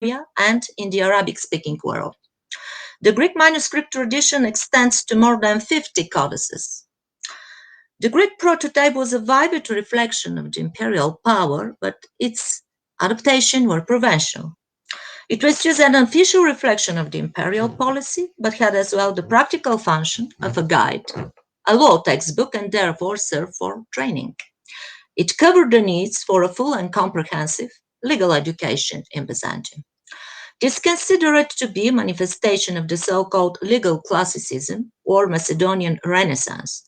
and in the Arabic-speaking world. The Greek manuscript tradition extends to more than 50 codices. The Greek prototype was a vivid reflection of the imperial power, but its adaptation were provincial. It was just an official reflection of the imperial policy, but had as well the practical function of a guide, a law textbook, and therefore served for training. It covered the needs for a full and comprehensive legal education in Byzantium. It is considered to be a manifestation of the so-called legal classicism or Macedonian Renaissance.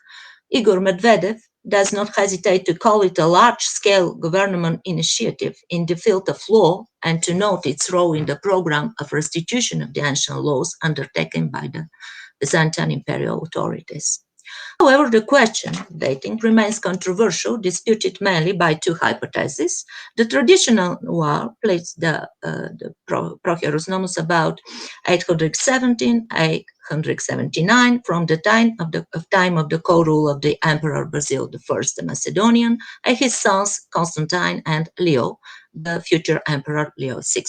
Igor Medvedev does not hesitate to call it a large-scale government initiative in the field of law and to note its role in the program of restitution of the ancient laws undertaken by the Byzantine imperial authorities. However, the question, dating, remains controversial, disputed mainly by two hypotheses. The traditional one places the Prochorus Nomus about 817, 879, from the time of the co-rule of the Emperor Basil I the Macedonian, and his sons Constantine and Leo, the future Emperor Leo VI.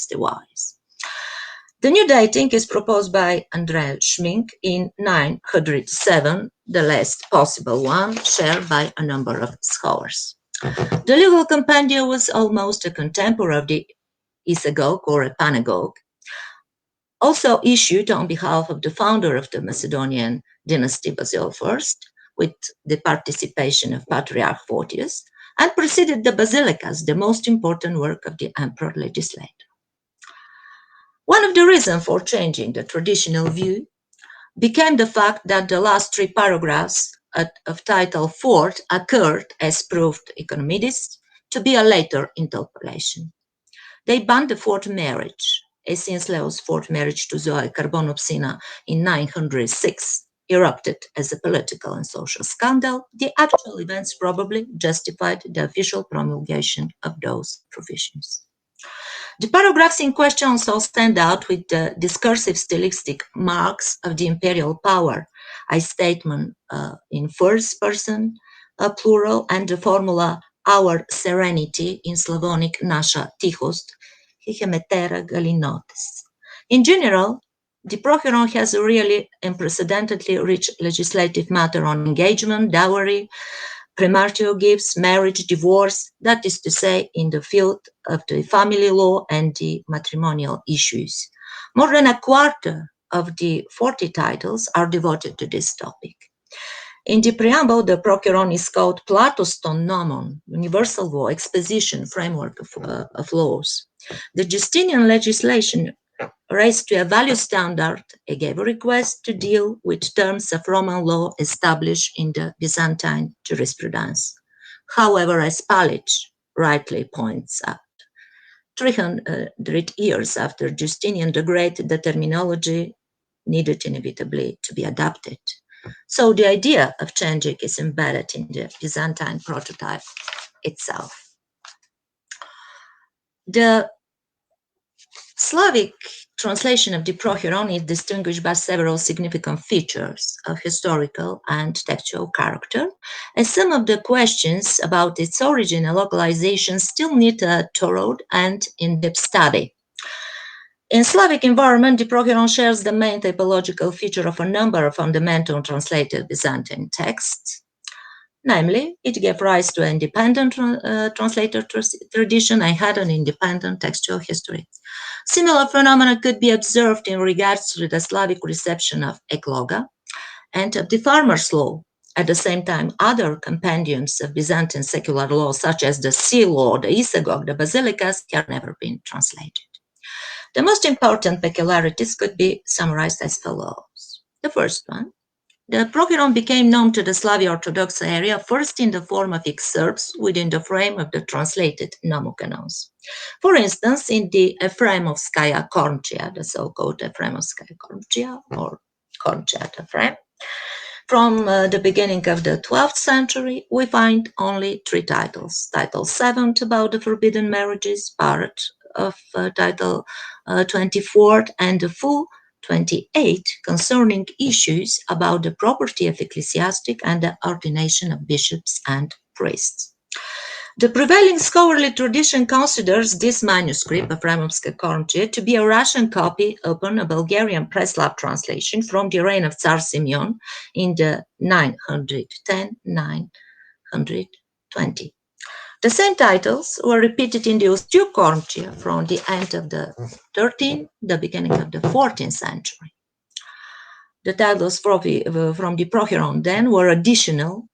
The new dating is proposed by Andrei Schmink in 907, the last possible one, shared by a number of scholars. The legal compendium was almost a contemporary of the Isagoge or Epanagoge, also issued on behalf of the founder of the Macedonian dynasty, Basil I, with the participation of Patriarch Photius, and preceded the Basilicas, the most important work of the emperor legislator. One of the reasons for changing the traditional view became the fact that the last three paragraphs of Title IV occurred, as proved Economides, to be a later interpolation. They banned the fourth marriage, as since Leo's fourth marriage to Zoe Carbonopsina in 906 erupted as a political and social scandal, the actual events probably justified the official promulgation of those provisions. The paragraphs in question also stand out with the discursive stylistic marks of the imperial power, a statement in first person, plural, and the formula our serenity in Slavonic nasha tichost, hichemetera galinotes. In general, the Procheiron has a really unprecedentedly rich legislative matter on engagement, dowry, premarital gifts, marriage, divorce, that is to say, in the field of the family law and the matrimonial issues. More than a quarter of the 40 titles are devoted to this topic. In the preamble, the Procheiron is called Platos ton nomon, universal law, exposition, framework of laws. The Justinian legislation raised to a value standard, it gave a request to deal with terms of Roman law established in the Byzantine jurisprudence. However, as Palich rightly points out, 300 years after Justinian the Great, the terminology needed inevitably to be adapted. So the idea of changing is embedded in the Byzantine prototype itself. The Slavic translation of the Procheiron is distinguished by several significant features of historical and textual character, and some of the questions about its origin and localization still need a thorough and in-depth study. In Slavic environment, the Procheiron shares the main typological feature of a number of fundamental translated Byzantine texts. Namely, it gave rise to an independent translator tradition and had an independent textual history. Similar phenomena could be observed in regards to the Slavic reception of Ekloga and of the farmer's law. At the same time, other compendiums of Byzantine secular law, such as the Sea Law, the Isagoge, the Basilicas, have never been translated. The most important peculiarities could be summarized as follows. The first one, the Procheiron became known to the Slavic Orthodox area first in the form of excerpts within the frame of the translated nomocanons. For instance, in the Ephraimovskaya Kornchia, the so-called Ephraimovskaya Kornchia or Kornchat Ephraim, from the beginning of the 12th century, we find only three titles. Title 7 about the forbidden marriages, part of Title 24, and the full 28 concerning issues about the property of ecclesiastic and the ordination of bishops and priests. The prevailing scholarly tradition considers this manuscript of Ramovska Korntia to be a Russian copy upon a Bulgarian Preslav translation from the reign of Tsar Simeon in the 910-920. The same titles were repeated in the Ustyu Korntia from the end of the 13th, the beginning of the 14th century. The titles from the Procheron then were additional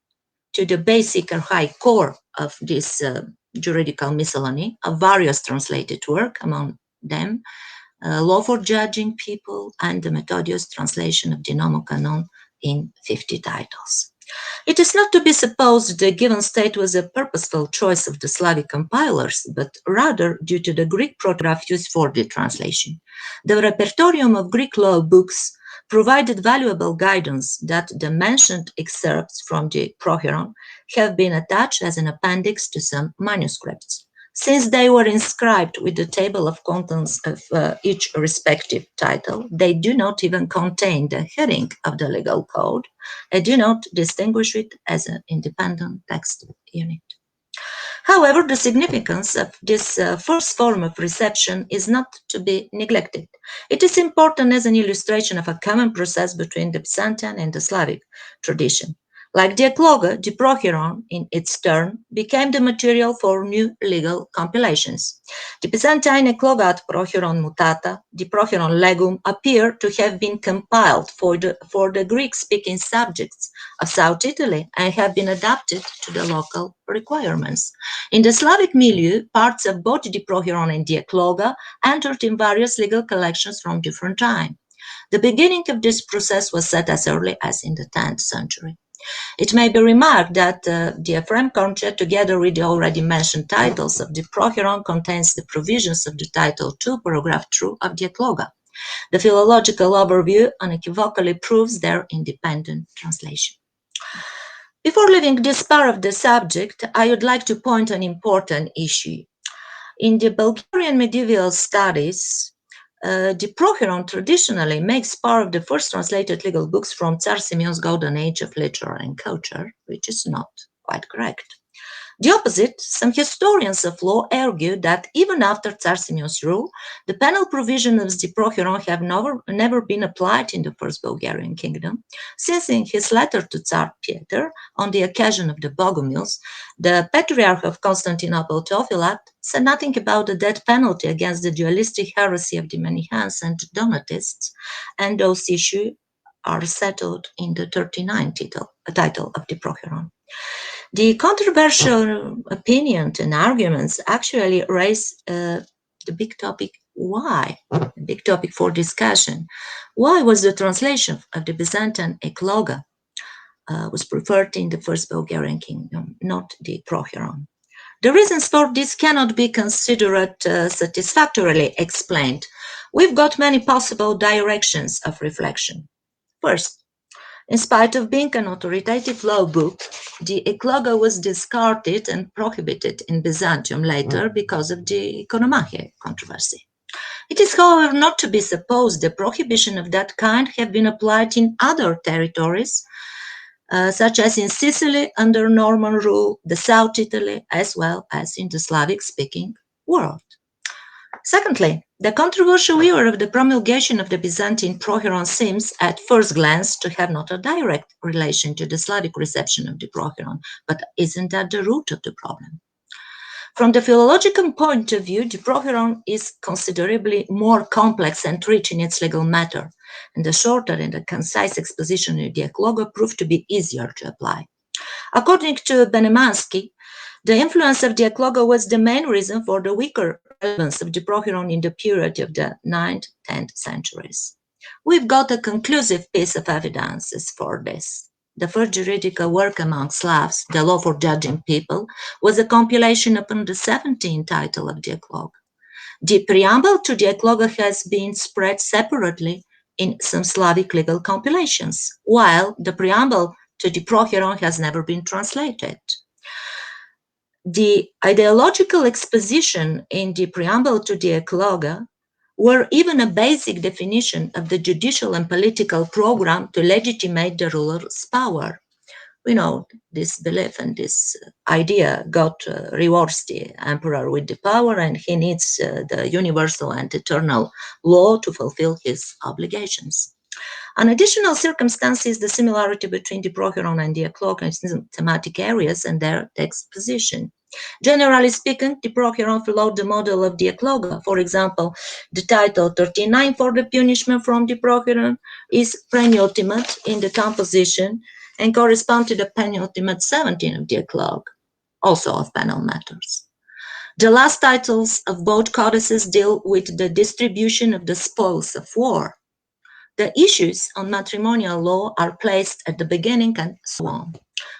to the basic and high core of this juridical miscellany of various translated work, among them Law for Judging People and the Methodius translation of the Nomocanon in 50 titles. It is not to be supposed the given state was a purposeful choice of the Slavic compilers, but rather due to the Greek protograph used for the translation. The repertorium of Greek law books provided valuable guidance that the mentioned excerpts from the Procheron have been attached as an appendix to some manuscripts. Since they were inscribed with the table of contents of each respective title, they do not even contain the heading of the legal code and do not distinguish it as an independent text unit. However, the significance of this first form of reception is not to be neglected. It is important as an illustration of a common process between the Byzantine and the Slavic tradition. Like the Ecloga, the Procheron, in its turn, became the material for new legal compilations. The Byzantine Eclogat Procheron Mutata, the Procheron Legum, appear to have been compiled for the Greek-speaking subjects of South Italy and have been adapted to the local requirements. In the Slavic milieu, parts of both the Procheron and the Ecloga entered in various legal collections from different time. The beginning of this process was set as early as in the 10th century. It may be remarked that the Ephraim Korntia, together with the already mentioned titles of the Procheron, contains the provisions of the title 2, paragraph 2 of the Ecloga. The philological overview unequivocally proves their independent translation. Before leaving this part of the subject, I would like to point an important issue. In the Bulgarian medieval studies, the Procheron traditionally makes part of the first translated legal books from Tsar Simeon's golden age of literature and culture, which is not quite correct. The opposite, some historians of law argue that even after Tsar Simeon's rule, the penal provisions of the Procheron have never been applied in the First Bulgarian Kingdom, since in his letter to Tsar Peter, on the occasion of the Bogomils, the Patriarch of Constantinople Theophylact said nothing about the death penalty against the dualistic heresy of the Manichaeans and Donatists, and those issues are settled in the 39th title of the Procheron. The controversial opinions and arguments actually raise the big topic, why? The big topic for discussion. Why was the translation of the Byzantine Ecloga was preferred in the First Bulgarian Kingdom, not the Procheron? The reasons for this cannot be considered satisfactorily explained. We've got many possible directions of reflection. First, in spite of being an authoritative law book, the Ecloga was discarded and prohibited in Byzantium later because of the Economachia controversy. It is, however, not to be supposed the prohibition of that kind have been applied in other territories, such as in Sicily under Norman rule, the South Italy, as well as in the Slavic-speaking world. Secondly, the controversial error of the promulgation of the Byzantine Procheron seems, at first glance, to have not a direct relation to the Slavic reception of the Procheron, but isn't that the root of the problem? From the philological point of view, the Procheron is considerably more complex and rich in its legal matter, and the shorter and the concise exposition of the Ecloga proved to be easier to apply. According to Benemansky, the influence of the Ecloga was the main reason for the weaker relevance of the Procheron in the period of the 9th, 10th centuries. We've got a conclusive piece of evidences for this. The first juridical work among Slavs, the Law for Judging People, was a compilation upon the 17th title of the Ecloga. The preamble to the Ecloga has been spread separately in some Slavic legal compilations, while the preamble to the Procheron has never been translated. The ideological exposition in the preamble to the Ecloga were even a basic definition of the judicial and political program to legitimate the ruler's power. We know this belief and this idea God rewards the emperor with the power, and he needs the universal and eternal law to fulfill his obligations. An additional circumstance is the similarity between the Procheron and the Colloquia in thematic areas and their text position. Generally speaking, the Procheron followed the model of the Colloquia. For example, the title 39 for the punishment from the Procheron is penultimate in the composition and corresponds to the penultimate 17 of the Colloquia, also of penal matters. The last titles of both codices deal with the distribution of the spoils of war. The issues on matrimonial law are placed at the beginning and so on.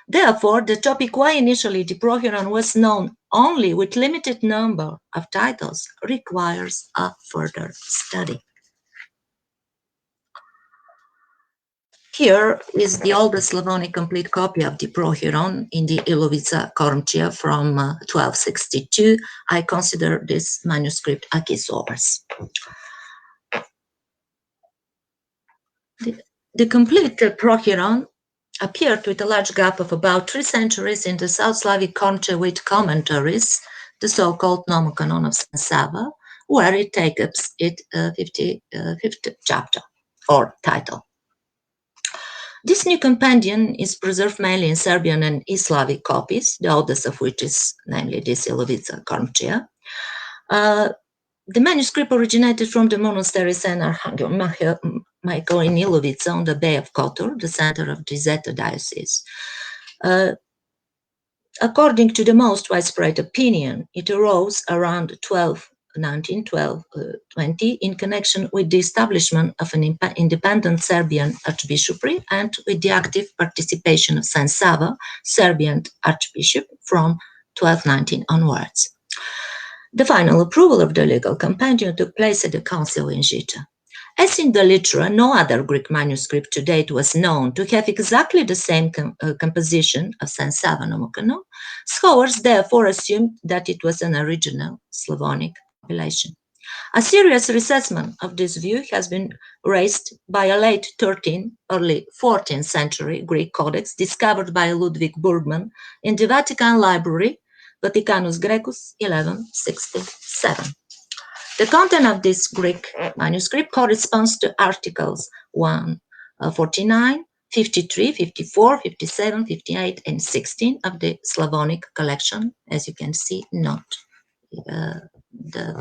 Therefore, the topic why initially the Procheron was known only with limited number of titles requires a further study. Here is the oldest Slavonic complete copy of the Procheron in the Ilovica Kormchia from 1262. I consider this manuscript a key source. The complete Procheron appeared with a large gap of about 3 centuries in the South Slavic Kormche with commentaries, the so-called Nomocanon of San Sava, where it takes its 55th chapter or title. This new compendium is preserved mainly in Serbian and East Slavic copies, the oldest of which is namely this Ilovica Kormchia. The manuscript originated from the monastery St. Archangel Michael in Ilovica on the Bay of Kotor, the center of the Zeta diocese. According to the most widespread opinion, it arose around 1220 in connection with the establishment of an independent Serbian archbishopry and with the active participation of San Sava, Serbian archbishop, from 1219 onwards. The final approval of the legal compendium took place at the council in Gita. As in the litera, no other Greek manuscript to date was known to have exactly the same composition of San Sava Nomocanon. Scholars therefore assumed that it was an original Slavonic compilation. A serious reassessment of this view has been raised by a late 13th, early 14th century Greek codex discovered by Ludwig Burgmann in the Vatican Library, Vaticanus Graecus 1167. The content of this Greek manuscript corresponds to articles 149, 53, 54, 57, 58, and 16 of the Slavonic collection, as you can see, not the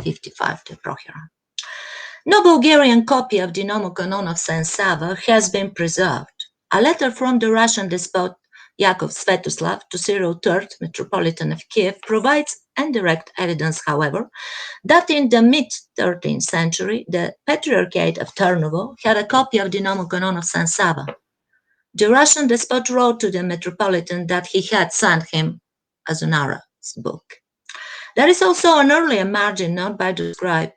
55, the Procheron. No Bulgarian copy of the Nomocanon of San Sava has been preserved. A letter from the Russian despot Yakov Svetoslav to Cyril III, Metropolitan of Kiev, provides indirect evidence, however, that in the mid-13th century, the Patriarchate of Tarnovo had a copy of the Nomocanon of San Sava. The Russian despot wrote to the Metropolitan that he had sent him a Zonara's book. There is also an earlier margin note by the scribe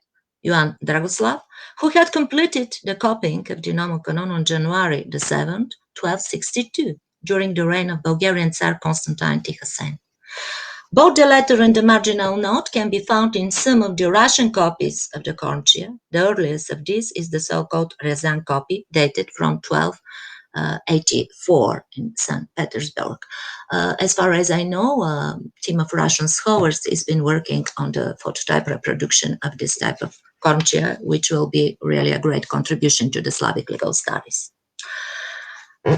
Ioan Dragoslav, who had completed the copying of the Nomocanon on January the 7th, 1262, during the reign of Bulgarian Tsar Constantine Tihasin. Both the letter and the marginal note can be found in some of the Russian copies of the Kormchia. The earliest of these is the so-called Ryazan copy, dated from 1284 in St. Petersburg. As far as I know, a team of Russian scholars has been working on the phototype reproduction of this type of Kormchia, which will be really a great contribution to the Slavic legal studies.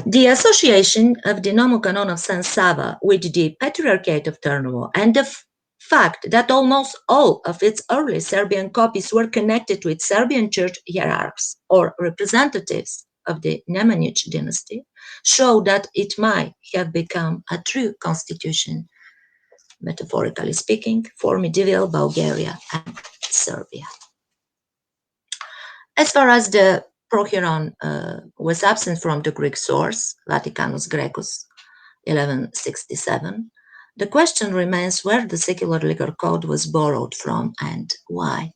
The association of the Nomocanon of San Sava with the Patriarchate of Tarnovo and the fact that almost all of its early Serbian copies were connected with Serbian church hierarchs or representatives of the Nemanjić dynasty show that it might have become a true constitution, metaphorically speaking, for medieval Bulgaria and Serbia. As far as the Procheron was absent from the Greek source, Vaticanus Graecus 1167, the question remains where the secular legal code was borrowed from and why.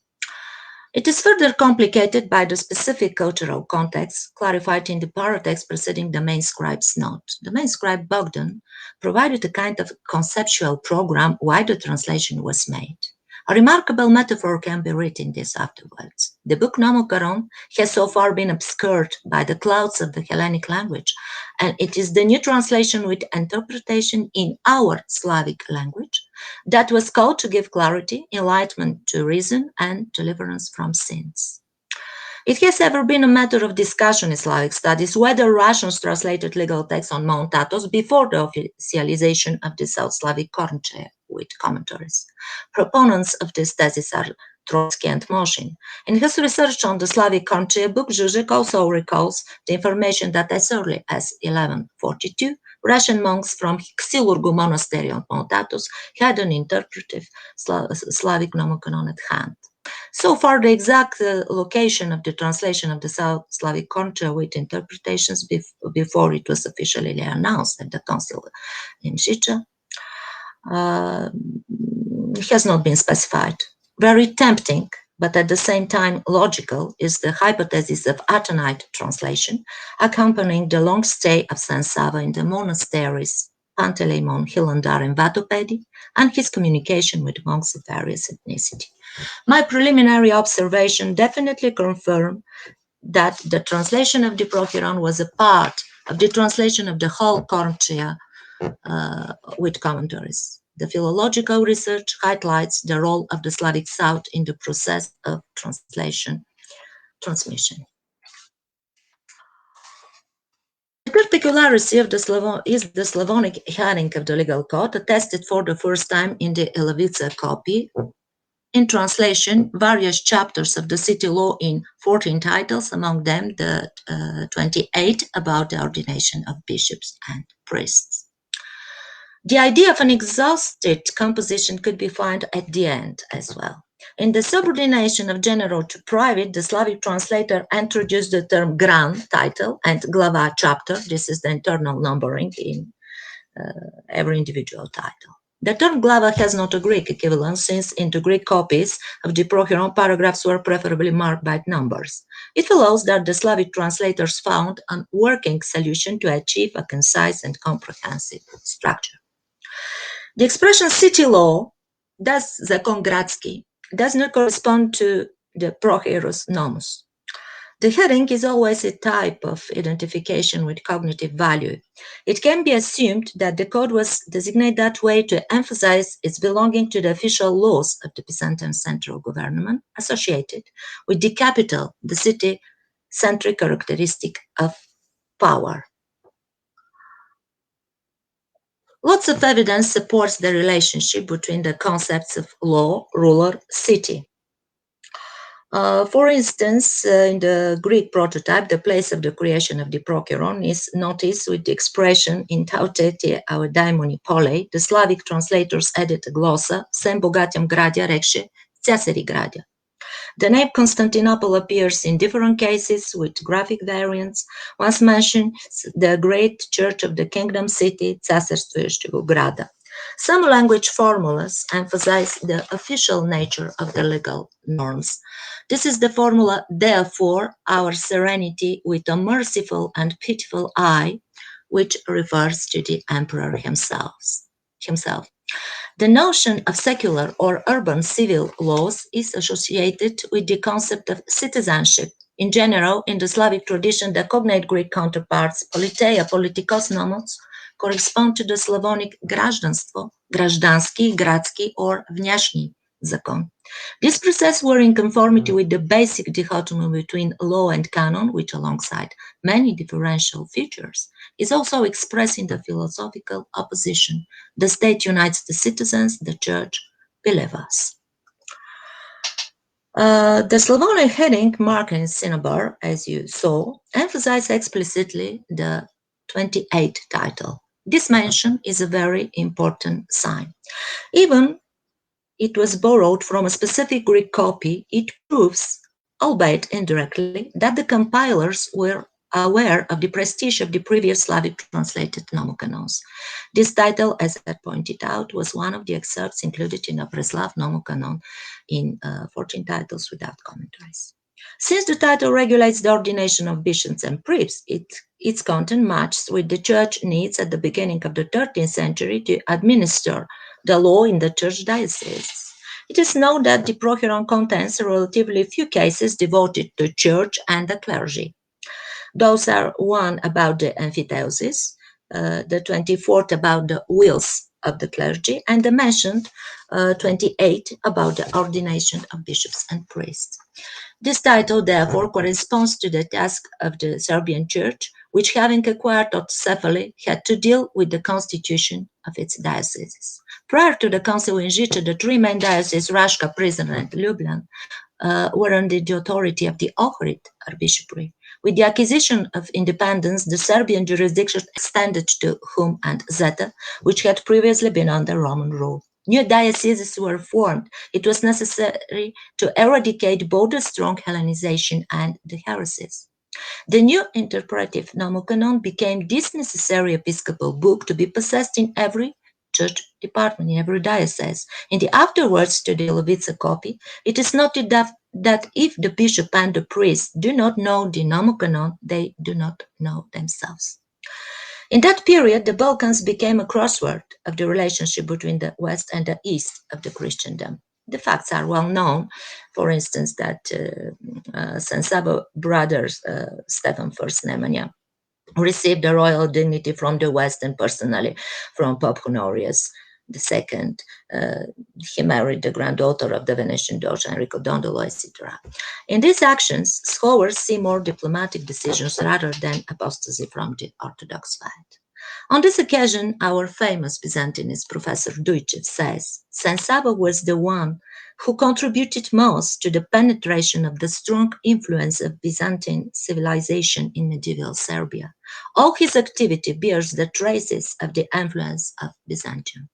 It is further complicated by the specific cultural context clarified in the paratext preceding the main scribe's note. The main scribe Bogdan provided a kind of conceptual program why the translation was made. A remarkable metaphor can be written this afterwards. The book Nomocaron has so far been obscured by the clouds of the Hellenic language, and it is the new translation with interpretation in our Slavic language that was called to give clarity, enlightenment to reason, and deliverance from sins. It has ever been a matter of discussion in Slavic studies whether Russians translated legal texts on Mount Athos before the officialization of the South Slavic Colloquia with commentaries. Proponents of this thesis are Trotsky and Moshin. In his research on the Slavic Colloquia book, Zizek also recalls the information that as early as 1142, Russian monks from Xilurgu monastery on Mount Athos had an interpretive Slavic nomocanon at hand. So far, the exact location of the translation of the South Slavic Colloquia with interpretations before it was officially announced at the council in Chicha has not been specified. Very tempting, but at the same time logical, is the hypothesis of Athonite translation, accompanying the long stay of Saint Sava in the monasteries Panteleimon, Hilandar, and Vatopedi, and his communication with monks of various ethnicity. My preliminary observation definitely confirmed that the translation of the Prochiron was a part of the translation of the whole Colloquia with commentaries. The philological research highlights the role of the Slavic South in the process of transmission. The particularity of is the Slavonic heading of the legal code, attested for the first time in the Elevica copy. In translation, various chapters of the city law in 14 titles, among them the 28 about the ordination of bishops and priests. The idea of an exhausted composition could be found at the end as well. In the subordination of general to private, the Slavic translator introduced the term gran, title, and glava, chapter. This is the internal numbering in every individual title. The term glava has not a Greek equivalent, since in the Greek copies of the Prochiron, paragraphs were preferably marked by numbers. It follows that the Slavic translators found a working solution to achieve a concise and comprehensive structure. The expression city law, thus zakon gradski, does not correspond to the prohieros nomos. The heading is always a type of identification with cognitive value. It can be assumed that the code was designated that way to emphasize its belonging to the official laws of the Byzantine central government associated with the capital, the city-centric characteristic of power. Lots of evidence supports the relationship between the concepts of law, ruler, city. For instance, in the Greek prototype, the place of the creation of the Prochiron is noticed with the expression in tautete our daimoni polei. The Slavic translators added a glossa, sem bogatiam gradia rexie, Caesari gradia. The name Constantinople appears in different cases with graphic variants. Once mentioned, the great church of the kingdom city, Cesarstvoistivo Grada. Some language formulas emphasize the official nature of the legal norms. This is the formula, therefore, our serenity with a merciful and pitiful eye, which refers to the emperor himself. The notion of secular or urban civil laws is associated with the concept of citizenship. In general, in the Slavic tradition, the cognate Greek counterparts, politeia, politikos, nomos, correspond to the Slavonic graždanstvo, graždanski, gradski, or vnešni zakon. These processes were in conformity with the basic dichotomy between law and canon, which alongside many differential features, is also expressed in the philosophical opposition. The state unites the citizens, the church believers. The Slavonic heading marked in cinnabar, as you saw, emphasizes explicitly the 28 title. This mention is a very important sign. Even it was borrowed from a specific Greek copy, it proves, albeit indirectly, that the compilers were aware of the prestige of the previous Slavic translated nomocanons. This title, as I pointed out, was one of the excerpts included in a Preslav nomocanon in 14 titles without commentaries. Since the title regulates the ordination of bishops and priests, its content matches with the church needs at the beginning of the 13th century to administer the law in the church diocese. It is known that the Procuron contains relatively few cases devoted to church and the clergy. Those are one about the amphitheosis, the 24th about the wills of the clergy, and the mentioned 28 about the ordination of bishops and priests. This title, therefore, corresponds to the task of the Serbian Church, which, having acquired autocephaly, had to deal with the constitution of its dioceses. Prior to the Council in Žiča, the three main dioceses, Raška, Prizren, and Ljubljan, were under the authority of the Ohrid Archbishopry. With the acquisition of independence, the Serbian jurisdiction extended to Hum and Zeta, which had previously been under Roman rule. New dioceses were formed. It was necessary to eradicate both the strong Hellenization and the heresies. The new interpretive nomocanon became this necessary episcopal book to be possessed in every church department, in every diocese. In the afterwards to the Ilovica copy, it is noted that if the bishop and the priest do not know the nomocanon, they do not know themselves. In that period, the Balkans became a crossroad of the relationship between the West and the East of the Christendom. The facts are well known, for instance, that San Saba brothers, Stefan I Nemanja, received the royal dignity from the West and personally from Pope Honorius II. He married the granddaughter of the Venetian Doge Enrico Dondolo, etc. In these actions, scholars see more diplomatic decisions rather than apostasy from the Orthodox faith. On this occasion, our famous Byzantinist Professor Dujcev says, San Saba was the one who contributed most to the penetration of the strong influence of Byzantine civilization in medieval Serbia. All his activity bears the traces of the influence of Byzantium.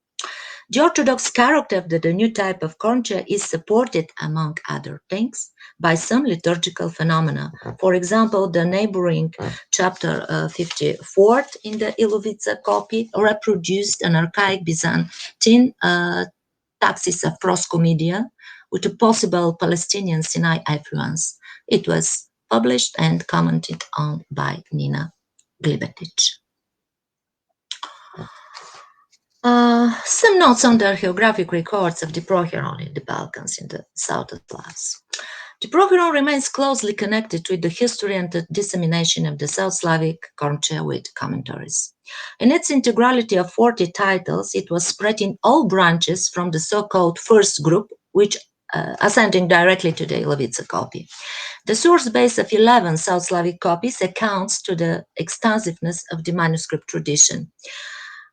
The Orthodox character of the new type of concha is supported, among other things, by some liturgical phenomena. For example, the neighboring chapter 54 in the Ilovica copy reproduced an archaic Byzantine taxis of Proscomedia with a possible Palestinian Sinai influence. It was published and commented on by Nina Glibetic. Some notes on the archaeographic records of the Procuron in the Balkans in the south of Slavs. The Procuron remains closely connected with the history and the dissemination of the South Slavic concha with commentaries. In its integrality of 40 titles, it was spread in all branches from the so-called first group, which ascending directly to the Ilovica copy. The source base of 11 South Slavic copies accounts to the extensiveness of the manuscript tradition.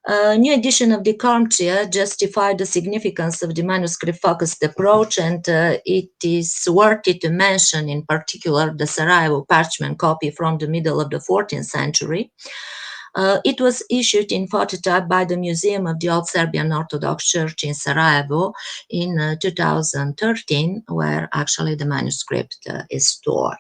A new edition of the Concha justified the significance of the manuscript-focused approach, and it is worthy to mention in particular the Sarajevo parchment copy from the middle of the 14th century. It was issued in phototype by the Museum of the Old Serbian Orthodox Church in Sarajevo in 2013, where actually the manuscript is stored.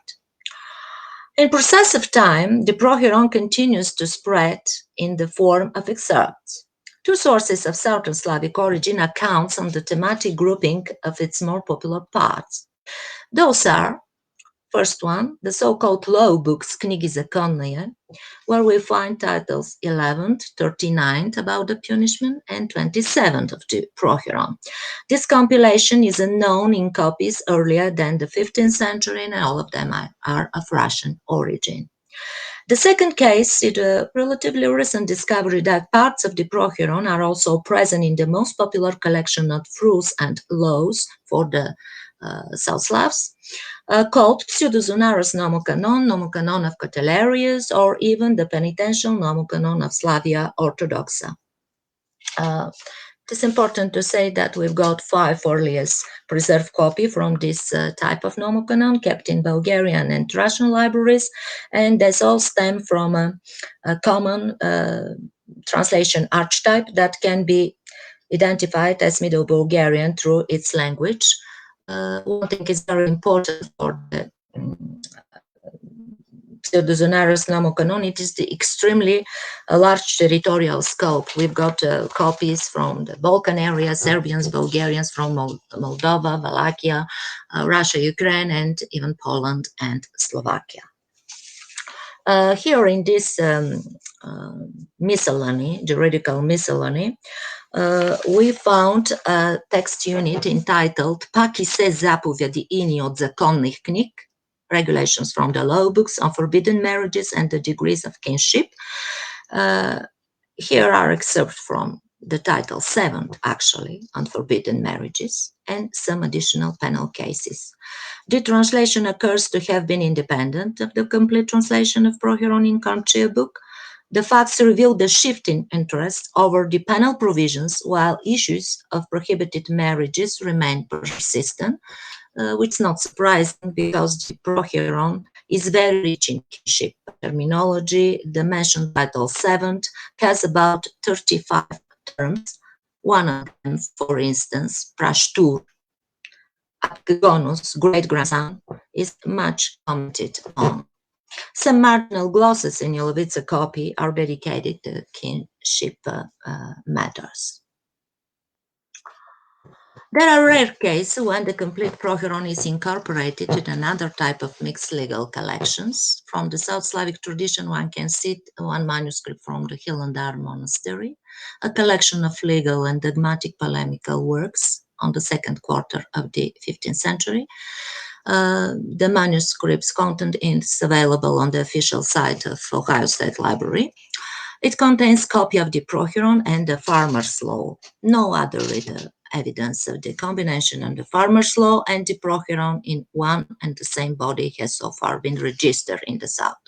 In process of time, the Procuron continues to spread in the form of excerpts. Two sources of Southern Slavic origin accounts on the thematic grouping of its more popular parts. Those are, first one, the so-called law books, Knigi Zakonne, where we find titles 11th, 39th about the punishment, and 27th of the Procuron. This compilation is unknown in copies earlier than the 15th century, and all of them are of Russian origin. The second case is a relatively recent discovery that parts of the Procuron are also present in the most popular collection of rules and laws for the South Slavs, called Pseudozonaros Nomocanon, Nomocanon of Cotellarius, or even the Penitential Nomocanon of Slavia Orthodoxa. It is important to say that we've got 5 earliest preserved copies from this type of nomocanon kept in Bulgarian and Russian libraries, and they all stem from a common translation archetype that can be identified as Middle Bulgarian through its language. One thing is very important for the Pseudozonaros Nomocanon, it is the extremely large territorial scope. We've got copies from the Balkan area, Serbians, Bulgarians, from Moldova, Wallachia, Russia, Ukraine, and even Poland and Slovakia. Here in this miscellany, juridical miscellany, we found a text unit entitled Paki se zapovedi inni od zakonnych knig, regulations from the law books on forbidden marriages and the degrees of kinship. Here are excerpts from the title 7, actually, on forbidden marriages, and some additional penal cases. The translation occurs to have been independent of the complete translation of Proheron in Colloquia book. The facts reveal the shift in interest over the penal provisions, while issues of prohibited marriages remain persistent, which is not surprising because the Proheron is very rich in kinship terminology. The mentioned title 7 has about 35 terms. One of them, for instance, prashtur, Apgogonus, great-grandson, is much commented on. Some marginal glosses in Ilovitsa copy are dedicated to kinship matters. There are rare cases when the complete Proheron is incorporated with another type of mixed legal collections. From the South Slavic tradition, one can cite one manuscript from the Hilandar monastery, a collection of legal and dogmatic polemical works on the second quarter of the 15th century. The manuscript's content is available on the official site of Ohio State Library. It contains a copy of the Proheron and the Farmer's Law. No other evidence of the combination of the Farmer's Law and the Proheron in one and the same body has so far been registered in the south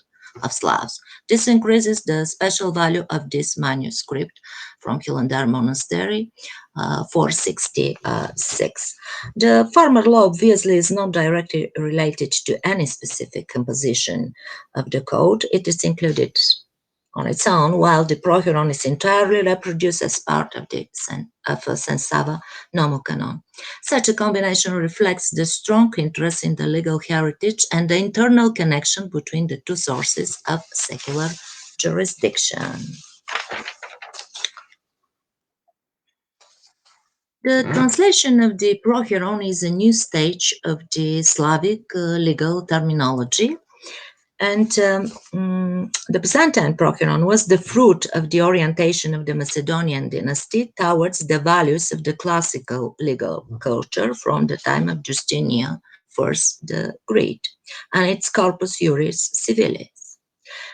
of Slavs. This increases the special value of this manuscript from Hilandar Monastery, 466. The Farmer Law obviously is not directly related to any specific composition of the code. It is included on its own, while the Proheron is entirely reproduced as part of the Sensava Nomocanon. Such a combination reflects the strong interest in the legal heritage and the internal connection between the two sources of secular jurisdiction. The translation of the Proheron is a new stage of the Slavic legal terminology. And the Byzantine Proheron was the fruit of the orientation of the Macedonian dynasty towards the values of the classical legal culture from the time of Justinian I the Great and its Corpus Juris Civilis.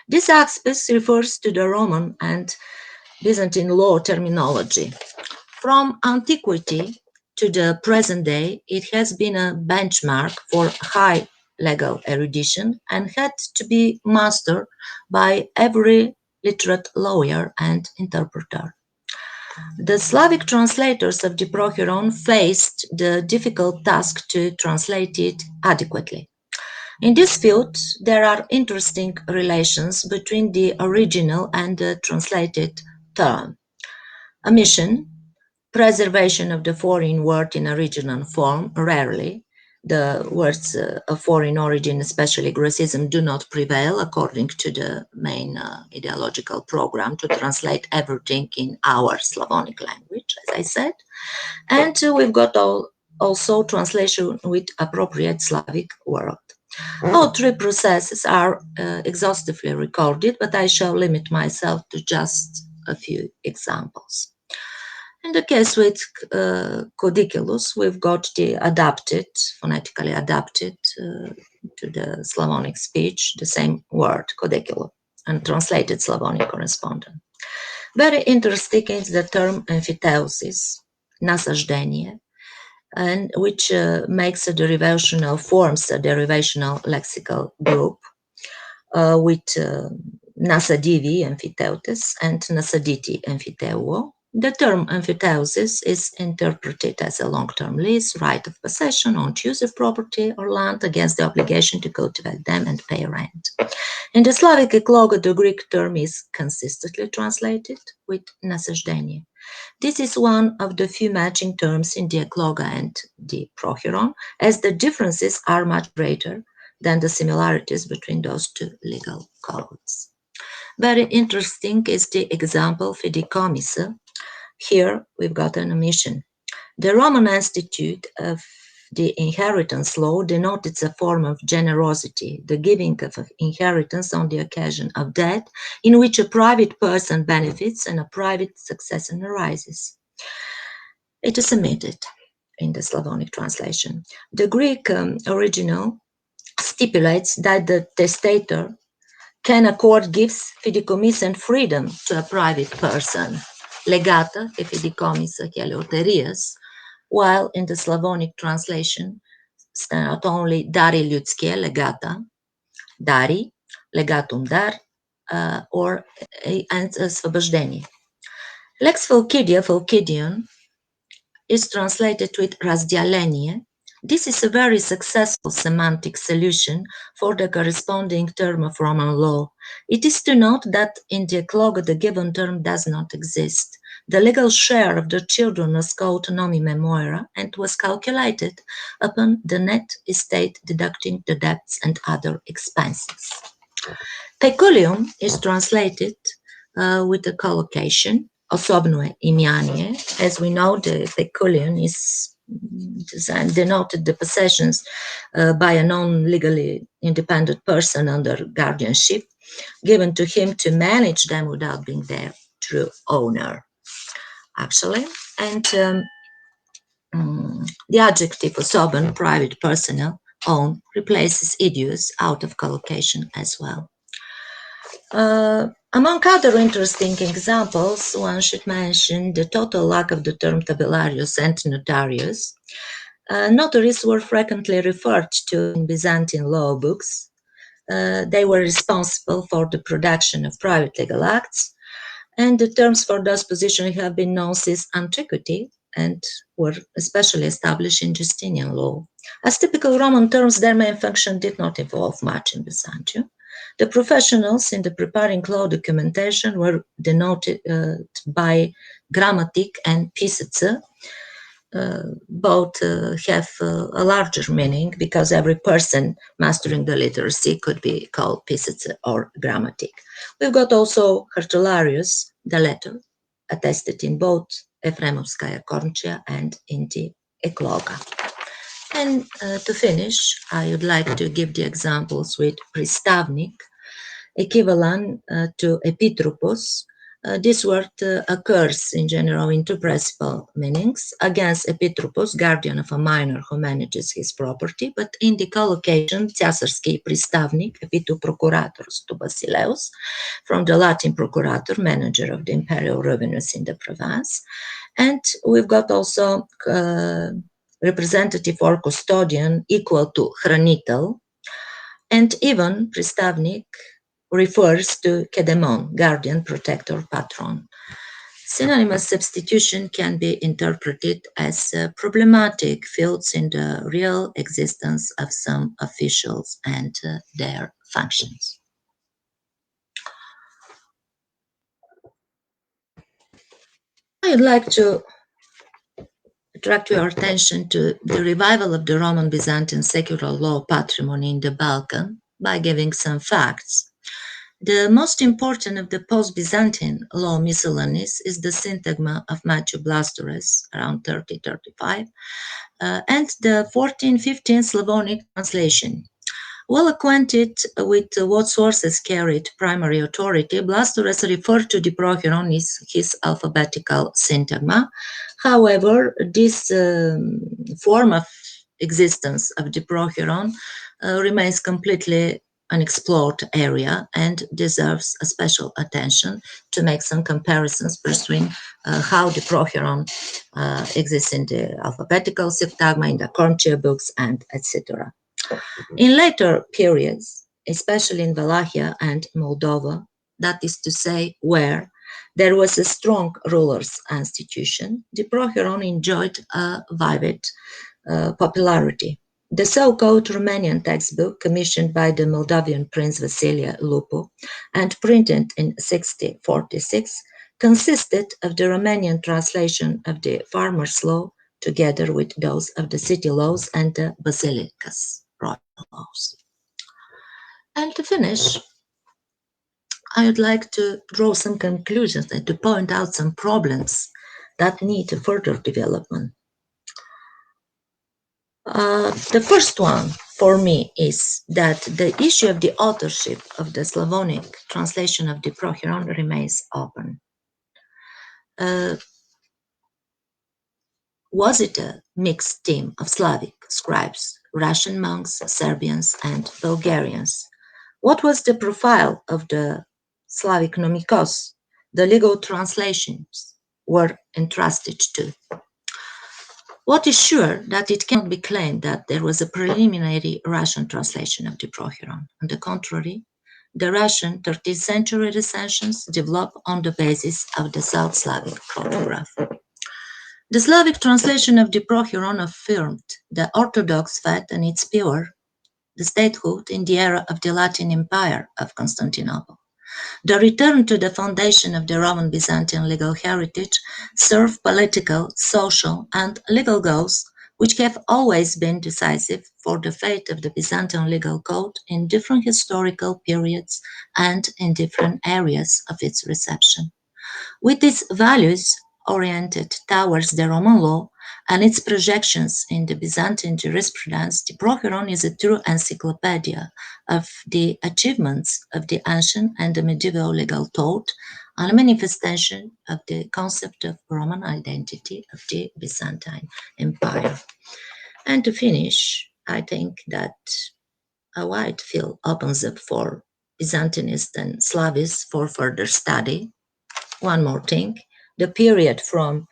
This aspect refers to the Roman and Byzantine law terminology. From antiquity to the present day, it has been a benchmark for high legal erudition and had to be mastered by every literate lawyer and interpreter. The Slavic translators of the Proheron faced the difficult task to translate it adequately. In this field, there are interesting relations between the original and the translated term. Omission, preservation of the foreign word in original form, rarely. The words of foreign origin, especially Grecism, do not prevail according to the main ideological program to translate everything in our Slavonic language, as I said. And we've got also translation with appropriate Slavic word. All three processes are exhaustively recorded, but I shall limit myself to just a few examples. In the case with codiculus, we've got the adapted, phonetically adapted to the Slavonic speech, the same word, codiculo, and translated Slavonic correspondent. Very interesting is the term emphiteusis, nasаждение, and which makes a derivational forms a derivational lexical group with nasadivi emphiteutis and nasaditi emphiteuo. The term emphiteusis is interpreted as a long-term lease, right of possession, on use of property or land against the obligation to cultivate them and pay rent. In the Slavic ecloga, the Greek term is consistently translated with nasаждение. This is one of the few matching terms in the ecloga and the Proheron, as the differences are much greater than the similarities between those two legal codes. Very interesting is the example fideikommiss. Here we've got an omission. The Roman institute of the inheritance law denoted a form of generosity, the giving of inheritance on the occasion of death, in which a private person benefits and a private succession arises. It is omitted in the Slavonic translation. The Greek original stipulates that the testator can accord gifts, fideikomis, and freedom to a private person, legata e fideikomis keliauterias, while in the Slavonic translation stand out only dari ljudskie, legata, dari, legatum dar, or and освобождение. Lex Philkidia, Philkidion, is translated with разделение. This is a very successful semantic solution for the corresponding term of Roman law. It is to note that in the ecloga the given term does not exist. The legal share of the children was called nomi memoria and was calculated upon the net estate deducting the debts and other expenses. Peculium is translated with the collocation osobne imianie. As we know, the peculium is denoted the possessions by a non-legally independent person under guardianship, given to him to manage them without being their true owner, actually. And the adjective osoben, private, personal, own, replaces idios out of collocation as well. Among other interesting examples, one should mention the total lack of the term tabellarius and notarius. Notaries were frequently referred to in Byzantine law books. They were responsible for the production of private legal acts, and the terms for those positions have been known since antiquity and were especially established in Justinian law. As typical Roman terms, their main function did not evolve much in Byzantium. The professionals in the preparing law documentation were denoted by grammatic and pisece. Both have a larger meaning because every person mastering the literacy could be called pisece or grammatic. We've got also cartularius, the letter, attested in both Efremovskaya Kornchia and in the Ecloga. And to finish, I would like to give the examples with pristavnik, equivalent to epitropos. This word occurs in general in two principal meanings: against epitropos, guardian of a minor who manages his property, but in the collocation, Cesarski pristavnik, epitu procurators to Basileus, from the Latin procurator, manager of the imperial revenues in the province. And we've got also representative or custodian equal to hranitel, and even pristavnik refers to kedemon, guardian, protector, patron. Synonymous substitution can be interpreted as problematic fields in the real existence of some officials and their functions. I would like to attract your attention to the revival of the Roman Byzantine secular law patrimony in the Balkan by giving some facts. The most important of the post-Byzantine law miscellanies is the syntagma of Matthew Blastores, around 3035, and the 1415 Slavonic translation. Well acquainted with what sources carried primary authority, Blastores referred to the Procheron as his alphabetical syntagma. However, this form of existence of the Procheron remains completely unexplored area and deserves a special attention to make some comparisons between how the Procheron exists in the alphabetical syntagma, in the Kornchia books, and etc. In later periods, especially in Wallachia and Moldova, that is to say, where there was a strong ruler's institution, the Procheron enjoyed a vivid popularity. The so-called Romanian textbook, commissioned by the Moldavian Prince Vasilie Lupu and printed in 1646, consisted of the Romanian translation of the farmer's law together with those of the city laws and the basilicas royal laws. And to finish, I would like to draw some conclusions and to point out some problems that need further development. The first one for me is that the issue of the authorship of the Slavonic translation of the Procheron remains open. Was it a mixed team of Slavic scribes, Russian monks, Serbians, and Bulgarians? What was the profile of the Slavic nomikos the legal translations were entrusted to? What is sure that it cannot be claimed that there was a preliminary Russian translation of the Proheiron. On the contrary, the Russian 13th century recensions develop on the basis of the South Slavic protograph. The Slavic translation of the Proheiron affirmed the Orthodox faith and its pure, the statehood in the era of the Latin Empire of Constantinople. The return to the foundation of the Roman Byzantine legal heritage served political, social, and legal goals which have always been decisive for the fate of the Byzantine legal code in different historical periods and in different areas of its reception. With its values oriented towards the Roman law and its projections in the Byzantine jurisprudence, the Proheiron is a true encyclopedia of the achievements of the ancient and the medieval legal thought and a manifestation of the concept of Roman identity of the Byzantine Empire. And to finish, I think that a wide field opens up for Byzantinists and Slavists for further study. One more thing, the period from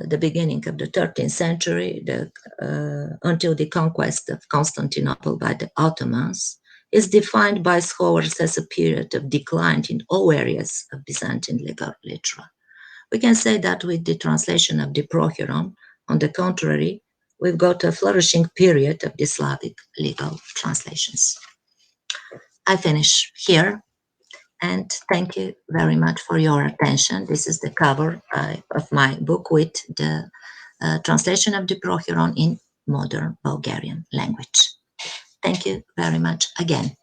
the beginning of the 13th century until the conquest of Constantinople by the Ottomans is defined by scholars as a period of decline in all areas of Byzantine legal literature. We can say that with the translation of the Proheiron, on the contrary, we've got a flourishing period of the Slavic legal translations. I finish here. And thank you very much for your attention. This is the cover of my book with the translation of the Proheiron in modern Bulgarian language. Thank you very much again.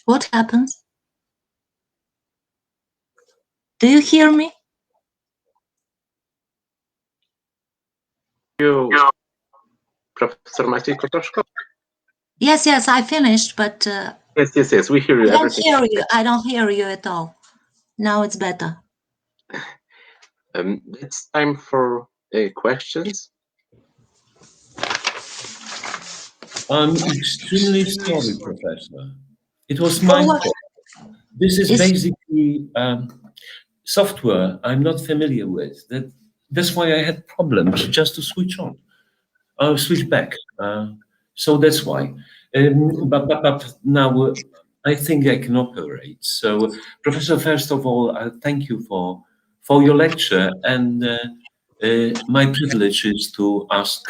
What happens? Do you hear me? Professor Maciej Kotoszko? Yes, I finished, but yes, we hear you. I don't hear you at all. Now it's better. It's time for questions. I'm extremely sorry, Professor. It was my fault. This is basically software I'm not familiar with. That's why I had problems just to switch on. Switch back. So that's why. But now I think I can operate. So, Professor, first of all, thank you for your lecture, and my privilege is to ask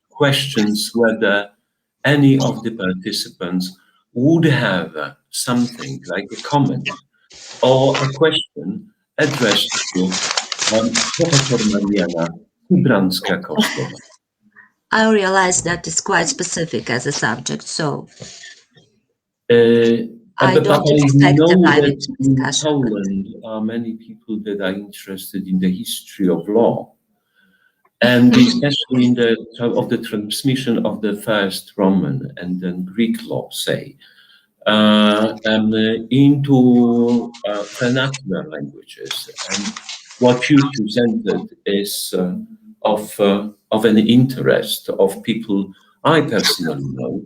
questions whether any of the participants would have something like a comment or a question addressed to Professor Mariana Kubranska-Kostowa. I realize that it's quite specific as a subject, so I don't expect a private discussion. In Poland are many people that are interested in the history of law, and especially in the transmission of the first Roman and then Greek law, say, into vernacular languages. And what you presented is of an interest of people I personally know.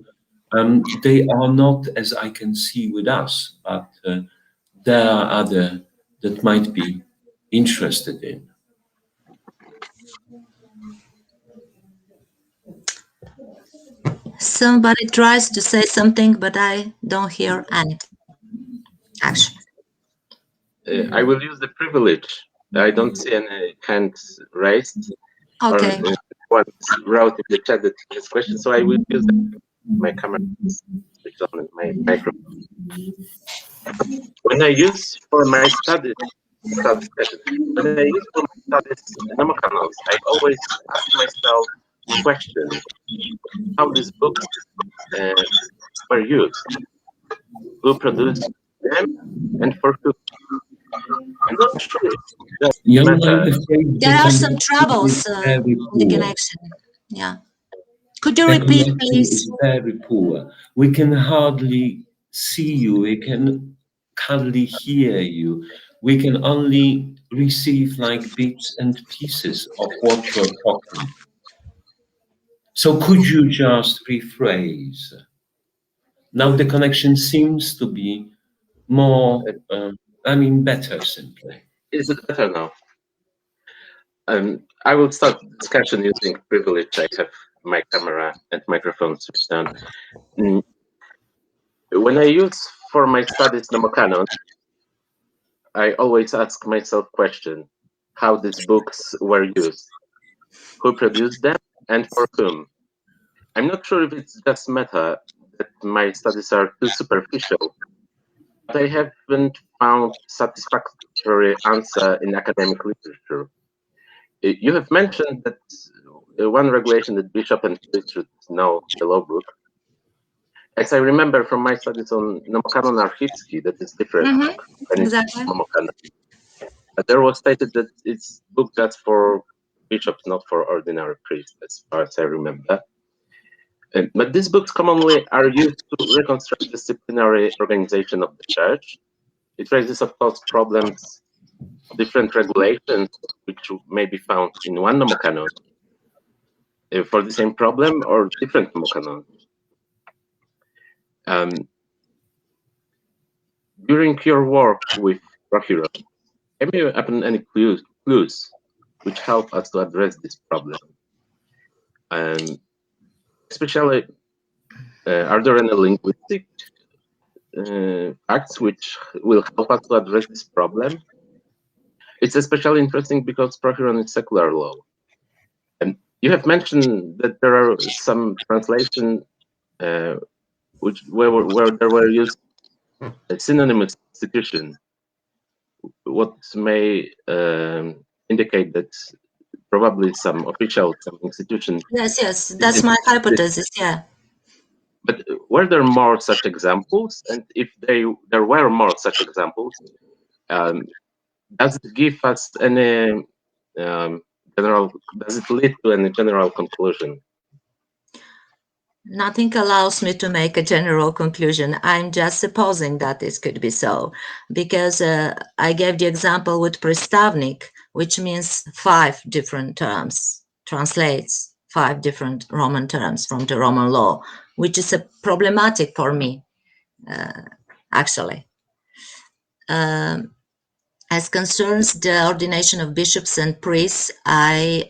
They are not, as I can see with us, but there are other that might be interested in. Somebody tries to say something, but I don't hear anything. Actually, I will use the privilege. I don't see any hands raised. Okay. Or what wrote in the chat that has questions, so I will use my camera switch on and my microphone. When I use for my studies nomocanals, I always ask myself question how these books were used, who produced them, and for who. I'm not sure if that matter. There are some troubles in the connection. Yeah. Could you repeat, please? Is very poor. We can hardly see you. We can hardly hear you. We can only receive like bits and pieces of what you're talking. So could you just rephrase? Now the connection seems to be more, better simply. Is it better now? I will start the discussion using privilege. I have my camera and microphone switched on. When I use for my studies Nomocanon, I always ask myself question, how these books were used, who produced them, and for whom. I'm not sure if it's just meta that my studies are too superficial, but I haven't found satisfactory answer in academic literature. You have mentioned that one regulation that bishop and priest should know the law book. As I remember from my studies on Nomocanon Archivski, that is different than Exactly. Nomocanon. There was stated that it's book just for bishops, not for ordinary priests, as far as I remember. But these books commonly are used to reconstruct disciplinary organization of the church. It raises, of course, problems, different regulations, which may be found in one Nomocanon for the same problem or different Nomocanon. During your work with Prochiro, have you opened any clues which help us to address this problem? Especially, are there any linguistic facts which will help us to address this problem? It's especially interesting because Prochiro is secular law. And you have mentioned that there are some translations where there were used a synonymous institution, what may indicate that probably some institution. Yes, that's my hypothesis, yeah. But were there more such examples? And if there were more such examples, does it give us any does it lead to any general conclusion? Nothing allows me to make a general conclusion. I'm just supposing that this could be so, because I gave the example with pristavnik, which means 5 different terms, translates 5 different Roman terms from the Roman law, which is problematic for me, actually. As concerns the ordination of bishops and priests, I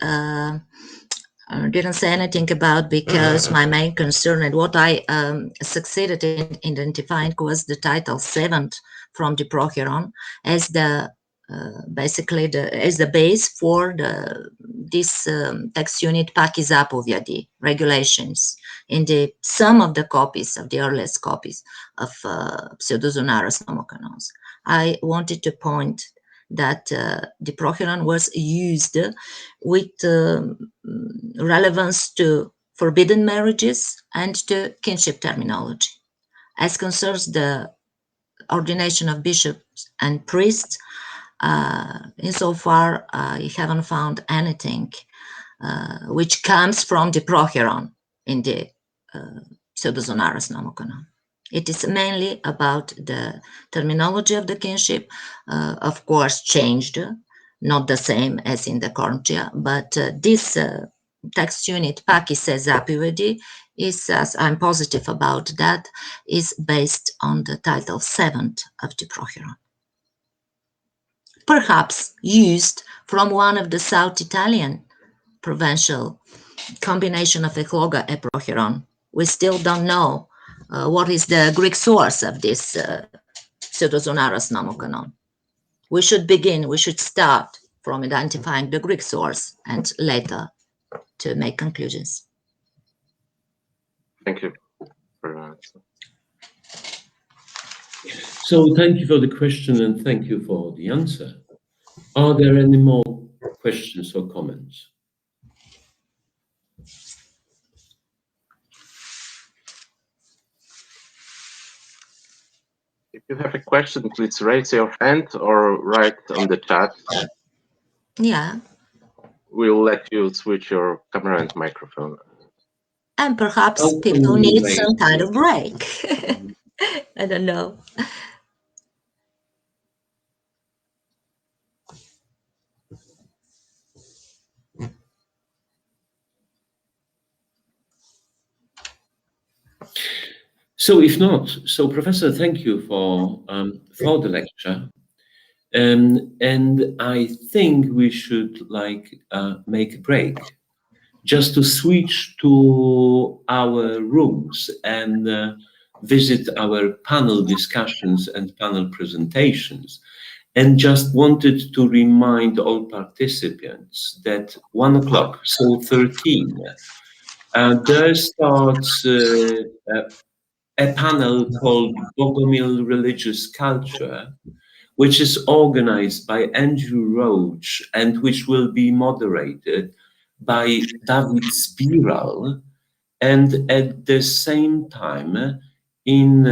didn't say anything about, because my main concern and what I succeeded in identifying was the title 7 from the Prochiron as the basically as the base for this text unit Paki Zapovyadi regulations in some of the copies of the earliest copies of Pseudozonaras Nomocanons. I wanted to point that the Prochiron was used with relevance to forbidden marriages and to kinship terminology. As concerns the ordination of bishops and priests, insofar I haven't found anything which comes from the Prochiron in the Pseudozonaras Nomocanon. It is mainly about the terminology of the kinship, of course changed, not the same as in the Corntia, but this text unit, Paki Zapivedi, is, as I'm positive about that, is based on the title 7 of the Prochiron. Perhaps used from one of the South Italian provincial combination of Ecloga and Prochiron. We still don't know what is the Greek source of this Pseudozonaras Nomocanon. We should start from identifying the Greek source and later to make conclusions. Thank you for your answer. So thank you for the question and thank you for the answer. Are there any more questions or comments? If you have a question, please raise your hand or write on the chat. Yeah. We'll let you switch your camera and microphone. And perhaps people need some kind of break. I don't know. So if not, so Professor, thank you for the lecture. And I think we should make a break just to switch to our rooms and visit our panel discussions and panel presentations. And just wanted to remind all participants that 1 o'clock, so 13, there starts a panel called Bogomil Religious Culture, which is organized by Andrew Roach and which will be moderated by David Spiral. And at the same time, in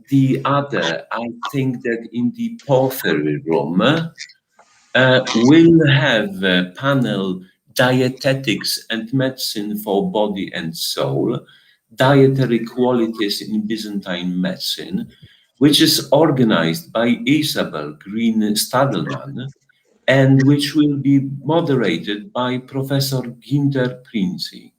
the other, I think that in the Porphyry room, we'll have a panel Dietetics and Medicine for Body and Soul, Dietary Qualities in Byzantine Medicine, which is organized by Isabel Green Stadelman and which will be moderated by Professor Ginter Prinzi.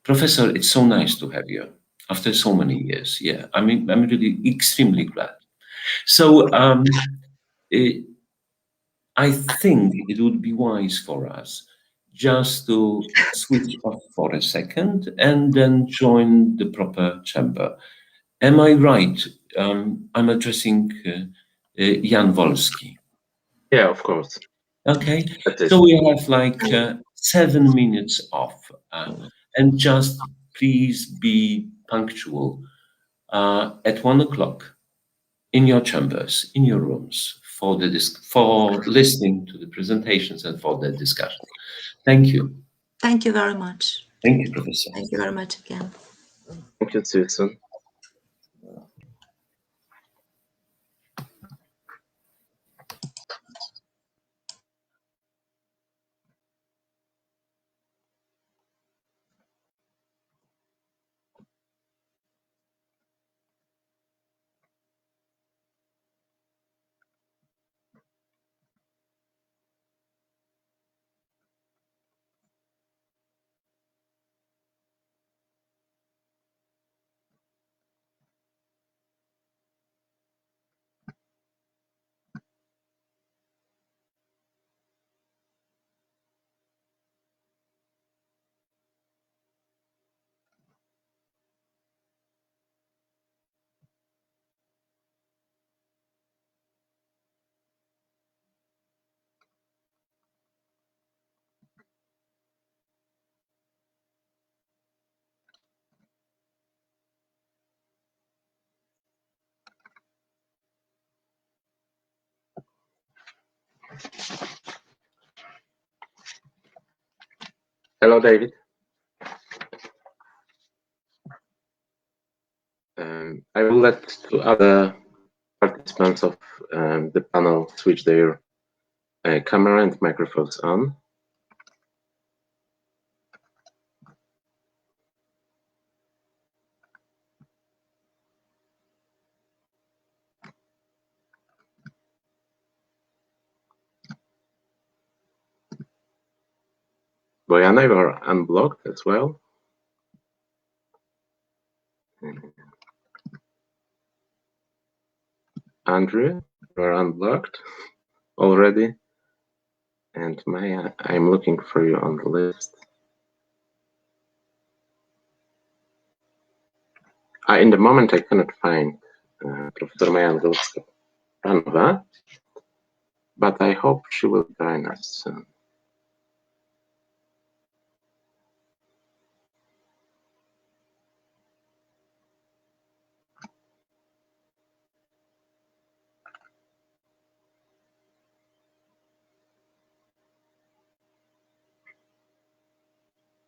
Professor, it's so nice to have you after so many years. Yeah, I'm really extremely glad. So I think it would be wise for us just to switch off for a second and then join the proper chamber. Am I right? I'm addressing Jan Wolski. Yeah, of course. Okay, so we have 7 minutes off, and just please be punctual at 1 o'clock in your chambers, in your rooms, for listening to the presentations and for the discussion. Thank you. Thank you very much. Thank you, Professor. Thank you very much again. Thank you, Susan. Hello, David. I will let 2 other participants of the panel switch their camera and microphones on. Bojana, you are unblocked as well. Andrew, you are unblocked already. And Maya, I'm looking for you on the list. In the moment, I cannot find Professor Maya Angelska-Panova, but I hope she will join us soon.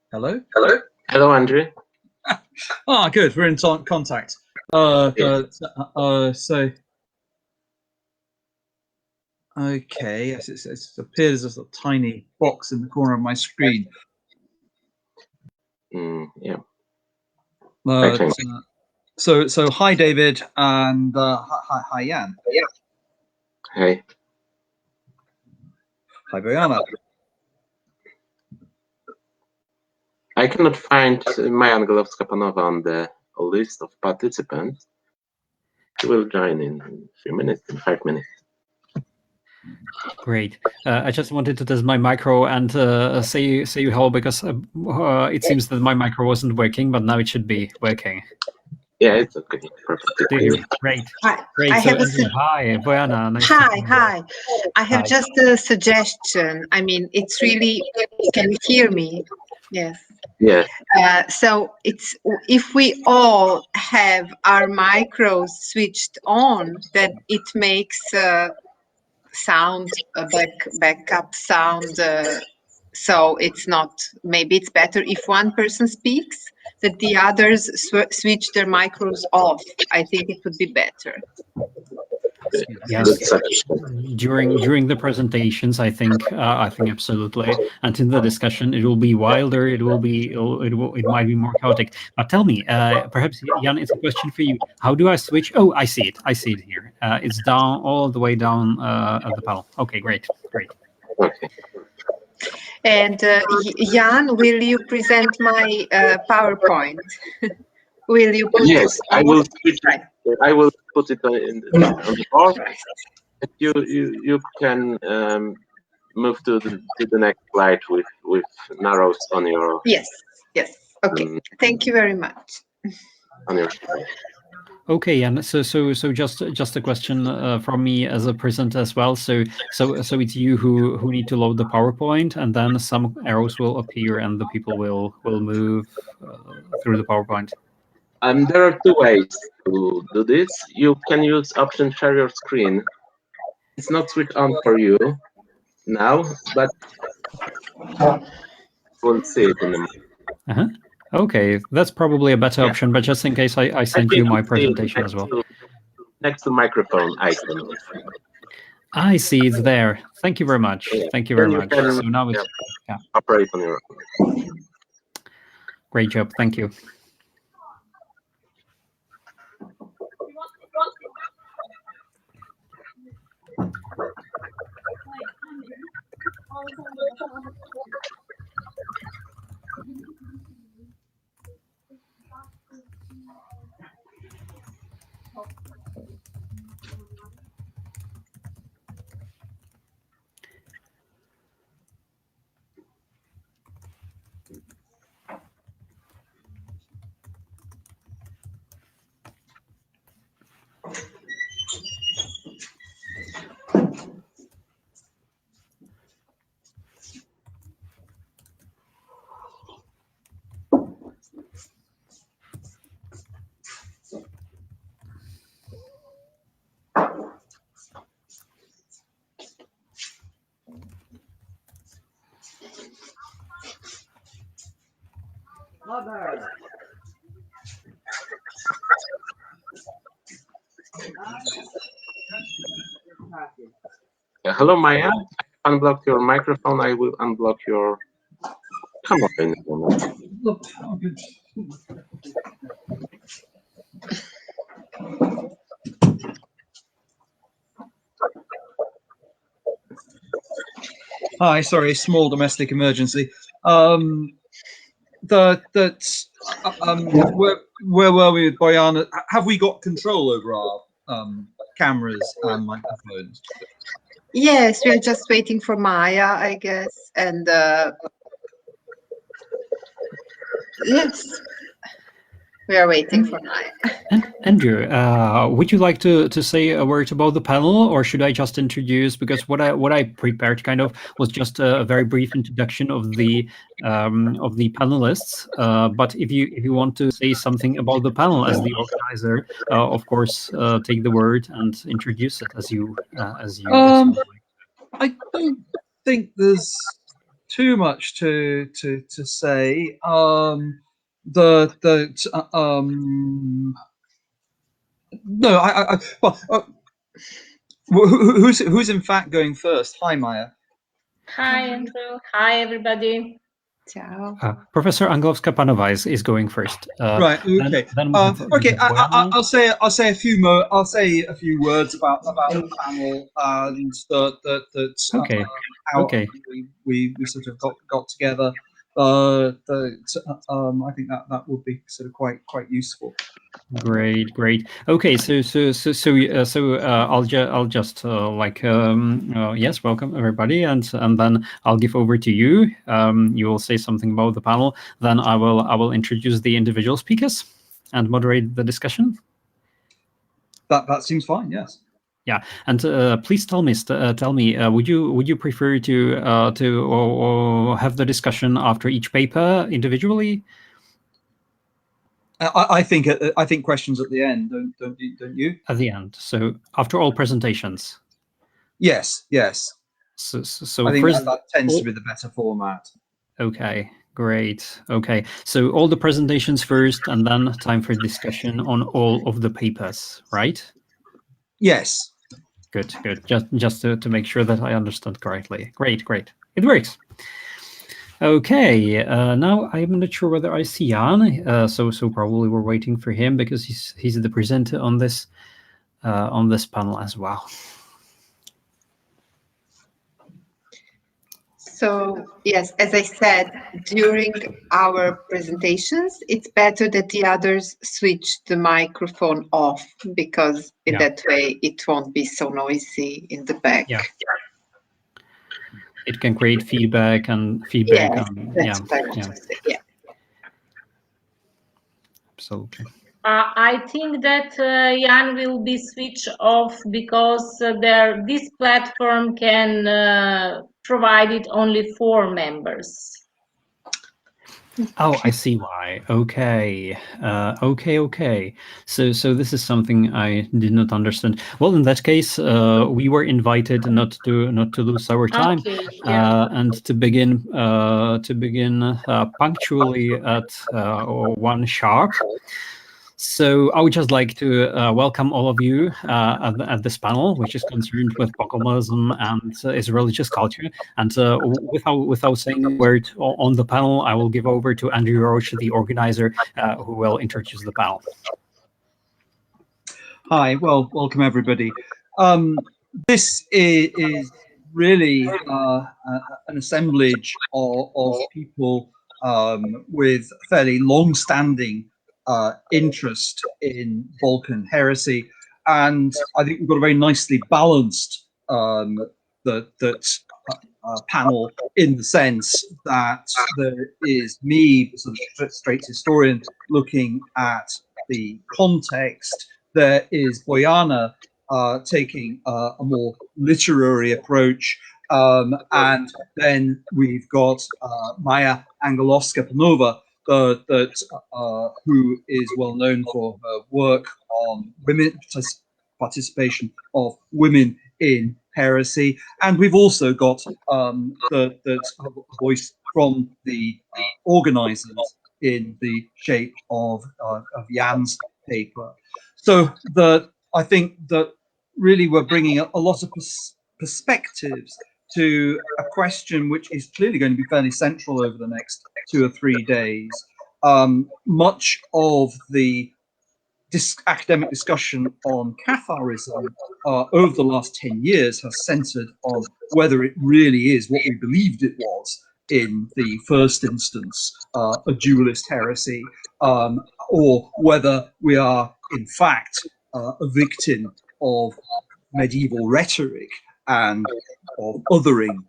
Hello? Hello? Hello, Andrew. Good. We're in contact. So okay, yes, it's appeared as a sort of tiny box in the corner of my screen. Yeah. So hi David, and hi Jan. Hey. Hi Bojana. I cannot find Maja Angelowska-Panowa on the list of participants. She will join in a few minutes, in 5 minutes. Great. I just wanted to test my micro and say hello, because it seems that my micro wasn't working, but now it should be working. Yeah, it's okay. Perfect. Great. Hi. Great. I so, have hi, Bojana. Nice hi. I have Hi. just a suggestion. I mean, it's really. Can you hear me? Yes. Yeah. So it's if we all have our micros switched on, then it makes sound backup sound. So it's not. Maybe it's better if one person speaks, that the others switch their micros off. I think it would be better. Yes. During the presentations, I think absolutely, and in the discussion, it will be wilder. It might be more chaotic. But tell me, perhaps Jan, it's a question for you. How do I switch? Oh, I see it. I see it here. It's down, all the way down at the panel. Okay, great. Okay. And Jan, will you present my PowerPoint? Will you put Yes, I will switch. Right. I will put it on the board. You can move to the next slide with arrows on your. Yes. Okay. Thank you very much. On your screen. Okay, and so just a question from me as a presenter as well. So it's you who need to load the PowerPoint, and then some arrows will appear, and the people will move through the PowerPoint. There are two ways to do this. You can use option share your screen. It's not switched on for you now, but we'll see it in a moment. Okay, that's probably a better option, but just in case, I sent you my presentation as well. Next to microphone icon. I see it's there. Thank you very much. Thank you very much. So now it's operate on your own. Great job. Thank you. Hello, Maya. Unblock your microphone. I will unblock your camera in a moment. Hi, sorry, small domestic emergency. Where were we with Bojana? Have we got control over our cameras and microphones? Yes, we are just waiting for Maya, I guess, and yes, we are waiting for Maya. And Andrew, would you like to say a word about the panel, or should I just introduce? Because what I prepared kind of was just a very brief introduction of the panelists. But if you want to say something about the panel as the organizer, of course, take the word and introduce it as you like. I don't think there's too much to say. No, who's in fact going first? Hi, Maya. Hi, Andrew. Hi, everybody. Ciao. Professor Anglowska-Panova is going first. Right. Okay. Then we have, okay. Bojana. I'll say a few words about the panel and Okay. how Okay. we sort of got together. I think that would be sort of quite useful. Great. Okay, so I'll just yes, welcome everybody, and then I'll give over to you. You will say something about the panel. Then I will introduce the individual speakers and moderate the discussion. That seems fine. Yes. Yeah, and please tell me, would you prefer to or have the discussion after each paper individually? I think questions at the end, don't you? At the end, so after all presentations. Yes. So I think first, that tends to be the better format. Okay, great. Okay, so all the presentations first, and then time for discussion on all of the papers, right? Yes. Good. Just to make sure that I understand correctly. Great. It works. Okay, now I'm not sure whether I see Jan, so probably we're waiting for him because he's the presenter on this panel as well. So yes, as I said, during our presentations, it's better that the others switch the microphone off because in that way it won't be so noisy in the back. Yeah. It can create feedback. Yes, that's what I want to say. Yeah. Absolutely. I think that Jan will be switched off because this platform can provide it only 4 members. Oh, I see why. Okay. Okay. So this is something I did not understand. Well, in that case, we were invited not to lose our time, and to begin punctually at 1 sharp. So I would just like to welcome all of you at this panel, which is concerned with Pocomolism and its religious culture. And without saying a word on the panel, I will give over to Andrew Roche, the organizer, who will introduce the panel. Hi, well, welcome everybody. This is really an assemblage of people with fairly long-standing interest in Balkan heresy, and I think we've got a very nicely balanced panel in the sense that there is me, sort of straight historian, looking at the context. There is Bojana taking a more literary approach, and then we've got Maya Anglowska-Panova, who is well known for her work on women participation of women in heresy, and we've also got the voice from the organisers in the shape of Jan's paper. So I think that really we're bringing a lot of perspectives to a question which is clearly going to be fairly central over the next 2 or 3 days. Much of the academic discussion on Catharism over the last 10 years has centered on whether it really is what we believed it was in the first instance, a dualist heresy, or whether we are in fact a victim of medieval rhetoric and of othering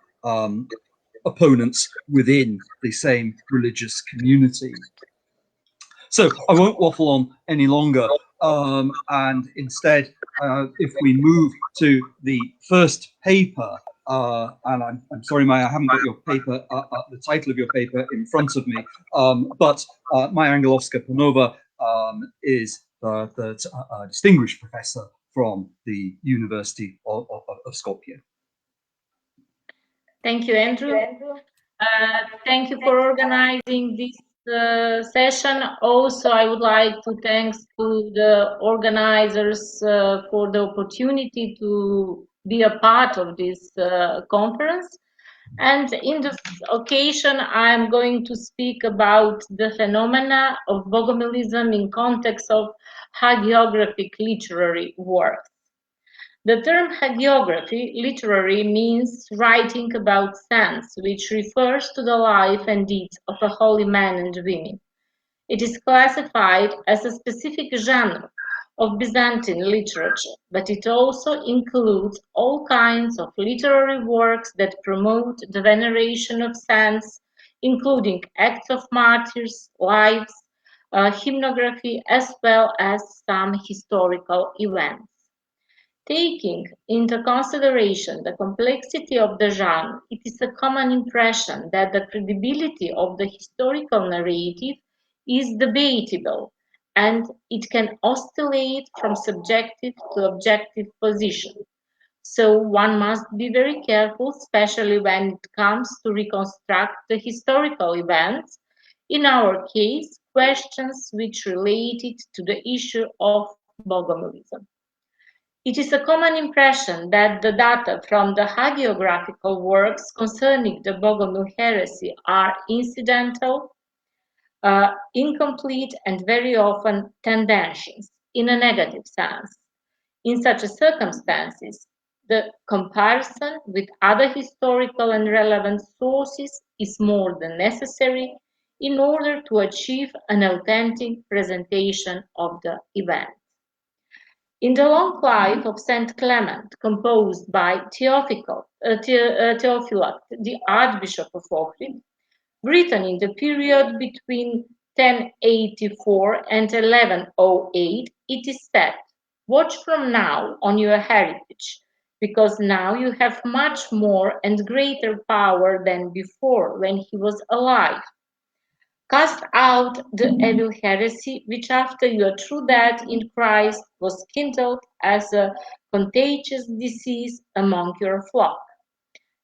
opponents within the same religious community. So I won't waffle on any longer, and instead, if we move to the first paper, and I'm sorry, Maya, I haven't got your paper, the title of your paper in front of me, but Maya Anglowska-Panova is the distinguished professor from the University of Skopje. Thank you, Andrew. Thank you for organizing this session. Also, I would like to thank to the organizers for the opportunity to be a part of this conference. And in this occasion, I'm going to speak about the phenomena of bogomilism in context of hagiographic literary works. The term hagiography literary means writing about saints, which refers to the life and deeds of a holy man and women. It is classified as a specific genre of Byzantine literature, but it also includes all kinds of literary works that promote the veneration of saints, including acts of martyrs, lives, hymnography, as well as some historical events. Taking into consideration the complexity of the genre, it is a common impression that the credibility of the historical narrative is debatable, and it can oscillate from subjective to objective position. So one must be very careful, especially when it comes to reconstruct the historical events, in our case, questions which related to the issue of bogomilism. It is a common impression that the data from the hagiographical works concerning the Bogomil heresy are incidental, incomplete, and very often tendentious, in a negative sense. In such circumstances, the comparison with other historical and relevant sources is more than necessary in order to achieve an authentic presentation of the event. In the long life of Saint Clement, composed by Theophylact, the Archbishop of Ohrid, written in the period between 1084 and 1108, it is said, "Watch from now on your heritage, because now you have much more and greater power than before when he was alive. Cast out the evil heresy, which after your true death in Christ was kindled as a contagious disease among your flock."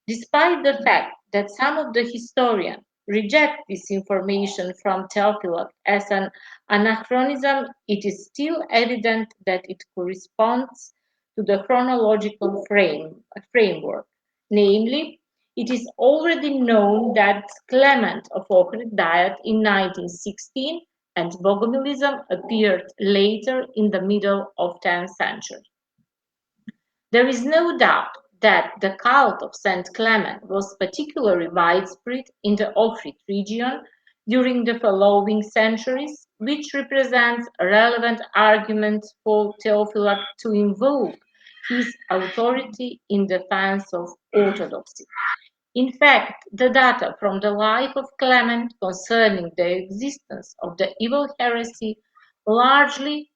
Despite the fact that some of the historians reject this information from Theophylact as an anachronism, it is still evident that it corresponds to the chronological framework. Namely, it is already known that Clement of Ohrid died in 1916 and bogomilism appeared later in the middle of 10th century. There is no doubt that the cult of Saint Clement was particularly widespread in the Ohrid region during the following centuries, which represents a relevant argument for Theophylact to invoke his authority in defense of orthodoxy. In fact, the data from the life of Clement concerning the existence of the evil heresy largely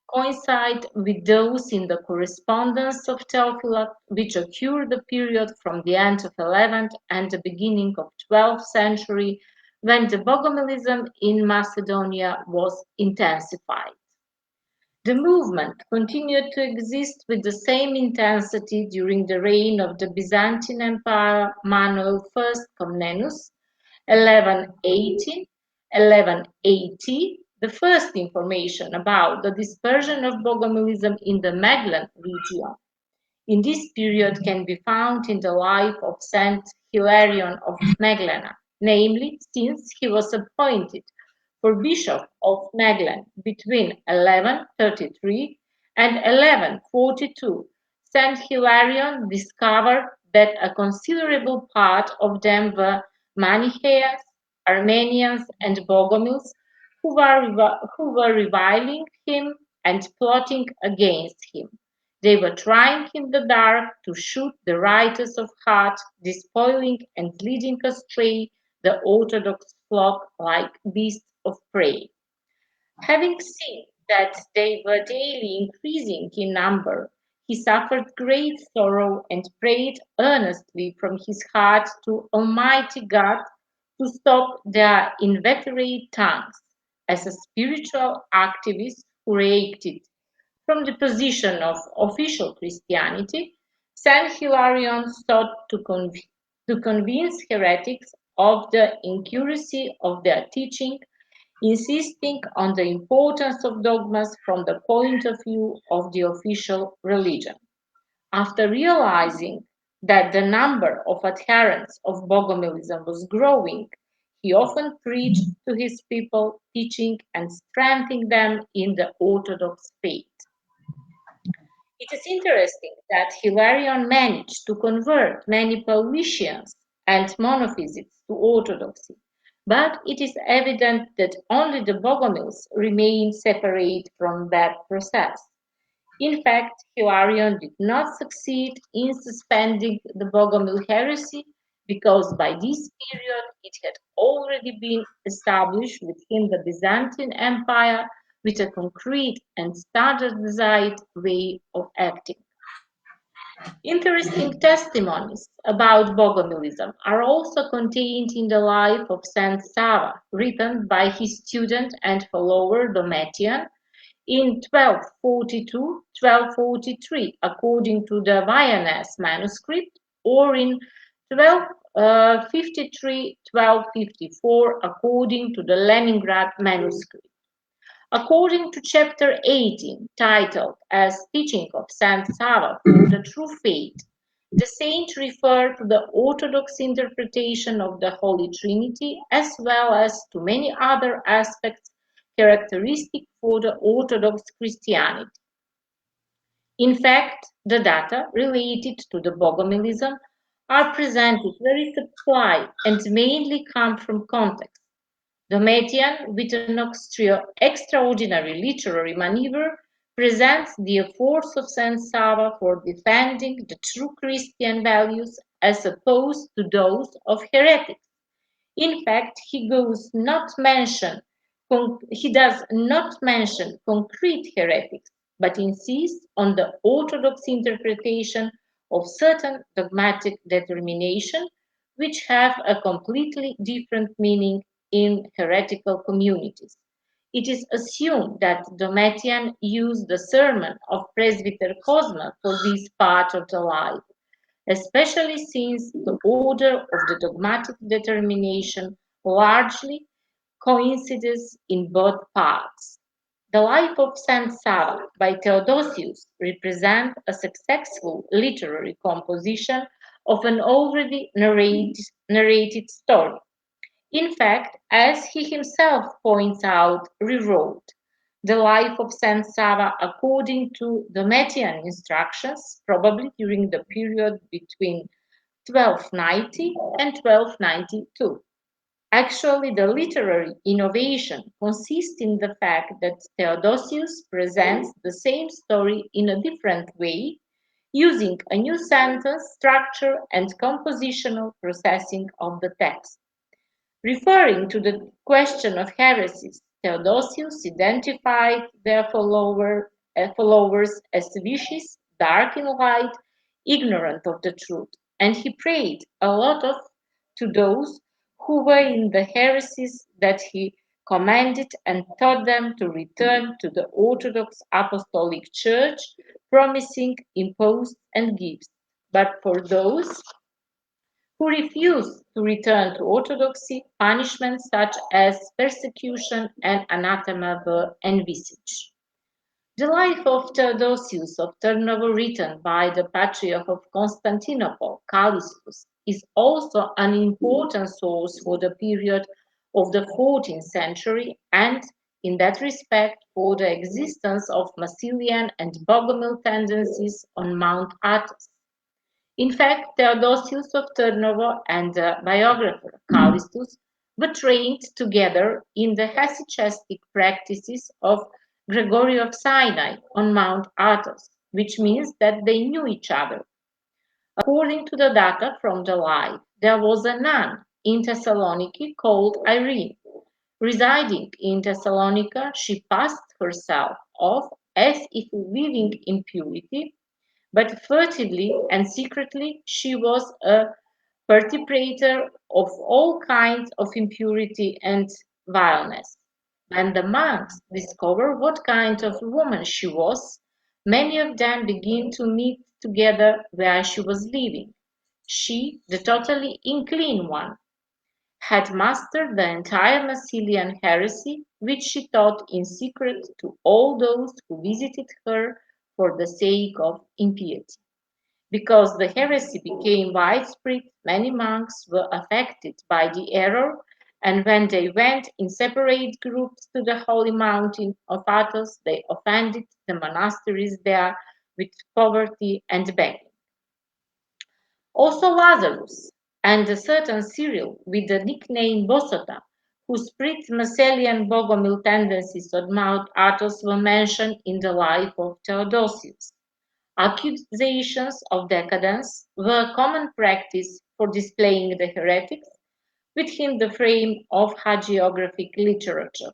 coincide with those in the correspondence of Theophylact, which occur the period from the end of 11th and the beginning of 12th century, when the bogomilism in Macedonia was intensified. The movement continued to exist with the same intensity during the reign of the Byzantine Emperor Manuel I Comnenus, 1180. The first information about the dispersion of bogomilism in the Meglan region in this period can be found in the life of Saint Hilarion of Meglana, namely, since he was appointed for Bishop of Meglan between 1133 and 1142, Saint Hilarion discovered that a considerable part of them were Manichaeans, Armenians, and Bogomils who were reviling him and plotting against him. They were trying in the dark to shoot the righteous of heart, despoiling and leading astray the Orthodox flock like beasts of prey. Having seen that they were daily increasing in number, he suffered great sorrow and prayed earnestly from his heart to Almighty God to stop their inveterate tongues. As a spiritual activist who reacted from the position of official Christianity, Saint Hilarion sought to convince heretics of the inaccuracy of their teaching insisting on the importance of dogmas from the point of view of the official religion. After realizing that the number of adherents of Bogomilism was growing, he often preached to his people, teaching and strengthening them in the Orthodox faith. It is interesting that Hilarion managed to convert many Paulicians and monophysites to orthodoxy, but it is evident that only the Bogomils remain separate from that process. In fact, Hilarion did not succeed in suspending the Bogomil heresy because by this period it had already been established within the Byzantine Empire with a concrete and standardized way of acting. Interesting testimonies about Bogomilism are also contained in the life of Saint Sava, written by his student and follower Domitian in 1242-1243, according to the Viennese manuscript, or in 1253-1254, according to the Leningrad manuscript. According to chapter 18, titled as Teaching of Saint Sava for the True Faith, the saint referred to the Orthodox interpretation of the Holy Trinity as well as to many other aspects characteristic for the Orthodox Christianity. In fact, the data related to the Bogomilism are presented very supply and mainly come from context. Domitian, with an extraordinary literary maneuver, presents the efforts of Saint Sava for defending the true Christian values as opposed to those of heretics. In fact, he does not mention concrete heretics, but insists on the orthodox interpretation of certain dogmatic determination, which have a completely different meaning in heretical communities. It is assumed that Domitian used the sermon of Presbyter Cosma for this part of the life, especially since the order of the dogmatic determination largely coincides in both parts. The Life of Saint Sava by Theodosius represents a successful literary composition of an already narrated story. In fact, as he himself points out, rewrote the life of Saint Sava according to Domitian instructions, probably during the period between 1290 and 1292. Actually, the literary innovation consists in the fact that Theodosius presents the same story in a different way, using a new sentence structure and compositional processing of the text. Referring to the question of heresies, Theodosius identified their followers as vicious, dark in light, ignorant of the truth, and he prayed a lot to those who were in the heresies that he commanded and taught them to return to the Orthodox Apostolic Church, promising imposts and gifts. But for those who refused to return to orthodoxy, punishments such as persecution and anathema were envisaged. The life of Theodosius of Turnovo, written by the Patriarch of Constantinople, Callistus, is also an important source for the period of the 14th century and, in that respect, for the existence of Massilian and Bogomil tendencies on Mount Athos. In fact, Theodosius of Turnovo and the biographer Callistus were trained together in the hesychastic practices of Gregory of Sinai on Mount Athos, which means that they knew each other. According to the data from the life, there was a nun in Thessaloniki called Irene. Residing in Thessalonica, she passed herself off as if living in purity, but furtively and secretly she was a perpetrator of all kinds of impurity and vileness. When the monks discovered what kind of woman she was, many of them began to meet together where she was living, she, the totally unclean one. had mastered the entire Massilian heresy, which she taught in secret to all those who visited her for the sake of impiety. Because the heresy became widespread, many monks were affected by the error, and when they went in separate groups to the holy mountain of Athos, they offended the monasteries there with poverty and begging. Also Lazarus and a certain Cyril with the nickname Bosota, who spread Massilian Bogomil tendencies on Mount Athos, were mentioned in the life of Theodosius. Accusations of decadence were common practice for displaying the heretics within the frame of hagiographic literature.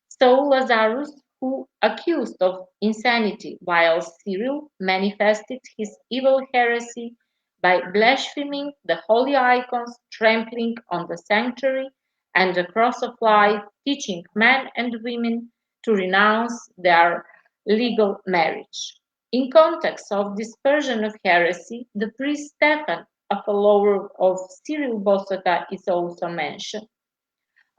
So Lazarus, who accused of insanity, while Cyril manifested his evil heresy by blaspheming the holy icons, trampling on the sanctuary and the cross of life, teaching men and women to renounce their legal marriage. In context of dispersion of heresy, the priest Stephen, a follower of Cyril Bosota, is also mentioned.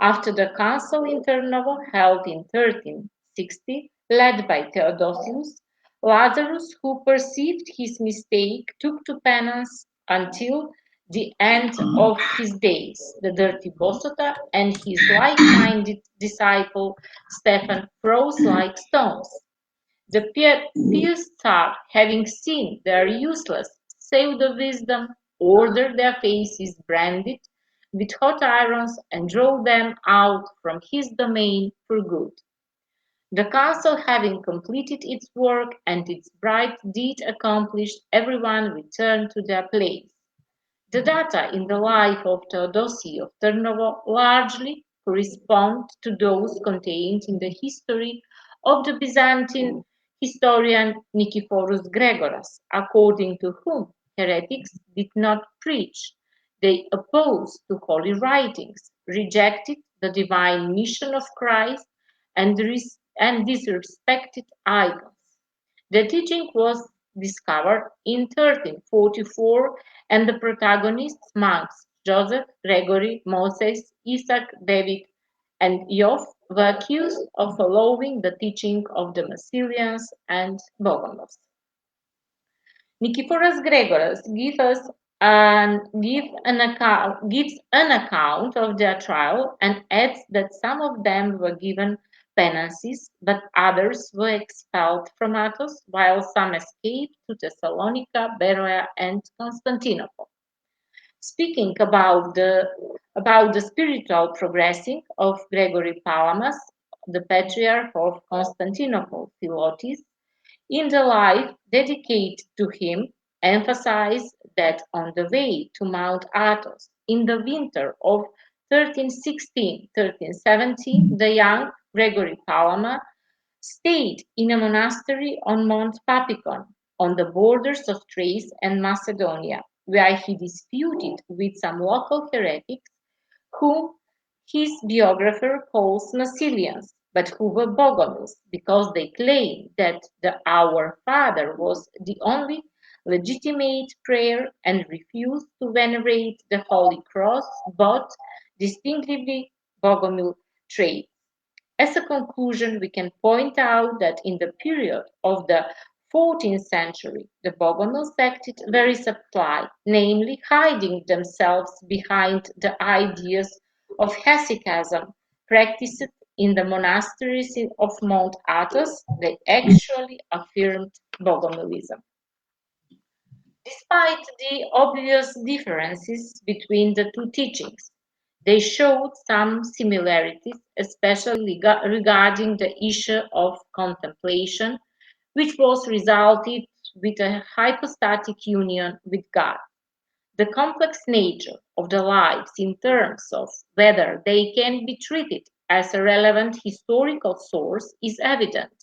After the council in Tarnovo held in 1360, led by Theodosius, Lazarus, who perceived his mistake, took to penance until the end of his days. The dirty Bosota and his like-minded disciple Stephen froze like stones. The pious Tsar, having seen their useless pseudo-wisdom, ordered their faces branded with hot irons and drove them out from his domain for good. The council having completed its work and its bright deed accomplished, everyone returned to their place. The data in the life of Theodosi of Tarnovo largely correspond to those contained in the history of the Byzantine historian Nicephorus Gregoras, according to whom heretics did not preach. They opposed to holy writings, rejected the divine mission of Christ, and disrespected icons. The teaching was discovered in 1344, and the protagonists, monks Joseph, Gregory, Moses, Isaac, David, and Iov, were accused of following the teaching of the Massilians and Bogomils. Nicephorus Gregoras gives an account of their trial and adds that some of them were given penances, but others were expelled from Athos, while some escaped to Thessalonica, Beroea, and Constantinople. Speaking about the spiritual progressing of Gregory Palamas, the patriarch of Constantinople, Philotis, in the life dedicated to him, emphasized that on the way to Mount Athos in the winter of 1316-1317, the young Gregory Palama stayed in a monastery on Mount Papikon, on the borders of Thrace and Macedonia, where he disputed with some local heretics whom his biographer calls Massilians, but who were Bogomils, because they claimed that the Our Father was the only legitimate prayer and refused to venerate the Holy Cross, but distinctively Bogomil traits. As a conclusion, we can point out that in the period of the 14th century, the Bogomils acted very subtly, namely hiding themselves behind the ideas of hesychasm practiced in the monasteries of Mount Athos. They actually affirmed Bogomilism. Despite the obvious differences between the two teachings, they showed some similarities, especially regarding the issue of contemplation, which was resulted with a hypostatic union with God. The complex nature of the lives in terms of whether they can be treated as a relevant historical source is evident,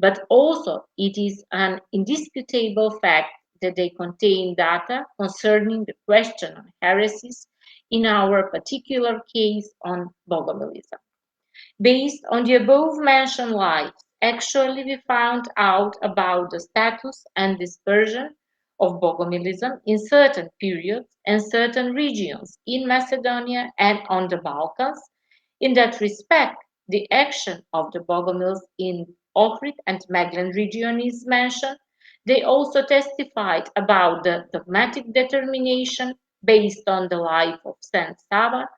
but also it is an indisputable fact that they contain data concerning the question of heresies, in our particular case on Bogomilism. Based on the above-mentioned lives, actually we found out about the status and dispersion of Bogomilism in certain periods and certain regions in Macedonia and on the Balkans. In that respect, the action of the Bogomils in Ohrid and Meglen region is mentioned. They also testified about the dogmatic determination based on the life of Saint Sava,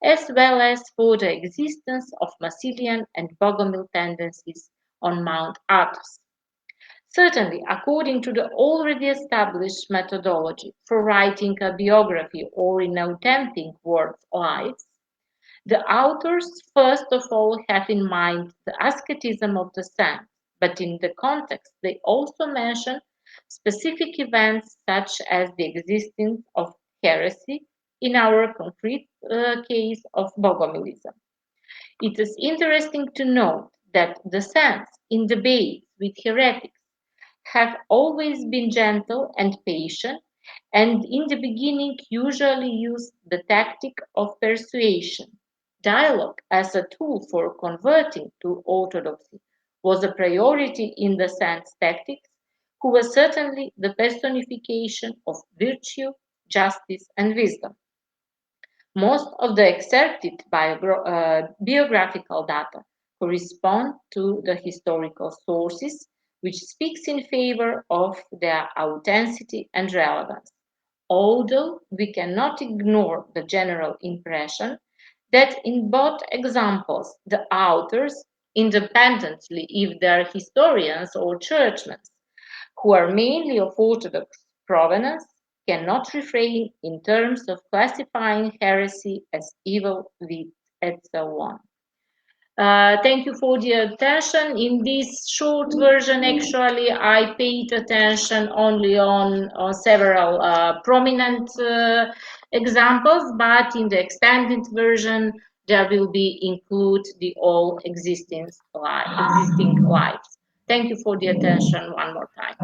as well as for the existence of Massilian and Bogomil tendencies on Mount Athos. Certainly, according to the already established methodology for writing a biography or in authentic words' lives, the authors first of all have in mind the asceticism of the saint, but in the context they also mention specific events such as the existence of heresy in our concrete case of Bogomilism. It is interesting to note that the saints in debates with heretics have always been gentle and patient, and in the beginning usually used the tactic of persuasion. Dialogue as a tool for converting to orthodoxy was a priority in the saint's tactics, who was certainly the personification of virtue, justice, and wisdom. Most of the excerpted biographical data correspond to the historical sources, which speaks in favor of their authenticity and relevance, although we cannot ignore the general impression that in both examples the authors, independently if they are historians or churchmen, who are mainly of Orthodox provenance, cannot refrain in terms of classifying heresy as evil, wit, and so on. Thank you for the attention. In this short version, actually, I paid attention only on several prominent examples, but in the extended version, there will be include the all existing lives. Thank you for the attention one more time.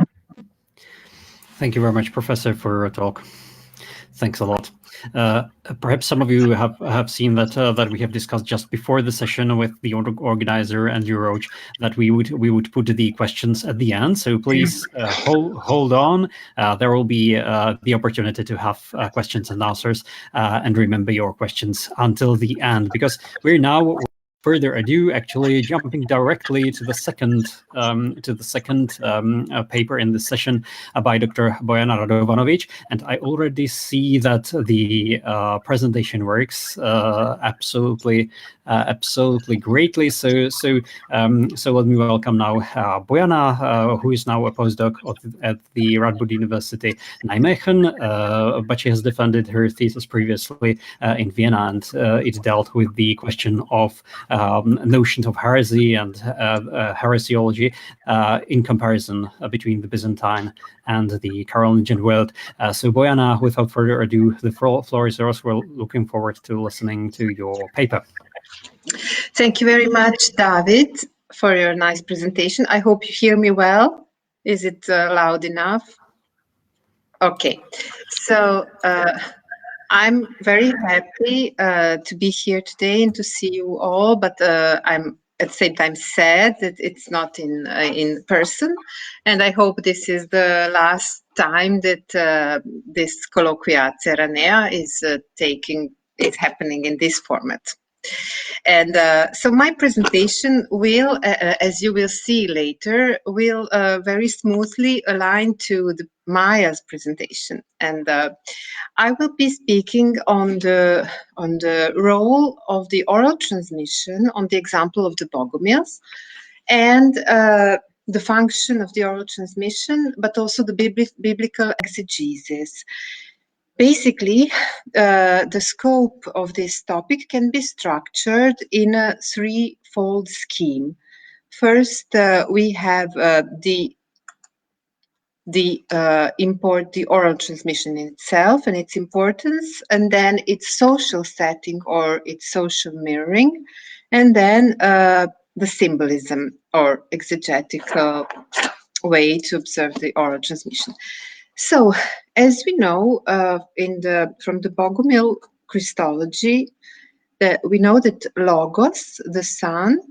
Thank you very much, Professor, for your talk. Thanks a lot. Perhaps some of you have seen that that we have discussed just before the session with the organizer and Euroge that we would put the questions at the end. So please hold on. There will be the opportunity to have questions and answers, and remember your questions until the end, because we're now, further ado, actually jumping directly to the second paper in this session by Dr. Bojana Radovanovic, and I already see that the presentation works absolutely greatly. So let me welcome now Bojana, who is now a postdoc at the Radboud University Nijmegen, but she has defended her thesis previously in Vienna, and it dealt with the question of notions of heresy and heresiology in comparison between the Byzantine and the Carolingian world. So Bojana, without further ado, the floor is yours. We're looking forward to listening to your paper. Thank you very much, David, for your nice presentation. I hope you hear me well. Is it loud enough? Okay, so I'm very happy to be here today and to see you all, but I'm at the same time sad that it's not in person, and I hope this is the last time that this Colloquia Ceranea is happening in this format. And so my presentation will, as you will see later, will very smoothly align to Maya's presentation. And I will be speaking on the role of the oral transmission on the example of the Bogomils, and the function of the oral transmission, but also the biblical exegesis. Basically, the scope of this topic can be structured in a threefold scheme. First, we have the oral transmission in itself and its importance, and then its social setting or its social mirroring, and then the symbolism or exegetical way to observe the oral transmission. So, as we know, from the Bogomil Christology, we know that Logos, the Son,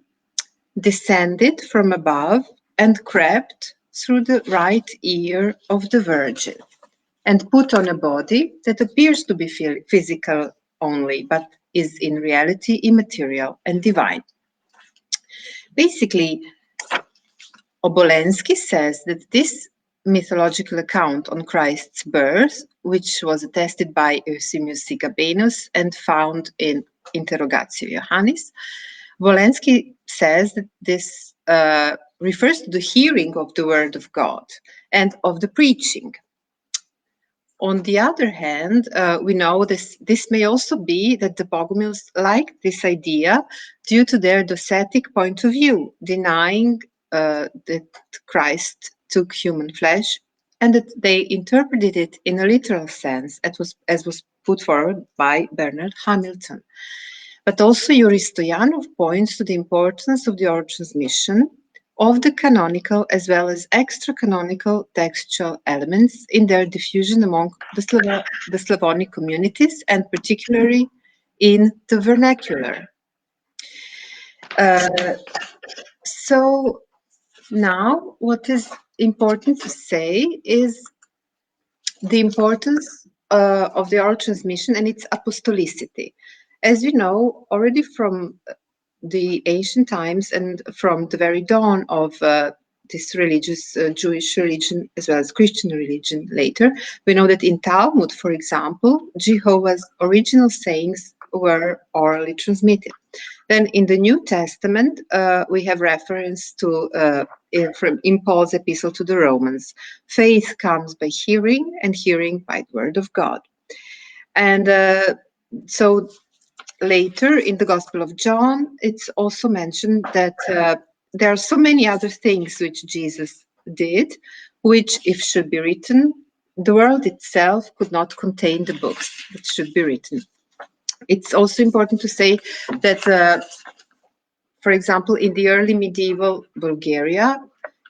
descended from above and crept through the right ear of the Virgin. and put on a body that appears to be physical only, but is in reality immaterial and divine. Basically, Obolensky says that this mythological account on Christ's birth, which was attested by Eusebius Sigabenus and found in Interrogatio Johannis, Obolensky says that this refers to the hearing of the word of God and of the preaching. On the other hand, we know this may also be that the Bogomils liked this idea due to their docetic point of view, denying that Christ took human flesh, and that they interpreted it in a literal sense, as was put forward by Bernard Hamilton. But also Yuri Stoyanov points to the importance of the oral transmission of the canonical as well as extra-canonical textual elements in their diffusion among the Slavonic communities, and particularly in the vernacular. So now what is important to say is the importance of the oral transmission and its apostolicity. As you know, already from the ancient times and from the very dawn of this religious Jewish religion as well as Christian religion later, we know that in Talmud, for example, Jehovah's original sayings were orally transmitted. Then in the New Testament, we have reference to in Paul's epistle to the Romans. Faith comes by hearing, and hearing by the word of God. And so later in the Gospel of John, it's also mentioned that there are so many other things which Jesus did, which, if should be written, the world itself could not contain the books that should be written. It's also important to say that, for example, in the early medieval Bulgaria,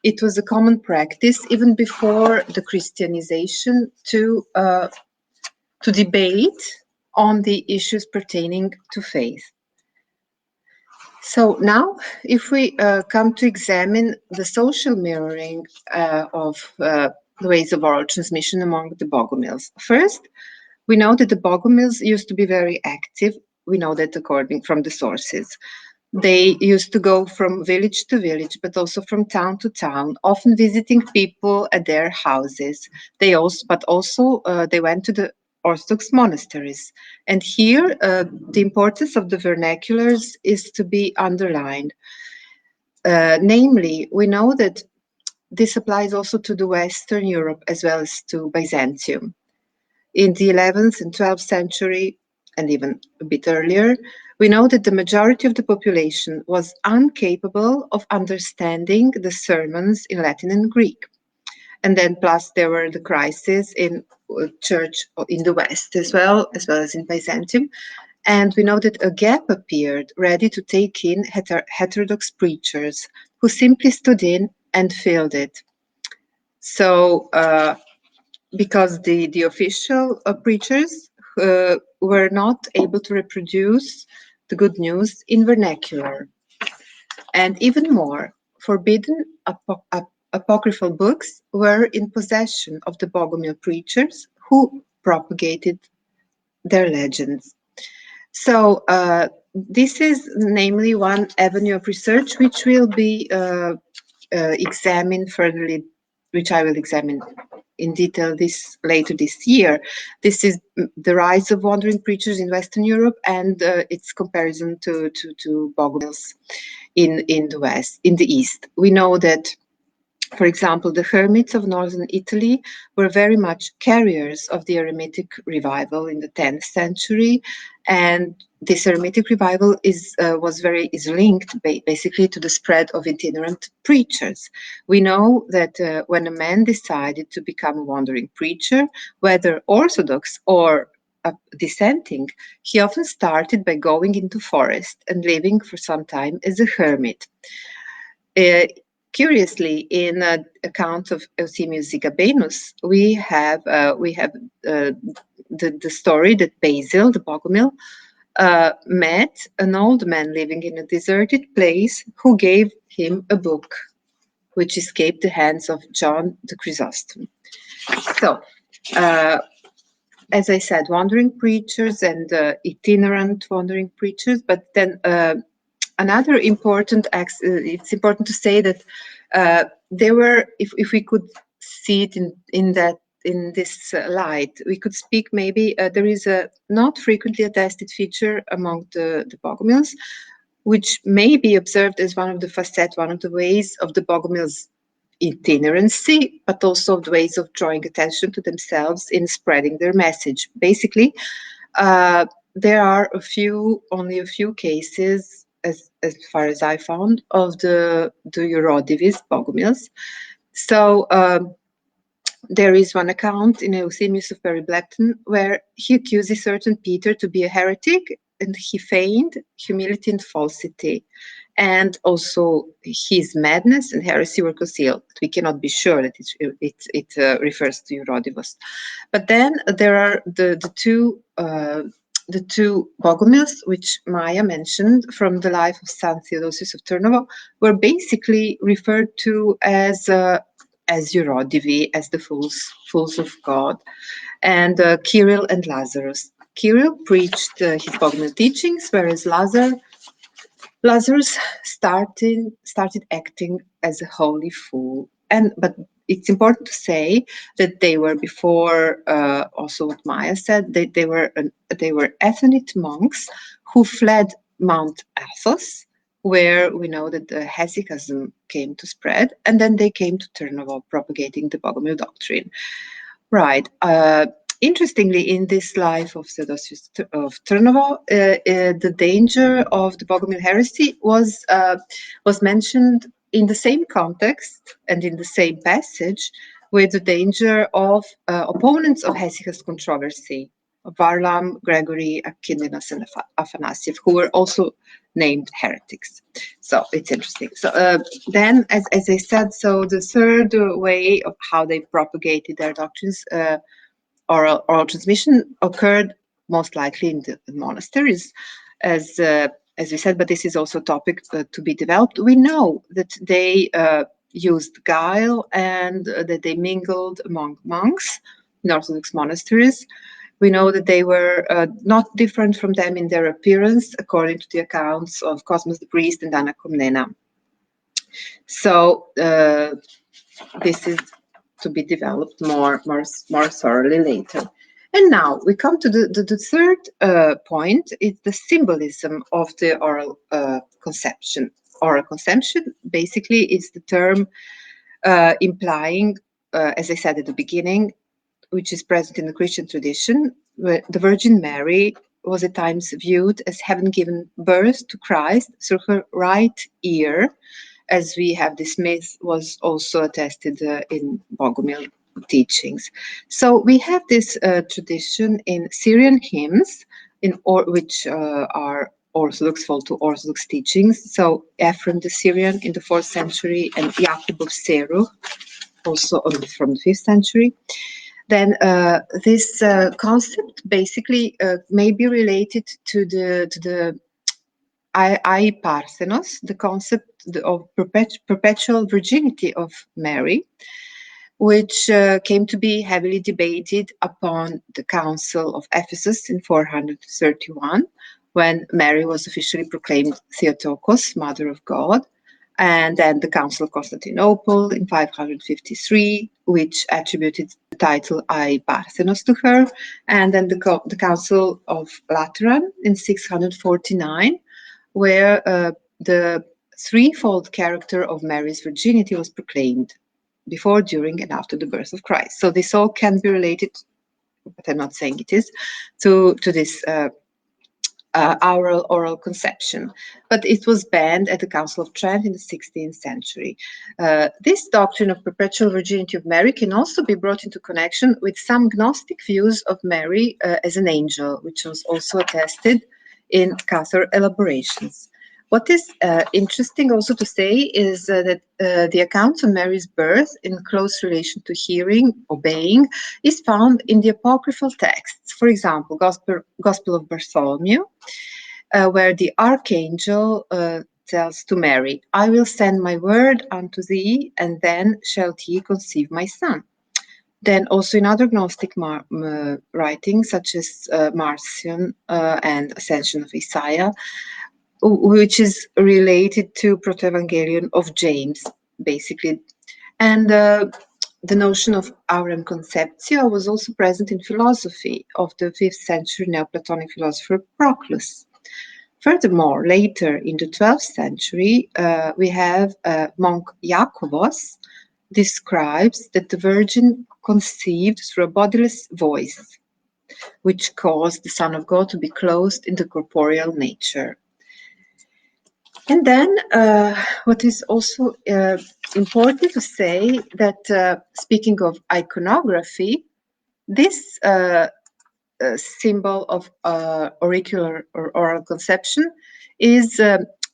it was a common practice, even before the Christianization, to debate on the issues pertaining to faith. So now, if we come to examine the social mirroring of the ways of oral transmission among the Bogomils. First, we know that the Bogomils used to be very active. We know that according from the sources. They used to go from village to village, but also from town to town, often visiting people at their houses. They also went to the Orthodox monasteries. And here, the importance of the vernaculars is to be underlined. Namely, we know that this applies also to the Western Europe as well as to Byzantium. In the 11th and 12th century, and even a bit earlier, we know that the majority of the population was incapable of understanding the sermons in Latin and Greek. And then plus there were the crises in church in the West as well as in Byzantium. And we know that a gap appeared ready to take in heterodox preachers who simply stood in and filled it. So because the official preachers were not able to reproduce the good news in vernacular. And even more, forbidden apocryphal books were in possession of the Bogomil preachers who propagated their legends. So this is namely one avenue of research which will be examined further, which I will examine in detail later this year. This is the rise of wandering preachers in Western Europe and its comparison to Bogomils in the East. We know that, for example, the hermits of northern Italy were very much carriers of the Eremitic revival in the 10th century, and this Eremitic revival is linked basically to the spread of itinerant preachers. We know that when a man decided to become a wandering preacher, whether Orthodox or dissenting, he often started by going into forest and living for some time as a hermit. Curiously, in an account of Eusebius Sigabenus, we have the story that Basil, the Bogomil, met an old man living in a deserted place who gave him a book, which escaped the hands of John the Chrysostom. So, as I said, wandering preachers and itinerant wandering preachers. But then another important, it's important to say that there were, if we could see it in this light, we could speak maybe there is a not frequently attested feature among the Bogomils, which may be observed as one of the facets, one of the ways of the Bogomils' itinerancy, but also the ways of drawing attention to themselves in spreading their message. Basically, there are only a few cases, as far as I found, of the Eurodivis Bogomils. So there is one account in Eusebius of Periblepton where he accuses certain Peter to be a heretic, and he feigned humility and falsity, and also his madness and heresy were concealed. We cannot be sure that it refers to Eurodivus. But then there are the two Bogomils, which Maya mentioned from the life of Saint Theodosius of Turnovo, were basically referred to as Eurodivi, as the fools of God, and Kirill and Lazarus. Kirill preached his Bogomil teachings, whereas Lazarus started acting as a holy fool. But it's important to say that they were, before also what Maya said, they were Athonite monks who fled Mount Athos, where we know that the hesychasm came to spread, and then they came to Turnovo, propagating the Bogomil doctrine. Right. Interestingly, in this life of Theodosius of Turnovo, the danger of the Bogomil heresy was mentioned in the same context and in the same passage with the danger of opponents of Hesychast controversy, Varlam, Gregory, Akindinos, and Afanasiev, who were also named heretics. So it's interesting. So then, as I said, so the third way of how they propagated their doctrines, oral transmission, occurred most likely in the monasteries, as we said, but this is also a topic to be developed. We know that they used guile and that they mingled among monks in Orthodox monasteries. We know that they were not different from them in their appearance, according to the accounts of Cosmas the priest and Anna Komnena. So this is to be developed more thoroughly later. And now we come to the third point. It's the symbolism of the oral conception. Oral conception basically is the term implying, as I said at the beginning, which is present in the Christian tradition, where the Virgin Mary was at times viewed as having given birth to Christ through her right ear, as we have this myth was also attested in Bogomil teachings. So we have this tradition in Syrian hymns, which are Orthodox, fall to Orthodox teachings. So Ephraim the Syrian in the 4th century and Jakub of Seruch, also from the 5th century. Then this concept basically may be related to the I Parthenos, the concept of perpetual virginity of Mary, which came to be heavily debated upon the Council of Ephesus in 431, when Mary was officially proclaimed Theotokos, Mother of God, and then the Council of Constantinople in 553, which attributed the title I Parthenos to her, and then the Council of Lateran in 649, where the threefold character of Mary's virginity was proclaimed before, during, and after the birth of Christ. So this all can be related, but I'm not saying it is, to this oral conception. But it was banned at the Council of Trent in the 16th century. This doctrine of perpetual virginity of Mary can also be brought into connection with some Gnostic views of Mary as an angel, which was also attested in Cathar elaborations. What is interesting also to say is that the account of Mary's birth in close relation to hearing, obeying, is found in the apocryphal texts. For example, Gospel of Bartholomew, where the archangel tells to Mary, "I will send my word unto thee, and then shalt ye conceive my son." Then also in other Gnostic writings, such as Marcion and Ascension of Isaiah, which is related to Proto-Evangelion of James, basically. And the notion of aureum conceptio was also present in philosophy of the 5th century Neoplatonic philosopher Proclus. Furthermore, later in the 12th century, we have monk Jacobus describes that the Virgin conceived through a bodiless voice, which caused the Son of God to be clothed in the corporeal nature. And then what is also important to say that speaking of iconography, this symbol of auricular or oral conception is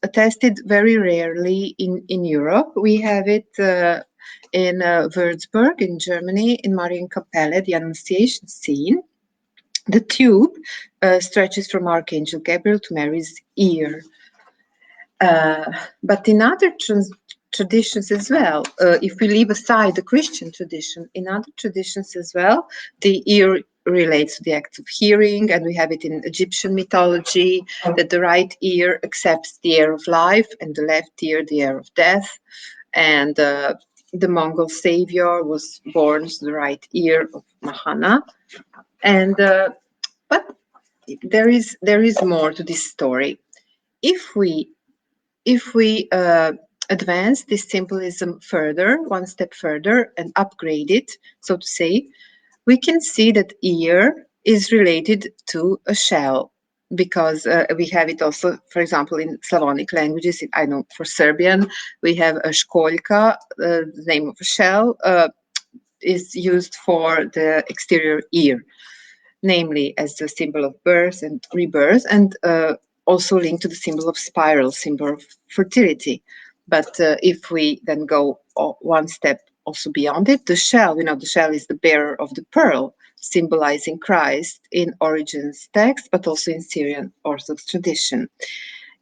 attested very rarely in Europe. We have it in Würzburg in Germany, in Marienkapelle, the Annunciation scene. The tube stretches from Archangel Gabriel to Mary's ear. But in other traditions as well, if we leave aside the Christian tradition, in other traditions as well, the ear relates to the act of hearing, and we have it in Egyptian mythology that the right ear accepts the air of life and the left ear the air of death. And the Mongol savior was born to the right ear of Mahana. And but there is more to this story. If we advance this symbolism further, one step further, and upgrade it, so to say, we can see that ear is related to a shell, because we have it also, for example, in Slavonic languages. I know for Serbian, we have a školjka, the name of a shell, is used for the exterior ear, namely as a symbol of birth and rebirth, and also linked to the symbol of spiral, symbol of fertility. But if we then go one step also beyond it, the shell, the shell is the bearer of the pearl, symbolizing Christ in Origen's text, but also in Syrian Orthodox tradition.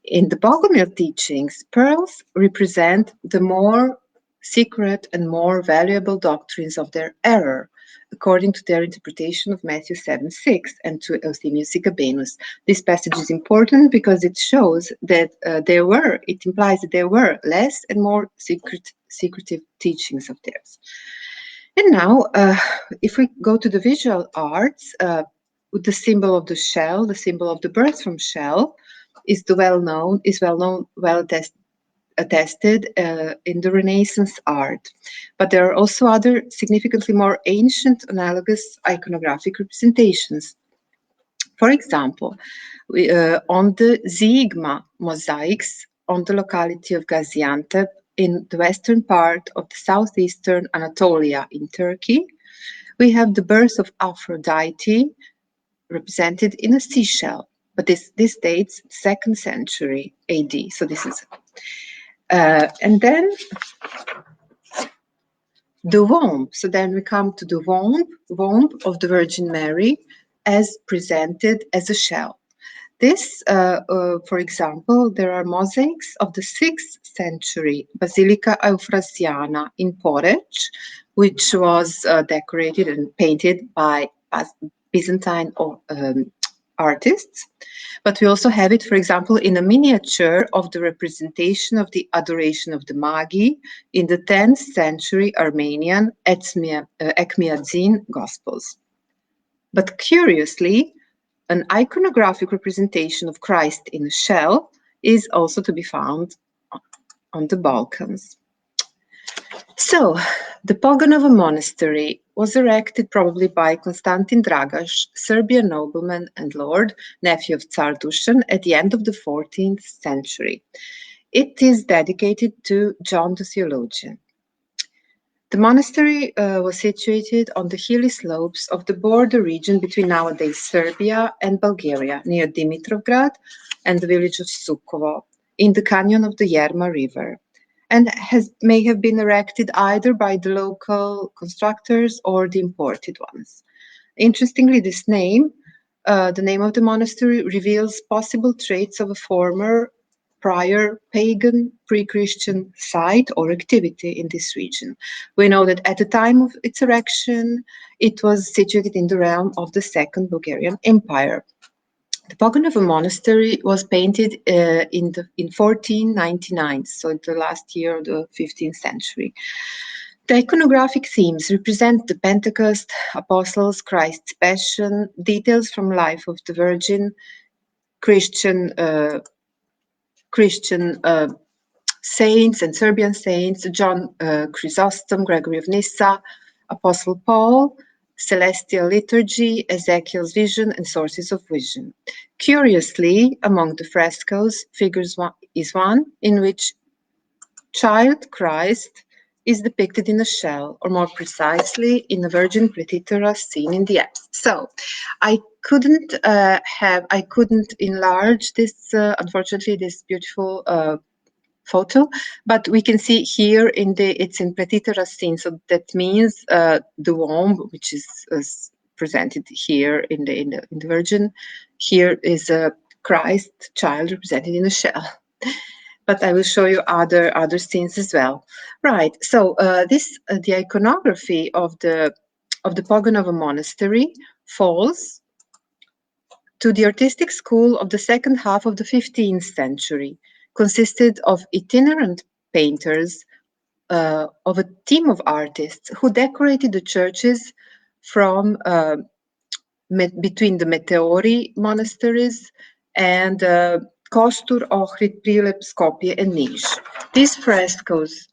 In the Bogomil teachings, pearls represent the more secret and more valuable doctrines of their error, according to their interpretation of Matthew 7:6 and to Euthemius Gabenus. This passage is important because it shows that it implies that there were less and more secretive teachings of theirs. And now, if we go to the visual arts, with the symbol of the shell, the symbol of the birth from shell, is well attested in the Renaissance art. But there are also other significantly more ancient analogous iconographic representations. For example, on the Sigma mosaics on the locality of Gaziantep in the western part of the southeastern Anatolia in Turkey, we have the birth of Aphrodite represented in a seashell. But this dates 2nd century AD. So this is and then the womb. So then we come to the womb of the Virgin Mary as presented as a shell. This, for example, there are mosaics of the 6th century Basilica Euphrasiana in Poreč, which was decorated and painted by Byzantine artists. But we also have it, for example, in a miniature of the representation of the Adoration of the Magi in the 10th century Armenian Ekmiadzin Gospels. But curiously, an iconographic representation of Christ in a shell is also to be found on the Balkans. So, the Poganova monastery was erected probably by Konstantin Dragaš, Serbian nobleman and lord, nephew of Tsar Dušan, at the end of the 14th century. It is dedicated to John the Theologian. The monastery was situated on the hilly slopes of the border region between nowadays Serbia and Bulgaria, near Dimitrovgrad and the village of Sukovo, in the canyon of the Yerma River, and may have been erected either by the local constructors or the imported ones. Interestingly, this name, the name of the monastery, reveals possible traits of a former prior pagan, pre-Christian site or activity in this region. We know that at the time of its erection, it was situated in the realm of the Second Bulgarian Empire. The Pogonova Monastery was painted in 1499, so in the last year of the 15th century. The iconographic themes represent the Pentecost, Apostles, Christ's Passion, details from life of the Virgin, Christian saints and Serbian saints, John Chrysostom, Gregory of Nyssa, Apostle Paul, celestial liturgy, Ezekiel's vision, and sources of vision. Curiously, among the frescoes, figures is one in which child Christ is depicted in a shell, or more precisely, in a Virgin Pletithera scene in the apse. So, I couldn't enlarge this, unfortunately, this beautiful photo, but we can see here it's in Pletithera scene, so that means the womb, which is presented here in the Virgin. Here is a Christ child represented in a shell. But I will show you other scenes as well. Right. So the iconography of the Pogonova Monastery falls to the artistic school of the second half of the 15th century, consisted of itinerant painters of a team of artists who decorated the churches from between the Meteori monasteries and Kostur, Ohrid, Prilep, Skopje, and Niš. These frescoes,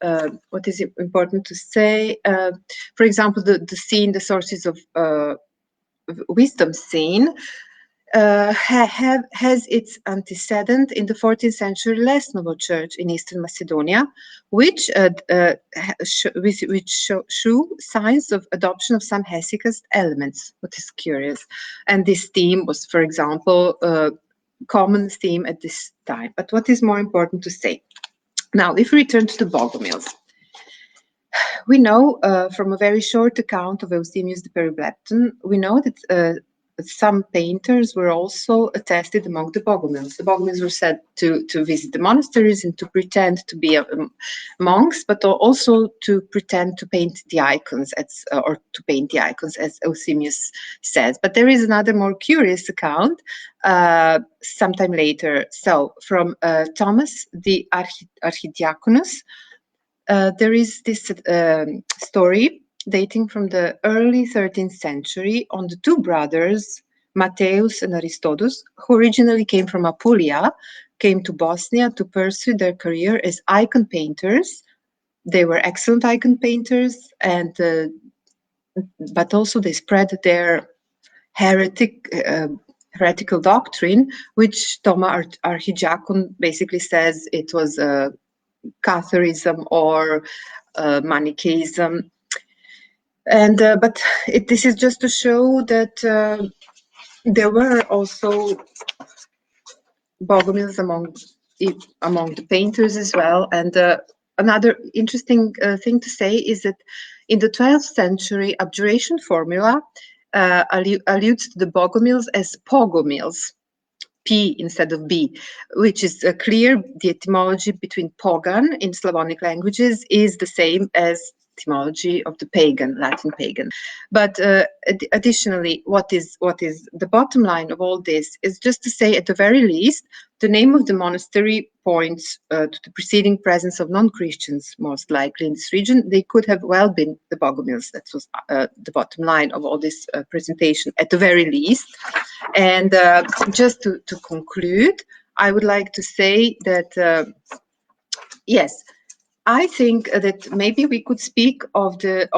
what is important to say, for example, the scene, the sources of wisdom scene, has its antecedent in the 14th century Lesnovo Church in Eastern Macedonia, which show signs of adoption of some Hesychast elements, what is curious. And this theme was, for example, common theme at this time. But what is more important to say? Now, if we return to the Bogomils, we know from a very short account of Eusemius de Periblepton, we know that some painters were also attested among the Bogomils. The Bogomils were said to visit the monasteries and to pretend to be monks, but also to pretend to paint the icons, or to paint the icons, as Eusemius says. But there is another more curious account sometime later. So from Thomas the Archidiaconus, there is this story dating from the early 13th century on the two brothers, Matthäus and Aristodus, who originally came from Apulia, came to Bosnia to pursue their career as icon painters. They were excellent icon painters, and but also they spread their heretical doctrine, which Thomas Archidiakon basically says it was Catharism or Manichaeism. And but this is just to show that there were also Bogomils among the painters as well. And another interesting thing to say is that in the 12th century, abjuration formula alludes to the Bogomils as Pogomils, P instead of B, which is clear. The etymology between Pogan in Slavonic languages is the same as etymology of the pagan, Latin pagan. But additionally, what is the bottom line of all this is just to say, at the very least, the name of the monastery points to the preceding presence of non-Christians, most likely in this region. They could have well been the Bogomils. That was the bottom line of all this presentation, at the very least. And just to conclude, I would like to say that, yes, I think that maybe we could speak of the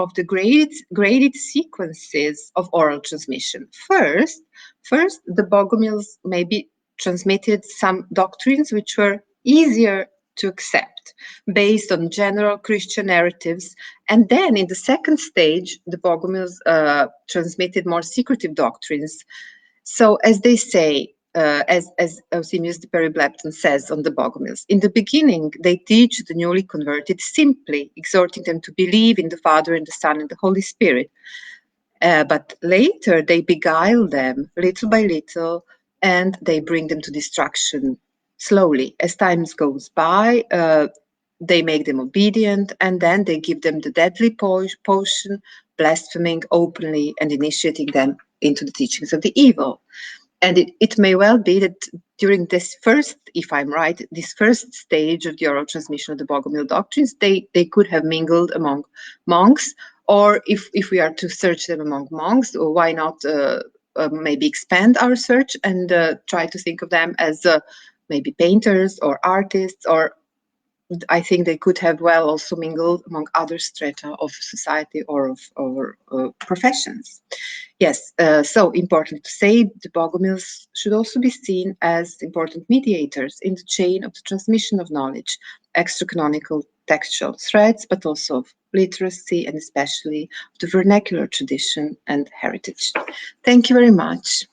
graded sequences of oral transmission. First, the Bogomils maybe transmitted some doctrines which were easier to accept based on general Christian narratives, and then in the second stage, the Bogomils transmitted more secretive doctrines. So, as they say, as Eusemius de Periblepton says on the Bogomils, in the beginning they teach the newly converted simply, exhorting them to believe in the Father and the Son and the Holy Spirit. But later they beguile them little by little, and they bring them to destruction slowly. As time goes by, they make them obedient, and then they give them the deadly potion, blaspheming openly and initiating them into the teachings of the evil. And it may well be that during this first, if I'm right, this first stage of the oral transmission of the Bogomil doctrines, they could have mingled among monks, or if we are to search them among monks, or why not maybe expand our search and try to think of them as maybe painters or artists, or I think they could have well also mingled among other strata of society or of professions. Yes, so important to say, the Bogomils should also be seen as important mediators in the chain of the transmission of knowledge, extra-canonical textual threads, but also of literacy and especially of the vernacular tradition and heritage. Thank you very much.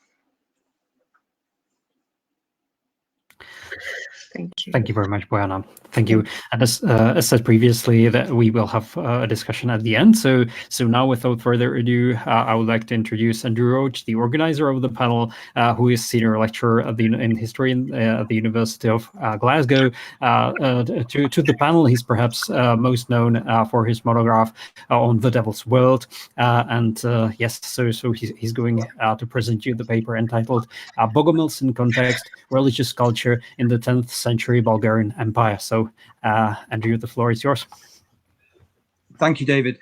Thank you. Thank you very much, Bojana. Thank you. And as said previously, that we will have a discussion at the end. So now, without further ado, I would like to introduce Andrew Roach, the organizer of the panel, who is senior lecturer in history at the University of Glasgow. To the panel, he's perhaps most known for his monograph on the Devil's World. Yes, so he's going to present you the paper entitled "Bogomils in Context: Religious Culture in the 10th Century Bulgarian Empire." So, Andrew, the floor is yours. Thank you, David.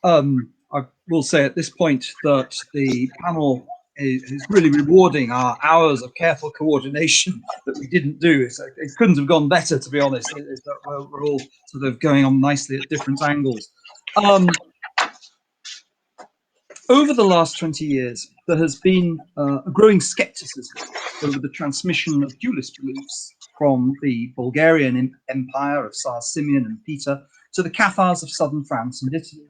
I will say at this point that the panel is really rewarding our hours of careful coordination that we didn't do. It couldn't have gone better, to be honest. We're all sort of going on nicely at different angles. Over the last 20 years, there has been a growing skepticism over the transmission of dualist beliefs from the Bulgarian Empire of Tsar Simeon and Peter to the Cathars of southern France and Italy.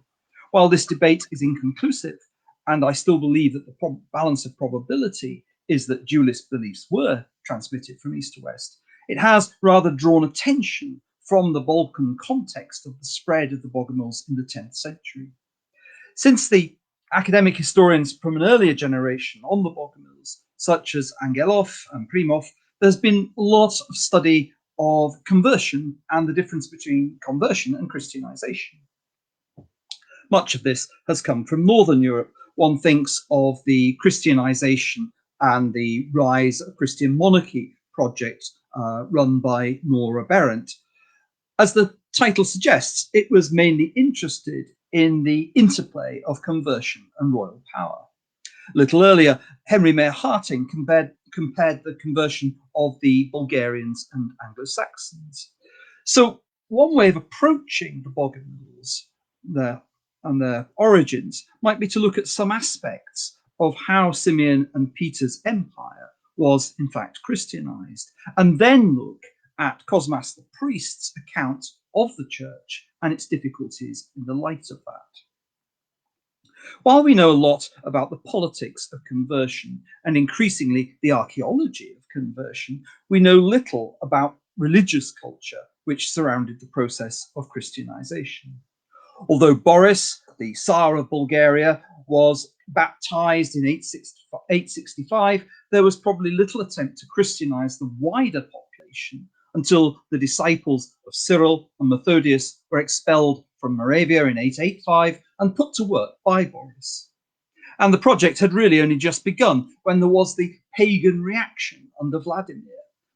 While this debate is inconclusive, and I still believe that the balance of probability is that dualist beliefs were transmitted from east to west, it has rather drawn attention from the Balkan context of the spread of the Bogomils in the 10th century. Since the academic historians from an earlier generation on the Bogomils, such as Angelov and Primov, there's been lots of study of conversion and the difference between conversion and Christianization. Much of this has come from Northern Europe. One thinks of the Christianization and the rise of Christian monarchy project run by Nora Berendt. As the title suggests, it was mainly interested in the interplay of conversion and royal power. A little earlier, Henry Mayer Harting compared the conversion of the Bulgarians and Anglo-Saxons. So one way of approaching the Bogomils and their origins might be to look at some aspects of how Simeon and Peter's empire was in fact Christianized, and then look at Cosmas the priest's account of the church and its difficulties in the light of that. While we know a lot about the politics of conversion and increasingly the archaeology of conversion, we know little about religious culture which surrounded the process of Christianization. Although Boris, the Tsar of Bulgaria, was baptized in 865, there was probably little attempt to Christianize the wider population until the disciples of Cyril and Methodius were expelled from Moravia in 885 and put to work by Boris. And the project had really only just begun when there was the pagan reaction under Vladimir,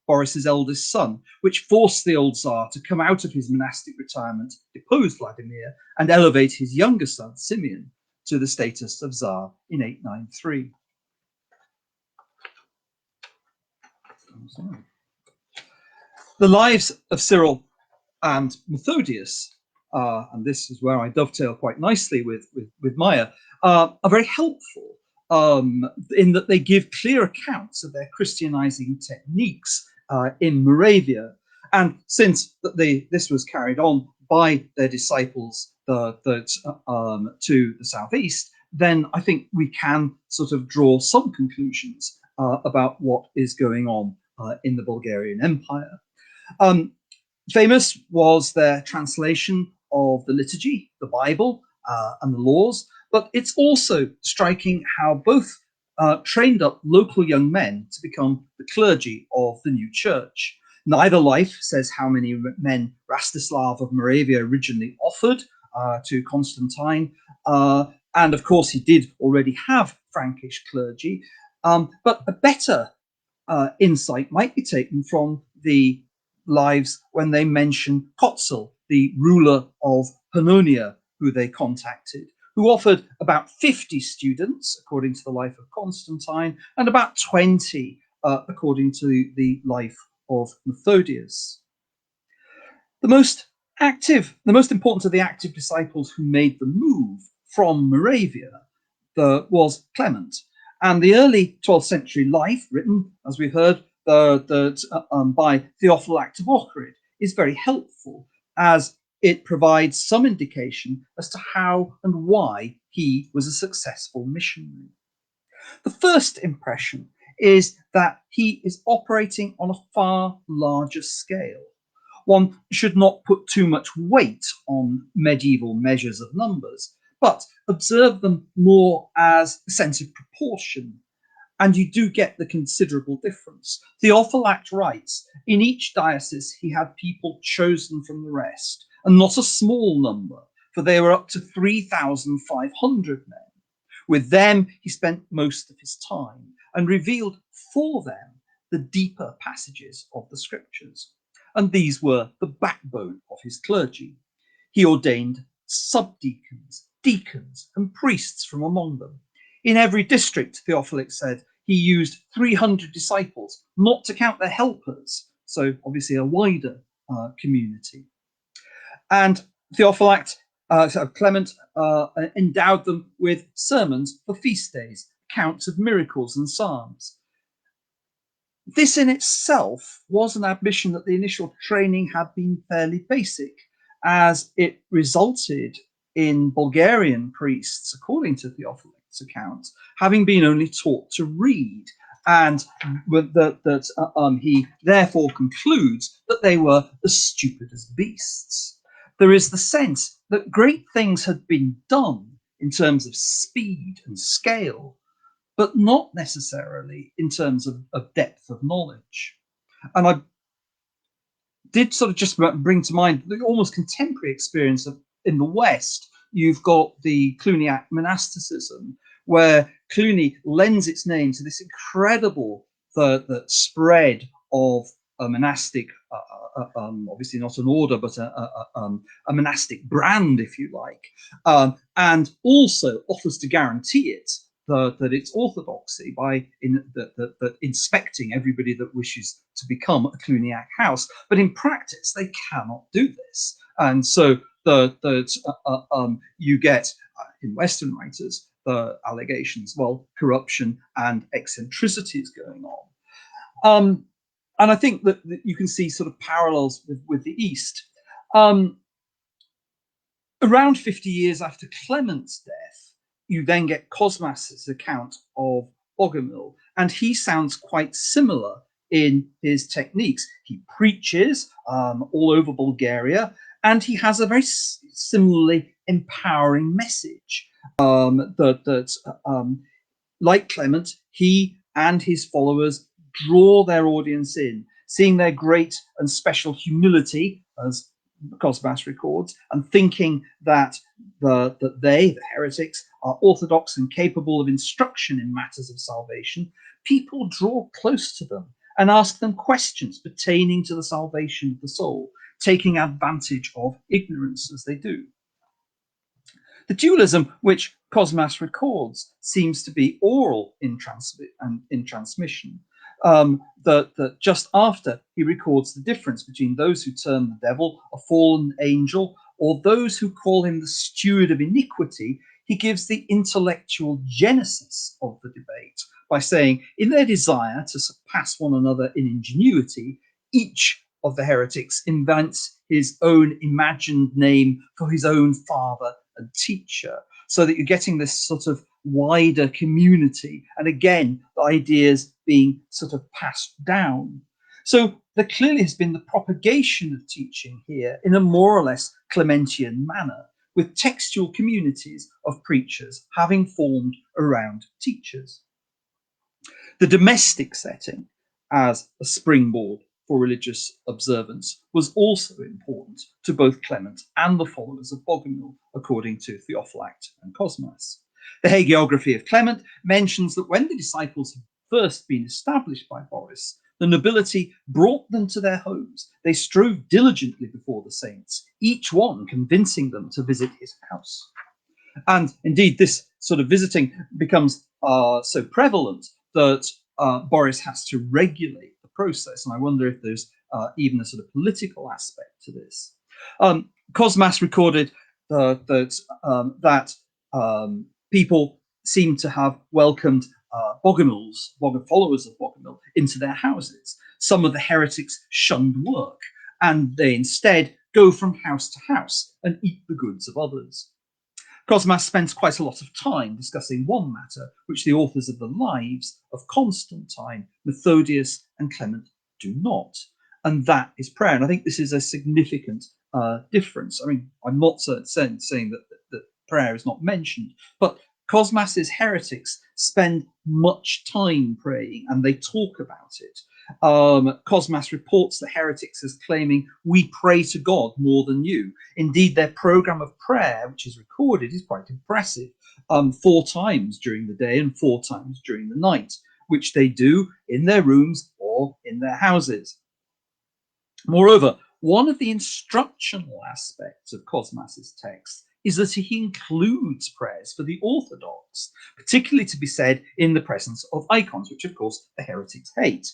Boris's eldest son, which forced the old Tsar to come out of his monastic retirement, depose Vladimir, and elevate his younger son, Simeon, to the status of Tsar in 893. The lives of Cyril and Methodius, and this is where I dovetail quite nicely with Maya, are very helpful in that they give clear accounts of their Christianizing techniques in Moravia. And since this was carried on by their disciples to the southeast, then I think we can sort of draw some conclusions about what is going on in the Bulgarian Empire. Famous was their translation of the liturgy, the Bible, and the laws, but it's also striking how both trained up local young men to become the clergy of the new church. Neither life says how many men Rastislav of Moravia originally offered to Constantine. And of course, he did already have Frankish clergy. But a better insight might be taken from the lives when they mention Kotzel, the ruler of Pannonia, who they contacted, who offered about 50 students, according to the life of Constantine, and about 20, according to the life of Methodius. The most important of the active disciples who made the move from Moravia was Clement. And the early 12th century life, written, as we've heard, by Theophylact of Ohrid, is very helpful, as it provides some indication as to how and why he was a successful missionary. The first impression is that he is operating on a far larger scale. One should not put too much weight on medieval measures of numbers, but observe them more as a sense of proportion, and you do get the considerable difference. Theophylact writes, in each diocese he had people chosen from the rest, and not a small number, for they were up to 3,500 men. With them he spent most of his time, and revealed for them the deeper passages of the scriptures. And these were the backbone of his clergy. He ordained subdeacons, deacons, and priests from among them. In every district, Theophylact said, he used 300 disciples, not to count their helpers, so obviously a wider community. And Clement endowed them with sermons for feast days, accounts of miracles and psalms. This in itself was an admission that the initial training had been fairly basic, as it resulted in Bulgarian priests, according to Theophylact's account, having been only taught to read, and he therefore concludes that they were as stupid as beasts. There is the sense that great things had been done in terms of speed and scale, but not necessarily in terms of depth of knowledge. And I did sort of just bring to mind the almost contemporary experience of in the West. You've got the Cluniac monasticism, where Cluny lends its name to this incredible the spread of a monastic, obviously not an order, but a monastic brand, if you like, and also offers to guarantee it that its orthodoxy by inspecting everybody that wishes to become a Cluniac house. But in practice, they cannot do this, and so you get in Western writers the allegations, well, corruption and eccentricities going on. And I think that you can see sort of parallels with the East. Around 50 years after Clement's death, you then get Cosmas's account of Bogomil, and he sounds quite similar in his techniques. He preaches all over Bulgaria, and he has a very similarly empowering message like Clement, he and his followers draw their audience in, seeing their great and special humility, as Cosmas records, and thinking that the heretics, are orthodox and capable of instruction in matters of salvation. People draw close to them and ask them questions pertaining to the salvation of the soul, taking advantage of ignorance as they do. The dualism which Cosmas records seems to be oral in transmission. That just after he records the difference between those who term the devil a fallen angel or those who call him the steward of iniquity, he gives the intellectual genesis of the debate by saying, in their desire to surpass one another in ingenuity, each of the heretics invents his own imagined name for his own father and teacher, so that you're getting this sort of wider community, and again the ideas being sort of passed down. So there clearly has been the propagation of teaching here in a more or less Clementian manner, with textual communities of preachers having formed around teachers. The domestic setting as a springboard for religious observance was also important to both Clement and the followers of Bogomil, according to Theophylact and Cosmas. The hagiography of Clement mentions that when the disciples had first been established by Boris, the nobility brought them to their homes. They strove diligently before the saints, each one convincing them to visit his house. And indeed, this sort of visiting becomes so prevalent that Boris has to regulate the process. And I wonder if there's even a sort of political aspect to this. Cosmas recorded that people seem to have welcomed followers of Bogomil into their houses. Some of the heretics shunned work, and they instead go from house to house and eat the goods of others. Cosmas spends quite a lot of time discussing one matter which the authors of the lives of Constantine, Methodius, and Clement do not, and that is prayer. And I think this is a significant difference. I mean, I'm not saying that prayer is not mentioned, but Cosmas's heretics spend much time praying and they talk about it. Cosmas reports the heretics as claiming, "We pray to God more than you." Indeed, their program of prayer, which is recorded, is quite impressive. 4 times during the day and 4 times during the night, which they do in their rooms or in their houses. Moreover, one of the instructional aspects of Cosmas's text is that he includes prayers for the Orthodox, particularly to be said in the presence of icons, which of course the heretics hate.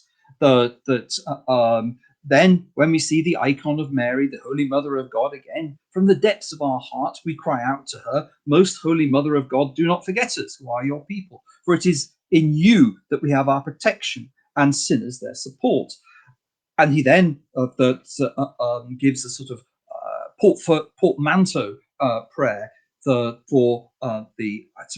Then when we see the icon of Mary, the Holy Mother of God, again, from the depths of our heart, we cry out to her, "Most Holy Mother of God, do not forget us, who are your people, for it is in you that we have our protection and sinners their support." And he then gives a sort of portmanteau prayer to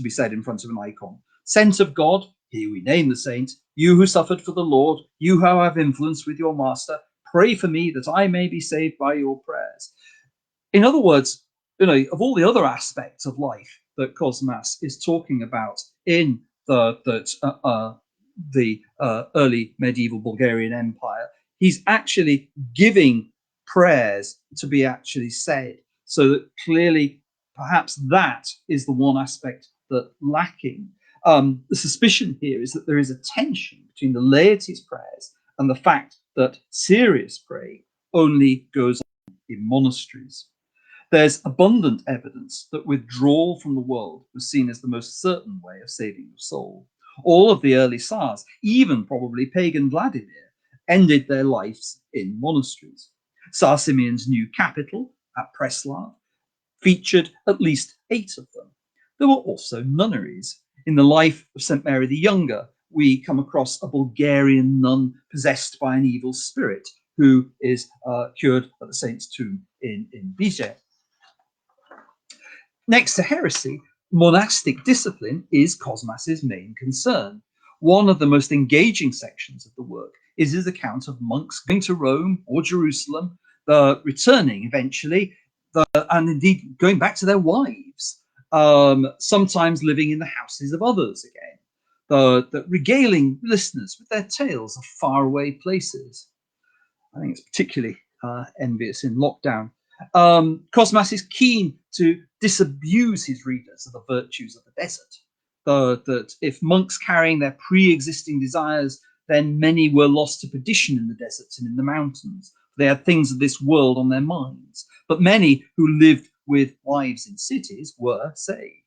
be said in front of an icon. "Saint of God," here we name the saint, "you who suffered for the Lord, you who have influence with your master, pray for me that I may be saved by your prayers." In other words, of all the other aspects of life that Cosmas is talking about in the early medieval Bulgarian Empire, he's actually giving prayers to be actually said, so that clearly perhaps that is the one aspect that's lacking. The suspicion here is that there is a tension between the laity's prayers and the fact that serious praying only goes on in monasteries. There's abundant evidence that withdrawal from the world was seen as the most certain way of saving the soul. All of the early Tsars, even probably pagan Vladimir, ended their lives in monasteries. Tsar Simeon's new capital at Preslav featured at least 8 of them. There were also nunneries. In the life of St. Mary the Younger, we come across a Bulgarian nun possessed by an evil spirit who is cured at the saint's tomb in Bizet. Next to heresy, monastic discipline is Cosmas's main concern. One of the most engaging sections of the work is his account of monks going to Rome or Jerusalem, returning eventually, and indeed going back to their wives, sometimes living in the houses of others again, regaling listeners with their tales of faraway places. I think it's particularly envious in lockdown. Cosmas is keen to disabuse his readers of the virtues of the desert. That if monks carrying their pre-existing desires, then many were lost to perdition in the deserts and in the mountains. They had things of this world on their minds. But many who lived with wives in cities were saved.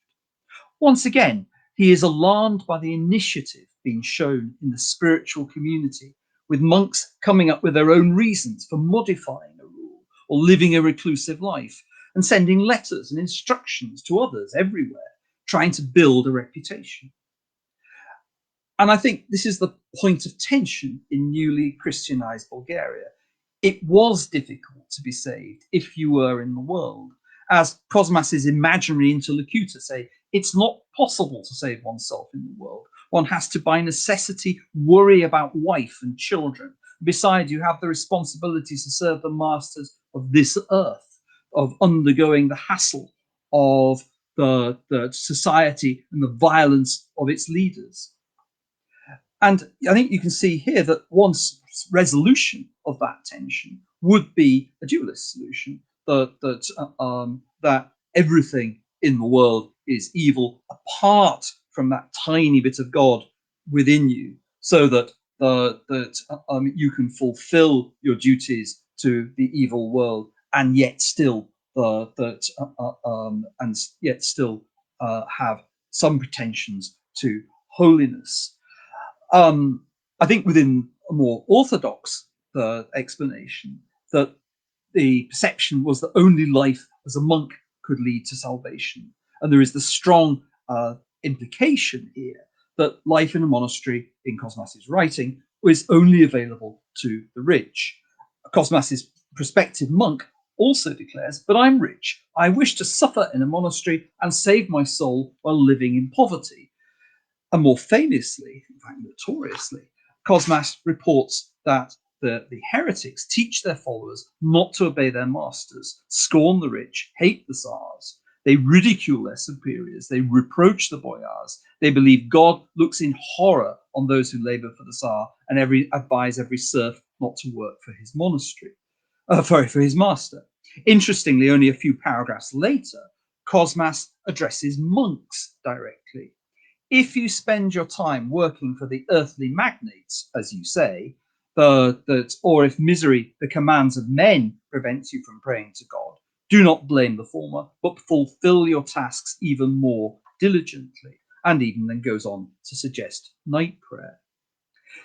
Once again, he is alarmed by the initiative being shown in the spiritual community, with monks coming up with their own reasons for modifying a rule or living a reclusive life, and sending letters and instructions to others everywhere, trying to build a reputation. And I think this is the point of tension in newly Christianized Bulgaria. It was difficult to be saved if you were in the world. As Cosmas's imaginary interlocutor say, it's not possible to save oneself in the world. One has to, by necessity, worry about wife and children. Besides, you have the responsibilities to serve the masters of this earth, of undergoing the hassle of the society and the violence of its leaders. And I think you can see here that one resolution of that tension would be a dualist solution, that everything in the world is evil apart from that tiny bit of God within you, so that you can fulfill your duties to the evil world, and yet still have some pretensions to holiness. I think within a more orthodox explanation, that the perception was that only life as a monk could lead to salvation. And there is the strong implication here that life in a monastery, in Cosmas's writing, was only available to the rich. Cosmas's prospective monk also declares, "But I'm rich. I wish to suffer in a monastery and save my soul while living in poverty." And more famously, in fact notoriously, Cosmas reports that the heretics teach their followers not to obey their masters, scorn the rich, hate the Tsars. They ridicule their superiors. They reproach the boyars. They believe God looks in horror on those who labor for the Tsar and advise every serf not to work for his monastery, for his master. Interestingly, only a few paragraphs later, Cosmas addresses monks directly. If you spend your time working for the earthly magnates, as you say, or if misery, the commands of men, prevents you from praying to God, do not blame the former, but fulfill your tasks even more diligently. And even then goes on to suggest night prayer.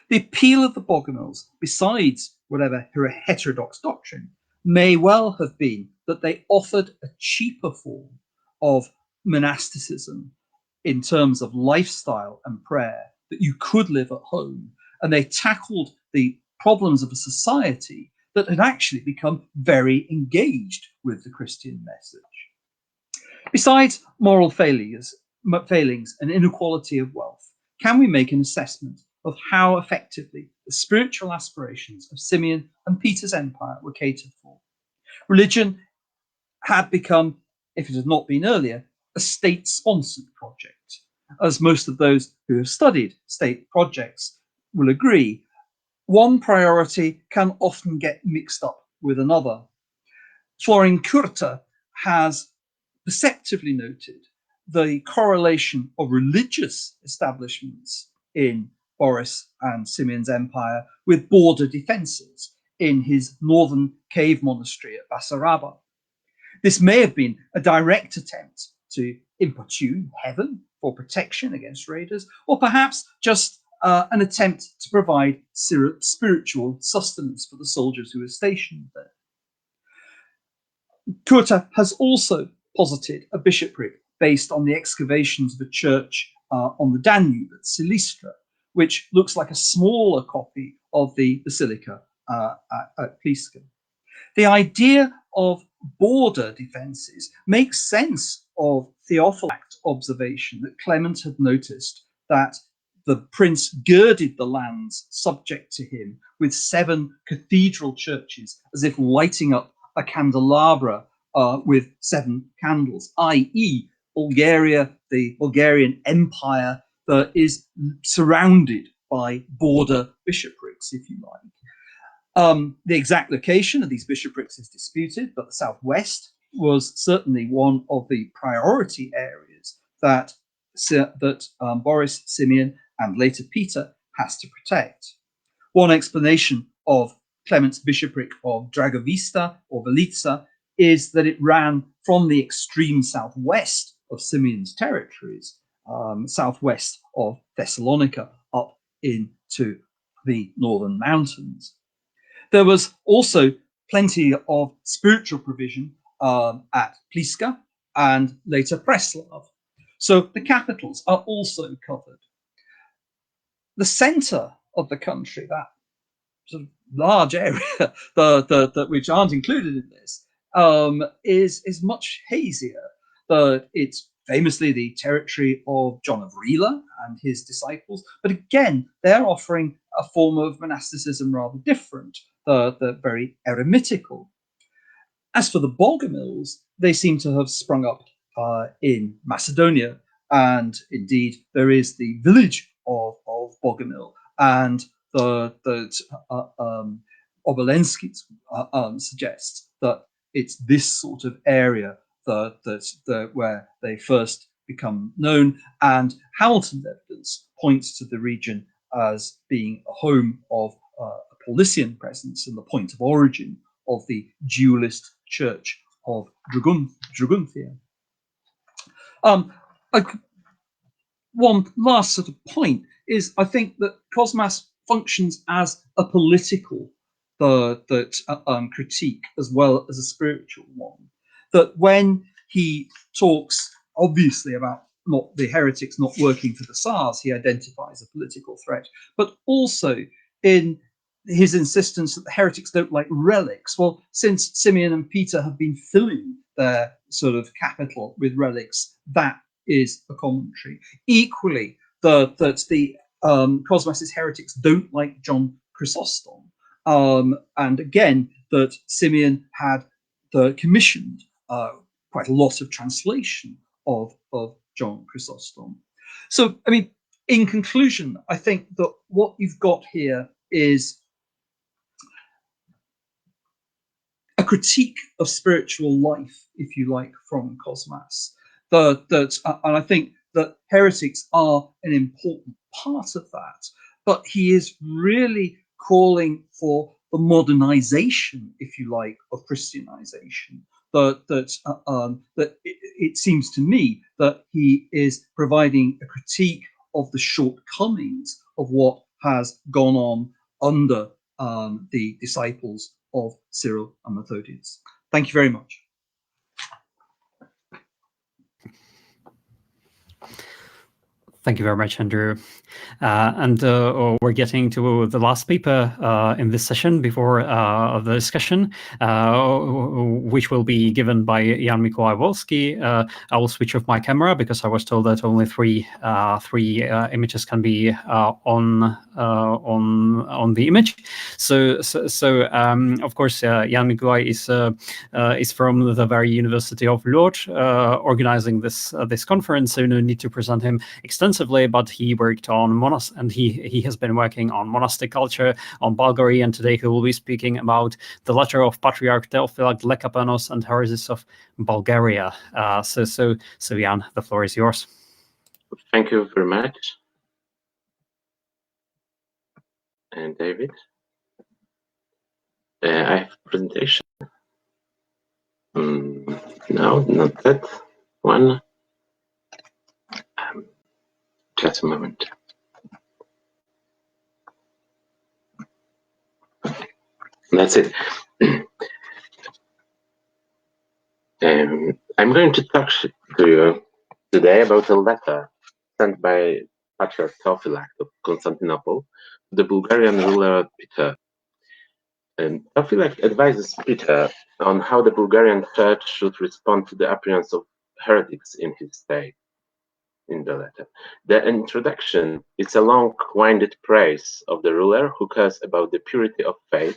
The appeal of the Bogomils, besides whatever heterodox doctrine, may well have been that they offered a cheaper form of monasticism in terms of lifestyle and prayer that you could live at home. And they tackled the problems of a society that had actually become very engaged with the Christian message. Besides moral failings and inequality of wealth, can we make an assessment of how effectively the spiritual aspirations of Simeon and Peter's empire were catered for? Religion had become, if it had not been earlier, a state-sponsored project. As most of those who have studied state projects will agree, one priority can often get mixed up with another. Florin Curta has perceptively noted the correlation of religious establishments in Boris and Simeon's empire with border defences in his northern cave monastery at Basaraba. This may have been a direct attempt to importune heaven for protection against raiders, or perhaps just an attempt to provide spiritual sustenance for the soldiers who were stationed there. Curta has also posited a bishopric based on the excavations of a church on the Danube at Silistra, which looks like a smaller copy of the basilica at Pliska. The idea of border defences makes sense of Theophylact's observation that Clement had noticed that the prince girded the lands subject to him with 7 cathedral churches, as if lighting up a candelabra with 7 candles, i.e. Bulgaria, the Bulgarian Empire, is surrounded by border bishoprics, if you like. The exact location of these bishoprics is disputed, but the southwest was certainly one of the priority areas that Boris, Simeon, and later Peter has to protect. One explanation of Clement's bishopric of Dragovista or Velitsa is that it ran from the extreme southwest of Simeon's territories, southwest of Thessalonica, up into the northern mountains. There was also plenty of spiritual provision at Pliska and later Preslav. So the capitals are also covered. The center of the country, that sort of large area which aren't included in this, is much hazier. It's famously the territory of John of Rila and his disciples, but again, they're offering a form of monasticism rather different, the very eremitical. As for the Bogomils, they seem to have sprung up in Macedonia, and indeed there is the village of Bogomil and Obolensky suggests that it's this sort of area where they first become known, and Hamilton's evidence points to the region as being a home of a Paulician presence and the point of origin of the dualist church of Draguntia. One last sort of point is, I think that Cosmas functions as a political critique as well as a spiritual one. That when he talks obviously about not the heretics not working for the Tsars, he identifies a political threat, but also in his insistence that the heretics don't like relics. Well, since Simeon and Peter have been filling their sort of capital with relics, that is a commentary. Equally, that the Cosmas's heretics don't like John Chrysostom, and again that Simeon had commissioned quite a lot of translation of John Chrysostom. So, I mean, in conclusion, I think that what you've got here is a critique of spiritual life, if you like, from Cosmas. And I think that heretics are an important part of that, but he is really calling for the modernization, if you like, of Christianization. That it seems to me that he is providing a critique of the shortcomings of what has gone on under the disciples of Cyril and Methodius. Thank you very much. Thank you very much, Andrew. And we're getting to the last paper in this session before the discussion, which will be given by Jan Mikołaj Wolski. I will switch off my camera because I was told that only three images can be on the image. So of course, Jan Mikołaj is from the very University of Lodz, organizing this conference. So no need to present him extensively, but he worked on and he has been working on monastic culture, on Bulgaria, and today he will be speaking about the letter of Patriarch Theophilak Lekapenos and heresies of Bulgaria. So Jan, the floor is yours. Thank you very much. And David, I have a presentation. No, not that one. Just a moment. That's it. I'm going to talk to you today about a letter sent by Patriarch Theophilak of Constantinople to the Bulgarian ruler Peter. Theophilak advises Peter on how the Bulgarian church should respond to the appearance of heretics in his state. In the letter, the introduction is a long-winded praise of the ruler who cares about the purity of faith,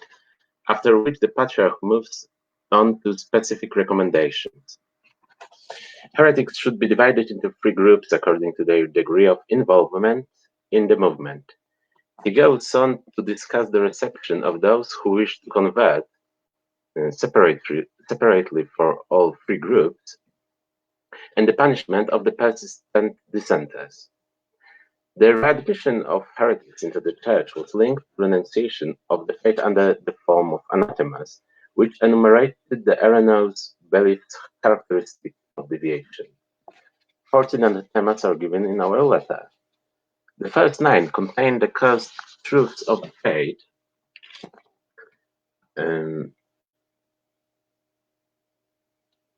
after which the Patriarch moves on to specific recommendations. Heretics should be divided into 3 groups according to their degree of involvement in the movement. He goes on to discuss the reception of those who wish to convert separately for all 3 groups, and the punishment of the persistent dissenters. The readmission of heretics into the church was linked to renunciation of the faith under the form of anathemas, which enumerated the erroneous beliefs characteristic of deviation. 14 anathemas are given in our letter. The first 9 contain the cursed truths of the faith.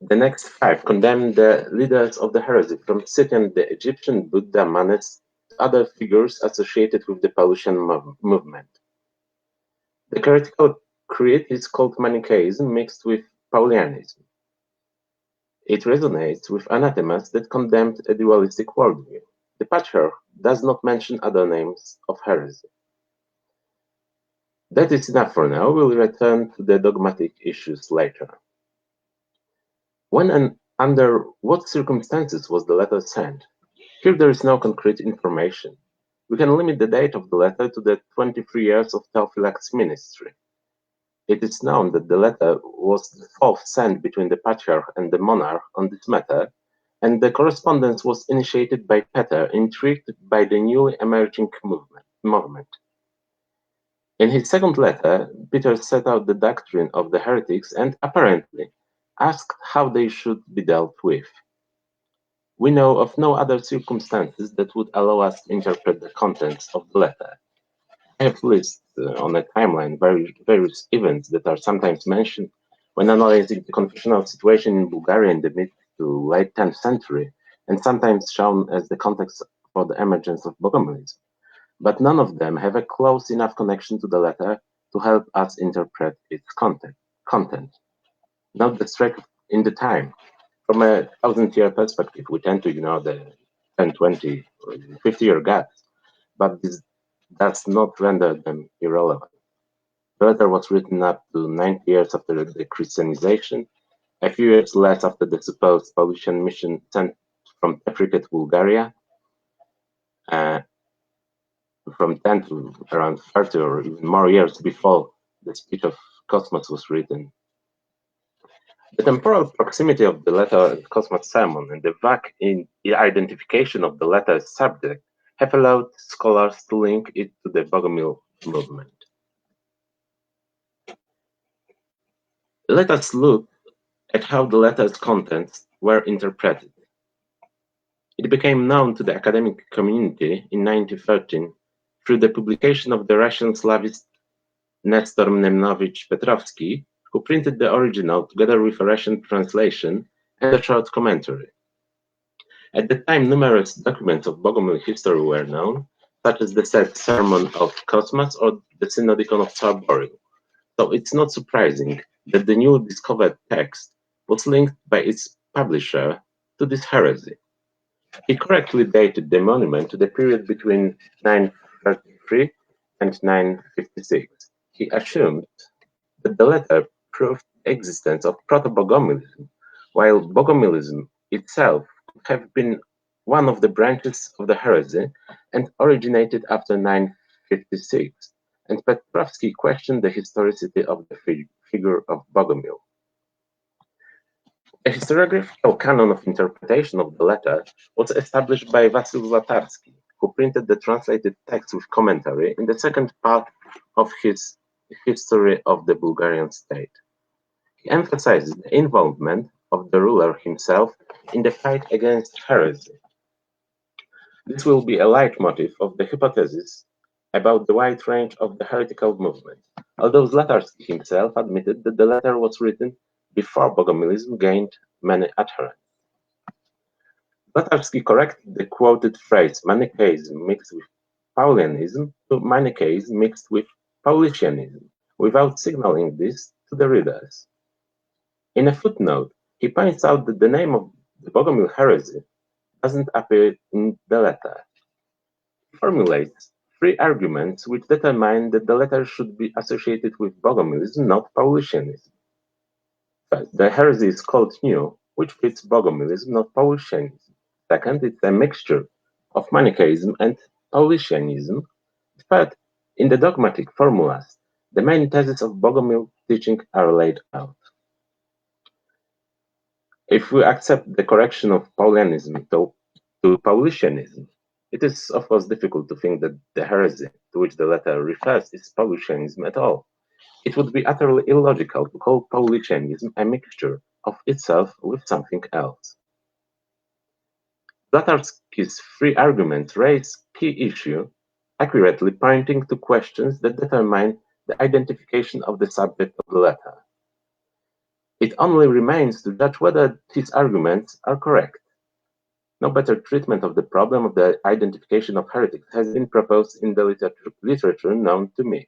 The next 5 condemn the leaders of the heresy, from Scythian, the Egyptian, Buddha, Manes, to other figures associated with the Paulician movement. The heretical creed is called Manichaeism mixed with Paulianism. It resonates with anathemas that condemned a dualistic worldview. The Patriarch does not mention other names of heresy. That is enough for now. We'll return to the dogmatic issues later. When and under what circumstances was the letter sent? Here there is no concrete information. we can limit the date of the letter to the 23 years of Theophylact's ministry. It is known that the letter was the fourth sent between the Patriarch and the monarch on this matter, and the correspondence was initiated by Peter, intrigued by the newly emerging movement. In his second letter, Peter set out the doctrine of the heretics and, apparently, asked how they should be dealt with. We know of no other circumstances that would allow us to interpret the contents of the letter. I have listed on a timeline various events that are sometimes mentioned when analyzing the confessional situation in Bulgaria in the mid to late 10th century, and sometimes shown as the context for the emergence of Bogomilism. But none of them have a close enough connection to the letter to help us interpret its content. Not the stretch in the time. From a 1,000-year perspective, we tend to ignore the 10, 20, or 50-year gaps, but this does not render them irrelevant. The letter was written up to 90 years after the Christianization, a few years less after the supposed Paulician mission sent from Africa to Bulgaria, from 10 to around 30 or even more years before the speech of Cosmas was written. The temporal proximity of the letter and Cosmas' sermon and the vague identification of the letter's subject have allowed scholars to link it to the Bogomil movement. Let us look at how the letter's contents were interpreted. It became known to the academic community in 1913 through the publication of the Russian Slavist Nestor Mnemovich Petrovsky, who printed the original together with a Russian translation and a short commentary. At the time, numerous documents of Bogomil history were known, such as the Sermon of Cosmas or the Synodicon of Tsar Boril. So it's not surprising that the newly discovered text was linked by its publisher to this heresy. He correctly dated the monument to the period between 933 and 956. He assumed that the letter proved the existence of proto-Bogomilism, while Bogomilism itself could have been one of the branches of the heresy and originated after 956, and Petrovsky questioned the historicity of the figure of Bogomil. A historiographical canon of interpretation of the letter was established by Wasyl Zlatarski, who printed the translated text with commentary in the second part of his History of the Bulgarian State. He emphasizes the involvement of the ruler himself in the fight against heresy. This will be a leitmotif of the hypothesis about the wide range of the heretical movement, although Zlatarski himself admitted that the letter was written before Bogomilism gained many adherents. Zlatarski corrected the quoted phrase Manichaeism mixed with Paulianism to Manichaeism mixed with Paulicianism, without signaling this to the readers. In a footnote, he points out that the name of the Bogomil heresy doesn't appear in the letter. He formulates 3 arguments which determine that the letter should be associated with Bogomilism, not Paulicianism. First, the heresy is called new, which fits Bogomilism, not Paulicianism. Second, it's a mixture of Manichaeism and Paulicianism. Third, in the dogmatic formulas, the main theses of Bogomil teaching are laid out. If we accept the correction of Paulianism to Paulicianism, it is of course difficult to think that the heresy to which the letter refers is Paulicianism at all. It would be utterly illogical to call Paulicianism a mixture of itself with something else. Zlatarski's 3 arguments raise key issue, accurately pointing to questions that determine the identification of the subject of the letter. It only remains to judge whether his arguments are correct. No better treatment of the problem of the identification of heretics has been proposed in the literature known to me.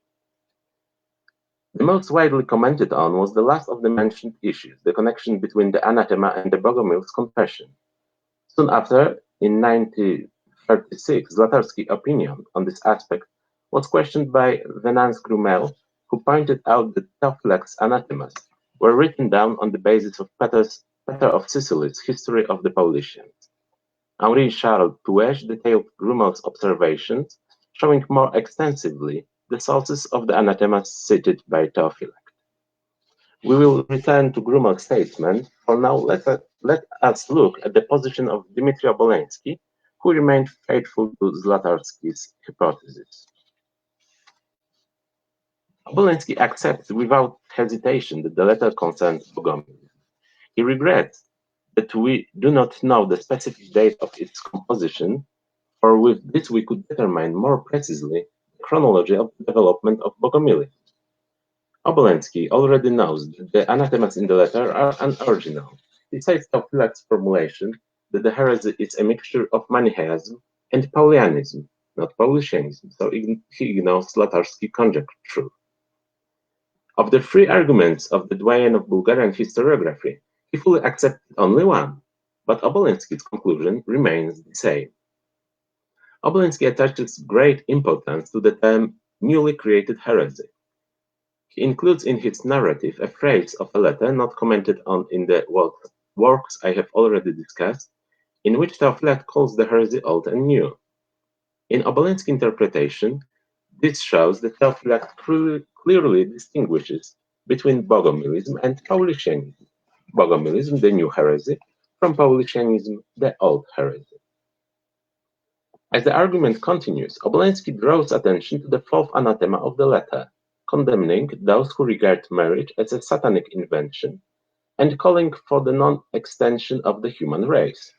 The most widely commented on was the last of the mentioned issues, the connection between the anathema and the Bogomil's confession. Soon after, in 1936, Zlatarski's opinion on this aspect was questioned by Venance Grumel, who pointed out that Theophylact's anathemas were written down on the basis of Peter of Sicily's History of the Paulicians. Henri Charles Puech detailed Grumel's observations showing more extensively the sources of the anathemas cited by Theophylact. We will return to Grummel's statement. For now, let us look at the position of Dmitry Obolensky, who remained faithful to Zlatarsky's hypothesis. Obolensky accepts without hesitation that the letter concerns Bogomil. He regrets that we do not know the specific date of its composition, for with this we could determine more precisely the chronology of the development of Bogomili. Obolensky already knows that the anathemas in the letter are unoriginal. He cites Theophylact's formulation that the heresy is a mixture of Manichaeism and Paulianism, not Paulicianism, so he ignores Zlatarsky's conjecture. Of the three arguments of the doyen of Bulgarian historiography, he fully accepted only one, but Obolensky's conclusion remains the same. Obolensky attaches great importance to the term newly created heresy. He includes in his narrative a phrase of a letter not commented on in the works I have already discussed, in which Theophylact calls the heresy old and new. In Obolensky's interpretation, this shows that Theophylact clearly distinguishes between Bogomilism and Paulicianism. Bogomilism, the new heresy, from Paulicianism, the old heresy. As the argument continues, Obolensky draws attention to the fourth anathema of the letter, condemning those who regard marriage as a satanic invention and calling for the non-extension of the human race.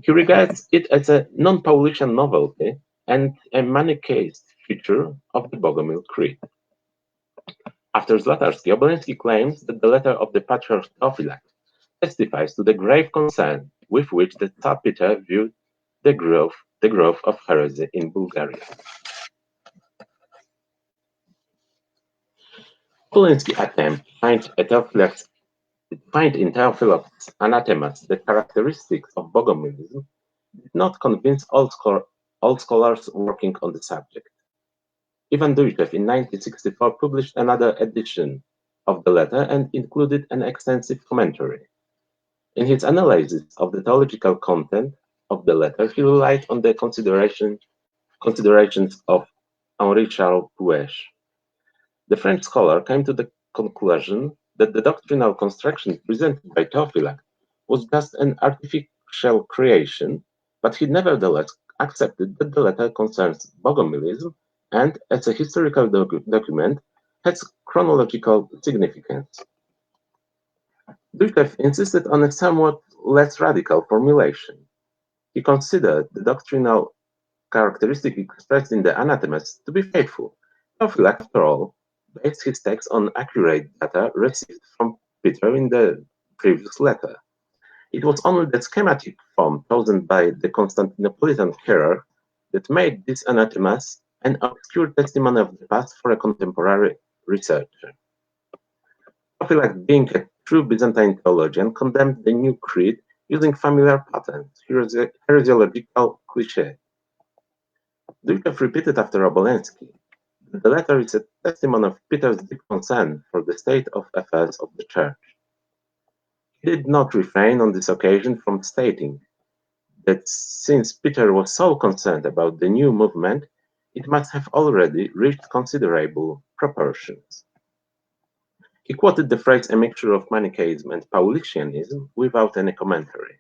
He regards it as a non-Paulician novelty and a Manichaeist feature of the Bogomil Creed. After Zlatarsky, Obolensky claims that the letter of the Patriarch Theophylact testifies to the grave concern with which the Tsar Peter viewed the growth of heresy in Bulgaria. Obolensky's attempt to find in Theophylact's anathemas the characteristics of Bogomilism did not convince all scholars working on the subject. Ivan Duychev in 1964 published another edition of the letter and included an extensive commentary. In his analysis of the theological content of the letter, he relied on the considerations of Henri Charles Puech. The French scholar came to the conclusion that the doctrinal construction presented by Theophylact was just an artificial creation, but he nevertheless accepted that the letter concerns Bogomilism and, as a historical document, has chronological significance. Duychev insisted on a somewhat less radical formulation. He considered the doctrinal characteristic expressed in the anathemas to be faithful. Theophylact, after all, based his text on accurate data received from Peter in the previous letter. It was only the schematic form chosen by the Constantinopolitan hierarch that made these anathemas an obscure testimony of the past for a contemporary researcher. Theophylact, being a true Byzantine theologian, condemned the new creed using familiar patterns, heresiological cliché. Duychev repeated after Obolensky that the letter is a testimony of Peter's deep concern for the state of affairs of the Church. He did not refrain on this occasion from stating that since Peter was so concerned about the new movement, it must have already reached considerable proportions. He quoted the phrase "a mixture of Manichaeism and Paulicianism" without any commentary.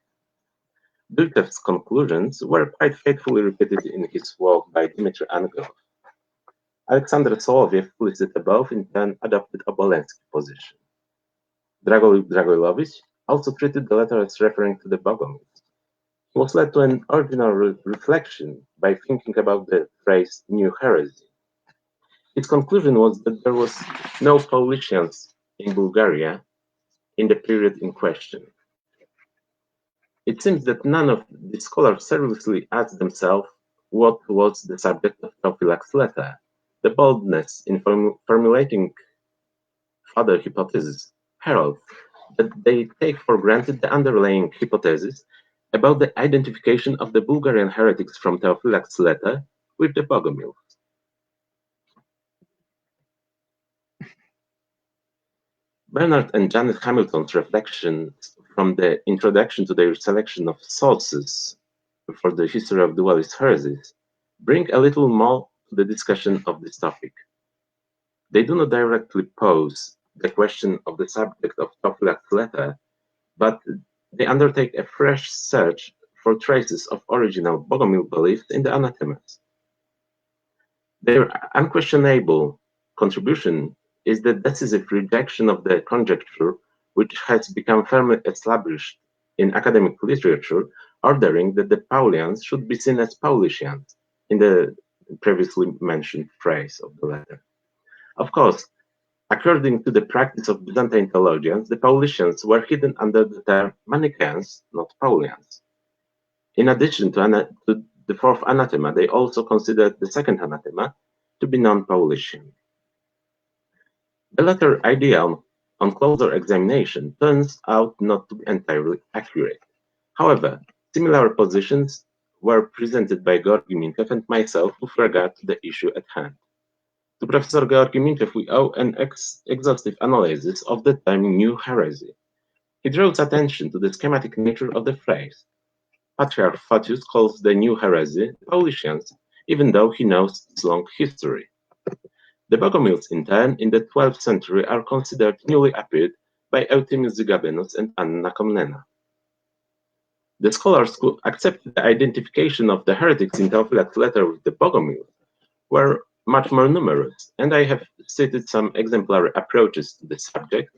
Duychev's conclusions were quite faithfully repeated in his work by Dmitry Angelov. Alexander Soloviev, listed above, in turn adopted Obolensky's position. Dragoljub Dragoilovich also treated the letter as referring to the Bogomils. He was led to an original reflection by thinking about the phrase "new heresy." His conclusion was that there was no Paulicians in Bulgaria in the period in question. It seems that none of the scholars seriously asked themselves what was the subject of Theophylact's letter. The boldness in formulating further hypotheses heralds that they take for granted the underlying hypothesis about the identification of the Bulgarian heretics from Theophylact's letter with the Bogomils. Bernard and Janet Hamilton's reflections from the introduction to their selection of sources for the history of dualist heresies bring a little more to the discussion of this topic. They do not directly pose the question of the subject of Topilac's letter, but they undertake a fresh search for traces of original Bogomil beliefs in the anathemas. Their unquestionable contribution is the decisive rejection of the conjecture which has become firmly established in academic literature, ordering that the Paulians should be seen as Paulicians, in the previously mentioned phrase of the letter. Of course, according to the practice of Byzantine theologians, the Paulicians were hidden under the term Manichaeans, not Paulians. In addition to the fourth anathema, they also considered the second anathema to be non-Paulician. The latter idea on closer examination turns out not to be entirely accurate. However, similar positions were presented by Georgi Mintev and myself with regard to the issue at hand. To Professor Georgi Mintev we owe an exhaustive analysis of the term new heresy. He draws attention to the schematic nature of the phrase. Patriarch Photius calls the new heresy Paulicians, even though he knows its long history. The Bogomils, in turn, in the 12th century are considered newly appeared by Euthymius Zigabenus and Anna Komnena. The scholars who accepted the identification of the heretics in Theophilac's letter with the Bogomils were much more numerous, and I have cited some exemplary approaches to the subject,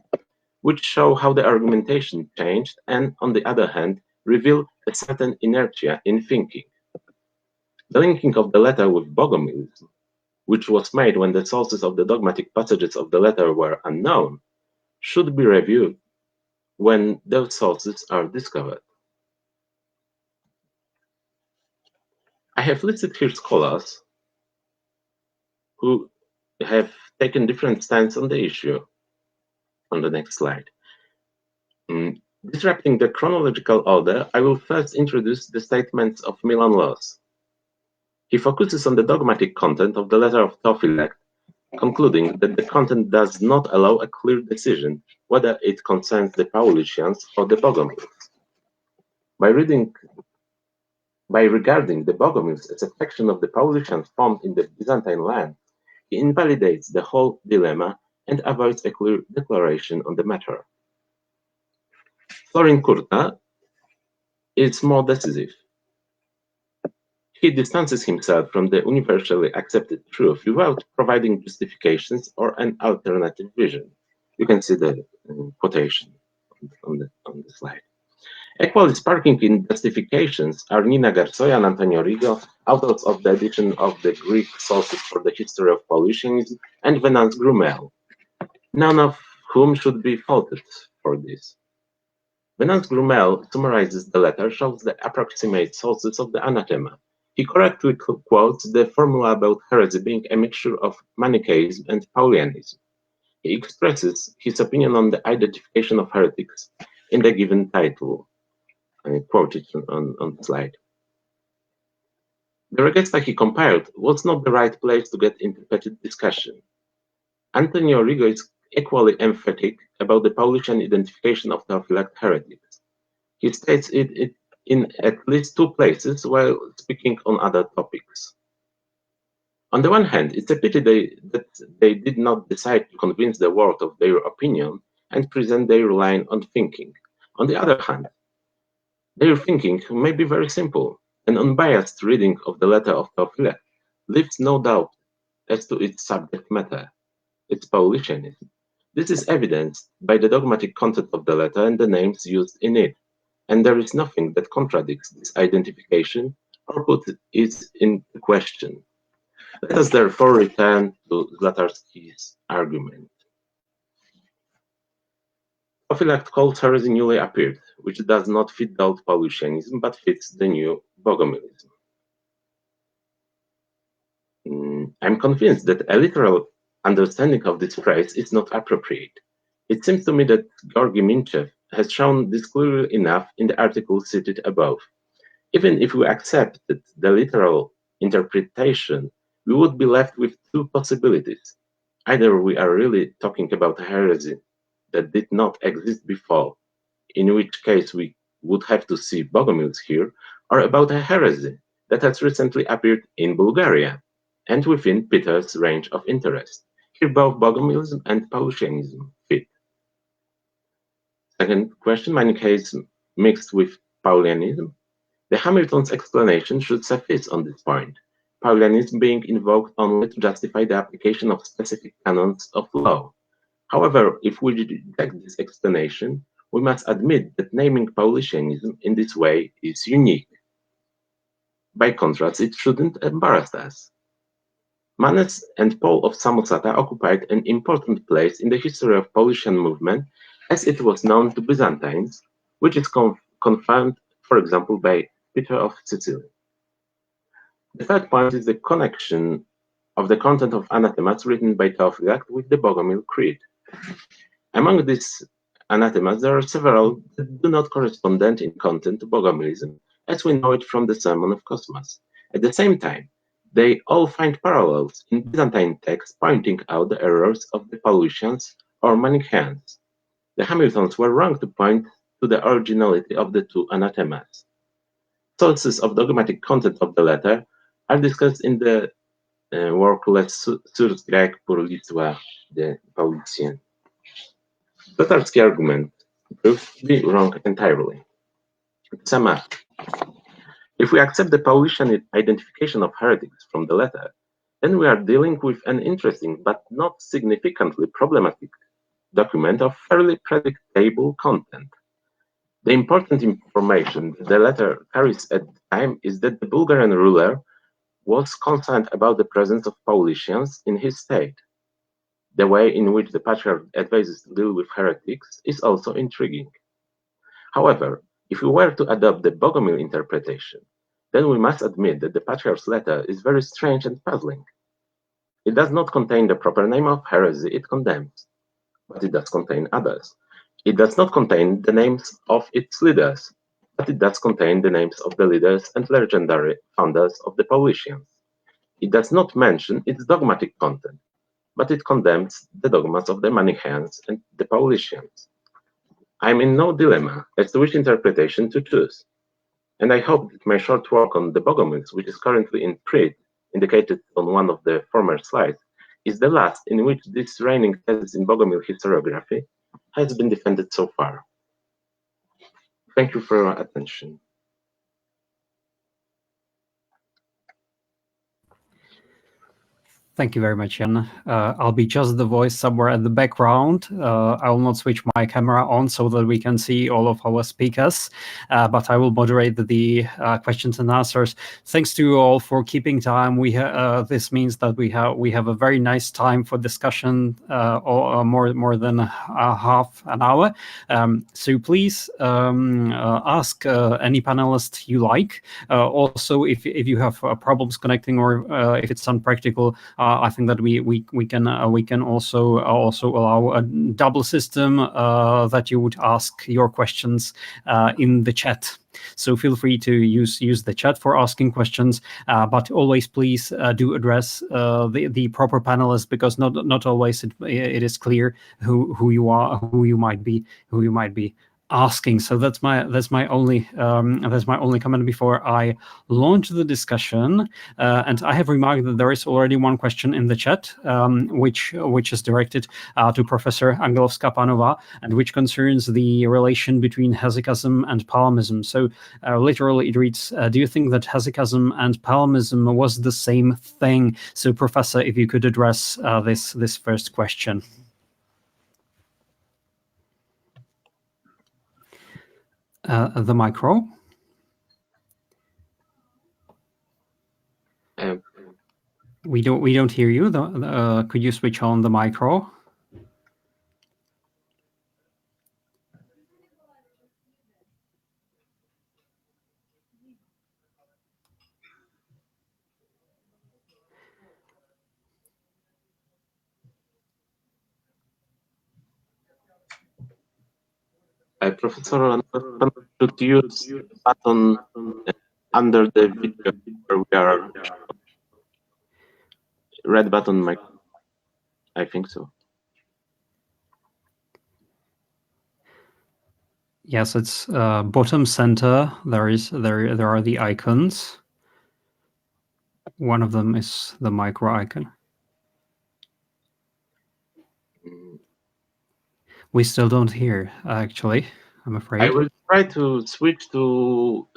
which show how the argumentation changed and, on the other hand, reveal a certain inertia in thinking. The linking of the letter with Bogomilism, which was made when the sources of the dogmatic passages of the letter were unknown, should be reviewed when those sources are discovered. I have listed here scholars who have taken different stances on the issue on the next slide. Disrupting the chronological order, I will first introduce the statements of Milan Loss. He focuses on the dogmatic content of the letter of Theophylact, concluding that the content does not allow a clear decision whether it concerns the Paulicians or the Bogomils. By regarding the Bogomils as a faction of the Paulicians formed in the Byzantine land, he invalidates the whole dilemma and avoids a clear declaration on the matter. Florin Curta is more decisive. He distances himself from the universally accepted truth without providing justifications or an alternative vision. You can see the quotation on the slide. Equally sparking in justifications are Nina Garsoya and Antonio Rigo, authors of the edition of the Greek sources for the history of Paulicianism, and Venance Grumel, none of whom should be faulted for this. Venance Grumel summarizes the letter, shows the approximate sources of the anathema. He correctly quotes the formula about heresy being a mixture of Manichaeism and Paulianism. He expresses his opinion on the identification of heretics in the given title. I quote it on the slide. The regesta he compiled was not the right place to get into petty discussion. Antonio Rigo is equally emphatic about the Paulician identification of Theophylact heretics. He states it in at least two places while speaking on other topics. On the one hand, it's a pity that they did not decide to convince the world of their opinion and present their line on thinking. On the other hand, their thinking may be very simple. An unbiased reading of the letter of Theophylact leaves no doubt as to its subject matter, its Paulicianism. This is evidenced by the dogmatic content of the letter and the names used in it, and there is nothing that contradicts this identification or puts it in question. Let us therefore return to Zlatarski's argument. Theophylact calls heresy newly appeared, which does not fit the old Paulicianism, but fits the new Bogomilism. I'm convinced that a literal understanding of this phrase is not appropriate. It seems to me that Georgi Mintev has shown this clearly enough in the article cited above. Even if we accepted the literal interpretation, we would be left with two possibilities. Either we are really talking about a heresy that did not exist before, in which case we would have to see Bogomils here, or about a heresy that has recently appeared in Bulgaria, and within Peter's range of interest. Here both Bogomilism and Paulicianism fit. Second question, Manichaeism mixed with Paulianism. The Hamilton's explanation should suffice on this point, Paulianism being invoked only to justify the application of specific canons of law. However, if we reject this explanation, we must admit that naming Paulicianism in this way is unique. By contrast, it shouldn't embarrass us. Manes and Paul of Samosata occupied an important place in the history of Paulician movement, as it was known to Byzantines, which is confirmed, for example, by Peter of Sicily. The third point is the connection of the content of anathemas written by Theophylact with the Bogomil Creed. Among these anathemas, there are several that do not correspond in content to Bogomilism, as we know it from the Sermon of Cosmas. At the same time, they all find parallels in Byzantine texts pointing out the errors of the Paulicians or Manichaeans. The Hamiltons were wrong to point to the originality of the two anathemas. Sources of dogmatic content of the letter are discussed in the work Les Sources grecques pour l'histoire des Pauliciens. Tatarski argument proved to be wrong entirely. To sum up, if we accept the Paulician identification of heretics from the letter, then we are dealing with an interesting but not significantly problematic document of fairly predictable content. The important information the letter carries at the time is that the Bulgarian ruler was concerned about the presence of Paulicians in his state. The way in which the Patriarch advises to deal with heretics is also intriguing. However, if we were to adopt the Bogomil interpretation, then we must admit that the Patriarch's letter is very strange and puzzling. It does not contain the proper name of heresy it condemns, but it does contain others. It does not contain the names of its leaders, but it does contain the names of the leaders and legendary founders of the Paulicians. It does not mention its dogmatic content, but it condemns the dogmas of the Manichaeans and the Paulicians. I am in no dilemma as to which interpretation to choose, and I hope that my short work on the Bogomils, which is currently in print, indicated on one of the former slides, is the last in which this reigning thesis in Bogomil historiography has been defended so far. Thank you for your attention. Thank you very much, Jan. I'll be just the voice somewhere at the background. I will not switch my camera on so that we can see all of our speakers, but I will moderate the questions and answers. Thanks to you all for keeping time. This means that we have a very nice time for discussion, or more than half an hour. So please ask any panelist you like. Also, if you have problems connecting or if it's unpractical, I think that we can also allow a double system that you would ask your questions in the chat. So feel free to use the chat for asking questions, but always please do address the proper panelists, because not always it is clear who you are, who you might be asking. So that's my only comment before I launch the discussion. And I have remarked that there is already one question in the chat, which is directed to Professor Angelovska-Panova, and which concerns the relation between hesychasm and palimpsesm. So literally it reads, do you think that hesychasm and palimpsesm was the same thing? So Professor, if you could address this first question. The micro. We don't hear you. Could you switch on the micro? Professor, should use the button under the video where we are. Red button, I think so. Yes, it's bottom center. There are the icons. One of them is the micro icon. We still don't hear, actually, I'm afraid. I will try to switch to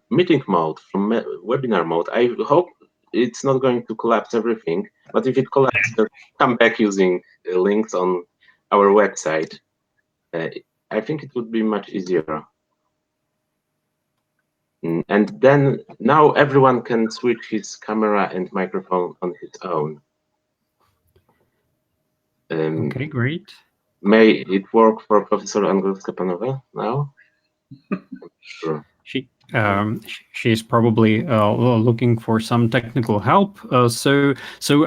meeting mode from webinar mode. I hope it's not going to collapse everything, but if it collapses, just come back using links on our website. I think it would be much easier. And then now everyone can switch his camera and microphone on his own. Okay, great. May it work for Professor Angelska-Panowa now? Sure. She's probably looking for some technical help. So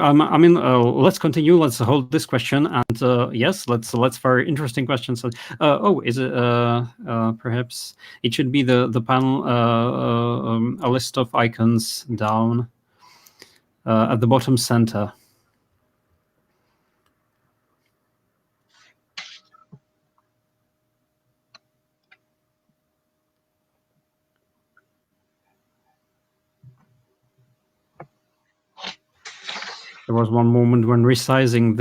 I mean, let's continue. Let's hold this question, and yes, let's very interesting questions. Oh, is it perhaps it should be the panel a list of icons down at the bottom center. There was one moment when resizing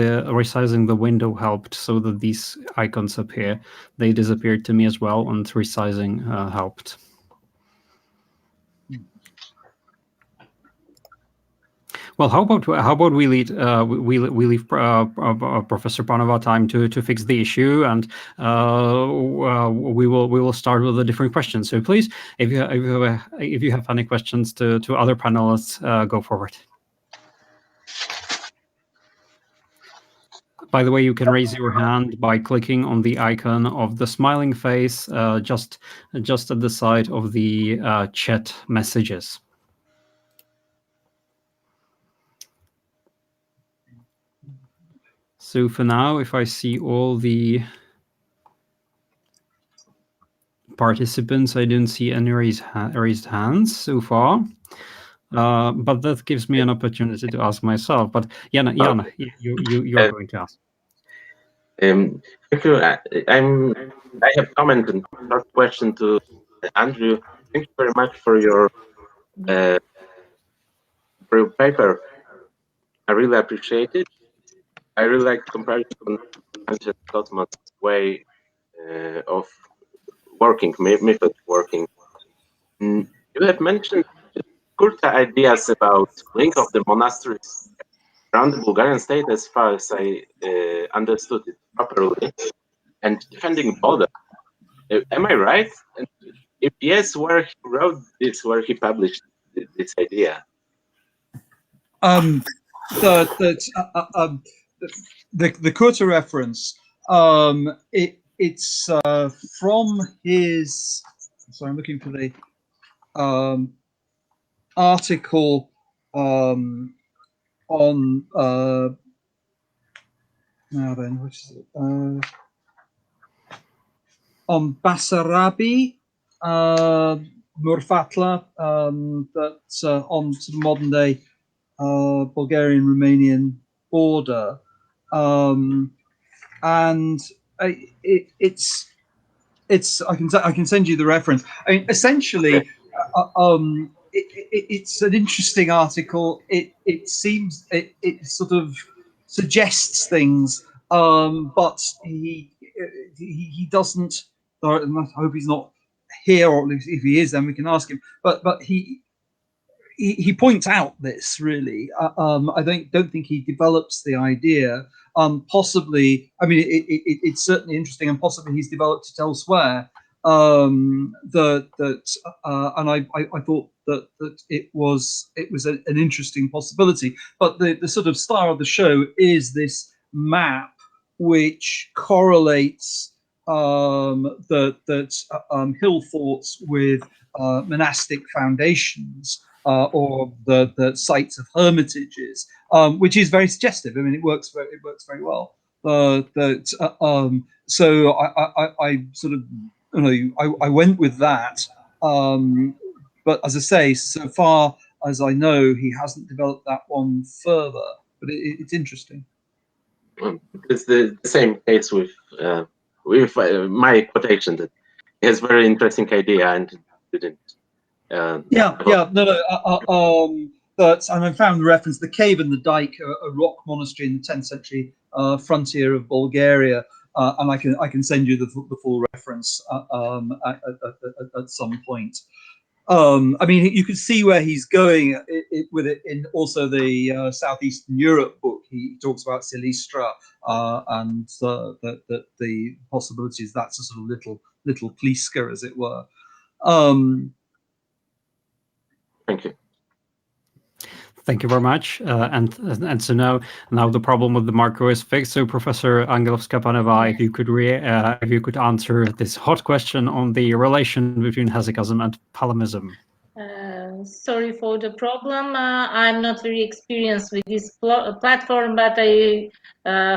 the window helped, so that these icons appear. They disappeared to me as well, and resizing helped. Well, how about we leave Professor Panowa time to fix the issue, and we will start with a different question. So please, if you have any questions to other panelists, go forward. By the way, you can raise your hand by clicking on the icon of the smiling face just at the side of the chat messages. So for now, if I see all the participants, I don't see any raised hands so far. But that gives me an opportunity to ask myself. But Jana, you're going to ask. Thank you. I have commented a question to Andrew. Thank you very much for your paper. I really appreciate it. I really like the comparison of Gottman's way of working, method working. You have mentioned good ideas about link of the monasteries around the Bulgarian state, as far as I understood it properly, and defending Buddha. Am I right? And if yes, where he wrote this, where he published this idea? The Kurta reference, it's from his. Sorry, I'm looking for the article on. Now then, which is it? On Basarabi, Murfatla, that's on sort of modern day Bulgarian-Romanian border, and it's I can send you the reference. I mean, essentially, it's an interesting article. It seems it sort of suggests things, but he doesn't. I hope he's not here, or if he is, then we can ask him. But he points out this really. I don't think he develops the idea. Possibly, I mean, it's certainly interesting, and possibly he's developed it elsewhere. And I thought that it was an interesting possibility. But the sort of star of the show is this map, which correlates hill forts with monastic foundations. Or the sites of hermitages, which is very suggestive. I mean, it works very well. So I sort of, I went with that. But as I say, so far as I know, he hasn't developed that one further. But it's interesting. It's the same case with my quotation, that he has very interesting idea and didn't. and I found the reference, the Cave and the Dyke, a rock monastery in the 10th century frontier of Bulgaria, and I can send you the full reference at some point. I mean, you can see where he's going with it in also the Southeastern Europe book. He talks about Silistra and the possibilities. That's a sort of little Pliska, as it were. Thank you. Thank you very much. And so now the problem with the macro is fixed. So Professor Angelovska-Paneva, if you could answer this hot question on the relation between hesychasm and palimism. Sorry for the problem. I'm not very experienced with this platform, but I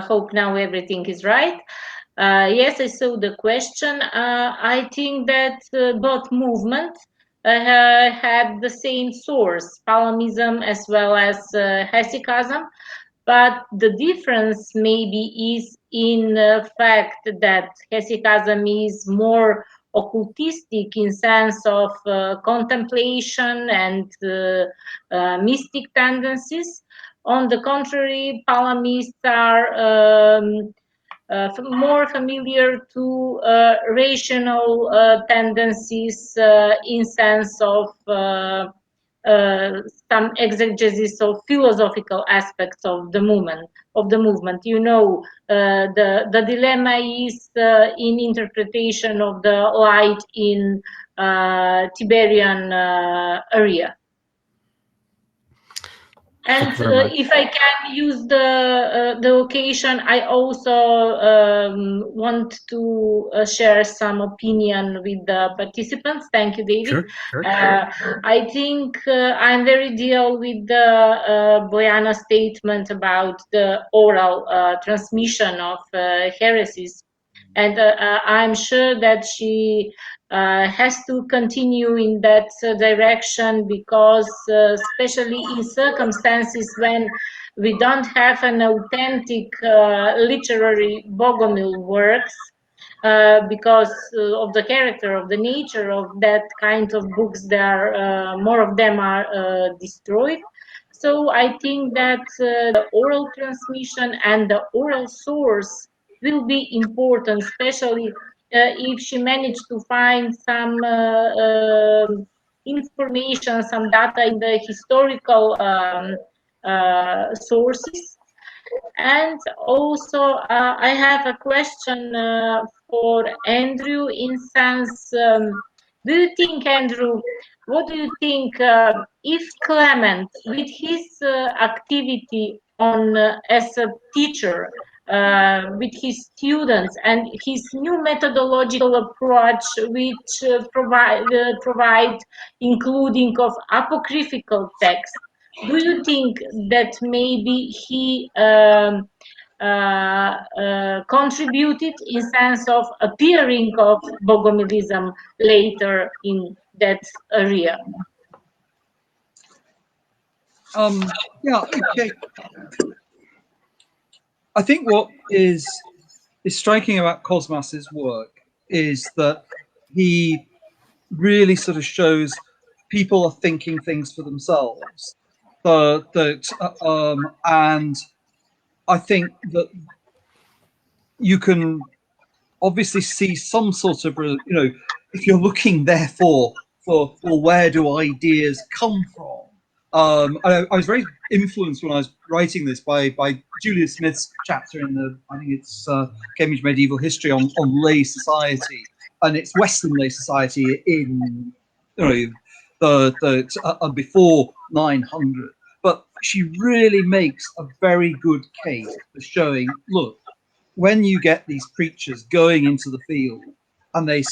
hope now everything is right. Yes, I saw the question. I think that both movements had the same source, palimism as well as hesychasm, but the difference maybe is in the fact that hesychasm is more occultistic in sense of contemplation and mystic tendencies. On the contrary, palamists are more familiar to rational tendencies in sense of some exegesis of philosophical aspects of the movement. You know, the dilemma is in interpretation of the light in Tiberian area. And if I can use the occasion, I also want to share some opinion with the participants. Thank you, David. Sure. I think I'm very deal with the Bojana statement about the oral transmission of heresies. And I'm sure that she has to continue in that direction, because especially in circumstances when we don't have an authentic literary Bogomil works, because of the character, of the nature of that kind of books, more of them are destroyed. So I think that the oral transmission and the oral source will be important, especially if she managed to find some information, some data in the historical sources. And also, I have a question for Andrew in sense, do you think, Andrew, what do you think if Clement, with his activity on as a teacher, with his students and his new methodological approach, which provide including of apocryphal texts, do you think that maybe he contributed in sense of appearing of Bogomilism later in that area? Yeah, okay. I think what is striking about Cosmas's work is that he really sort of shows people are thinking things for themselves. And I think that you can obviously see some sort of, if you're looking therefore for where do ideas come from. I was very influenced when I was writing this by Julia Smith's chapter in I think it's Cambridge Medieval History on lay society, and it's Western lay society in the before 900. But she really makes a very good case for showing, look, when you get these preachers going into the field and they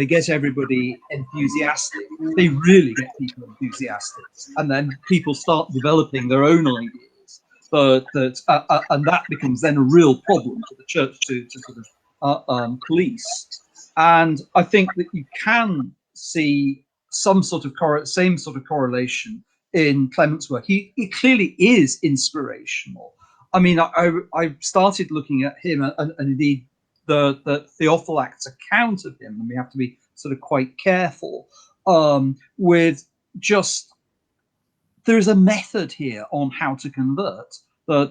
get everybody enthusiastic, they really get people enthusiastic, and then people start developing their own ideas. And that becomes then a real problem for the church to sort of police. And I think that you can see some sort of same sort of correlation in Clement's work. He clearly is inspirational. I mean, I started looking at him and indeed the Theophylact's account of him, and we have to be sort of quite careful with just there is a method here on how to convert. I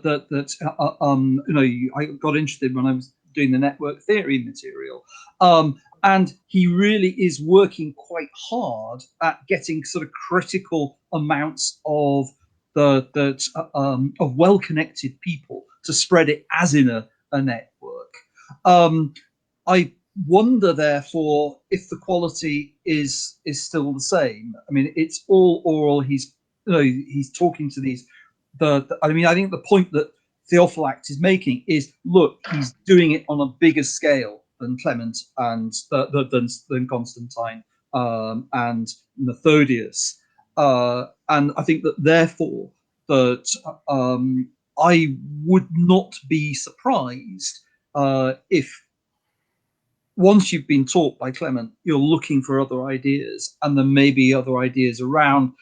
got interested when I was doing the network theory material, and he really is working quite hard at getting sort of critical amounts of of well-connected people to spread it as in a network. I wonder, therefore, if the quality is still the same. I mean, it's all oral. He's talking to these. I think the point that Theophylact is making is, look, he's doing it on a bigger scale than Clement and than Constantine and Methodius, and I think that therefore that I would not be surprised if once you've been taught by Clement, you're looking for other ideas, and there may be other ideas around.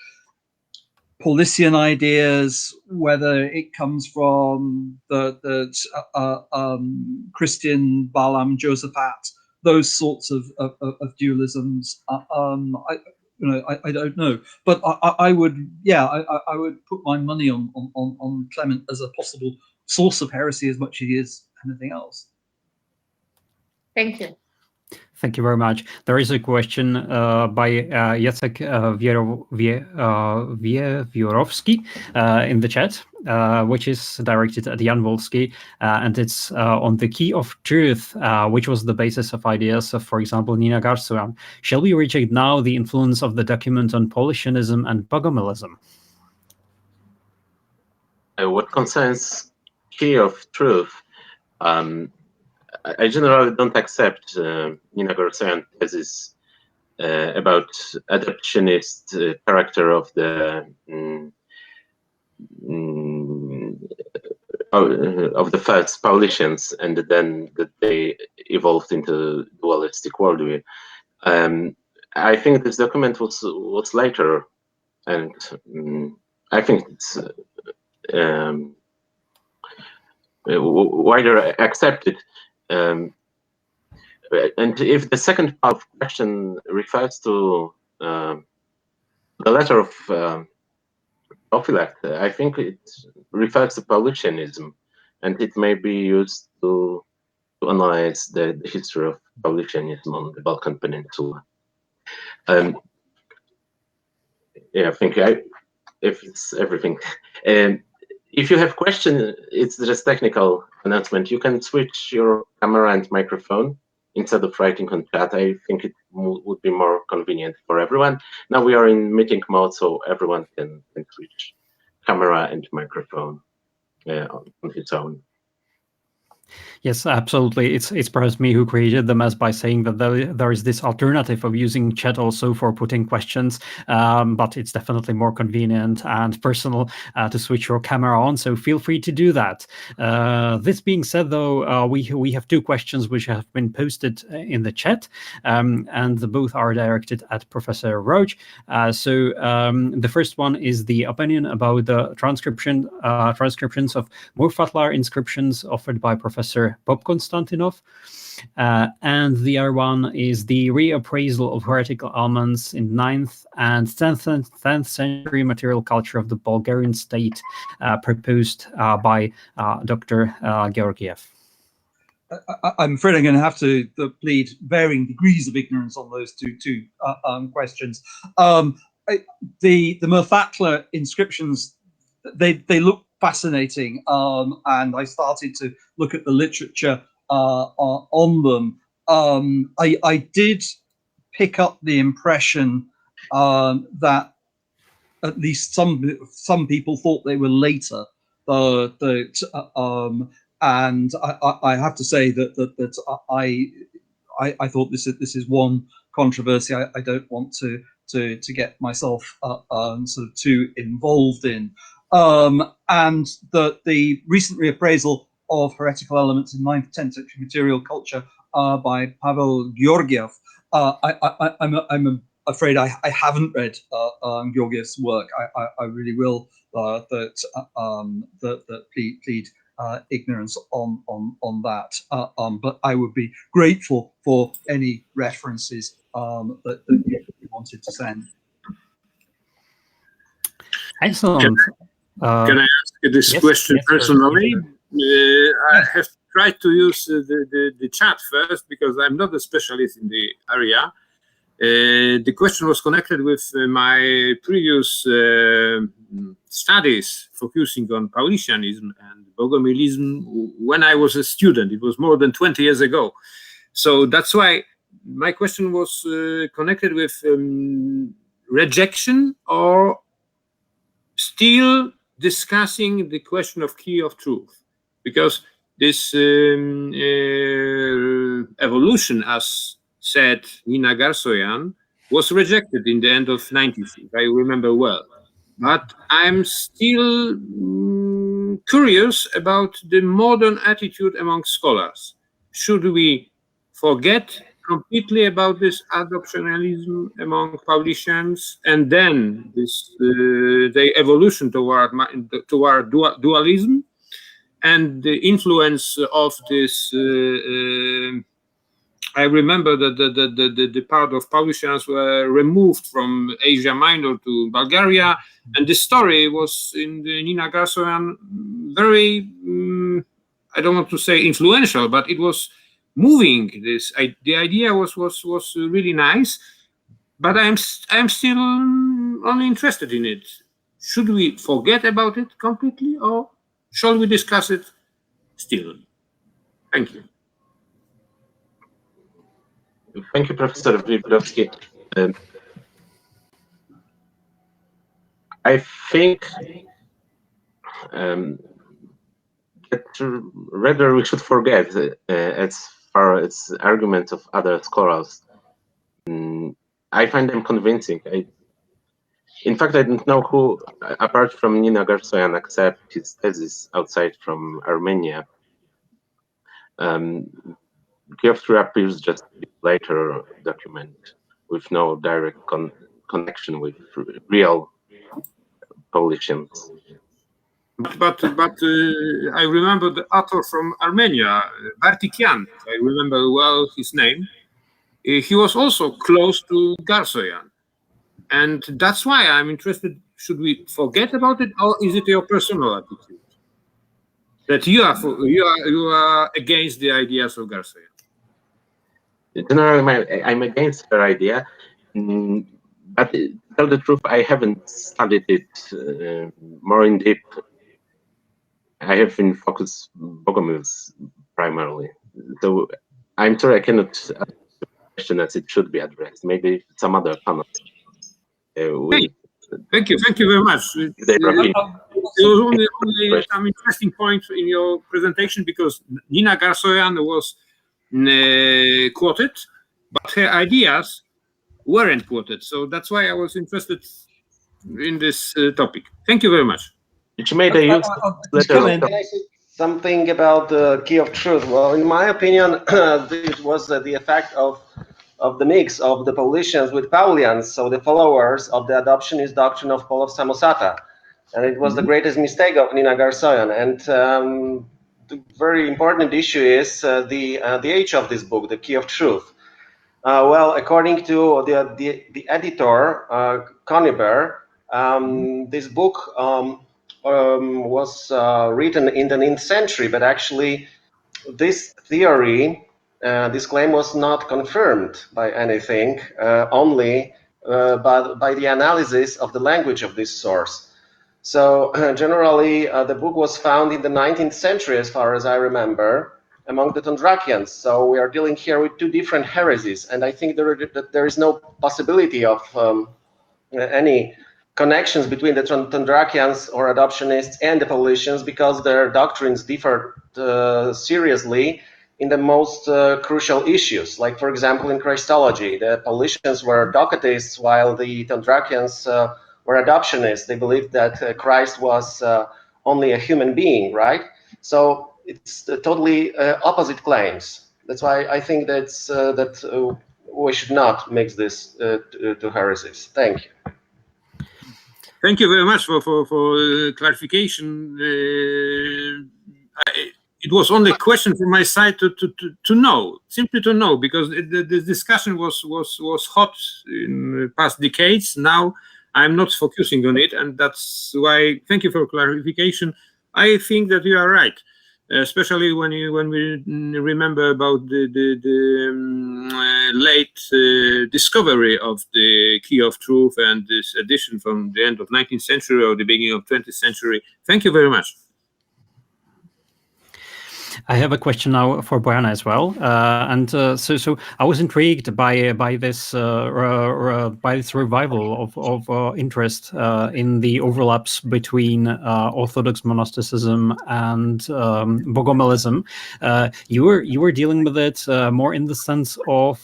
Paulician ideas, whether it comes from the Christian Balaam Josaphat, those sorts of dualisms. I don't know, but I would put my money on Clement as a possible source of heresy as much as he is anything else. Thank you. Thank you very much. There is a question by Jacek Wiewiorowski in the chat, which is directed at Jan Wolski, and it's on the key of truth, which was the basis of ideas of, for example, Nina Garsuran. Shall we reject now the influence of the document on Paulicianism and Bogomilism? What concerns key of truth, I generally don't accept Nina Garsuran thesis about adoptionist character of the first Paulicians, and then that they evolved into dualistic worldview. I think this document was later, and I think it's wider accepted. And if the second part of the question refers to the letter of Theophylact, I think it refers to Paulicianism, and it may be used to analyze the history of Paulicianism on the Balkan Peninsula. Yeah, I think if it's everything. If you have questions, it's just technical announcement. You can switch your camera and microphone instead of writing on chat. I think it would be more convenient for everyone. Now we are in meeting mode, so everyone can switch camera and microphone on its own. Yes, absolutely. It's perhaps me who created the mess by saying that there is this alternative of using chat also for putting questions, but it's definitely more convenient and personal to switch your camera on. So feel free to do that. This being said, though, we have two questions which have been posted in the chat, and both are directed at Professor Roach. So the first one is the opinion about the transcriptions of Murfatlar inscriptions offered by Professor Bob Konstantinov, and the other one is the reappraisal of heretical elements in 9th and 10th century material culture of the Bulgarian state, proposed by Dr. Georgiev. I'm afraid I'm going to have to plead varying degrees of ignorance on those two questions. The Murfatlar inscriptions, they look fascinating, and I started to look at the literature on them. I did pick up the impression that at least some people thought they were later, and I have to say that I thought this is one controversy I don't want to get myself sort of too involved in. And the recent reappraisal of heretical elements in 9th, 10th century material culture by Pavel Georgiev, I'm afraid I haven't read Georgiev's work. I really will plead ignorance on that. But I would be grateful for any references that you wanted to send. Excellent. Can I ask this yes, question yes, personally? I have tried to use the chat first because I'm not a specialist in the area. The question was connected with my previous studies focusing on Paulicianism and Bogomilism when I was a student. It was more than 20 years ago. So that's why my question was connected with rejection or still discussing the question of key of truth, because this evolution, as said Nina Garsoyan, was rejected in the end of 90s, if I remember well. But I'm still curious about the modern attitude among scholars. Should we forget completely about this adoptionalism among Paulicians, and then this the evolution toward dualism, and the influence of this? I remember that the part of Paulicians were removed from Asia Minor to Bulgaria, and the story was in the Nina Garsoyan very, I don't want to say influential, but it was moving. The idea was really nice, but I'm still only interested in it. Should we forget about it completely, or shall we discuss it still? Thank you. Thank you, Professor Wiebrowski. I think that rather we should forget as far as arguments of other scholars. I find them convincing. In fact, I don't know who, apart from Nina Garsoyan, accept his thesis outside from Armenia. Key of Truth appears just a bit later document with no direct connection with real Paulicians. But I remember the author from Armenia, Bartikyan, if I remember well his name. He was also close to Garsoyan. And that's why I'm interested, should we forget about it, or is it your personal attitude? That you are against the ideas of Garsoyan? Generally, I'm against her idea, but to tell the truth, I haven't studied it more in depth. I have been focused Bogomils primarily, so I'm sorry I cannot answer the question as it should be addressed. Maybe some other panel. Thank you very much. There was only some interesting points in your presentation because Nina Garsoyan was quoted, but her ideas weren't quoted. So that's why I was interested in this topic. Thank you very much. Which made a use Can I say something about the key of truth? Well, in my opinion, this was the effect of the mix of the Paulicians with Paulians, so the followers of the adoptionist doctrine of Paul of Samosata. And it was the greatest mistake of Nina Garsoyan. And the very important issue is the age of this book, The Key of Truth. Well, according to the editor, Coniber, this book was written in the 9th century, but actually this theory, this claim was not confirmed by anything, only by the analysis of the language of this source. So generally, the book was found in the 19th century, as far as I remember, among the Tondrakians. So we are dealing here with two different heresies, and I think there is no possibility of any connections between the Tondrakians or adoptionists and the Paulicians, because their doctrines differ seriously in the most crucial issues. Like, for example, in Christology, the Paulicians were Docetists, while the Tondrakians were adoptionists. They believed that Christ was only a human being, right? So it's totally opposite claims. That's why I think that we should not mix this to heresies. Thank you. Thank you very much for clarification. It was only a question from my side to know, simply to know, because the discussion was hot in past decades. Now I'm not focusing on it, and that's why. Thank you for clarification. I think that you are right, especially when we remember about the late discovery of the key of truth and this edition from the end of 19th century or the beginning of 20th century. Thank you very much. I have a question now for Bojana as well, so I was intrigued by this revival of interest in the overlaps between Orthodox monasticism and Bogomilism. You were dealing with it more in the sense of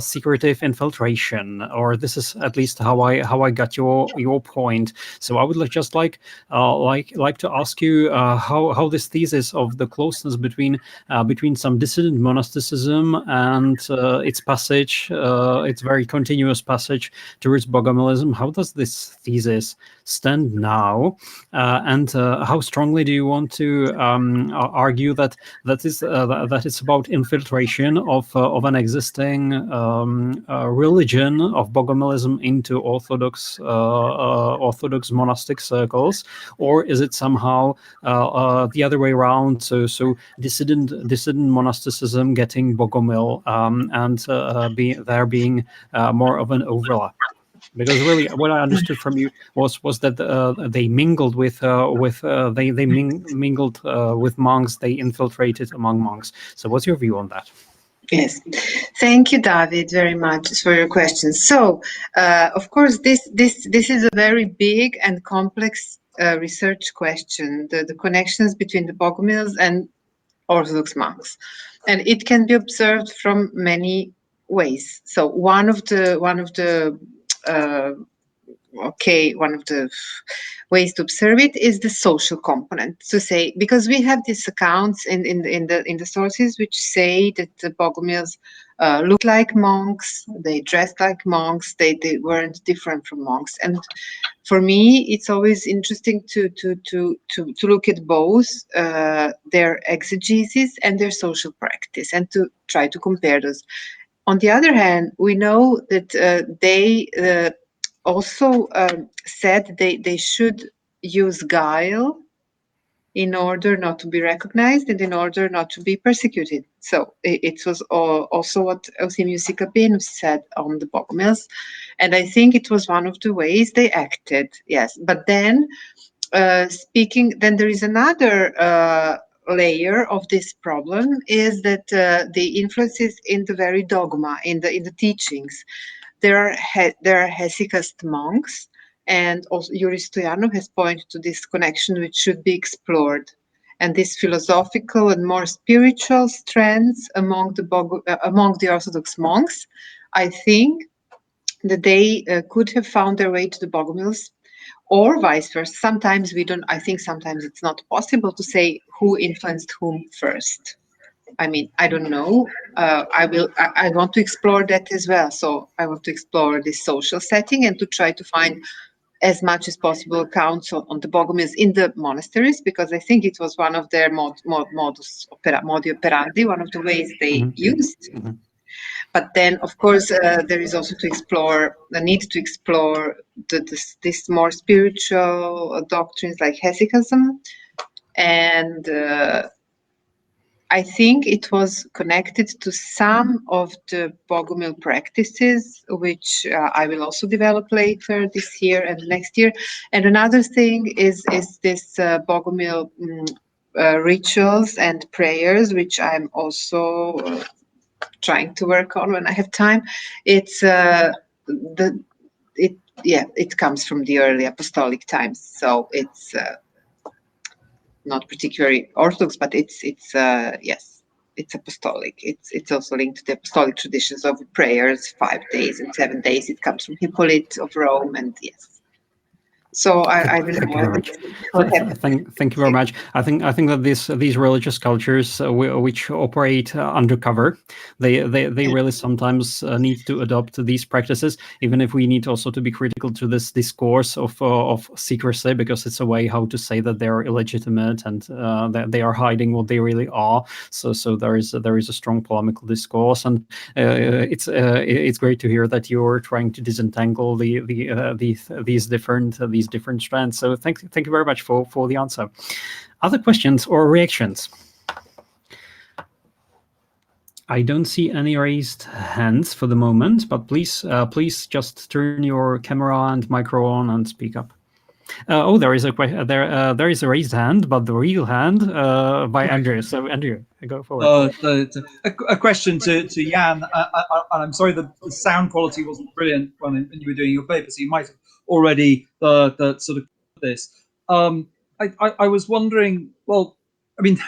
secretive infiltration, or this is at least how I got your point. So I would just like to ask you how this thesis of the closeness between some dissident monasticism and its passage, its very continuous passage towards Bogomilism, how does this thesis stand now, and how strongly do you want to argue that it's about infiltration of an existing religion of Bogomilism into Orthodox monastic circles, or is it somehow the other way around? So dissident monasticism getting Bogomil, and there being more of an overlap. Because really, what I understood from you was that they mingled with mingled with monks. They infiltrated among monks. So, what's your view on that? Yes, thank you, David, very much for your question. So, of course, this is a very big and complex research question. The connections between the Bogomils and Orthodox monks, and it can be observed from many ways. So one of the ways to observe it is the social component. To say, because we have these accounts in the sources which say that the Bogomils looked like monks, they dressed like monks, they weren't different from monks. And for me, it's always interesting to look at both their exegesis and their social practice, and to try to compare those. On the other hand, we know that they also said they should use guile in order not to be recognized and in order not to be persecuted. So it was also what Eusemius Icabinus said on the Bogomils, and I think it was one of the ways they acted. Yes, but then then there is another layer of this problem, is that the influences in the very dogma, in the teachings. There are hesychast monks, and also Yuri Stoyanov has pointed to this connection which should be explored. And these philosophical and more spiritual strands among the Orthodox monks, I think that they could have found their way to the Bogomils, or vice versa. Sometimes I think sometimes it's not possible to say who influenced whom first. I mean, I don't know. I want to explore that as well. So I want to explore this social setting and to try to find as much as possible accounts on the Bogomils in the monasteries, because I think it was one of their modi operandi, one of the ways they used. But then, of course, there is also the need to explore this more spiritual doctrines like hesychasm, and I think it was connected to some of the Bogomil practices, which I will also develop later this year and next year. And another thing is this Bogomil rituals and prayers, which I'm also trying to work on when I have time. It comes from the early apostolic times, so it's not particularly Orthodox, but it's apostolic. It's also linked to the apostolic traditions of prayers, 5 days and 7 days. It comes from Hippolyte of Rome, and yes. So I don't Thank you know very much. what happened. Thank you very much. I think that these religious cultures which operate undercover, they really sometimes need to adopt these practices. Even if we need also to be critical to this discourse of secrecy, because it's a way how to say that they're illegitimate and that they are hiding what they really are. So there is a strong polemical discourse, and it's great to hear that you're trying to disentangle these different strands. So thank you very much for the answer. Other questions or reactions? I don't see any raised hands for the moment, but please just turn your camera and micro on and speak up. Oh, there is a there is a raised hand, but the real hand by Andrew. So Andrew, go forward. A question to Jan, and I'm sorry the sound quality wasn't brilliant when you were doing your paper, so you might have already the sort of this. I was wondering, well, I mean,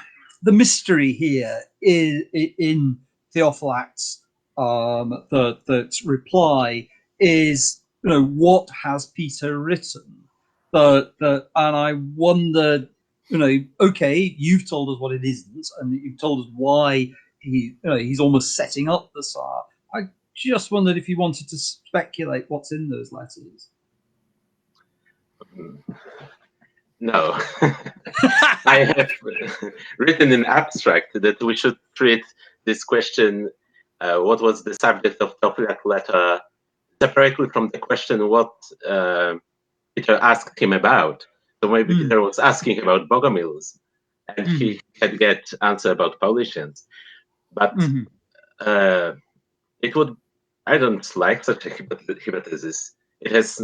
the mystery here is in Theophylact's the reply is, you know, what has Peter written? And I wondered, you know, okay, you've told us what it isn't, and you've told us why he's almost setting up the Tsar. I just wondered if you wanted to speculate what's in those letters. No. I have written in abstract that we should treat this question, what was the subject of Theophylact letter, separately from the question what Peter asked him about. So maybe Peter was asking about Bogomils, and he had get answer about Paulicians. But it would, I don't like such a hypothesis. It has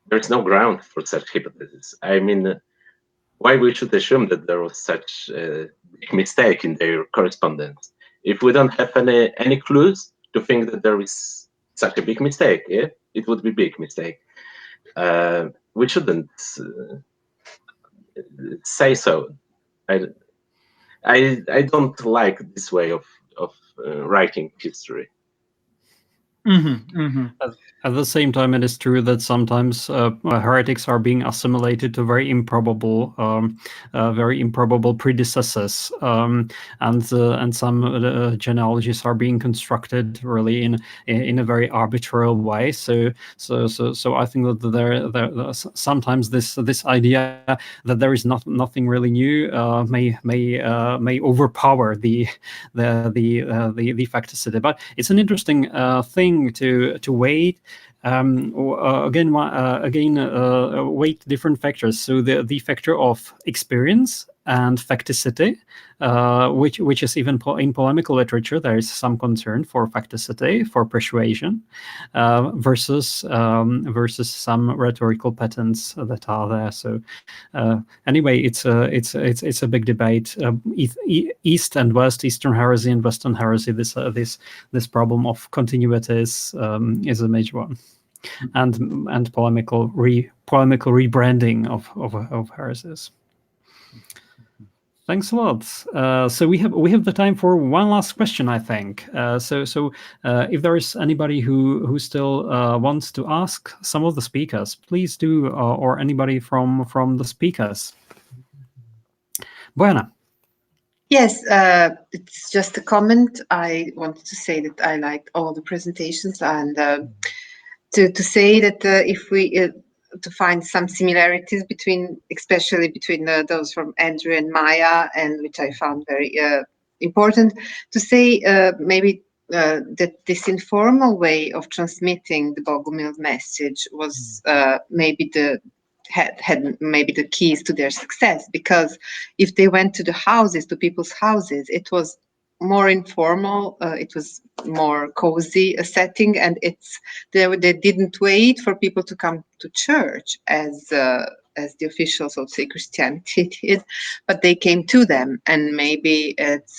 there's no ground for such hypothesis. I mean, why we should assume that there was such a big mistake in their correspondence? If we don't have any clues to think that there is such a big mistake, yeah, it would be big mistake. We shouldn't say so. I don't like this way of writing history. At the same time, it is true that sometimes heretics are being assimilated to very improbable predecessors, and some genealogies are being constructed really in a very arbitrary way. So I think that there sometimes this idea that there is nothing really new may overpower the facticity. But it's an interesting thing to wait. Weight different factors. So the factor of experience and facticity, which is even in polemical literature, there is some concern for facticity, for persuasion, versus some rhetorical patterns that are there. So anyway, it's a big debate. East and West, Eastern heresy and Western heresy. This problem of continuity is a major one, and polemical rebranding of heresies. Thanks a lot. So we have the time for one last question, I think. So if there is anybody who still wants to ask some of the speakers, please do, or anybody from the speakers. Bojana. Yes, it's just a comment. I wanted to say that I liked all the presentations, and to say that if we to find some similarities especially between those from Andrew and Maya, and which I found very important, to say maybe that this informal way of transmitting the Bogomil message was maybe had maybe the keys to their success, because if they went to people's houses, it was more informal, it was more cozy a setting, and they didn't wait for people to come to church as the officials of, say, Christianity did, but they came to them, and maybe it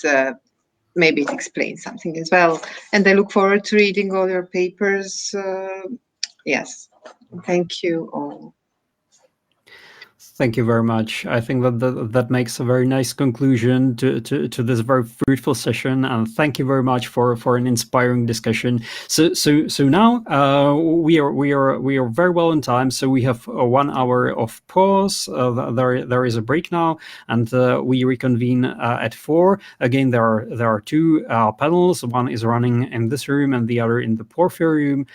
explains something as well. And I look forward to reading all your papers. Yes, thank you all. Thank you very much. I think that makes a very nice conclusion to this very fruitful session, and thank you very much for an inspiring discussion. So now we are very well on time. So we have 1 hour of pause. There is a break now, and we reconvene at 4. Again, there are 2 panels. One is running in this room, and the other in the Porphyry room.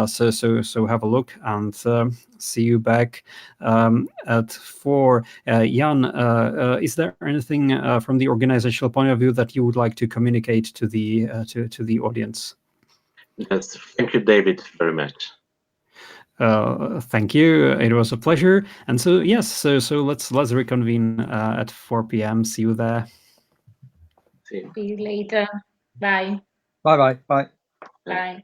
So have a look, and see you back at 4. Jan, is there anything from the organizational point of view that you would like to communicate to the audience? Yes, thank you, David, very much. Thank you. It was a pleasure. And so yes, so let's reconvene at 4 p.m. See you there. See you. See you later. Bye. Bye. Bye.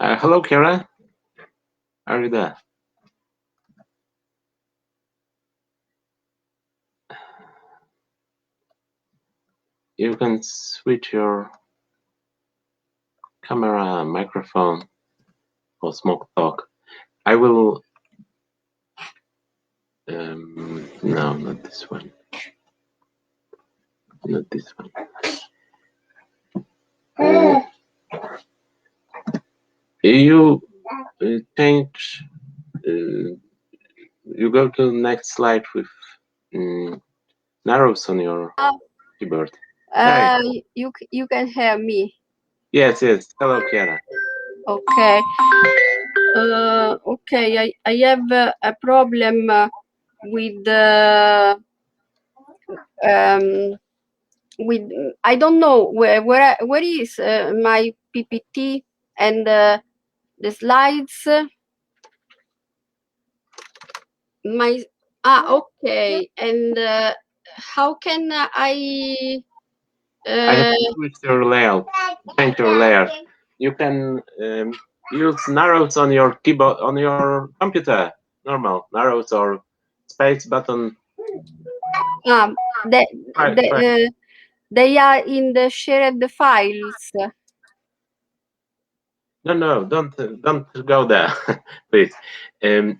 Hello, Kara. Are you there? You can switch your camera, microphone for smoke talk. I will. No, not this one. Not this one. You change. You go to the next slide with arrows on your keyboard. Hey. You can hear me. Yes, yes. Hello, Chiara. Okay. Okay. I have a problem with I don't know where is my PPT and the slides. Okay. And how can I have to switch your layout, change your layout. You can use arrows on your keyboard, on your computer, normal arrows or space button. They are in the shared files. No, don't go there, please. You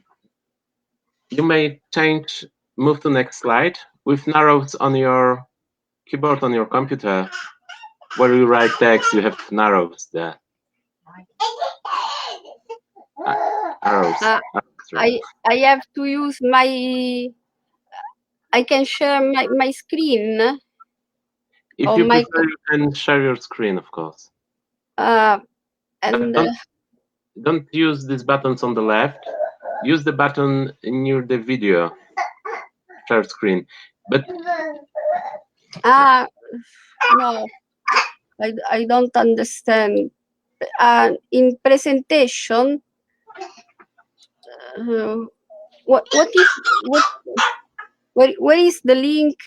may change, move to next slide with arrows on your keyboard on your computer. Where you write text, you have arrows there. Arrows. I have to use my. I can share my screen. If you prefer, you can share your screen, of course. And don't use these buttons on the left. Use the button near the video share screen. But no, I don't understand. In presentation, where is the link?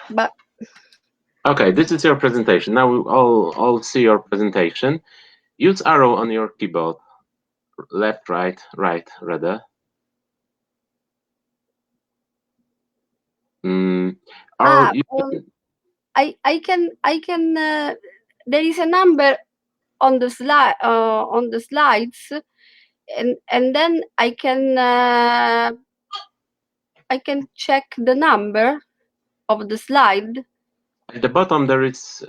But okay, this is your presentation. Now we all see your presentation. Use arrow on your keyboard. Left, right, rather. I can. There is a number on the slide on the slides, and then I can check the number of the slide. At the bottom there is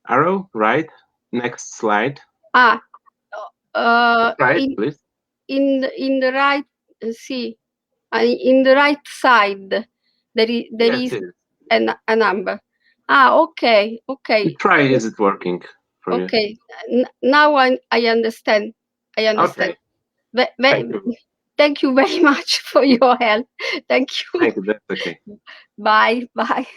arrow, right? Next slide. Right, please. In the right, see, in the right side, there is a number. Okay. Try, is it working for you? Okay, now I understand. I understand. Okay. Thank you very much for your help. Thank you. Thank you. That's okay. Bye. Bye.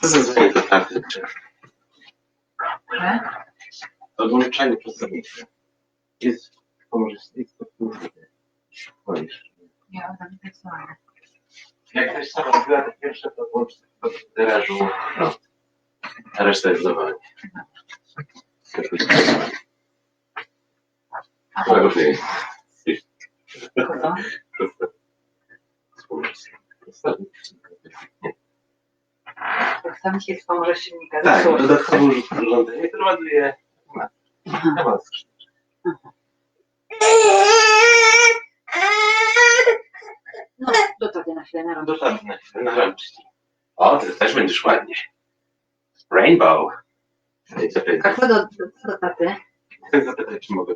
Zadzwonię do karty. Odłączenie pracownika. Jest, pomoże, jest to wolisz. Ja tam tak samo. Jak ktoś sama zrobiła te pierwsze, to włącz do garażu prąd. A reszta jest zawołanie. Którego ty jest? Kogo? Sam się wspomoże silnika. Tak, dodatkowo urządzenie prowadzuje temat skrzydła. No, do taty na chwilę, na rączki. Do taty na rączki. O, ty też będziesz ładnie. Rainbow. A co do taty? Chcę zapytać, czy mogę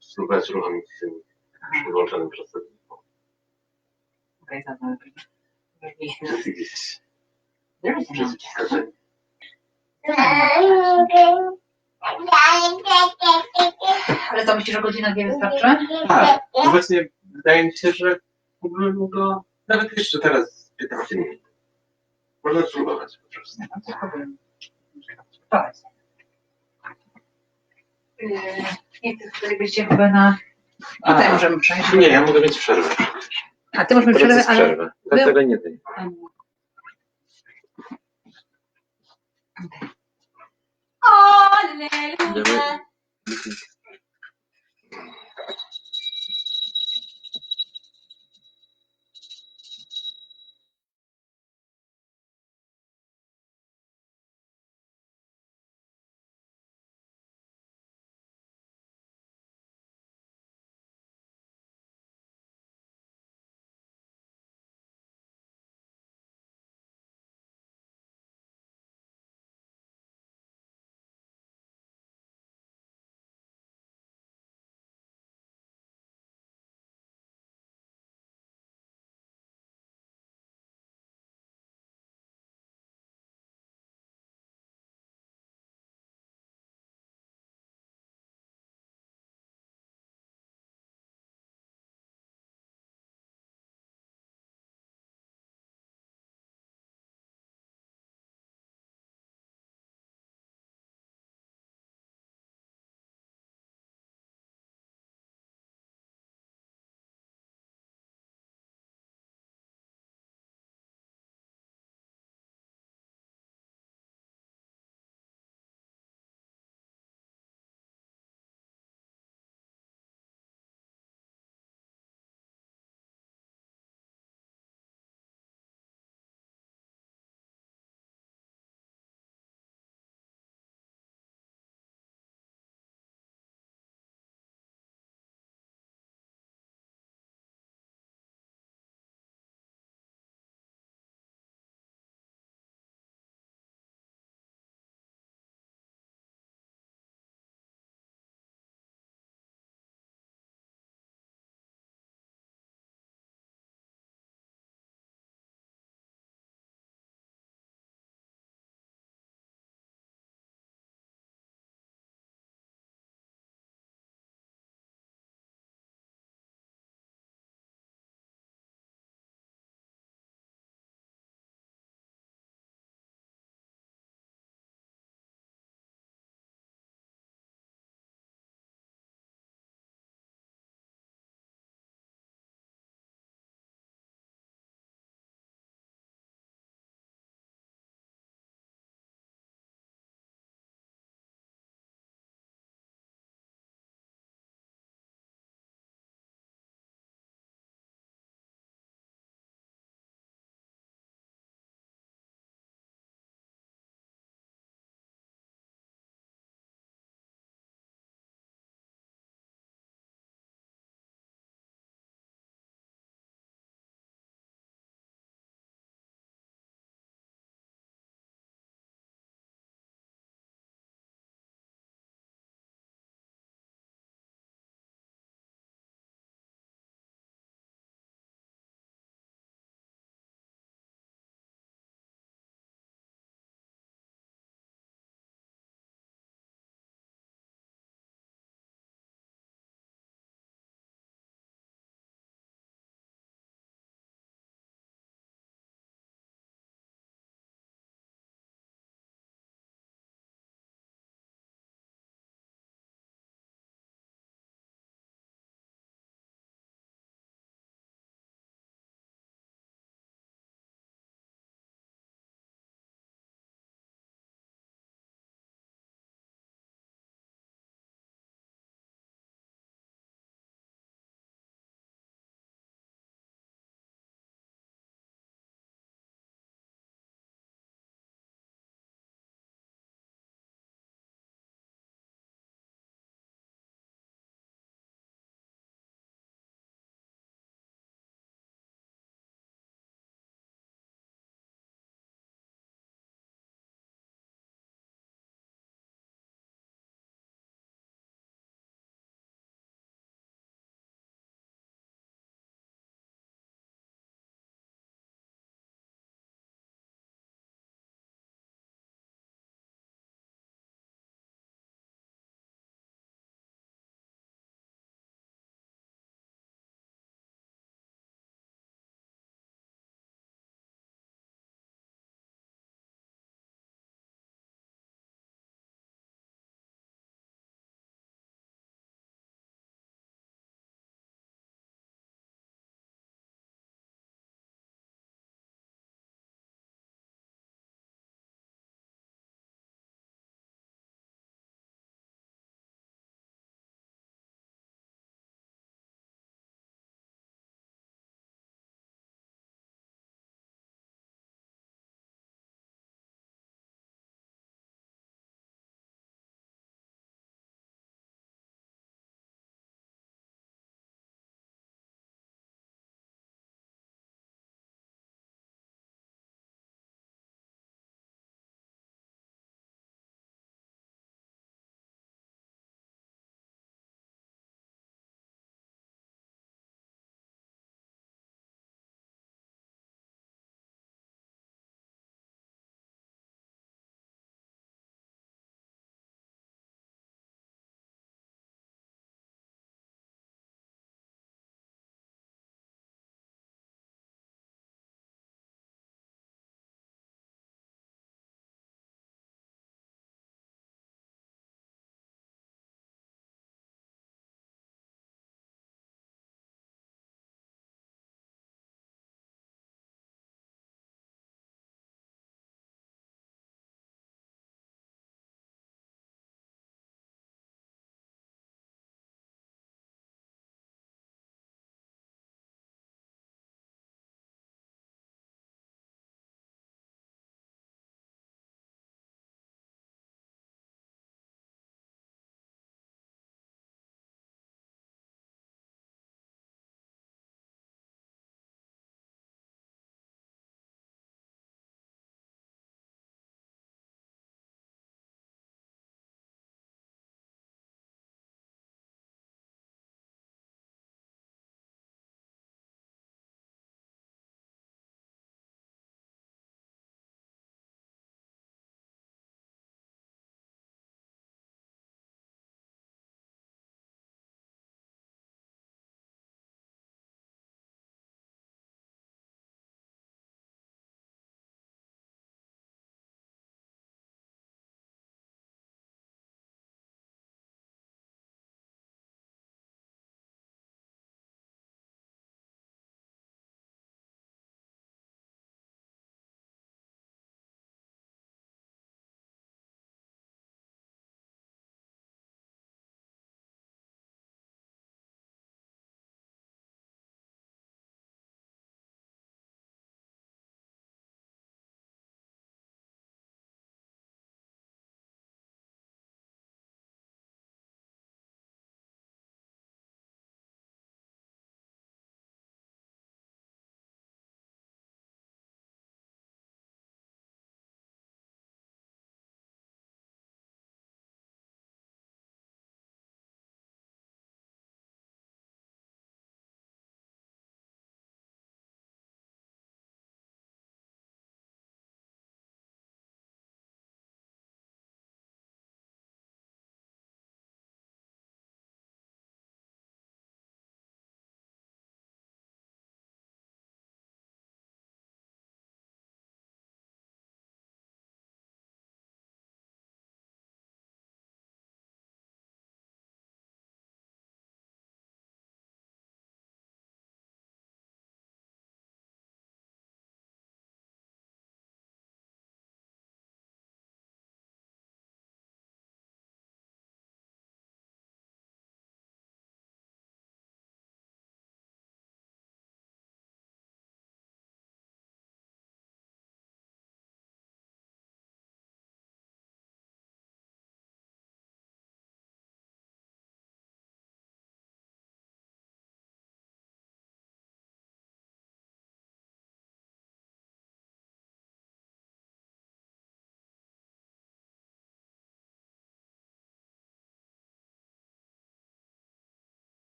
spróbować uruchomić tym wyłączonym pracownikiem. Okej, dobra. Gdzieś Zrobię Ale to myślisz, że godzina 2 wystarczy? Tak, no właśnie wydaje mi się, że mógłbym go nawet jeszcze teraz 15 minut. Można spróbować po prostu. Powiedz. Nie chcę tutaj być chyba na... Tutaj możemy przejść. Nie, ja mogę mieć przerwę. A ty możesz mieć przerwę, ale... Przerwę. Dlatego nie wiem. Alleluja!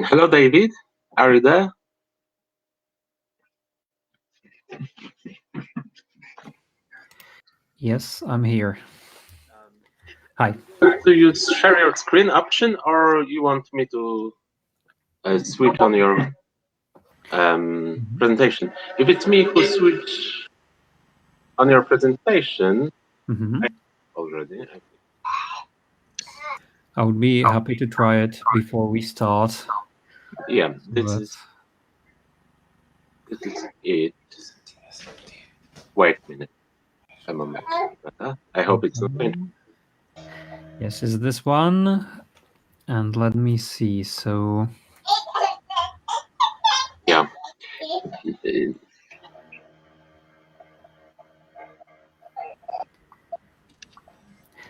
Hello, David. Are you there? Yes, I'm here. Hi. Do you share your screen option, or you want me to switch on your presentation? If it's me who switch on your presentation, already. I would be happy to try it before we start. Yeah, this is it. Wait a minute. A moment. I hope it's not going. Yes, is this one? And let me see. So yeah.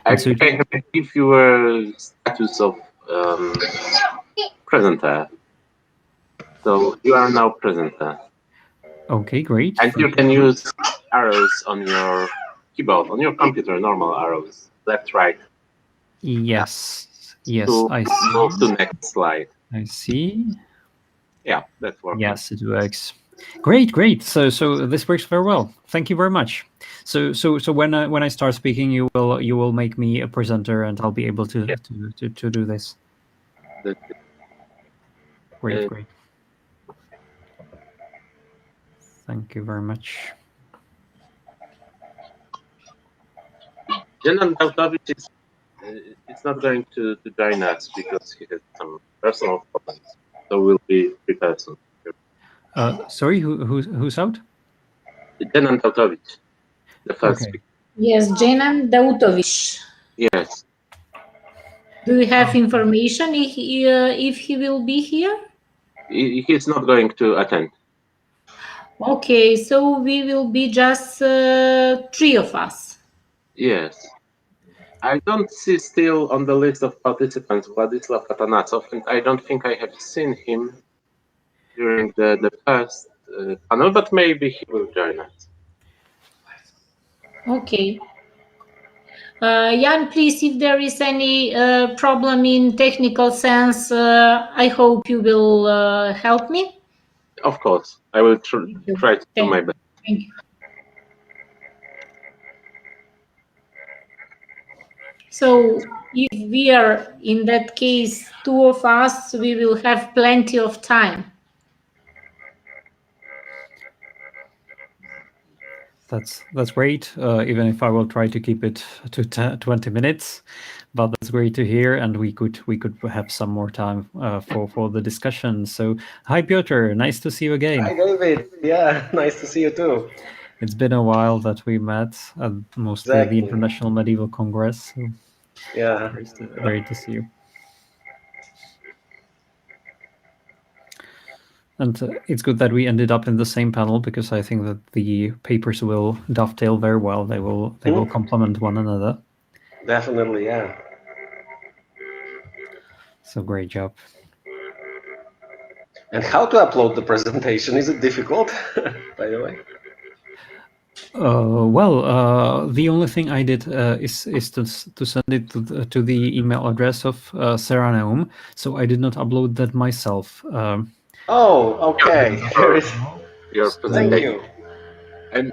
I give you a status of presenter. So you are now presenter. Okay, great. And you can use arrows on your keyboard, on your computer, normal arrows, left, right. Yes, yes, I see. Move to next slide. I see. Yeah, that works. Yes, it works. Great, great. So this works very well. Thank you very much. So when I start speaking, you will make me a presenter, and I'll be able to do this. Great, great. Thank you very much. Jenan Dautovich is not going to join us because he has some personal problems. So we'll be 3 persons. Sorry, who's out? Jenan Dautovich, the first speaker. Yes, Jenan Dautovich. Yes. Do you have information if he will be here? He's not going to attend. Okay, so we will be just 3 of us. Yes. I don't see still on the list of participants Vladislav Atanasov, and I don't think I have seen him during the first panel, but maybe he will join us. Okay. Jan, please, if there is any problem in technical sense, I hope you will help me. Of course, I will try to do my best. Thank you. So if we are, in that case, 2 of us, we will have plenty of time. That's great, even if I will try to keep it to 20 minutes, but that's great to hear, and we could have some more time for the discussion. So, hi Piotr, nice to see you again. Hi David, yeah, nice to see you too. It's been a while that we met at mostly the International Medieval Congress. So yeah, great to see you. And it's good that we ended up in the same panel, because I think that the papers will dovetail very well. They will complement one another. Definitely, yeah. So great job. And how to upload the presentation? Is it difficult, by the way? Well, the only thing I did is to send it to the email address of Ceranea. So I did not upload that myself. Oh, okay. Your Thank presentation. you. And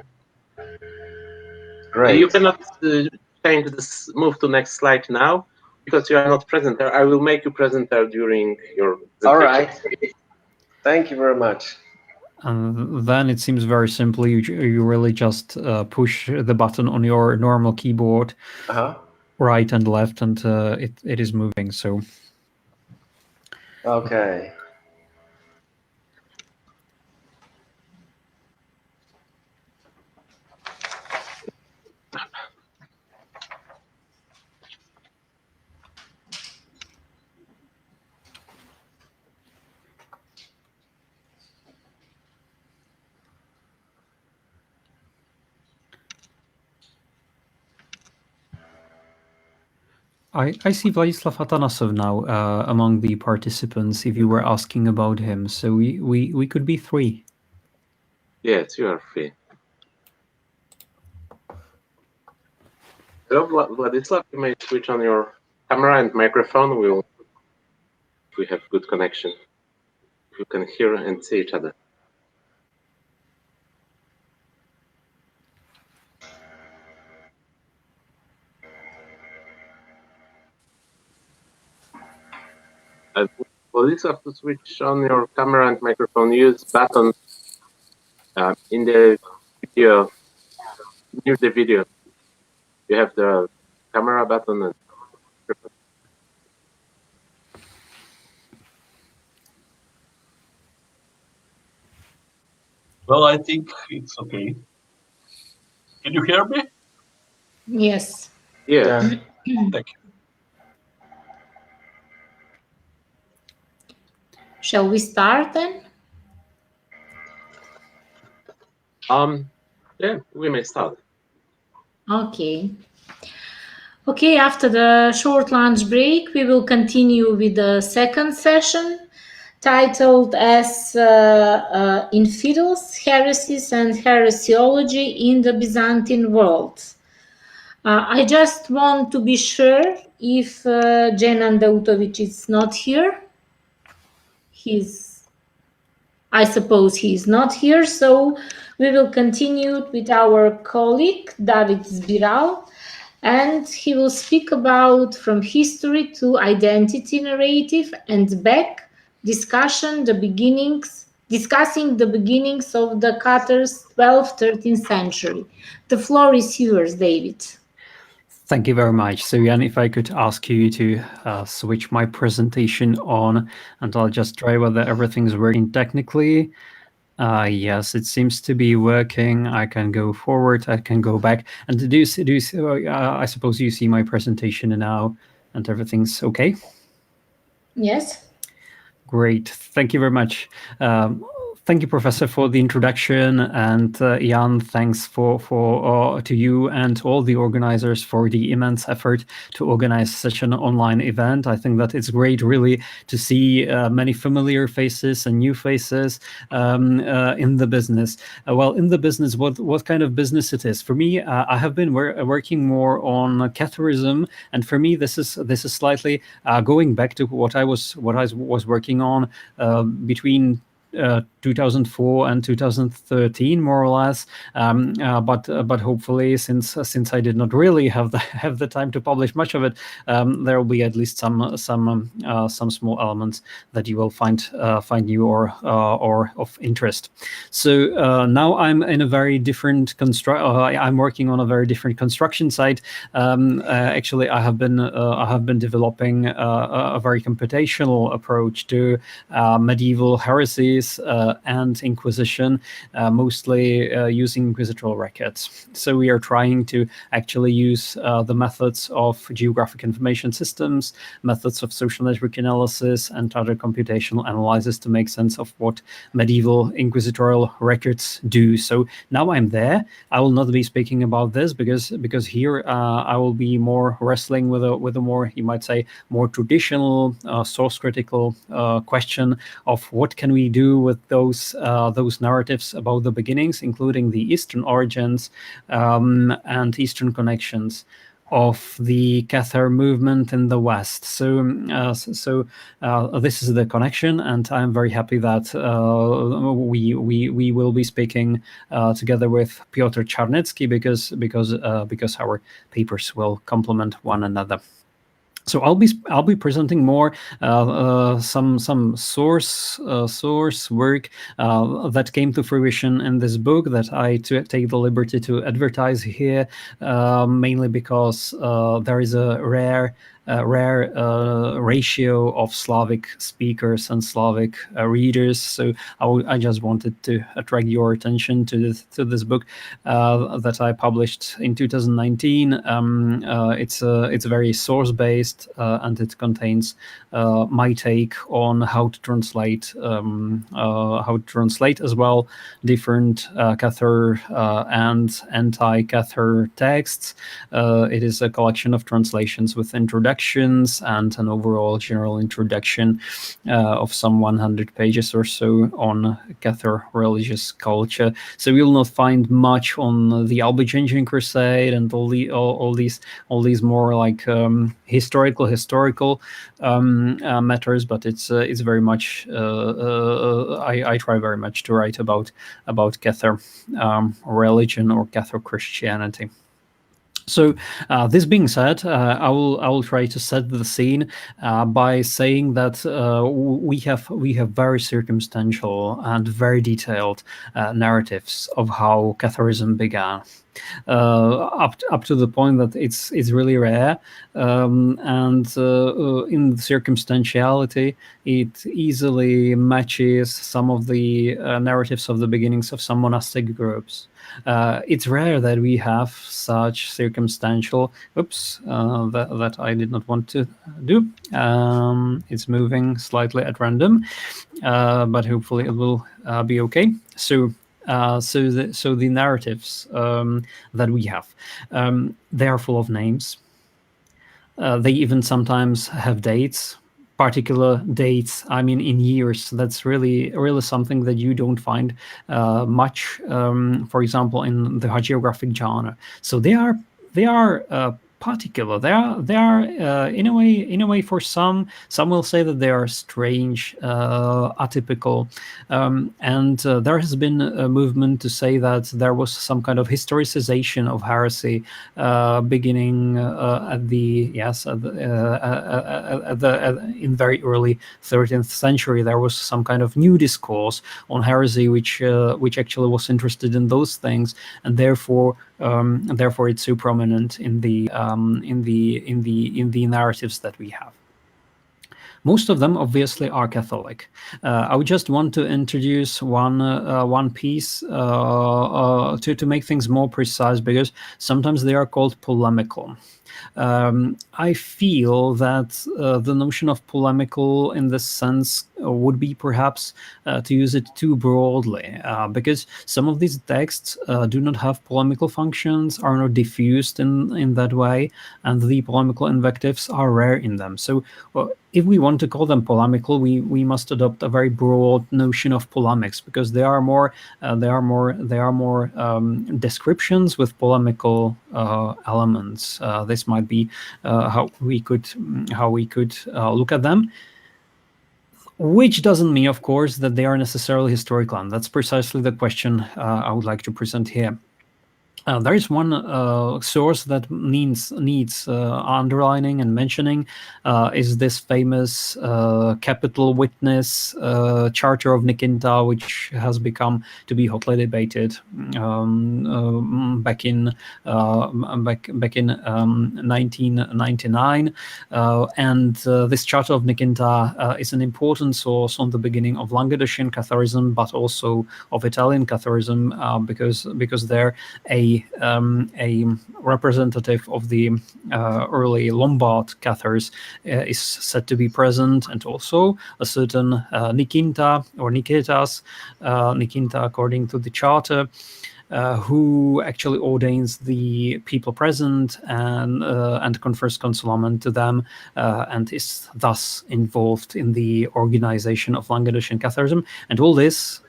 Great. you cannot change this. Move to next slide now, because you are not presenter. I will make you presenter during your presentation. All right. Thank you very much. And then it seems very simple. You really just push the button on your normal keyboard, right and left, and it is moving. So. Okay. I see Vladislav Atanasov now among the participants, if you were asking about him. So we could be 3. Yes, you are 3. Hello, Vladislav, you may switch on your camera and microphone, we have good connection. You can hear and see each other. For this, you have to switch on your camera and microphone. Use button in the video, near the video. You have the camera button and microphone. Well, I think it's okay. Can you hear me? Yes. Yeah. Thank you. Shall we start then? Yeah, we may start. Okay. Okay, after the short lunch break, we will continue with the second session titled as Infidels, Heresies and Heresiology in the Byzantine World. I just want to be sure if Jenan Dautovic is not here. I suppose he's not here, so we will continue with our colleague, David Zbiral, and he will speak about from history to identity narrative and back, discussing the beginnings of the Qatar's 12th, 13th century. The floor is yours, David. Thank you very much. So, Jan, if I could ask you to switch my presentation on, and I'll just try whether everything's working technically. Yes, it seems to be working. I can go forward, I can go back. And I suppose you see my presentation now, and everything's okay? Yes. Great. Thank you very much. Thank you, Professor, for the introduction, and Jan, thanks to you and all the organizers for the immense effort to organize such an online event. I think that it's great, really, to see many familiar faces and new faces in the business. Well, in the business, what kind of business it is? For me, I have been working more on Catharism, and for me, this is slightly going back to what I was working on between 2004 and 2013, more or less, but hopefully, since I did not really have the time to publish much of it, there will be at least some small elements that you will find new or of interest. So now I'm in a very different I'm working on a very different construction site. Actually, I have been developing a very computational approach to medieval heresies and Inquisition, mostly using inquisitorial records. So we are trying to actually use the methods of geographic information systems, methods of social network analysis, and other computational analysis to make sense of what medieval inquisitorial records do. So now I'm there. I will not be speaking about this because here I will be more wrestling with a more, you might say, more traditional source critical question of what can we do with those narratives about the beginnings, including the Eastern origins and Eastern connections of the Cathar movement in the West. So this is the connection, and I'm very happy that we will be speaking together with Piotr Czarnecki because our papers will complement one another. So I'll be presenting more some source work that came to fruition in this book that I take the liberty to advertise here, mainly because there is a rare ratio of Slavic speakers and Slavic readers. So I just wanted to attract your attention to this book that I published in 2019. It's very source based, and it contains my take on how to translate as well different Cathar and anti-Cathar texts. It is a collection of translations with introduction objections and an overall general introduction of some 100 pages or so on Cathar religious culture. So you'll not find much on the Albigensian Crusade and all these more like historical matters, but it's very much I try very much to write about Cathar religion or Cathar Christianity. So this being said, I will try to set the scene by saying that we have very circumstantial and very detailed narratives of how Catharism began. Up to the point that it's really rare, and in the circumstantiality, it easily matches some of the narratives of the beginnings of some monastic groups. It's rare that we have such circumstantial. Oops, that I did not want to do. It's moving slightly at random, but hopefully it will be okay. So the narratives that we have, they are full of names. They even sometimes have dates, particular dates. I mean, in years. That's really something that you don't find much, for example, in the hagiographic genre. So they are particular. They are in a way for some will say that they are strange, atypical, and there has been a movement to say that there was some kind of historicization of heresy beginning in very early 13th century. There was some kind of new discourse on heresy which actually was interested in those things, and therefore it's so prominent in the narratives that we have. Most of them obviously are Catholic. I would just want to introduce one piece to make things more precise, because sometimes they are called polemical. I feel that the notion of polemical in this sense would be perhaps to use it too broadly, because some of these texts do not have polemical functions, are not diffused in that way, and the polemical invectives are rare in them. So if we want to call them polemical, we must adopt a very broad notion of polemics, because there are more descriptions with polemical elements. This might be how we could look at them. Which doesn't mean, of course, that they are necessarily historical, and that's precisely the question I would like to present here. There is one source that needs underlining and mentioning, is this famous capital witness Charter of Nikinta, which has become to be hotly debated back in 1999, and this Charter of Nikinta is an important source on the beginning of Languedocian Catharism, but also of Italian Catharism, because there a representative of the early Lombard Cathars is said to be present, and also a certain Nikinta or Nikitas, Nikinta according to the charter, who actually ordains the people present and confers consulament to them, and is thus involved in the organization of Languedocian Catharism, and all this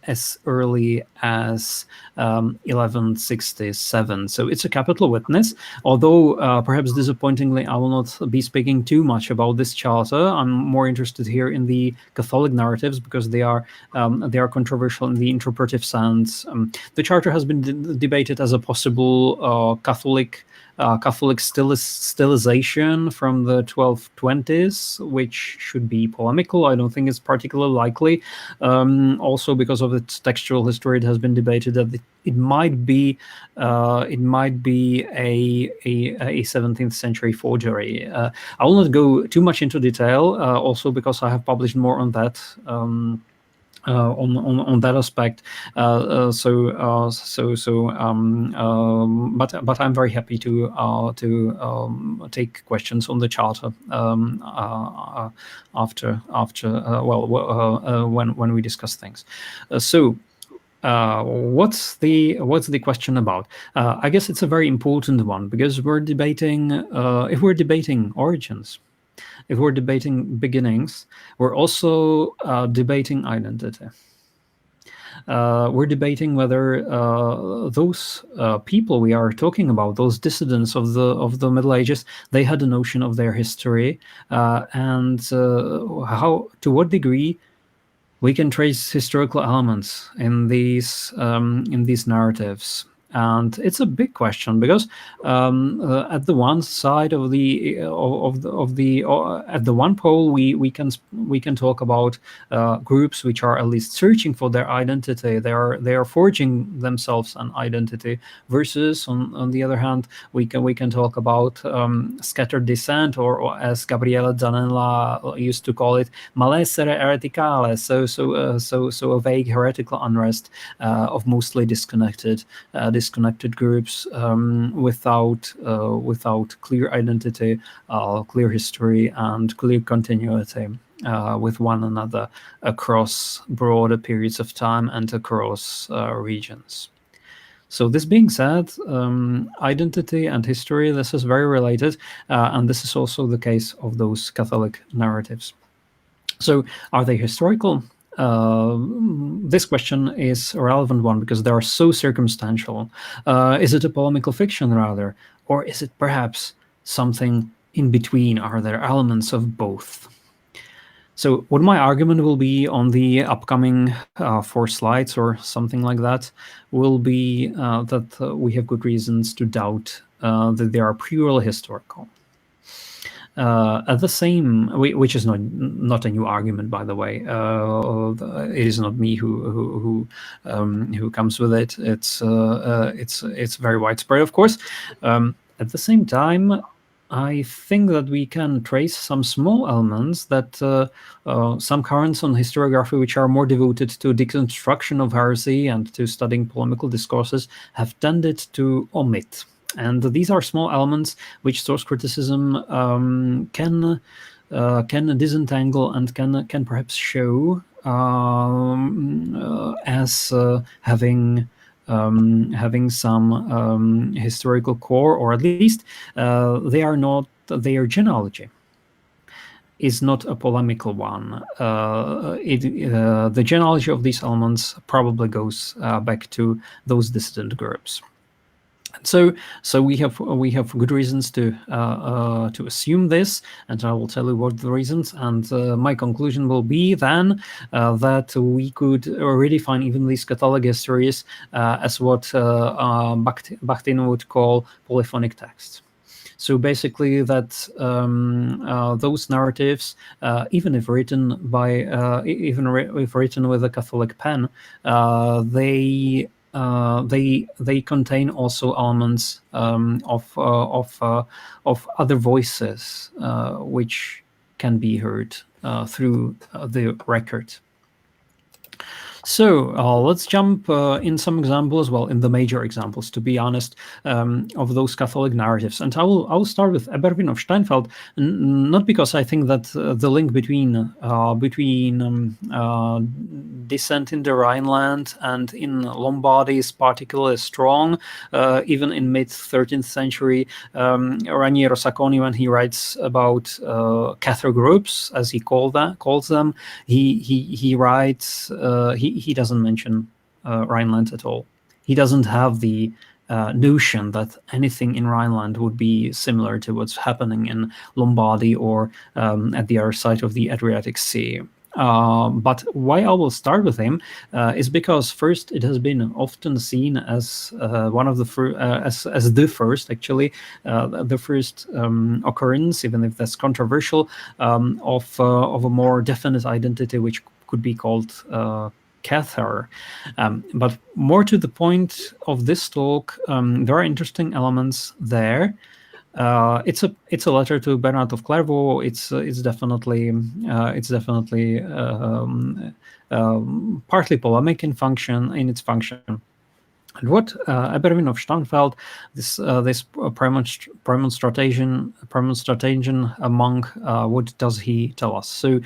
as early as 1167. So it's a capital witness, although perhaps disappointingly I will not be speaking too much about this charter. I'm more interested here in the Catholic narratives, because they are controversial in the interpretive sense. The charter has been debated as a possible Catholic stylization from the 1220s, which should be polemical. I don't think it's particularly likely. Also, because of its textual history, it has been debated that it might be a 17th century forgery. I will not go too much into detail, also because I have published more on that. On that aspect, but I'm very happy to take questions on the charter when we discuss things. So what's the question about? I guess it's a very important one, because we're debating, if we're debating origins, if we're debating beginnings, we're also debating identity. We're debating whether those people we are talking about, those dissidents of the Middle Ages, they had a notion of their history, and how, to what degree we can trace historical elements in these narratives. And it's a big question, because at the one side of the at the one pole, we can talk about groups which are at least searching for their identity. They are forging themselves an identity. Versus on the other hand, we can talk about scattered descent, or as Gabriele Zanella used to call it, malessere ereticale. So a vague heretical unrest of mostly disconnected groups, without clear identity, clear history, and clear continuity with one another across broader periods of time and across regions. So this being said, identity and history, this is very related, and this is also the case of those Catholic narratives. So are they historical? This question is a relevant one, because they are so circumstantial. Is it a polemical fiction, rather? Or is it perhaps something in between? Are there elements of both? So what my argument will be on the upcoming 4 slides or something like that will be that we have good reasons to doubt that they are purely historical. At the same, which is not a new argument, by the way. It is not me who comes with it. It's very widespread, of course. At the same time, I think that we can trace some small elements that some currents on historiography, which are more devoted to deconstruction of heresy and to studying polemical discourses, have tended to omit. And these are small elements which source criticism can disentangle and can perhaps show as having some historical core, or at least they are not. Their genealogy is not a polemical one. The genealogy of these elements probably goes back to those dissident groups. So we have good reasons to assume this, and I will tell you what the reasons. And my conclusion will be then that we could redefine even these Catholic histories as what Bakhtin would call polyphonic texts. So basically, that those narratives, even if written if written with a Catholic pen, they contain also elements of other voices which can be heard through the record. So let's jump in some examples, well, in the major examples, to be honest, of those Catholic narratives. And I will start with Eberwin of Steinfeld, not because I think that the link between descent in the Rhineland and in Lombardy is particularly strong, even in mid-13th century. Raniero Sacconi, when he writes about Catholic groups, as he calls them, he writes he doesn't mention Rhineland at all. He doesn't have the notion that anything in Rhineland would be similar to what's happening in Lombardy or at the other side of the Adriatic Sea. But why I will start with him is because first, it has been often seen as one of the the first occurrence, even if that's controversial, of a more definite identity, which could be called Cathar. But more to the point of this talk, there are interesting elements there. It's a letter to Bernard of Clairvaux. It's definitely partly polemic in its function, And what Eberwin of Starnfeld, this Premonstratensian monk, what does he tell us? So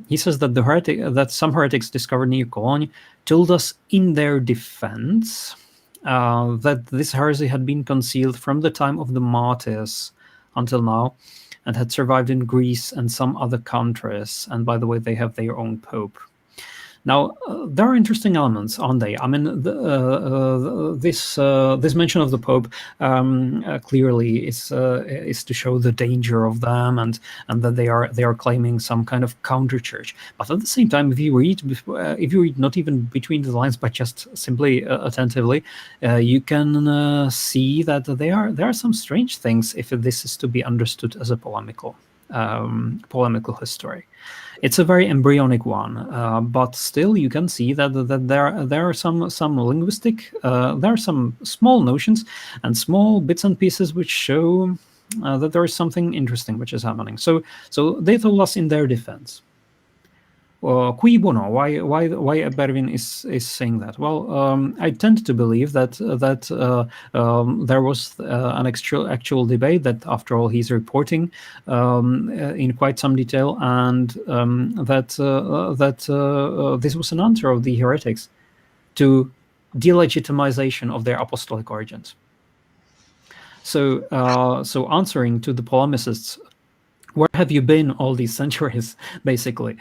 he says that some heretics discovered near Cologne told us in their defense that this heresy had been concealed from the time of the martyrs until now, and had survived in Greece and some other countries. And by the way, they have their own pope. Now, there are interesting elements, aren't they? I mean, this mention of the Pope clearly is to show the danger of them, and that they are claiming some kind of counter church. But at the same time, if you read not even between the lines, but just simply attentively, you can see that there are some strange things if this is to be understood as a polemical history. It's a very embryonic one, but still you can see that there are some linguistic, there are some small notions and small bits and pieces which show that there is something interesting which is happening. So they told us in their defense. Cui bono? Why Berwin is saying that? Well, I tend to believe that there was an actual debate that, after all, he's reporting in quite some detail, and that this was an answer of the heretics to delegitimization of their apostolic origins. So answering to the polemicists, where have you been all these centuries? Basically,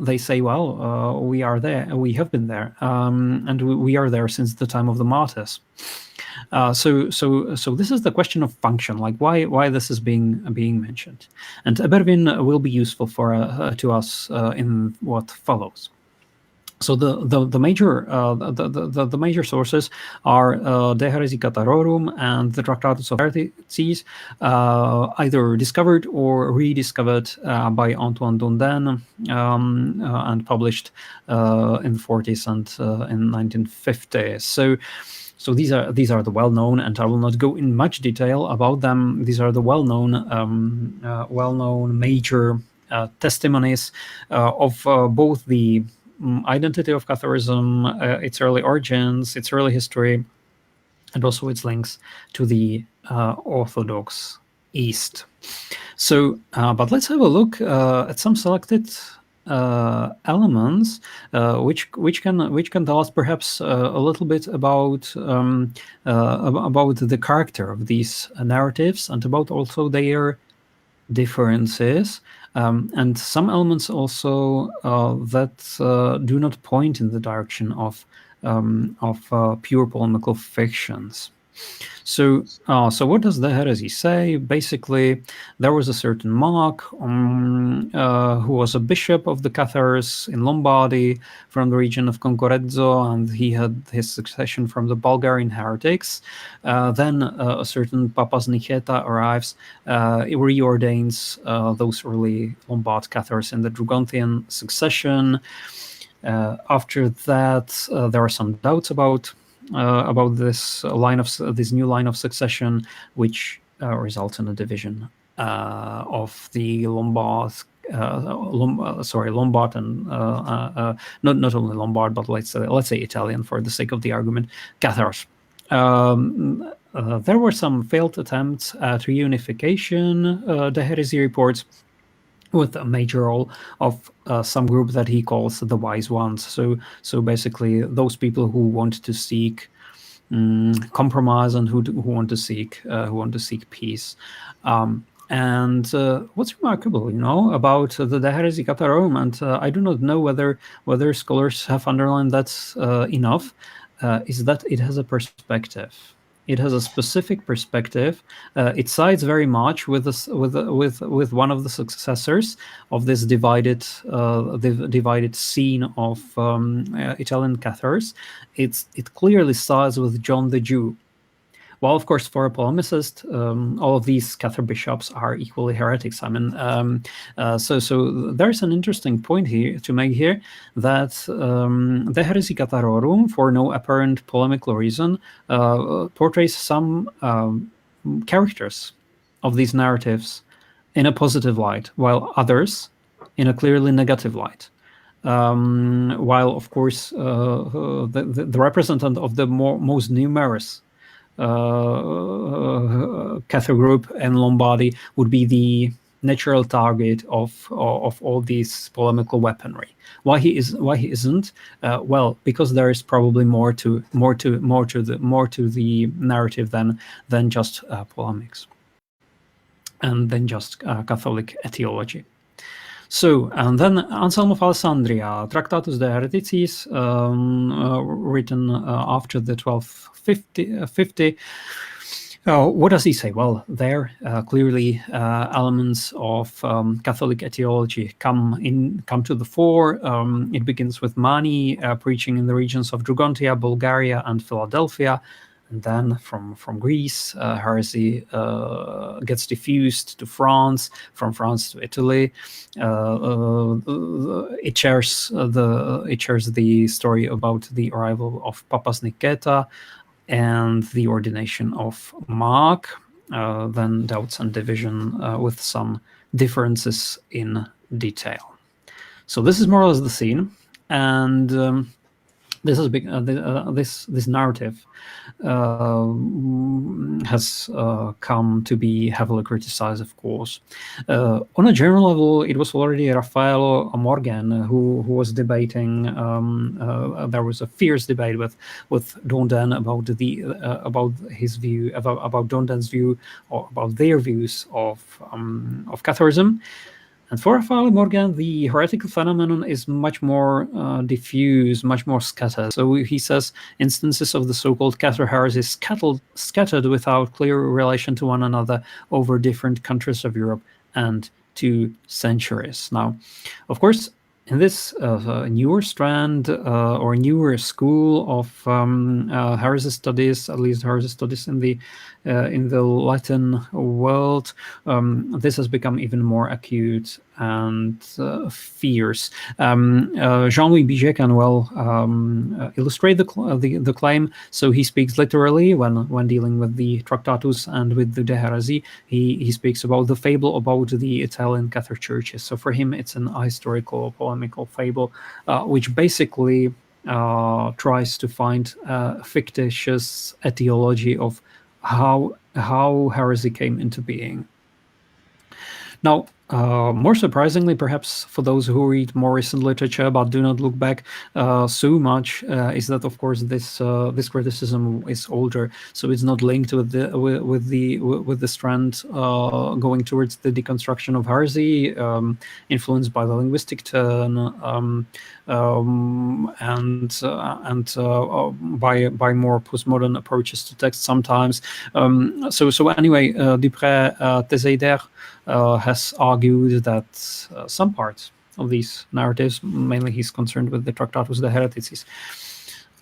they say, well, we are there. We have been there, and we are there since the time of the martyrs. So this is the question of function, like why this is being mentioned, and Eberwin will be useful to us in what follows. So the major sources are De Heresi Catarorum and the Tractatus of Heresies, either discovered or rediscovered by Antoine Dondin and published in the 40s and in 1950s. So these are the well-known, and I will not go in much detail about them. These are the well-known major testimonies of both the identity of Catholicism, its early origins, its early history, and also its links to the Orthodox East. So, but let's have a look at some selected elements which can tell us perhaps a little bit about the character of these narratives, and about also their differences, and some elements also that do not point in the direction of pure polemical fictions. So what does the heresy say? Basically, there was a certain monk who was a bishop of the Cathars in Lombardy from the region of Concorezzo, and he had his succession from the Bulgarian heretics. Then a certain Papas Nicheta arrives, reordains those early Lombard Cathars in the Drugontian succession. After that, there are some doubts about this new line of succession, which results in a division of the Lombard and not only Lombard, but let's say Italian for the sake of the argument, Cathars. There were some failed attempts at reunification. The heresy reports, with a major role of some group that he calls the wise ones. So basically, those people who want to seek compromise and who want to seek peace. And what's remarkable, about the De Heresi Catarorum, and I do not know whether scholars have underlined that enough, is that it has a perspective. It has a specific perspective. It sides very much with one of the successors of this divided scene of Italian Cathars. It clearly sides with John the Jew. Well, of course, for a polemicist, all of these Cathar bishops are equally heretics. I mean, so there's an interesting point here to make here, that De Heresi Catarorum, for no apparent polemical reason, portrays some characters of these narratives in a positive light, while others in a clearly negative light. while of course the representative of the most numerous Catholic group in Lombardy would be the natural target of all these polemical weaponry. Why he isn't? Well, because there is probably more to the narrative than just polemics and than just Catholic etiology. So, and then Anselm of Alessandria, Tractatus de Hereticis, written after the 1250. What does he say? Well, there clearly elements of Catholic etiology come to the fore. It begins with Mani preaching in the regions of Drugontia, Bulgaria, and Philadelphia. And then from Greece, heresy gets diffused to France, from France to Italy. It shares the story about the arrival of Papas Niketa and the ordination of Mark. Then doubts and division with some differences in detail. So this is more or less the scene, and this is big. This narrative has come to be heavily criticized, of course. On a general level, it was already Raffaello Morgan who was debating. There was a fierce debate with Dondan about his view, about Dondan's view, or about their views of Catholicism. And for Raffaello Morgan, the heretical phenomenon is much more diffuse, much more scattered. So he says instances of the so-called Catholic heresy scattered without clear relation to one another over different countries of Europe and 2 centuries. Now, of course, in this newer strand or newer school of heresy studies, at least heresy studies in the Latin world, this has become even more acute and fierce. Jean-Louis Biget can well illustrate the claim. So he speaks literally when dealing with the Tractatus and with the De Heresie. He speaks about the fable about the Italian Catholic churches. So for him, it's an ahistorical, polemical fable, which basically tries to find a fictitious etiology of how heresy came into being. Now, more surprisingly, perhaps for those who read more recent literature but do not look back so much, is that of course this criticism is older, so it's not linked with the strand going towards the deconstruction of heresy, influenced by the linguistic turn, and by more postmodern approaches to text sometimes. So anyway, Dupré Tezeider has argued that some parts of these narratives, mainly he's concerned with the Tractatus de Hereticis,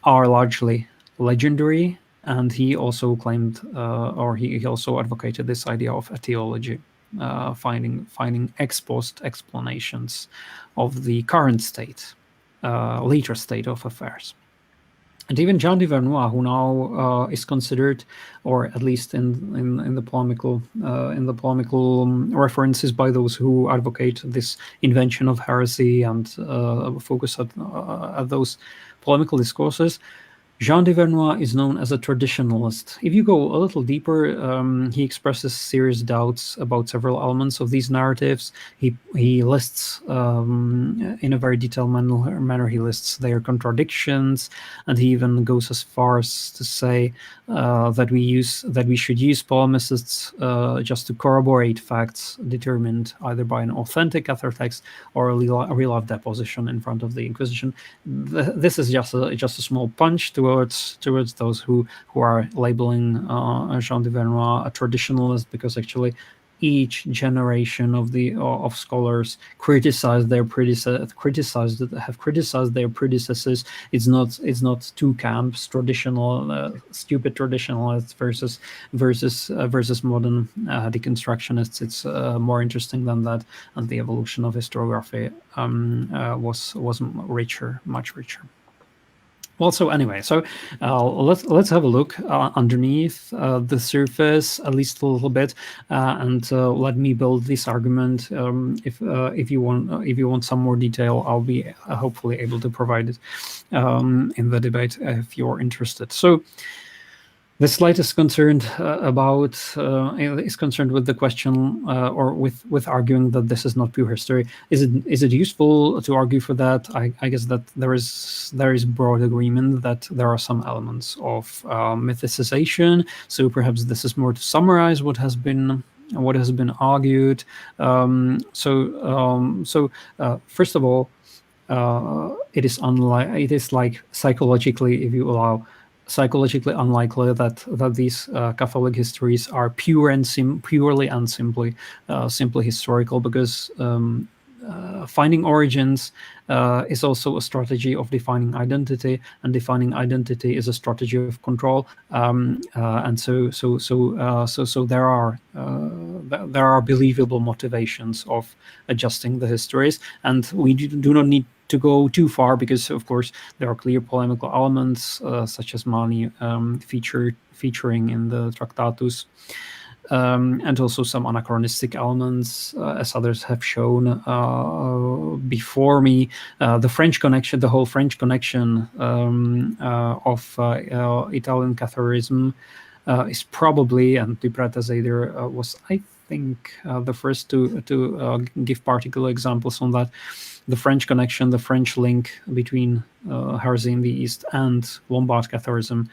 are largely legendary, and he also claimed, or he also advocated this idea of etiology, finding ex post explanations of the current state, later state of affairs. And even Jean de Vernois, who now is considered, or at least in the polemical references by those who advocate this invention of heresy and focus at those polemical discourses, Jean de Vernois is known as a traditionalist. If you go a little deeper, he expresses serious doubts about several elements of these narratives. He lists, in a very detailed manner, he lists their contradictions, and he even goes as far as to say that we should use polemicists just to corroborate facts determined either by an authentic Catholic text or a real-life deposition in front of the Inquisition. This is just a small punch towards those who are labeling Jean de Vernois a traditionalist, because actually each generation of scholars have criticized their predecessors. It's not 2 camps: traditional, stupid traditionalists versus modern deconstructionists. It's more interesting than that, and the evolution of historiography was richer, much richer. Well, so anyway, so let's have a look underneath the surface at least a little bit, and let me build this argument. If you want some more detail, I'll be hopefully able to provide it in the debate if you're interested. So. The slide is concerned with the question or with arguing that this is not pure history. Is it useful to argue for that? I guess that there is broad agreement that there are some elements of mythicization. So perhaps this is more to summarize what has been argued. First of all, it is like psychologically, if you allow. Psychologically unlikely that these Catholic histories are purely and simply historical, because finding origins is also a strategy of defining identity, and defining identity is a strategy of control. And so there are believable motivations of adjusting the histories, and we do not need to go too far, because of course there are clear polemical elements such as Mani featuring in the Tractatus, and also some anachronistic elements, as others have shown before me. The French connection, the whole French connection of Italian Catholicism is probably, and Duprat-Azadeh was, I think, the first to give particular examples on that. The French connection, the French link between heresy in the East and Lombard Catholicism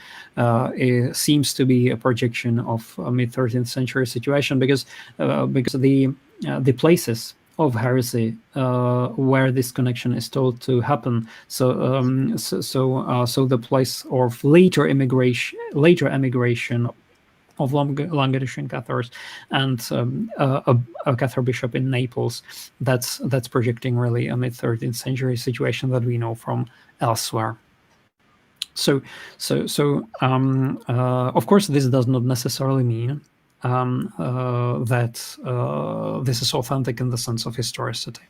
seems to be a projection of a mid-13th century situation, because the places of heresy where this connection is told to happen. So the place of later emigration of Languedocian Cathars, and a Cathar bishop in Naples. That's projecting really a mid-13th century situation that we know from elsewhere. So of course, this does not necessarily mean that this is authentic in the sense of historicity.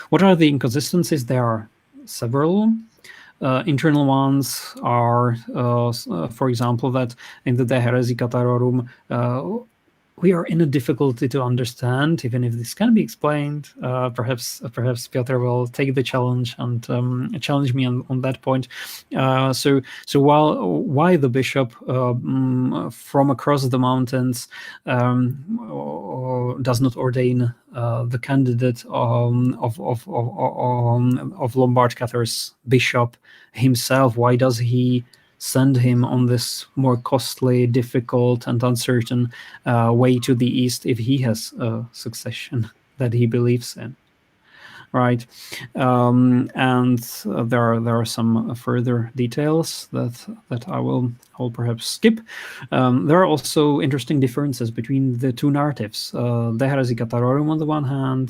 What are the inconsistencies? There are several. Internal ones are, for example, that in the De Heresi Catharorum, we are in a difficulty to understand, even if this can be explained. Perhaps Piotr will take the challenge and challenge me on that point. So why the bishop from across the mountains does not ordain the candidate of Lombard Cathars bishop himself? Why does he send him on this more costly, difficult, and uncertain way to the east if he has a succession that he believes in? Right, and there are some further details that I will perhaps skip. There are also interesting differences between the two narratives: De Heresi Catharorum on the one hand,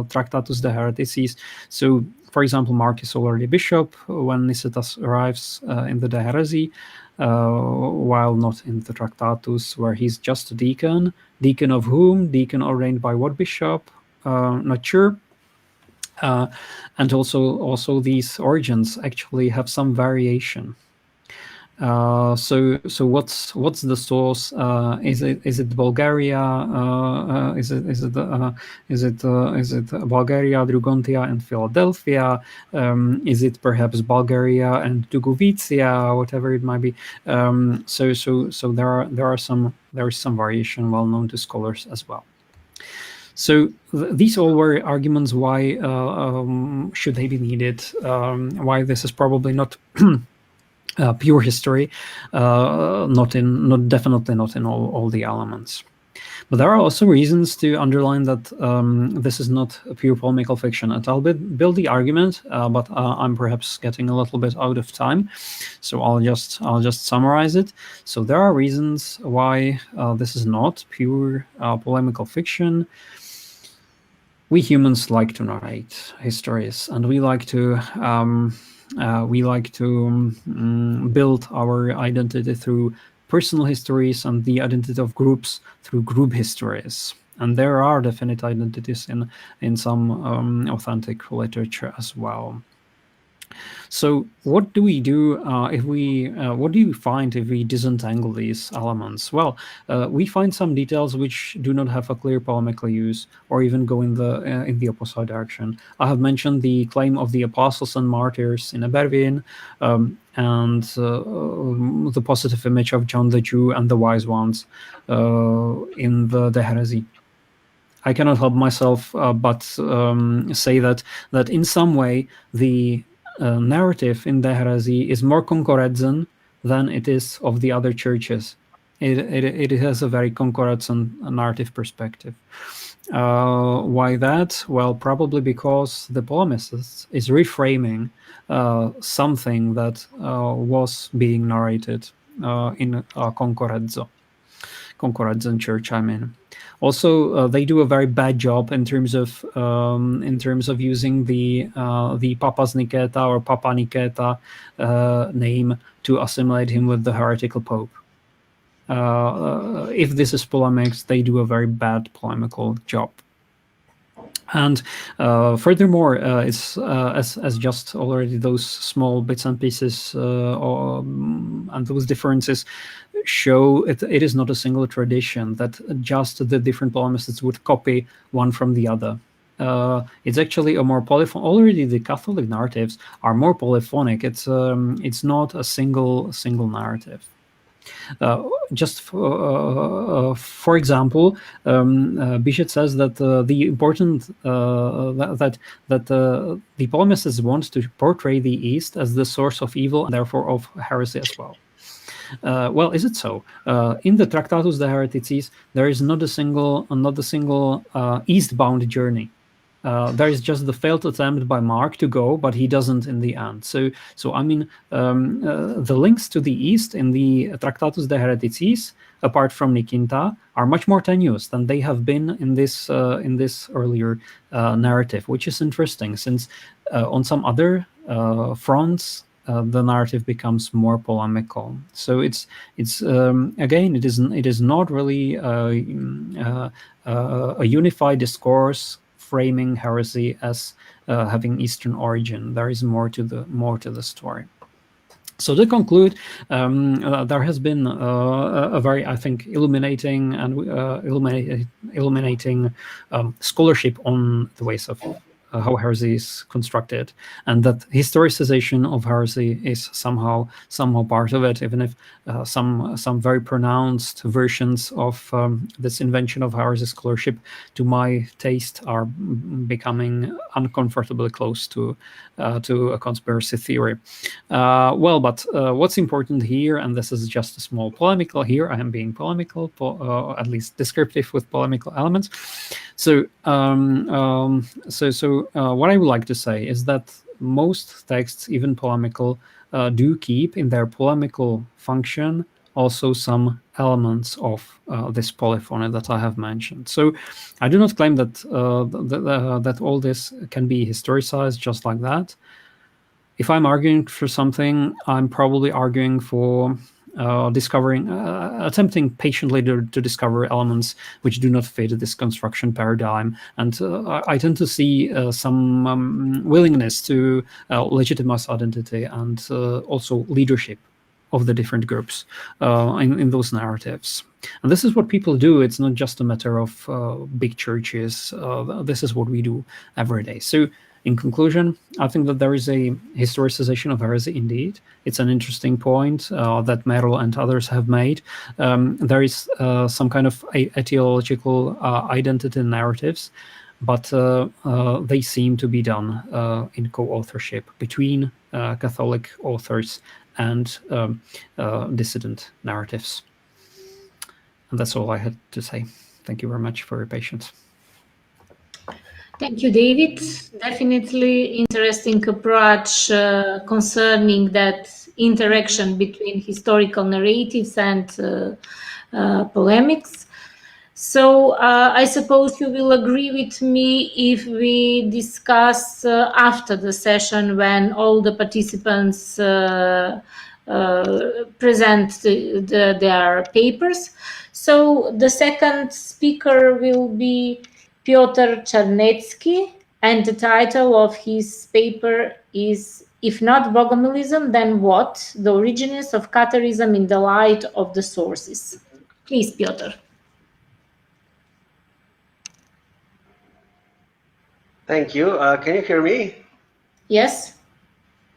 Tractatus de Hereticis. So, for example, Mark is already bishop when Nicetas arrives in the De Heresi, while not in the Tractatus, where he's just a deacon. Deacon of whom? Deacon ordained by what bishop? Not sure. And also these origins actually have some variation. So what's the source? Is it Bulgaria? Is it Bulgaria, Drugontia, and Philadelphia? Is it perhaps Bulgaria and Dugovicia, whatever it might be? So there is some variation, well known to scholars as well. So these all were arguments why should they be needed, why this is probably not pure history, definitely not in all the elements. But there are also reasons to underline that this is not a pure polemical fiction. And I'll build the argument, but I'm perhaps getting a little bit out of time, so I'll just summarize it. So there are reasons why this is not pure polemical fiction. We humans like to narrate histories, and we like to build our identity through personal histories and the identity of groups through group histories. And there are definite identities in some authentic literature as well. So what do we do if we, what do you find if we disentangle these elements? Well, we find some details which do not have a clear polemical use or even go in the opposite direction. I have mentioned the claim of the apostles and martyrs in Ebervin, and the positive image of John the Jew and the wise ones in the heresy. I cannot help myself but say that in some way the narrative in the heresy is more Concorrezan than it is of the other churches. It has a very Concorrezan narrative perspective. Why that? Well, probably because the polemist is reframing something that was being narrated in Concorrezan church, I mean. Also, they do a very bad job in terms of using the Papas Niketa or Papa Niketa name to assimilate him with the heretical Pope. If this is polemics, they do a very bad polemical job. And furthermore, it's as just already those small bits and pieces and those differences show it is not a single tradition that just the different polemists would copy one from the other. It's actually a more polyphonic. Already the Catholic narratives are more polyphonic. It's not a single narrative. Just for example, Bichet says that the important that the polemicists want to portray the East as the source of evil and therefore of heresy as well. Well, is it so? In the Tractatus de Hereticis, there is not a single eastbound journey. There is just the failed attempt by Mark to go, but he doesn't in the end. So I mean, the links to the East in the Tractatus de Hereticis, apart from Nicinta, are much more tenuous than they have been in this earlier narrative, which is interesting, since on some other fronts, the narrative becomes more polemical. So it's again, it is not really a unified discourse framing heresy as having Eastern origin. There is more to the story. So to conclude, there has been a very, I think, illuminating scholarship on the ways of how heresy is constructed, and that historicization of heresy is somehow part of it, even if some very pronounced versions of this invention of heresy scholarship, to my taste, are becoming uncomfortably close to a conspiracy theory. Well, but what's important here, and this is just a small polemical here, I am being polemical, at least descriptive with polemical elements. So what I would like to say is that most texts, even polemical, do keep in their polemical function also some elements of this polyphony that I have mentioned. So I do not claim that that all this can be historicized just like that. If I'm arguing for something, I'm probably arguing for attempting patiently to discover elements which do not fit this construction paradigm. And I tend to see some willingness to legitimize identity and also leadership of the different groups in those narratives. And this is what people do. It's not just a matter of big churches. This is what we do every day. So in conclusion, I think that there is a historicization of heresy indeed. It's an interesting point that Merrill and others have made. There is some kind of etiological identity narratives, but they seem to be done in co-authorship between Catholic authors and dissident narratives. And that's all I had to say. Thank you very much for your patience. Thank you, David. Definitely interesting approach concerning that interaction between historical narratives and polemics. So I suppose you will agree with me if we discuss after the session, when all the participants present their papers. So the second speaker will be Piotr Czarnecki, and the title of his paper is If not Bogomilism, then what? The origins of Catharism in the light of the sources. Please, Piotr. Thank you. Can you hear me? Yes.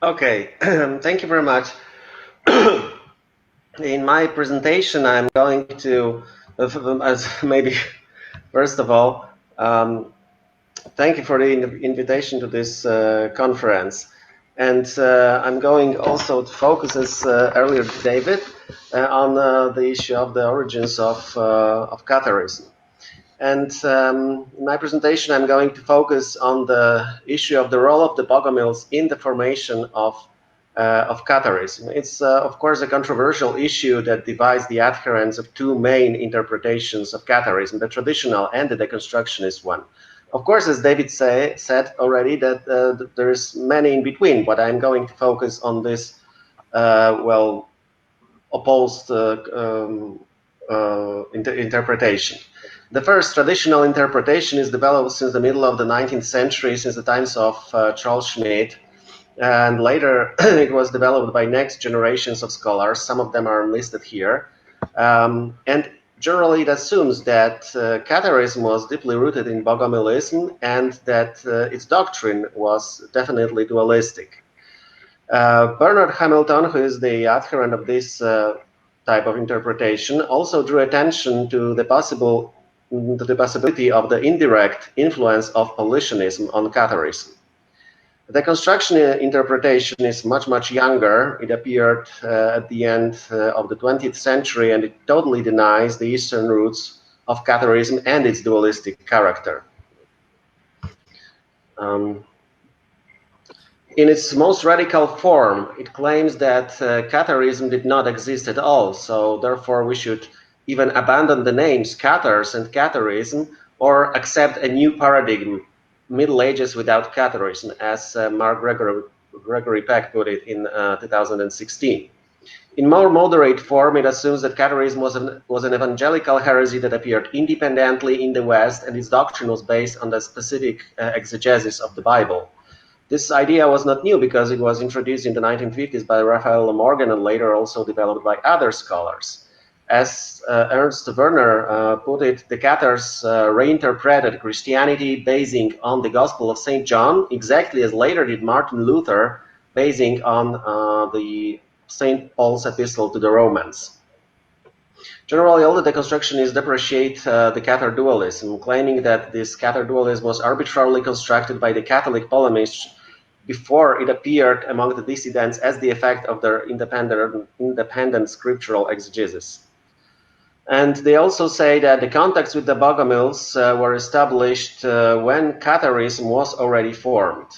Okay. Thank you very much. In my presentation, I'm going to, maybe first of all, thank you for the invitation to this conference. And I'm going also to focus, as earlier David, on the issue of the origins of Catharism. And in my presentation, I'm going to focus on the issue of the role of the Bogomils in the formation of Catharism. It's, of course, a controversial issue that divides the adherents of two main interpretations of Catharism, the traditional and the deconstructionist one. Of course, as David said already, that there's many in between, but I'm going to focus on this, well, opposed interpretation. The first traditional interpretation is developed since the middle of the 19th century, since the times of Charles Schmidt, and later it was developed by next generations of scholars. Some of them are listed here. And generally it assumes that Catharism was deeply rooted in Bogomilism and that its doctrine was definitely dualistic. Bernard Hamilton, who is the adherent of this type of interpretation, also drew attention to the possibility of the indirect influence of Paulicianism on Catharism. The construction interpretation is much, much younger. It appeared at the end of the 20th century, and it totally denies the Eastern roots of Catharism and its dualistic character. In its most radical form, it claims that Catharism did not exist at all, so therefore we should even abandon the names Cathars and Catharism or accept a new paradigm, Middle Ages without Catharism, as Mark Gregory Peck put it in 2016. In more moderate form, it assumes that Catharism was an evangelical heresy that appeared independently in the West, and its doctrine was based on the specific exegesis of the Bible. This idea was not new because it was introduced in the 1950s by Raphael Morgan and later also developed by other scholars. As Ernst Werner put it, the Cathars reinterpreted Christianity basing on the Gospel of St. John, exactly as later did Martin Luther, basing on the St. Paul's epistle to the Romans. Generally, all the deconstructionists depreciate the Cathar dualism, claiming that this Cathar dualism was arbitrarily constructed by the Catholic polemists before it appeared among the dissidents as the effect of their independent scriptural exegesis. And they also say that the contacts with the Bogomils were established when Catharism was already formed.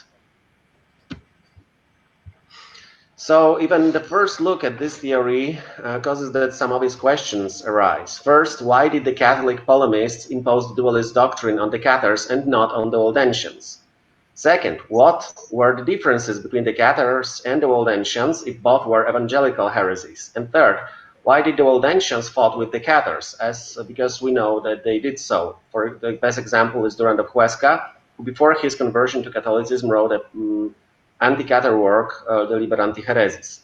So even the first look at this theory causes that some obvious questions arise. First, why did the Catholic polemists impose the dualist doctrine on the Cathars and not on the Waldensians? Second, what were the differences between the Cathars and the Waldensians if both were evangelical heresies? And third, why did the Waldensians fought with the Cathars? Because we know that they did so. For the best example is Durand of Huesca, who before his conversion to Catholicism wrote a anti-Cathar work, De Liber Anti-Heresis.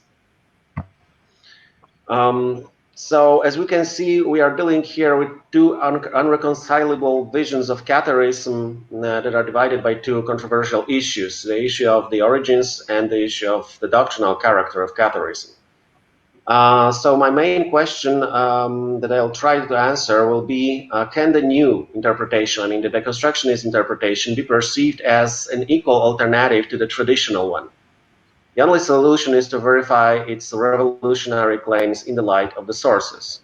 So as we can see, we are dealing here with two unreconcilable visions of Catharism that are divided by two controversial issues, the issue of the origins and the issue of the doctrinal character of Catharism. So my main question that I'll try to answer will be, can the new interpretation, I mean the deconstructionist interpretation, be perceived as an equal alternative to the traditional one? The only solution is to verify its revolutionary claims in the light of the sources.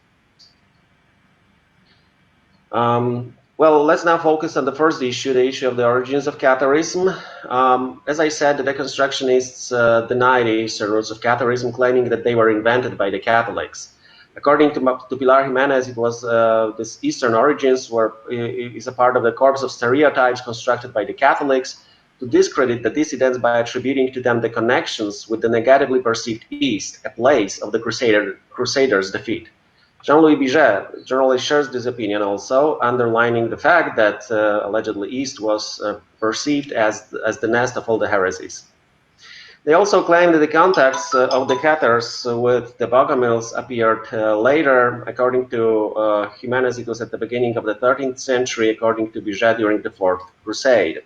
Well, let's now focus on the first issue, the issue of the origins of Catharism. As I said, the deconstructionists deny the Eastern roots of Catharism, claiming that they were invented by the Catholics. According to Pilar Jimenez, it was this Eastern origins is a part of the corpus of stereotypes constructed by the Catholics to discredit the dissidents by attributing to them the connections with the negatively perceived East, a place of the Crusaders' defeat. Jean-Louis Biget generally shares this opinion also, underlining the fact that allegedly East was perceived as the nest of all the heresies. They also claim that the contacts of the Catars with the Bogomils appeared later. According to Jimenez, it was at the beginning of the 13th century, according to Biget, during the Fourth Crusade.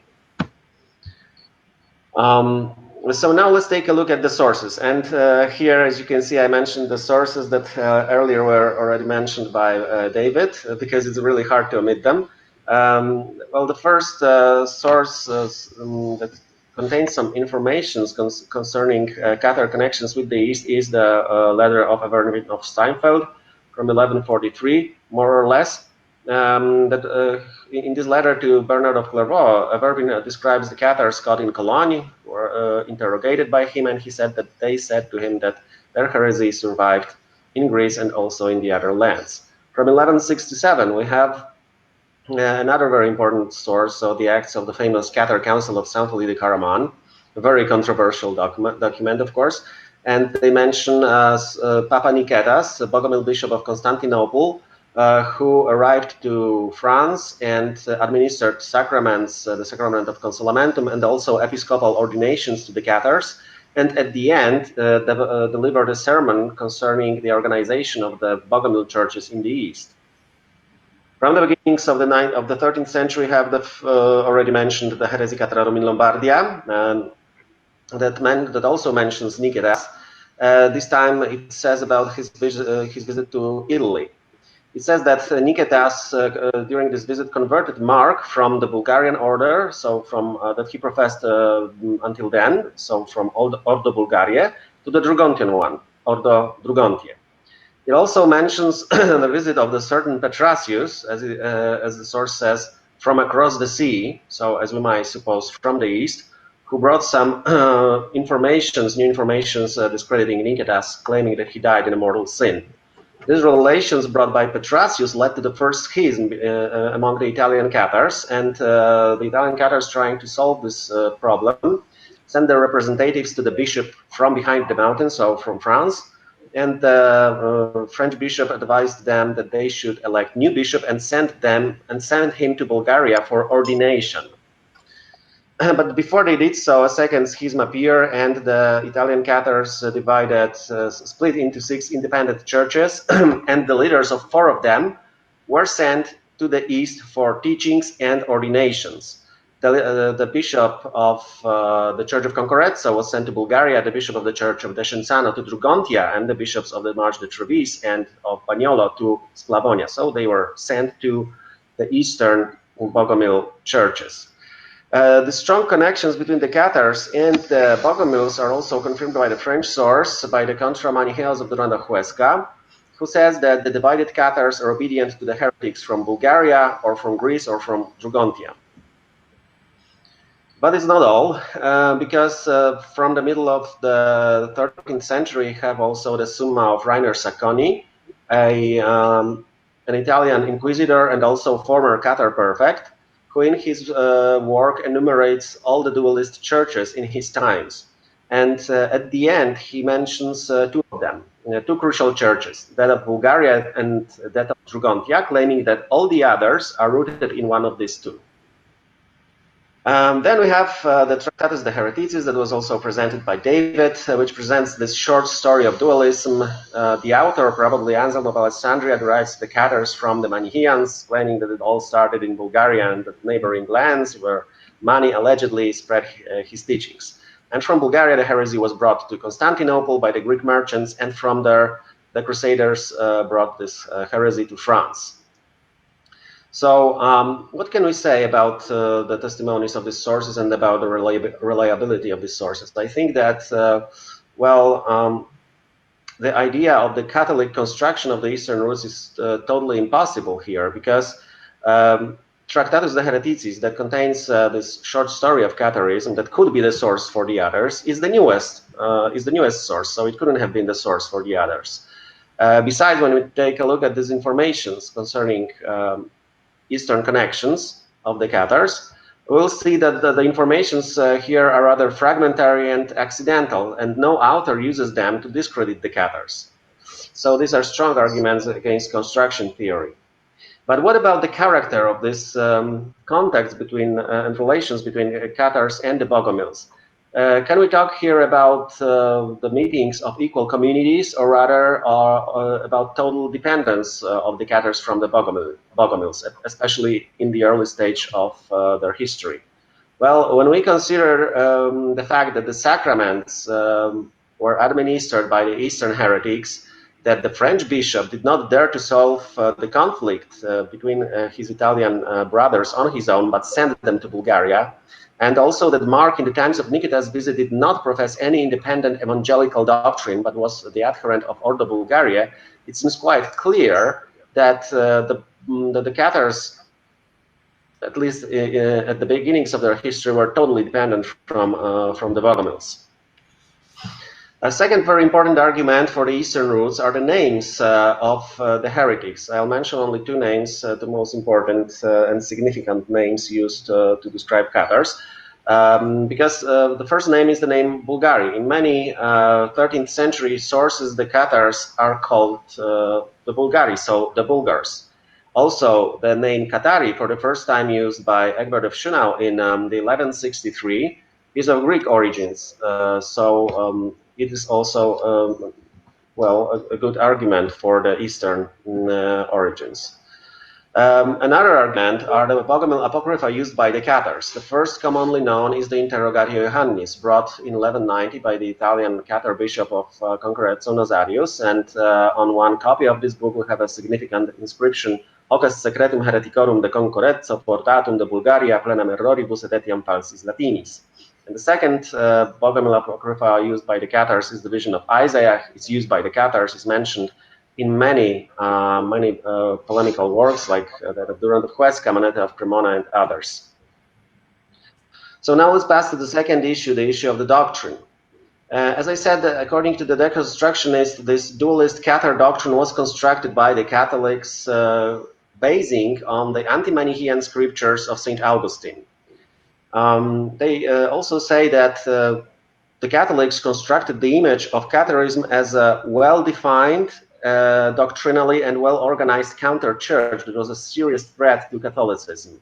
So now let's take a look at the sources. And here, as you can see, I mentioned the sources that earlier were already mentioned by David, because it's really hard to omit them. Well, the first source that contains some information concerning Cathar connections with the East is the letter of Evervin of Steinfeld from 1143, more or less. In this letter to Bernard of Clairvaux, Evervin describes the Cathars caught in Cologne, who were interrogated by him, and he said that they said to him that their heresy survived in Greece and also in the other lands. From 1167, we have another very important source, so the acts of the famous Cathar Council of Saint Philippe de Caraman, a very controversial document, of course, and they mention Papa Niketas, Bogomil Bishop of Constantinople, who arrived to France and administered sacraments, the sacrament of consolamentum, and also episcopal ordinations to the Cathars, and at the end delivered a sermon concerning the organization of the Bogomil churches in the East. From the beginnings of the 13th century, we have the already mentioned the heresy Cathararum in Lombardia, that also mentions Niketas. This time it says about his visit to Italy. It says that Niketas, during this visit, converted Mark from the Bulgarian order, so from that he professed until then, so from Ordo Bulgaria, to the Drugontian one, Ordo Drugontie. It also mentions the visit of the certain Petrasius, as the source says, from across the sea, so as we might suppose from the east, who brought some new informations discrediting Niketas, claiming that he died in a mortal sin. These revelations brought by Petrasius led to the first schism among the Italian Cathars, and the Italian Cathars, trying to solve this problem, sent their representatives to the bishop from behind the mountain, so from France, and the French bishop advised them that they should elect new bishop and send him to Bulgaria for ordination. But before they did so, a second schism appeared, and the Italian Cathars split into 6 independent churches, and the leaders of 4 of them were sent to the east for teachings and ordinations. The bishop of the Church of Concorezza was sent to Bulgaria, the bishop of the Church of Descenzano to Drugontia, and the bishops of the March de Trevis and of Bagnolo to Sclavonia. So they were sent to the eastern Bogomil churches. The strong connections between the Cathars and the Bogomils are also confirmed by the French source, by the Contra Manichaeos of Duranda Huesca, who says that the divided Cathars are obedient to the heretics from Bulgaria or from Greece or from Drugontia. But it's not all, because from the middle of the 13th century, we have also the Summa of Rainer Sacconi, an Italian inquisitor and also former Cathar prefect, who in his work enumerates all the dualist churches in his times. And at the end, he mentions 2 of them, 2 crucial churches, that of Bulgaria and that of Drugontia, claiming that all the others are rooted in one of these 2. Then we have the Tractatus de Hereticis that was also presented by David, which presents this short story of dualism. The author, probably Anselm of Alessandria, derives the Cathars from the Manichaeans, claiming that it all started in Bulgaria and the neighboring lands where Mani allegedly spread his teachings. And from Bulgaria, the heresy was brought to Constantinople by the Greek merchants, and from there, the Crusaders brought this heresy to France. So what can we say about the testimonies of these sources and about the reliability of these sources? I think that, the idea of the Catholic construction of the Eastern roots is totally impossible here, because Tractatus de Hereticis, that contains this short story of Catharism that could be the source for the others, is the newest source, so it couldn't have been the source for the others. Besides, when we take a look at these informations concerning Eastern connections of the Cathars, we'll see that the informations here are rather fragmentary and accidental, and no author uses them to discredit the Cathars. So these are strong arguments against construction theory. But what about the character of this contacts between and relations between Cathars and the Bogomils? Can we talk here about the meetings of equal communities, or rather about total dependence of the Catars from the Bogomils, especially in the early stage of their history? Well, when we consider the fact that the sacraments were administered by the Eastern heretics, that the French bishop did not dare to solve the conflict between his Italian brothers on his own, but sent them to Bulgaria, and also that Mark, in the times of Nikita's visit, did not profess any independent evangelical doctrine, but was the adherent of Ordo Bulgaria, it seems quite clear that the Cathars, at least at the beginnings of their history, were totally dependent from the Bogomils. A second very important argument for the Eastern roots are the names of the heretics. I'll mention only two names, the most important and significant names used to describe Catars. Because the first name is the name Bulgari. In many 13th century sources, the Catars are called the Bulgari, so the Bulgars. Also, the name Katari, for the first time used by Egbert of Schönau in the 1163, is of Greek origins. It is also, well, a good argument for the Eastern origins. Another argument are the Bogomil Apocrypha used by the Catars. The first commonly known is the Interrogatio Iohannis, brought in 1190 by the Italian Catar bishop of Concorezzo Nosarius, and on one copy of this book we have a significant inscription: Hoc est secretum hereticorum de Concorezzo portatum de Bulgaria plenam erroribus et etiam falsis Latinis. And the second Bogomil Apocrypha used by the Catars is the Vision of Isaiah. It's used by the Catars, is mentioned in many polemical works, like that of Durand of Huesca, Manetta of Cremona, and others. So now let's pass to the second issue, the issue of the doctrine. As I said, according to the deconstructionists, this dualist Cathar doctrine was constructed by the Catholics basing on the anti-Manichaean scriptures of St. Augustine. They also say that the Catholics constructed the image of Catharism as a well-defined, doctrinally and well-organized counter-church that was a serious threat to Catholicism.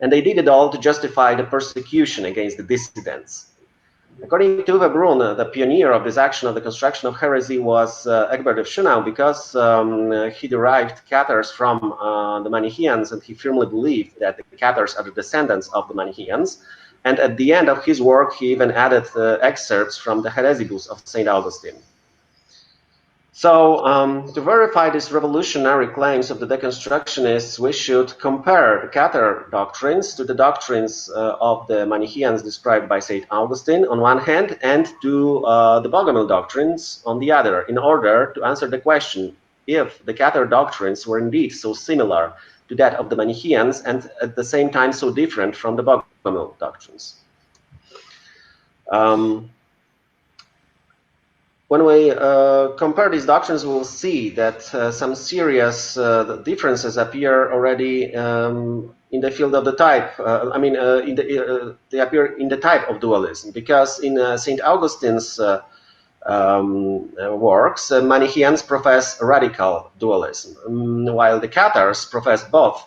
And they did it all to justify the persecution against the dissidents. According to Uwe Brunn, the pioneer of this action of the construction of heresy was Egbert of Schönau, because he derived Cathars from the Manichaeans, and he firmly believed that the Cathars are the descendants of the Manichaeans. And at the end of his work, he even added excerpts from the Heresibus of St. Augustine. So, to verify these revolutionary claims of the deconstructionists, we should compare the Cathar doctrines to the doctrines of the Manichaeans described by St. Augustine on one hand, and to the Bogomil doctrines on the other, in order to answer the question if the Cathar doctrines were indeed so similar to that of the Manichaeans and at the same time so different from the Bogomil doctrines. When we compare these doctrines, we'll see that some serious differences appear already in the field of the type. They appear in the type of dualism, because in St. Augustine's works, Manichaeans profess radical dualism, while the Cathars profess both.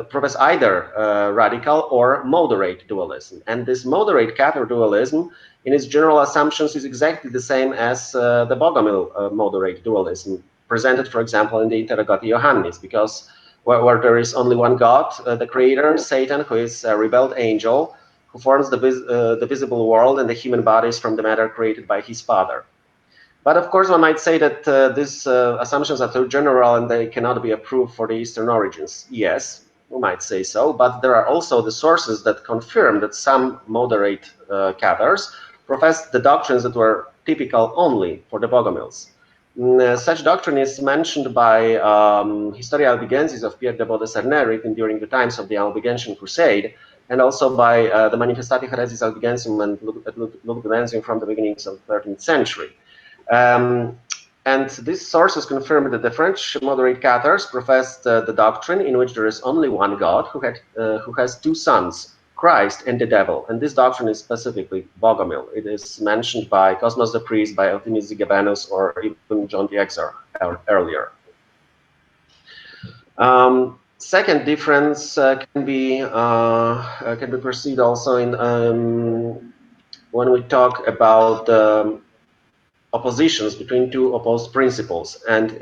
Profess either radical or moderate dualism. And this moderate Cathar dualism, in its general assumptions, is exactly the same as the Bogomil moderate dualism, presented, for example, in the Interrogatio Iohannis, because where there is only one God, the creator, Satan, who is a rebelled angel, who forms the visible world and the human bodies from the matter created by his father. But of course, one might say that these assumptions are too general and they cannot be approved for the Eastern origins. Yes, we might say so, but there are also the sources that confirm that some moderate Cathars professed the doctrines that were typical only for the Bogomils. Such doctrine is mentioned by Historia Albigensis of Pierre de Baudesernay, written during the times of the Albigensian Crusade, and also by the Manifestatio Heresis Albigensium and Ludwigensium from the beginnings of the 13th century. And these sources confirm that the French moderate Cathars professed the doctrine in which there is only one God who has two sons, Christ and the devil. And this doctrine is specifically Bogomil. It is mentioned by Cosmas the Priest, by Euthymius Zigabenus, or even John the Exarch earlier. Second difference can be perceived also in when we talk about oppositions between two opposed principles and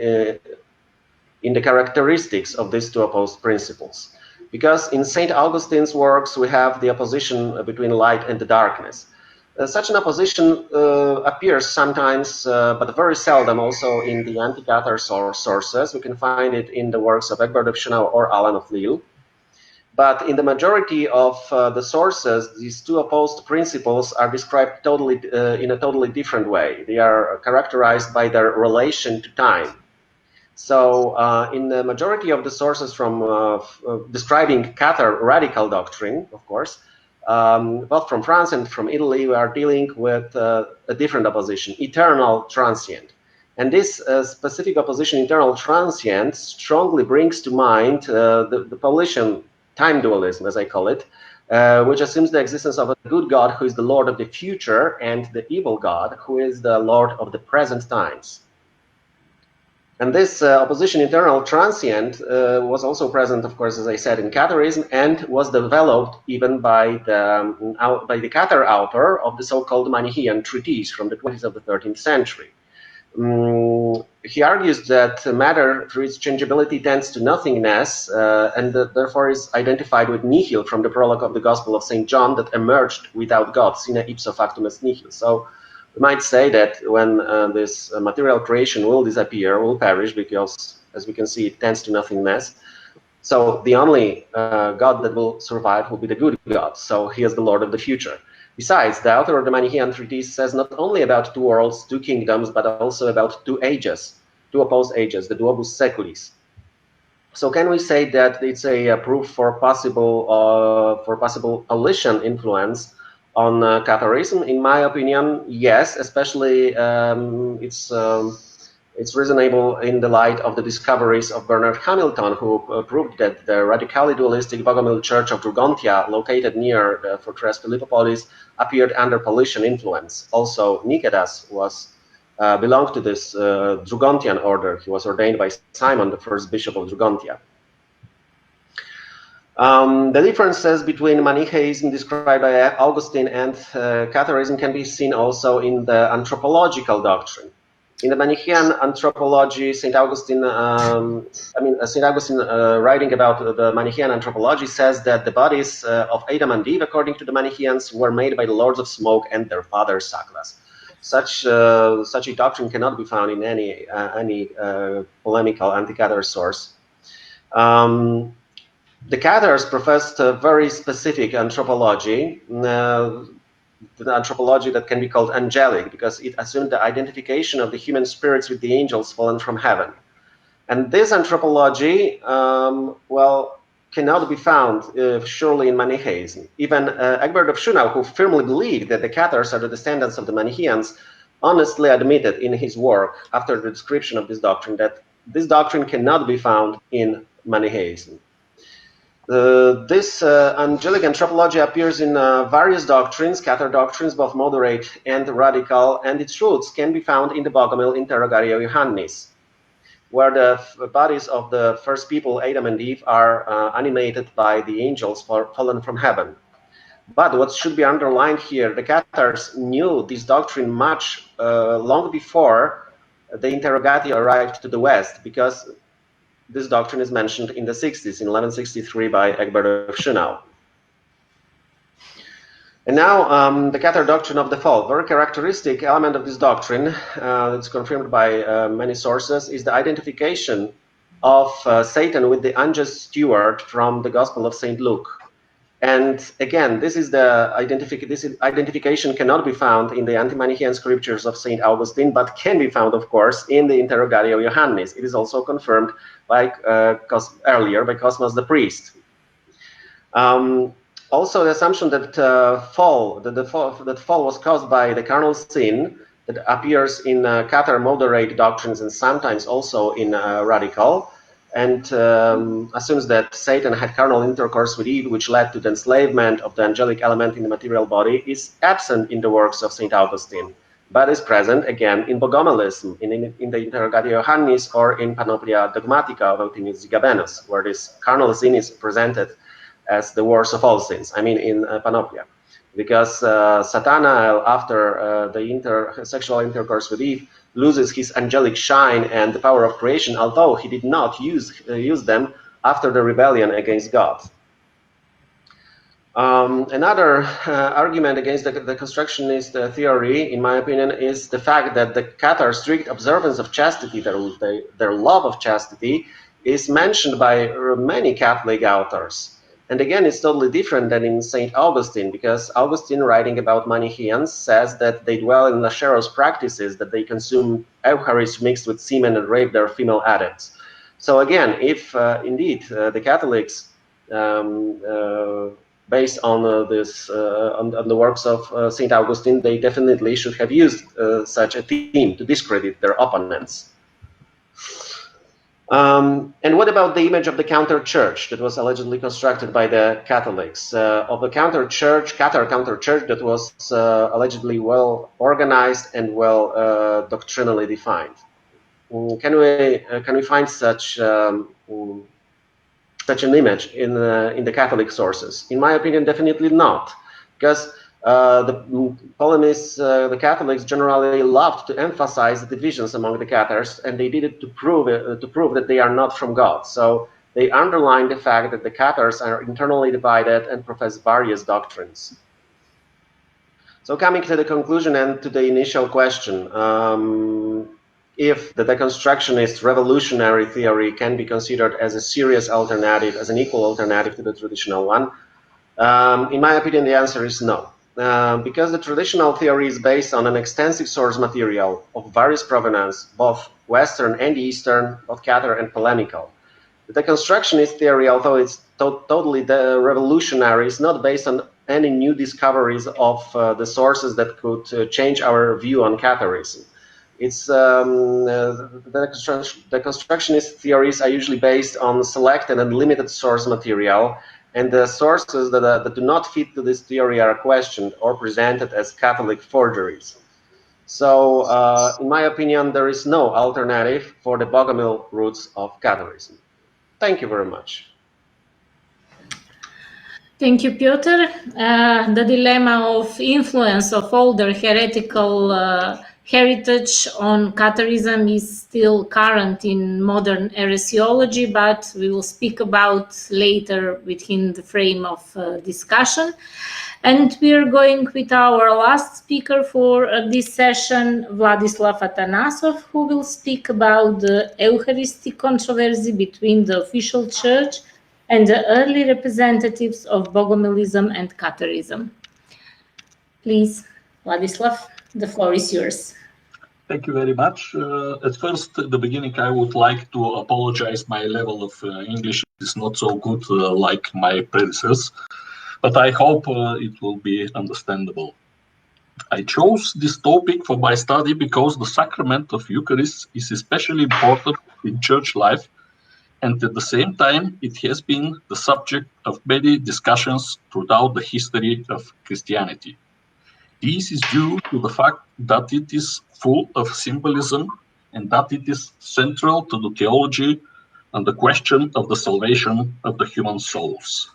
in the characteristics of these two opposed principles. Because in St. Augustine's works, we have the opposition between light and the darkness. Such an opposition appears sometimes, but very seldom, also in the anti-Cathar sources. We can find it in the works of Egbert of Schönau or Alan of Lille. But in the majority of the sources, these two opposed principles are described totally in a totally different way. They are characterized by their relation to time. So in the majority of the sources from describing Cathar radical doctrine, of course, both from France and from Italy, we are dealing with a different opposition, eternal transient. And this specific opposition, eternal transient, strongly brings to mind the Paulician time dualism, as I call it, which assumes the existence of a good God who is the Lord of the future and the evil God who is the Lord of the present times. And this opposition, eternal transient, was also present, of course, as I said, in Catharism, and was developed even by the Cathar author of the so-called Manichaean treatise from the 20s of the 13th century. He argues that matter, through its changeability, tends to nothingness, and therefore is identified with nihil from the prologue of the Gospel of St. John, that emerged without God, sine ipso factum est nihil. So we might say that when this material creation will disappear, will perish, because, as we can see, it tends to nothingness. So the only God that will survive will be the good God. So he is the Lord of the future. Besides, the author of the Manichaean treatise says not only about two worlds, two kingdoms, but also about two ages, two opposed ages, the duobus seculis. So can we say that it's a proof for possible Paulician influence on Catharism? In my opinion, yes. Especially it's reasonable in the light of the discoveries of Bernard Hamilton, who proved that the radically dualistic Bogomil Church of Drugontia, located near the fortress Philippopolis, appeared under Paulician influence. Also, Niketas was belonged to this Drugontian order. He was ordained by Simon, the first bishop of Drugontia. The differences between Manichaeism described by Augustine and Catharism can be seen also in the anthropological doctrine. In the Manichaean anthropology, St. Augustine, writing about the Manichaean anthropology, says that the bodies of Adam and Eve, according to the Manichaeans, were made by the lords of smoke and their father Saklas. Such a doctrine cannot be found in any polemical anti-Cathar source. The Cathars professed a very specific anthropology, the anthropology that can be called angelic, because it assumed the identification of the human spirits with the angels fallen from heaven. And this anthropology, cannot be found surely in Manichaeism. Even Egbert of Schönau, who firmly believed that the Cathars are the descendants of the Manichaeans, honestly admitted in his work, after the description of this doctrine, that this doctrine cannot be found in Manichaeism. This angelic anthropology appears in various doctrines, Cathar doctrines, both moderate and radical, and its roots can be found in the Bogomil Interrogatio Johannis, where the bodies of the first people, Adam and Eve, are animated by the angels fallen from heaven. But what should be underlined here, the Cathars knew this doctrine much long before the Interrogatio arrived to the West, because this doctrine is mentioned in the 60s, in 1163, by Egbert of Schönau. And now the Cathar doctrine of the fall. Very characteristic element of this doctrine, it's confirmed by many sources, is the identification of Satan with the unjust steward from the Gospel of St. Luke. And again, this identification cannot be found in the anti-Manichaean scriptures of St. Augustine, but can be found, of course, in the Interrogatio Johannis. It is also confirmed by earlier by Cosmas the priest. Also, the assumption that fall was caused by the carnal sin that appears in Cathar moderate doctrines and sometimes also in radical, and assumes that Satan had carnal intercourse with Eve, which led to the enslavement of the angelic element in the material body, is absent in the works of St. Augustine, but is present again in Bogomilism, in the Interrogatio Johannis, or in Panoplia Dogmatica of Euthymius Zigabenus, where this carnal sin is presented as the worst of all sins, in Panoplia. because Satana, after the sexual intercourse with Eve, loses his angelic shine and the power of creation, although he did not use them after the rebellion against God. Another argument against the constructionist theory, in my opinion, is the fact that the Cathars' strict observance of chastity, their love of chastity, is mentioned by many Catholic authors. And again, it's totally different than in St. Augustine, because Augustine, writing about Manichaeans, says that they dwell in lascivious practices, that they consume Eucharist mixed with semen and rape their female adepts. So again, if indeed the Catholics based on on the works of St. Augustine, they definitely should have used such a theme to discredit their opponents. And what about the image of the counter-church that was allegedly constructed by the Catholics? Of the Cathar counter-church that was allegedly well organized and well doctrinally defined. Can we find such an image in the Catholic sources? In my opinion, definitely not, because the polemists, the Catholics, generally loved to emphasize the divisions among the Cathars, and they did it to prove that they are not from God. So they underline the fact that the Cathars are internally divided and profess various doctrines. So coming to the conclusion and to the initial question, if the deconstructionist revolutionary theory can be considered as a serious alternative, as an equal alternative to the traditional one, in my opinion, the answer is no. Because the traditional theory is based on an extensive source material of various provenance, both Western and Eastern, both Cathar and polemical. The deconstructionist theory, although it's totally revolutionary, is not based on any new discoveries of the sources that could change our view on Catharism. It's the constructionist theories are usually based on selected and limited source material, and the sources that do not fit to this theory are questioned or presented as Catholic forgeries. So, in my opinion, there is no alternative for the Bogomil roots of Catharism. Thank you very much. Thank you, Piotr. The dilemma of influence of older heretical heritage on Catharism is still current in modern heresiology, but we will speak about later within the frame of discussion. And we are going with our last speaker for this session, Vladislav Atanasov, who will speak about the Eucharistic controversy between the official church and the early representatives of Bogomilism and Catharism. Please, Vladislav, the floor is yours. Thank you very much. At first, at the beginning, I would like to apologize. My level of English is not so good like my predecessors, but I hope it will be understandable. I chose this topic for my study because the sacrament of Eucharist is especially important in church life, and at the same time, it has been the subject of many discussions throughout the history of Christianity. This is due to the fact that it is full of symbolism and that it is central to the theology and the question of the salvation of the human souls.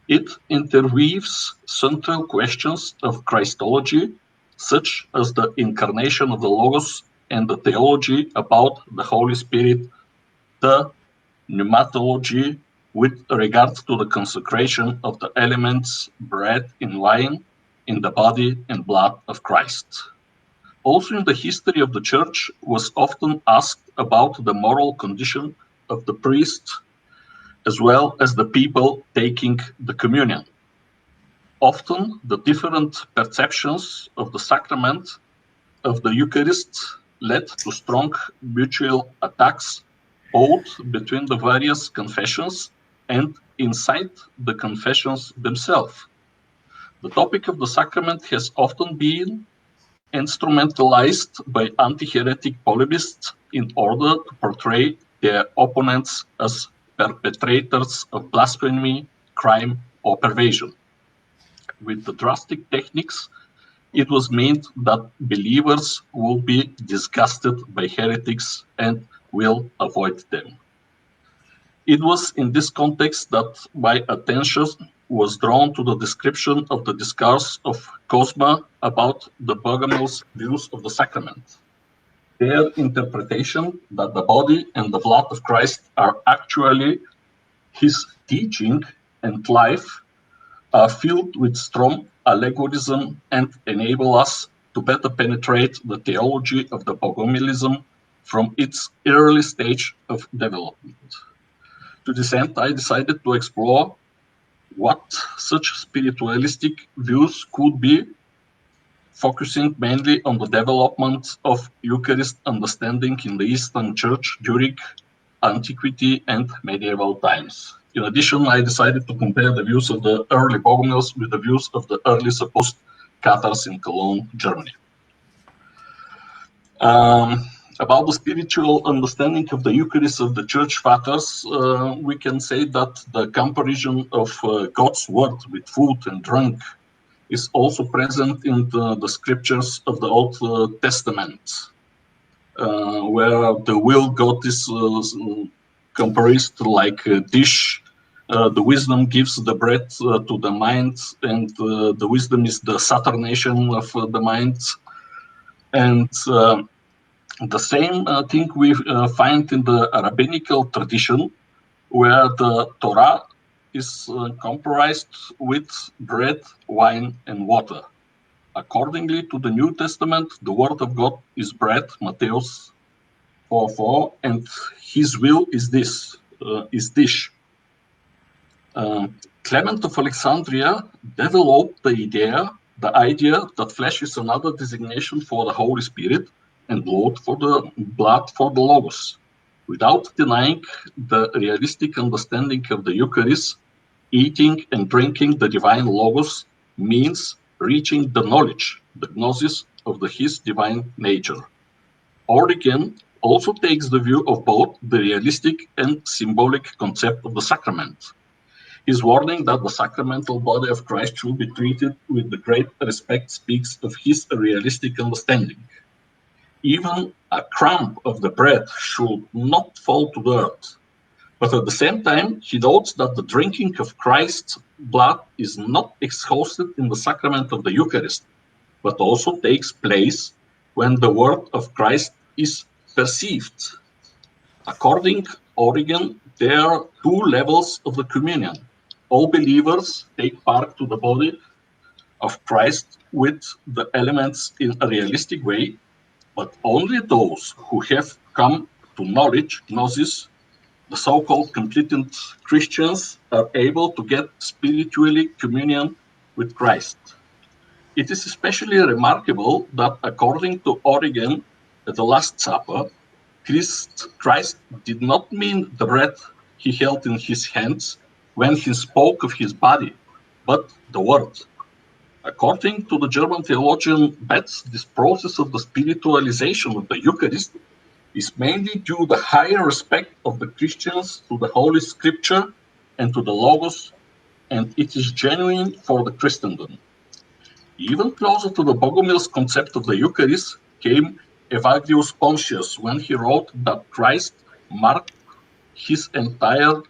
It interweaves central questions of Christology, such as the incarnation of the Logos and the theology about the Holy Spirit, the pneumatology with regard to the consecration of the elements bread and wine in the body and blood of Christ. Also in the history of the Church was often asked about the moral condition of the priest as well as the people taking the communion. Often the different perceptions of the sacrament of the Eucharist led to strong mutual attacks both between the various confessions and inside the confessions themselves. The topic of the sacrament has often been instrumentalized by anti-heretic polemists in order to portray their opponents as perpetrators of blasphemy, crime, or perversion. With the drastic techniques, it was meant that believers will be disgusted by heretics and will avoid them. It was in this context that my attention was drawn to the description of the discourse of Cosma about the Bogomil's views of the sacrament. Their interpretation that the body and the blood of Christ are actually his teaching and life are filled with strong allegorism and enable us to better penetrate the theology of the Bogomilism from its early stage of development. To this end, I decided to explore what such spiritualistic views could be, focusing mainly on the development of Eucharist understanding in the Eastern Church during antiquity and medieval times. In addition, I decided to compare the views of the early Bogomils with the views of the early supposed Cathars in Cologne, Germany. About the spiritual understanding of the Eucharist of the Church Fathers, we can say that the comparison of God's word with food and drink is also present in the scriptures of the Old Testament, where the will God is compared like a dish. The wisdom gives the bread to the mind, and the wisdom is the saturnation of the mind. And the same thing we find in the rabbinical tradition, where the Torah is comprised with bread, wine, and water. Accordingly to the New Testament, the Word of God is bread, Matthäus 4:4, and His will is this, is dish. Clement of Alexandria developed the idea that flesh is another designation for the Holy Spirit and blood for the Logos. Without denying the realistic understanding of the Eucharist, eating and drinking the divine Logos means reaching the knowledge, the gnosis of his divine nature. Origen also takes the view of both the realistic and symbolic concept of the sacrament. His warning that the sacramental body of Christ should be treated with the great respect speaks of his realistic understanding. Even a crumb of the bread should not fall to the earth. But at the same time, he notes that the drinking of Christ's blood is not exhausted in the sacrament of the Eucharist, but also takes place when the word of Christ is perceived. According to Origen, there are two levels of the communion. All believers take part to the body of Christ with the elements in a realistic way, but only those who have come to knowledge, gnosis, the so-called completed Christians, are able to get spiritually communion with Christ. It is especially remarkable that according to Origen, at the Last Supper, Christ did not mean the bread he held in his hands when he spoke of his body, but the word. According to the German theologian Betz, this process of the spiritualization of the Eucharist is mainly due to the higher respect of the Christians to the Holy Scripture and to the Logos, and it is genuine for the Christendom. Even closer to the Bogomil's concept of the Eucharist came Evagrius Pontius when he wrote that Christ marked his entire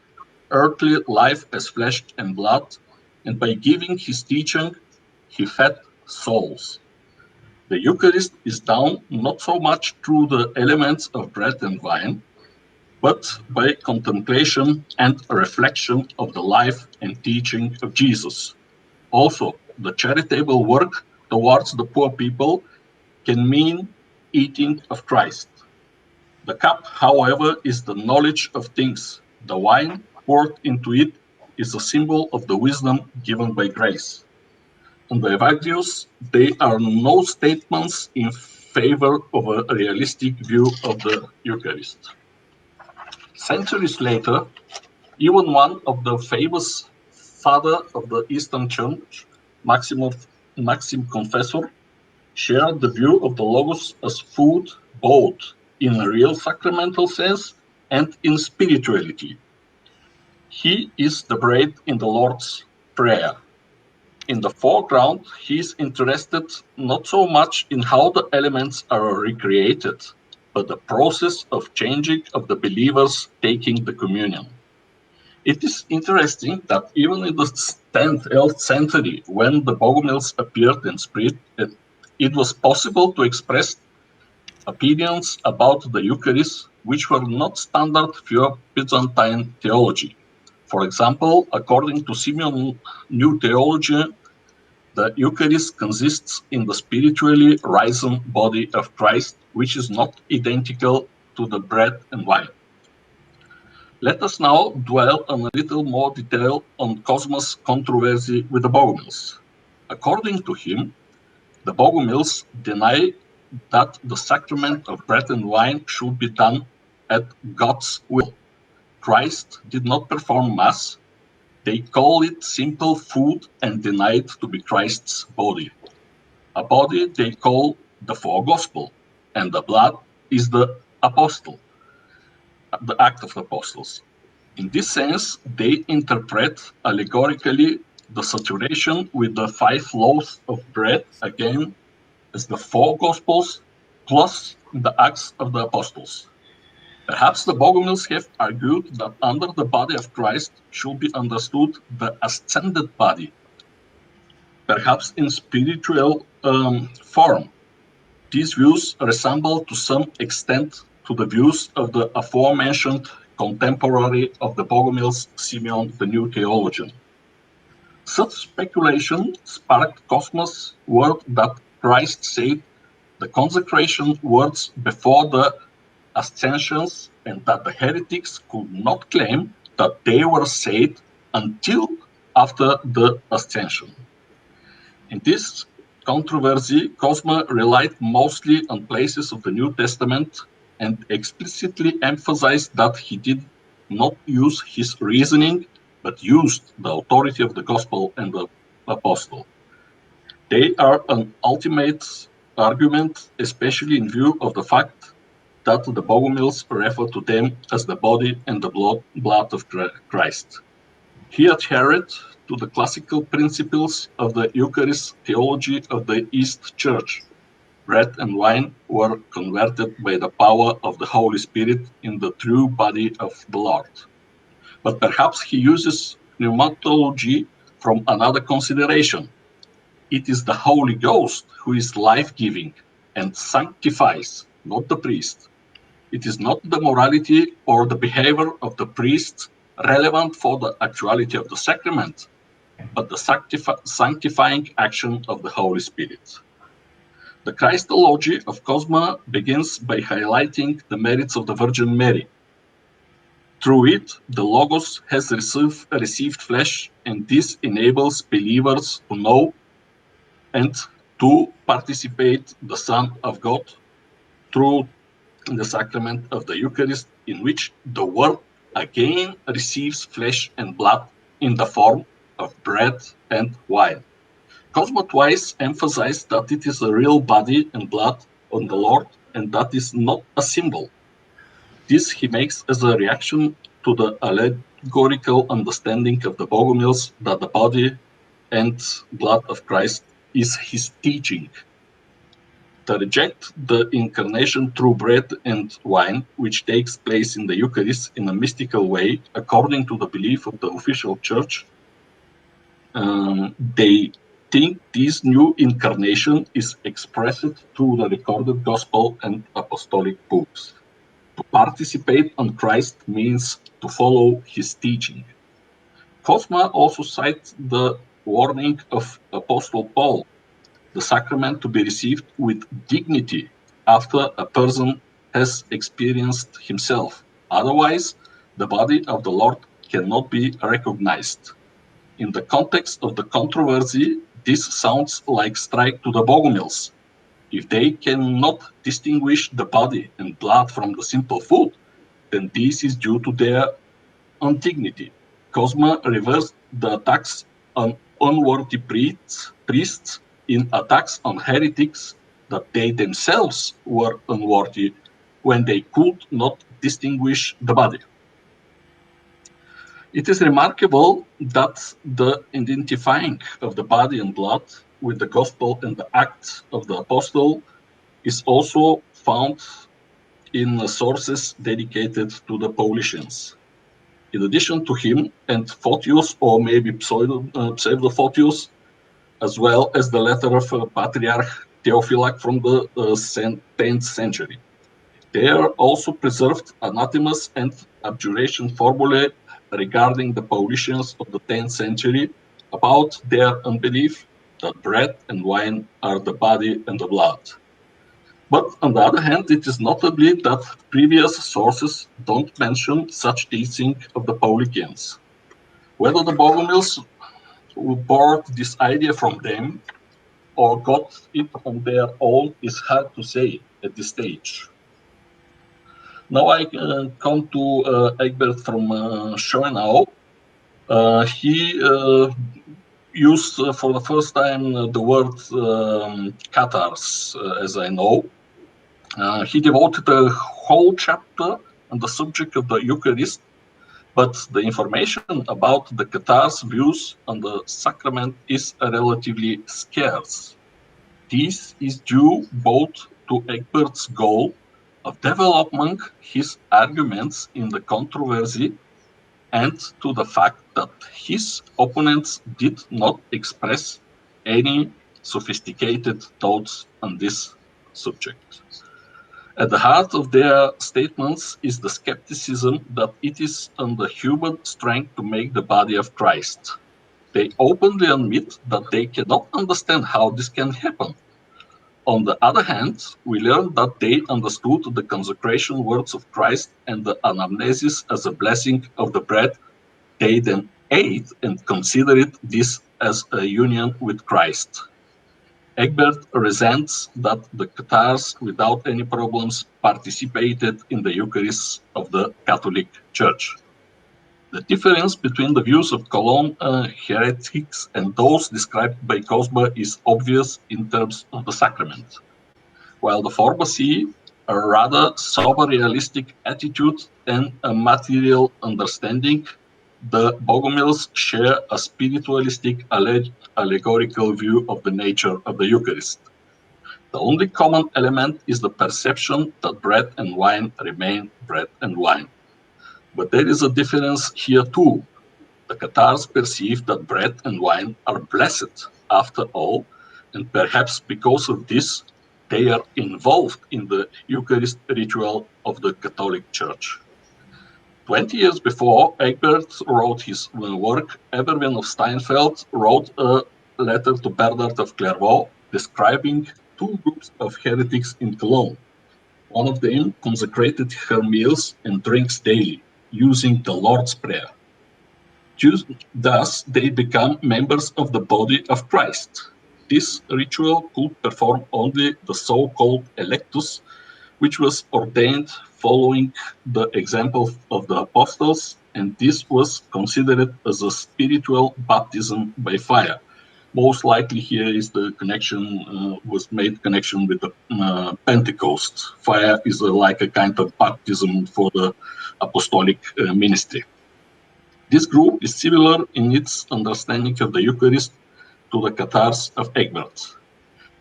earthly life as flesh and blood, and by giving his teaching, he fed souls. The Eucharist is done not so much through the elements of bread and wine, but by contemplation and a reflection of the life and teaching of Jesus. Also, the charitable work towards the poor people can mean eating of Christ. The cup, however, is the knowledge of things. The wine poured into it is a symbol of the wisdom given by grace. On the Evagrius, there are no statements in favor of a realistic view of the Eucharist. Centuries later, even one of the famous father of the Eastern Church, Maxim Confessor, shared the view of the Logos as food both in a real sacramental sense and in spirituality. He is the bread in the Lord's Prayer. In the foreground, he is interested not so much in how the elements are recreated, but the process of changing of the believers taking the communion. It is interesting that even in the 10th, 11th century, when the Bogomils appeared in spirit, it was possible to express opinions about the Eucharist which were not standard for Byzantine theology. For example, according to Simeon New Theology, the Eucharist consists in the spiritually risen body of Christ, which is not identical to the bread and wine. Let us now dwell on a little more detail on Cosmas' controversy with the Bogomils. According to him, the Bogomils deny that the sacrament of bread and wine should be done at God's will. Christ did not perform Mass. They call it simple food and deny it to be Christ's body. A body they call the four gospel, and the blood is the apostle, the act of the apostles. In this sense, they interpret allegorically the saturation with the 5 loaves of bread again as the 4 Gospels plus the Acts of the Apostles. Perhaps the Bogomils have argued that under the body of Christ should be understood the ascended body, perhaps in spiritual form. These views resemble to some extent to the views of the aforementioned contemporary of the Bogomils, Simeon the New Theologian. Such speculation sparked Cosmas' word that Christ said the consecration words before the ascensions, and that the heretics could not claim that they were saved until after the ascension. In this controversy, Cosma relied mostly on places of the New Testament and explicitly emphasized that he did not use his reasoning, but used the authority of the Gospel and the Apostle. They are an ultimate argument, especially in view of the fact that the Bogomils refer to them as the body and the blood of Christ. He adhered to the classical principles of the Eucharist theology of the East Church. Bread and wine were converted by the power of the Holy Spirit in the true body of the Lord. But perhaps he uses pneumatology from another consideration. It is the Holy Ghost who is life-giving and sanctifies, not the priest. It is not the morality or the behavior of the priest relevant for the actuality of the sacrament, but the sanctifying action of the Holy Spirit. The Christology of Cosma begins by highlighting the merits of the Virgin Mary. Through it, the Logos has received flesh, and this enables believers to know and to participate the Son of God through the sacrament of the Eucharist, in which the Word again receives flesh and blood in the form of bread and wine. Cosma twice emphasized that it is a real body and blood on the Lord, and that is not a symbol. This he makes as a reaction to the allegorical understanding of the Bogomils that the body and blood of Christ is his teaching. To reject the incarnation through bread and wine, which takes place in the Eucharist in a mystical way, according to the belief of the official church, they think this new incarnation is expressed through the recorded gospel and apostolic books. To participate on Christ means to follow his teaching. Cosma also cites the warning of Apostle Paul, the sacrament to be received with dignity after a person has experienced himself. Otherwise, the body of the Lord cannot be recognized. In the context of the controversy, this sounds like strike to the Bogomils. If they cannot distinguish the body and blood from the simple food, then this is due to their indignity. Cosma reversed the attacks on unworthy priests in attacks on heretics that they themselves were unworthy when they could not distinguish the body. It is remarkable that the identifying of the body and blood with the gospel and the acts of the apostle is also found in sources dedicated to the Paulicians. In addition to him and Photius, or maybe Pseudo Photius, as well as the letter of Patriarch Theophylact from the 10th century. They are also preserved anathemas and abjuration formulae regarding the Paulicians of the 10th century about their unbelief that bread and wine are the body and the blood. But on the other hand, it is notably that previous sources don't mention such teaching of the Paulicians. Whether the Bogomils borrowed this idea from them or got it on their own is hard to say at this stage. Now I come to Egbert from Schönau. He used for the first time the word Cathars, as I know. He devoted a whole chapter on the subject of the Eucharist, but the information about the Cathars' views on the sacrament is relatively scarce. This is due both to Egbert's goal of developing his arguments in the controversy and to the fact that his opponents did not express any sophisticated thoughts on this subject. At the heart of their statements is the skepticism that it is on the human strength to make the body of Christ. They openly admit that they cannot understand how this can happen. On the other hand, we learn that they understood the consecration words of Christ and the anamnesis as a blessing of the bread. They then ate and considered this as a union with Christ. Egbert resents that the Cathars, without any problems, participated in the Eucharist of the Catholic Church. The difference between the views of Cologne heretics and those described by Cosma is obvious in terms of the sacrament. While the former see a rather sober realistic attitude and a material understanding, the Bogomils share a spiritualistic allegorical view of the nature of the Eucharist. The only common element is the perception that bread and wine remain bread and wine. But there is a difference here too. The Cathars perceive that bread and wine are blessed after all, and perhaps because of this, they are involved in the Eucharist ritual of the Catholic Church. 20 years before Egbert wrote his work, Eberwin of Steinfeld wrote a letter to Bernard of Clairvaux describing two groups of heretics in Cologne. One of them consecrated her meals and drinks daily, using the Lord's Prayer. Thus, they become members of the body of Christ. This ritual could perform only the so-called electus, which was ordained following the example of the apostles, and this was considered as a spiritual baptism by fire. Most likely here is the connection, was made connection with the Pentecost. Fire is like a kind of baptism for the apostolic ministry. This group is similar in its understanding of the Eucharist to the Cathars of Egbert.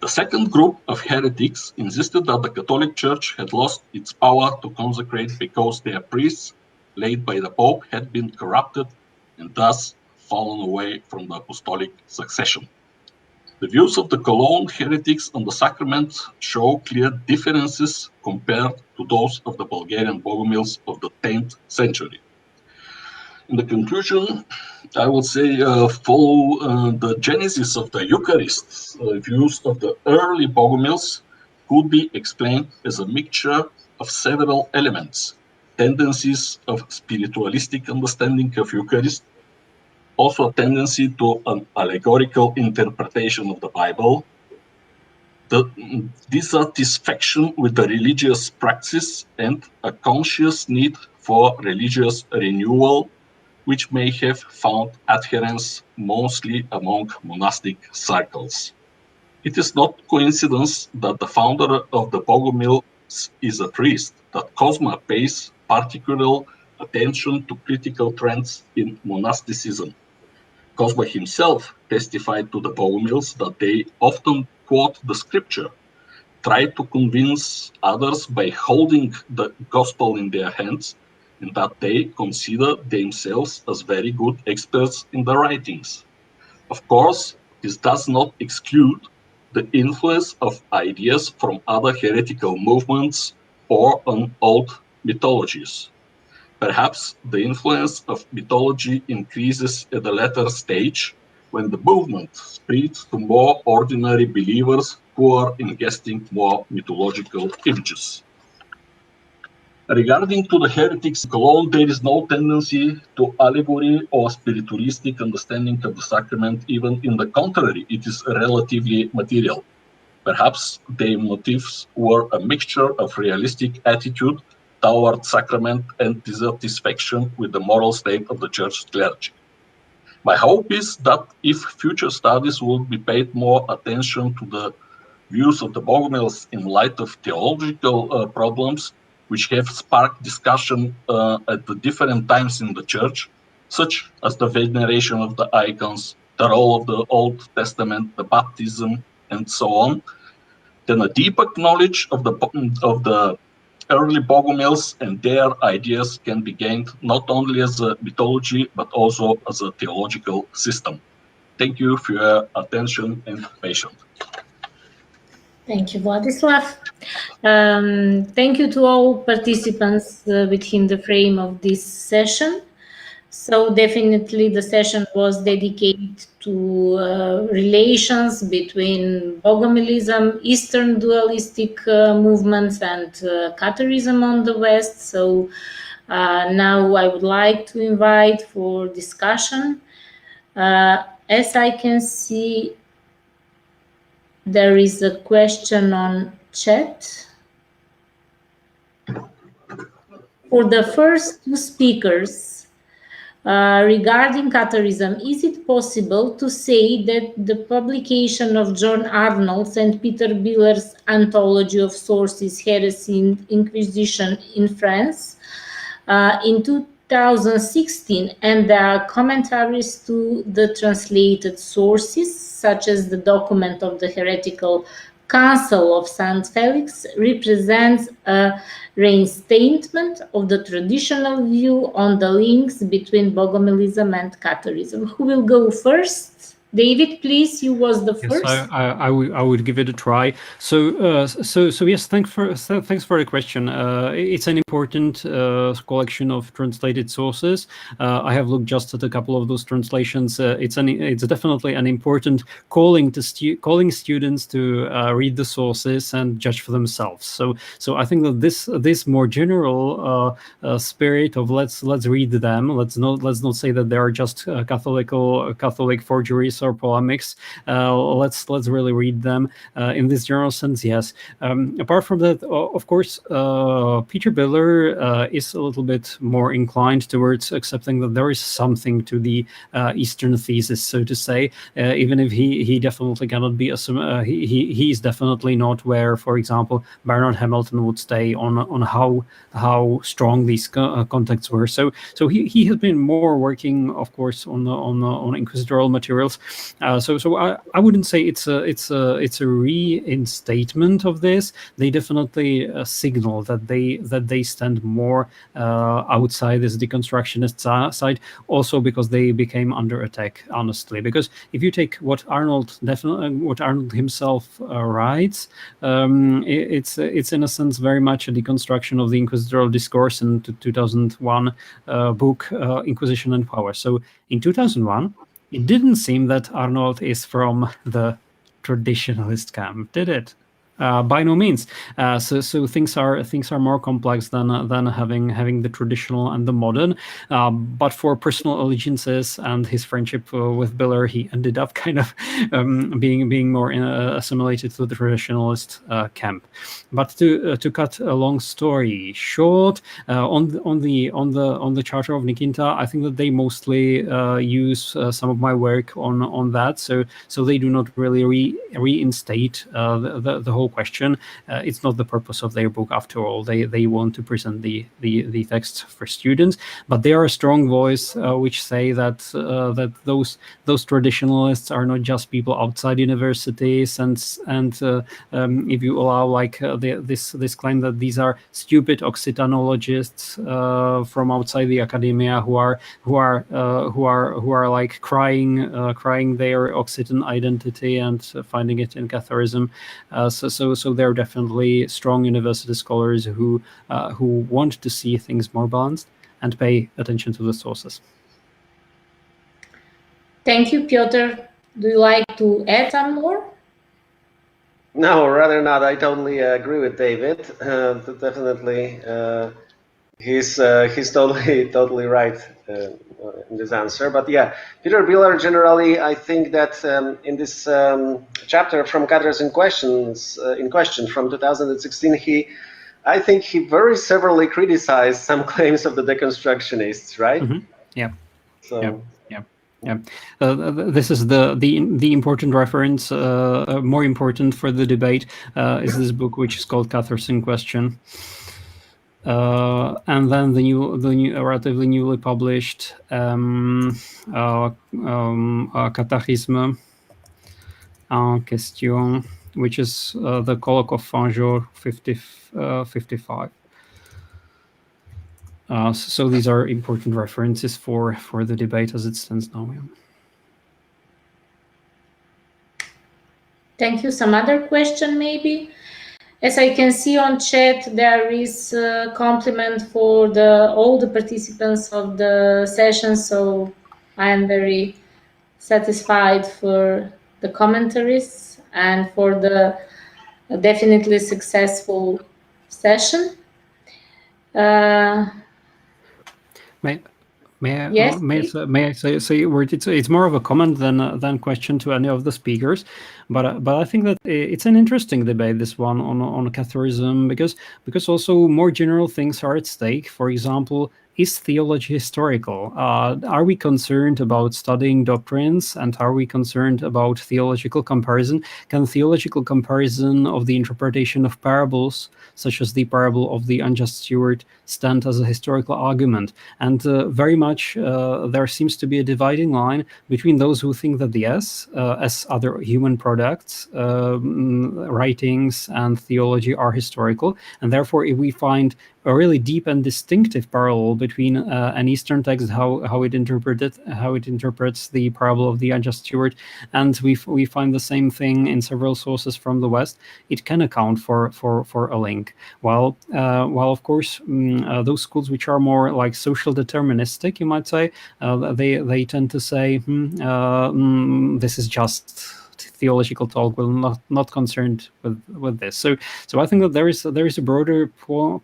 The second group of heretics insisted that the Catholic Church had lost its power to consecrate because their priests, laid by the Pope, had been corrupted and thus fallen away from the apostolic succession. The views of the Cologne heretics on the sacrament show clear differences compared to those of the Bulgarian Bogomils of the 10th century. In the conclusion, I would say follow the genesis of the Eucharist. Views of the early Bogomils could be explained as a mixture of several elements, tendencies of spiritualistic understanding of Eucharist, also a tendency to an allegorical interpretation of the Bible, the dissatisfaction with the religious practice, and a conscious need for religious renewal, which may have found adherence mostly among monastic circles. It is not coincidence that the founder of the Bogomils is a priest, that Cosma pays particular attention to critical trends in monasticism. Cosma himself testified to the Bogomils that they often quote the scripture, try to convince others by holding the gospel in their hands, in that they consider themselves as very good experts in the writings. Of course, this does not exclude the influence of ideas from other heretical movements or on old mythologies. Perhaps the influence of mythology increases at the latter stage when the movement spreads to more ordinary believers who are ingesting more mythological images. Regarding to the heretics alone, there is no tendency to allegory or spiritualistic understanding of the sacrament. Even in the contrary, it is relatively material. Perhaps their motives were a mixture of realistic attitude toward sacrament and dissatisfaction with the moral state of the church clergy. My hope is that if future studies will be paid more attention to the views of the Bogomils in light of theological problems, which have sparked discussion at the different times in the church, such as the veneration of the icons, the role of the Old Testament, the baptism, and so on, then a deeper knowledge of the early Bogomils and their ideas can be gained not only as a mythology, but also as a theological system. Thank you for your attention and patience. Thank you, Vladislav. Thank you to all participants within the frame of this session. So definitely the session was dedicated to relations between Bogomilism, Eastern dualistic movements, and Catharism on the West. So now I would like to invite for discussion. As I can see, there is a question on chat. For the first two speakers, regarding Catharism, is it possible to say that the publication of John Arnold's and Peter Biller's Anthology of Sources, Heresy and Inquisition in France in 2016 and the commentaries to the translated sources, such as the document of the Heretical Council of St. Felix, represents a reinstatement of the traditional view on the links between Bogomilism and Catharism. Who will go first? David, please, you was the first. Yes, I would give it a try. So yes, thanks for the question. It's an important collection of translated sources. I have looked just at a couple of those translations. It's definitely an important calling students to read the sources and judge for themselves. So I think that this more general spirit of let's read them. Let's not say that they are just Catholic forgeries or polemics. Let's really read them in this general sense. Yes. Apart from that, of course, Peter Biller is a little bit more inclined towards accepting that there is something to the Eastern thesis, so to say, even if he definitely cannot be he is definitely not where, for example, Bernard Hamilton would stay on how strong these contacts were. So he has been more working, of course, on inquisitorial materials. So I wouldn't say it's a reinstatement of this. They definitely signal that they stand more outside this deconstructionist side, also because they became under attack, honestly. Because if you take what Arnold himself writes, it's in a sense very much a deconstruction of the inquisitorial discourse in 2001 book Inquisition and Power. So in 2001. It didn't seem that Arnold is from the traditionalist camp, did it? By no means. So things are more complex than having the traditional and the modern. But for personal allegiances and his friendship with Biller, he ended up kind of being more assimilated to the traditionalist camp. But to cut a long story short, on the Charter of Nikinta, I think that they mostly use some of my work on that. So they do not really reinstate the whole whole question. It's not the purpose of their book after all. They want to present the text for students, but they are a strong voice which say that those traditionalists are not just people outside universities, and if you allow like this claim that these are stupid Occitanologists from outside the academia who are like crying their Occitan identity and finding it in Catharism. So they're definitely strong university scholars who want to see things more balanced and pay attention to the sources. Thank you, Piotr. Do you like to add some more? No, rather not. I totally agree with David. Definitely, he's totally right in this answer. But yeah, Peter Biller, generally, I think that in this chapter from Cathars in Question from 2016, I think he very severely criticized some claims of the deconstructionists, right? Mm-hmm. Yeah. So. Yeah. Yeah, this is the important reference. More important for the debate is this book, which is called Cathars in Question, and then the relatively newly published Catachisme en Question, which is the Colloque of Fanjour 55. So these are important references for the debate as it stands now. Yeah. Thank you. Some other question maybe? As I can see on chat, there is a compliment for all the participants of the session, so I am very satisfied for the commentaries and for the definitely successful session. May I say a word? It's more of a comment than question to any of the speakers, but I think that it's an interesting debate, this one on Catharism, because also more general things are at stake. For example, is theology historical? Are we concerned about studying doctrines, and are we concerned about theological comparison? Can theological comparison of the interpretation of parables, such as the parable of the unjust steward, stand as a historical argument? And very much there seems to be a dividing line between those who think that yes, as other human products, writings and theology are historical, and therefore if we find a really deep and distinctive parallel between an Eastern text, how it interprets the parable of the unjust steward, and we find the same thing in several sources from the West, it can account for a link. While of course those schools which are more like social deterministic, you might say, they tend to say this is just theological talk, we're not concerned with this. So I think that there is a broader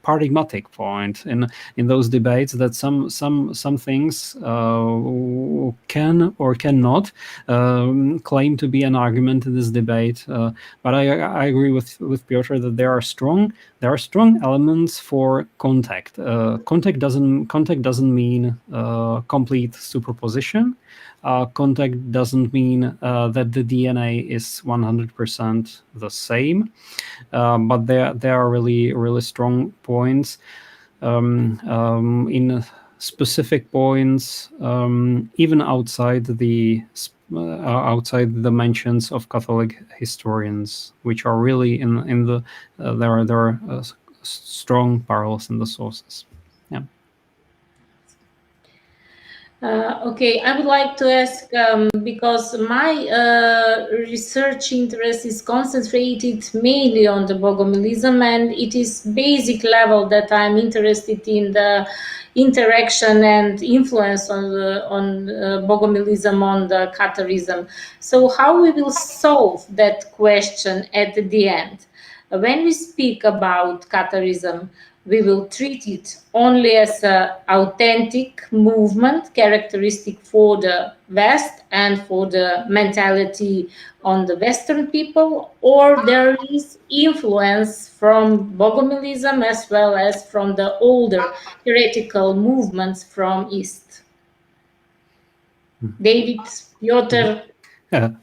paradigmatic point in those debates, that some things can or cannot claim to be an argument in this debate. But I agree with Piotr that there are strong elements for contact. Contact doesn't mean complete superposition. Contact doesn't mean that the DNA is 100% the same, but there are really strong points in specific points, even outside the mentions of Catholic historians, which are really in the there are strong parallels in the sources. Yeah. Okay, I would like to ask, because my research interest is concentrated mainly on the Bogomilism, and it is basic level that I'm interested in the interaction and influence on Bogomilism on the Catharism. So how we will solve that question at the end? When we speak about Catharism, we will treat it only as an authentic movement characteristic for the West and for the mentality on the Western people, or there is influence from Bogomilism as well as from the older heretical movements from East. David, Piotr.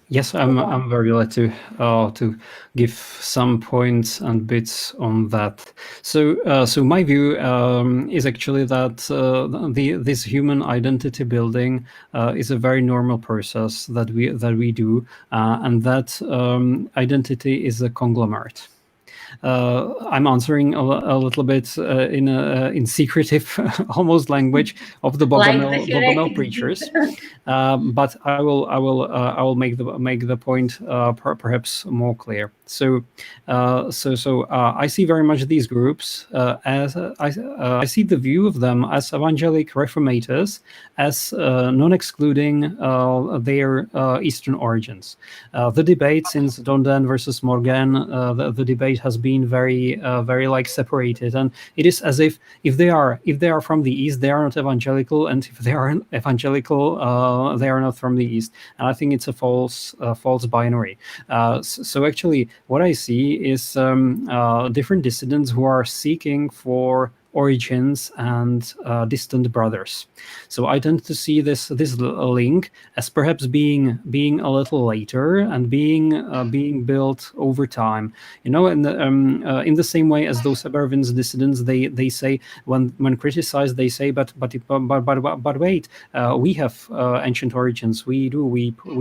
Yes, I'm very glad to give some points and bits on that. So my view is actually that this human identity building is a very normal process that we do, and that identity is a conglomerate. I'm answering a little bit in secretive, almost language of the Bogomil preachers, but I will make the point perhaps more clear. So I see very much these groups as I see the view of them as evangelic reformators, as non-excluding their Eastern origins. The debate since Donden versus Morgan, the debate has been very like separated, and it is as if they are from the East, they are not evangelical, and if they are evangelical, they are not from the East. And I think it's a false binary. So actually, what I see is different dissidents who are seeking for origins and distant brothers. So I tend to see this link as perhaps being a little later and being built over time. You know, and in the same way as those suburban dissidents, they say when criticized, they say, but wait, we have ancient origins. We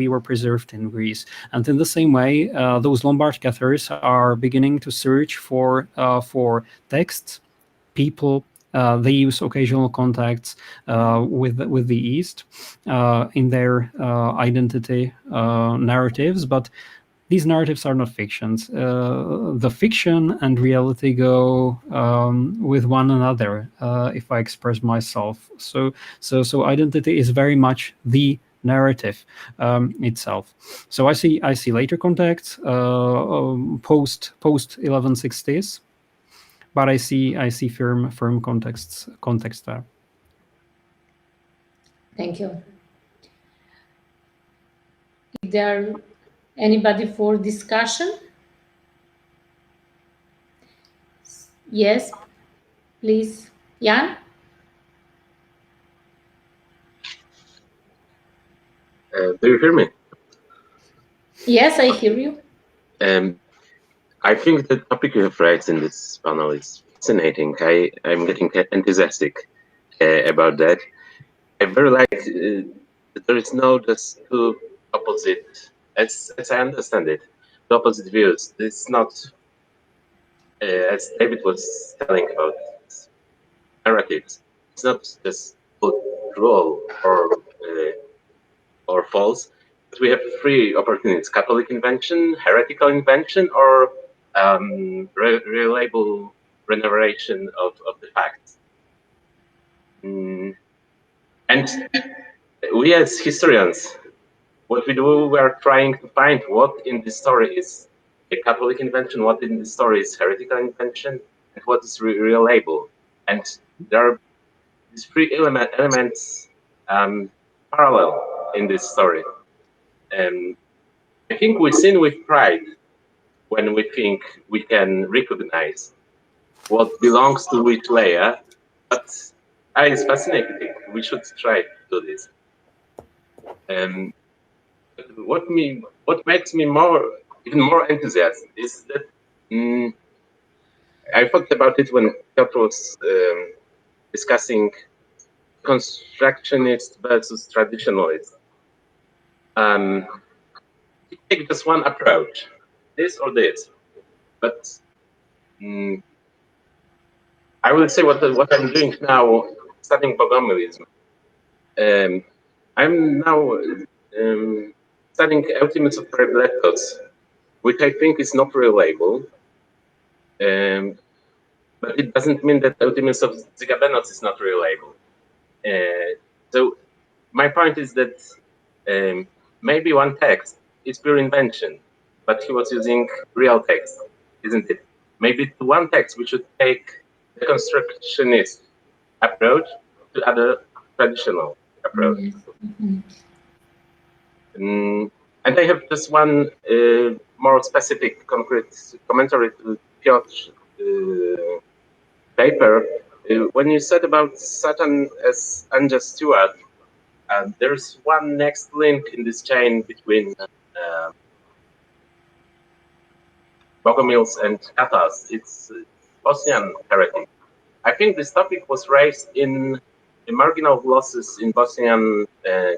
were preserved in Greece, and in the same way, those Lombard Cathars are beginning to search for texts, people. They use occasional contacts with the East in their identity narratives, but these narratives are not fictions. The fiction and reality go with one another. If I express myself, so identity is very much the narrative itself. So I see later contacts post 1160s. But I see firm context there. Thank you. Is there anybody for discussion? Yes, please, Jan. Do you hear me? Yes, I hear you. I think the topic you have raised in this panel is fascinating. I'm getting enthusiastic about that. I very like that there is no just two opposite, as I understand it, the opposite views. It's not, as David was telling about narratives, it's not just true or false. But we have three opportunities: Catholic invention, heretical invention, or reliable renovation of the facts. And we as historians, what we do, we are trying to find what in the story is a Catholic invention, what in the story is heretical invention, and what is reliable. And there are these three elements parallel in this story. I think we sin with pride when we think we can recognize what belongs to which layer, but it's fascinating. We should try to do this. What makes me even more enthusiastic is that I thought about it when Piotr was discussing constructionist versus traditionalist. Take just one approach, this or this, but I will say what I'm doing now, studying Bogomilism. I'm now studying Ultimates of Predilectos, which I think is not reliable, but it doesn't mean that Ultimates of Zygabenos is not reliable. So my point is that maybe one text is pure invention, but he was using real text, isn't it? Maybe to one text we should take the constructionist approach to other traditional approach. Mm-hmm. And I have just one more specific, concrete commentary to Piotr's paper. When you said about Satan as unjust steward, There's one next link in this chain between Bogomils and Katas. It's Bosnian heretic. I think this topic was raised in the marginal glosses in Bosnian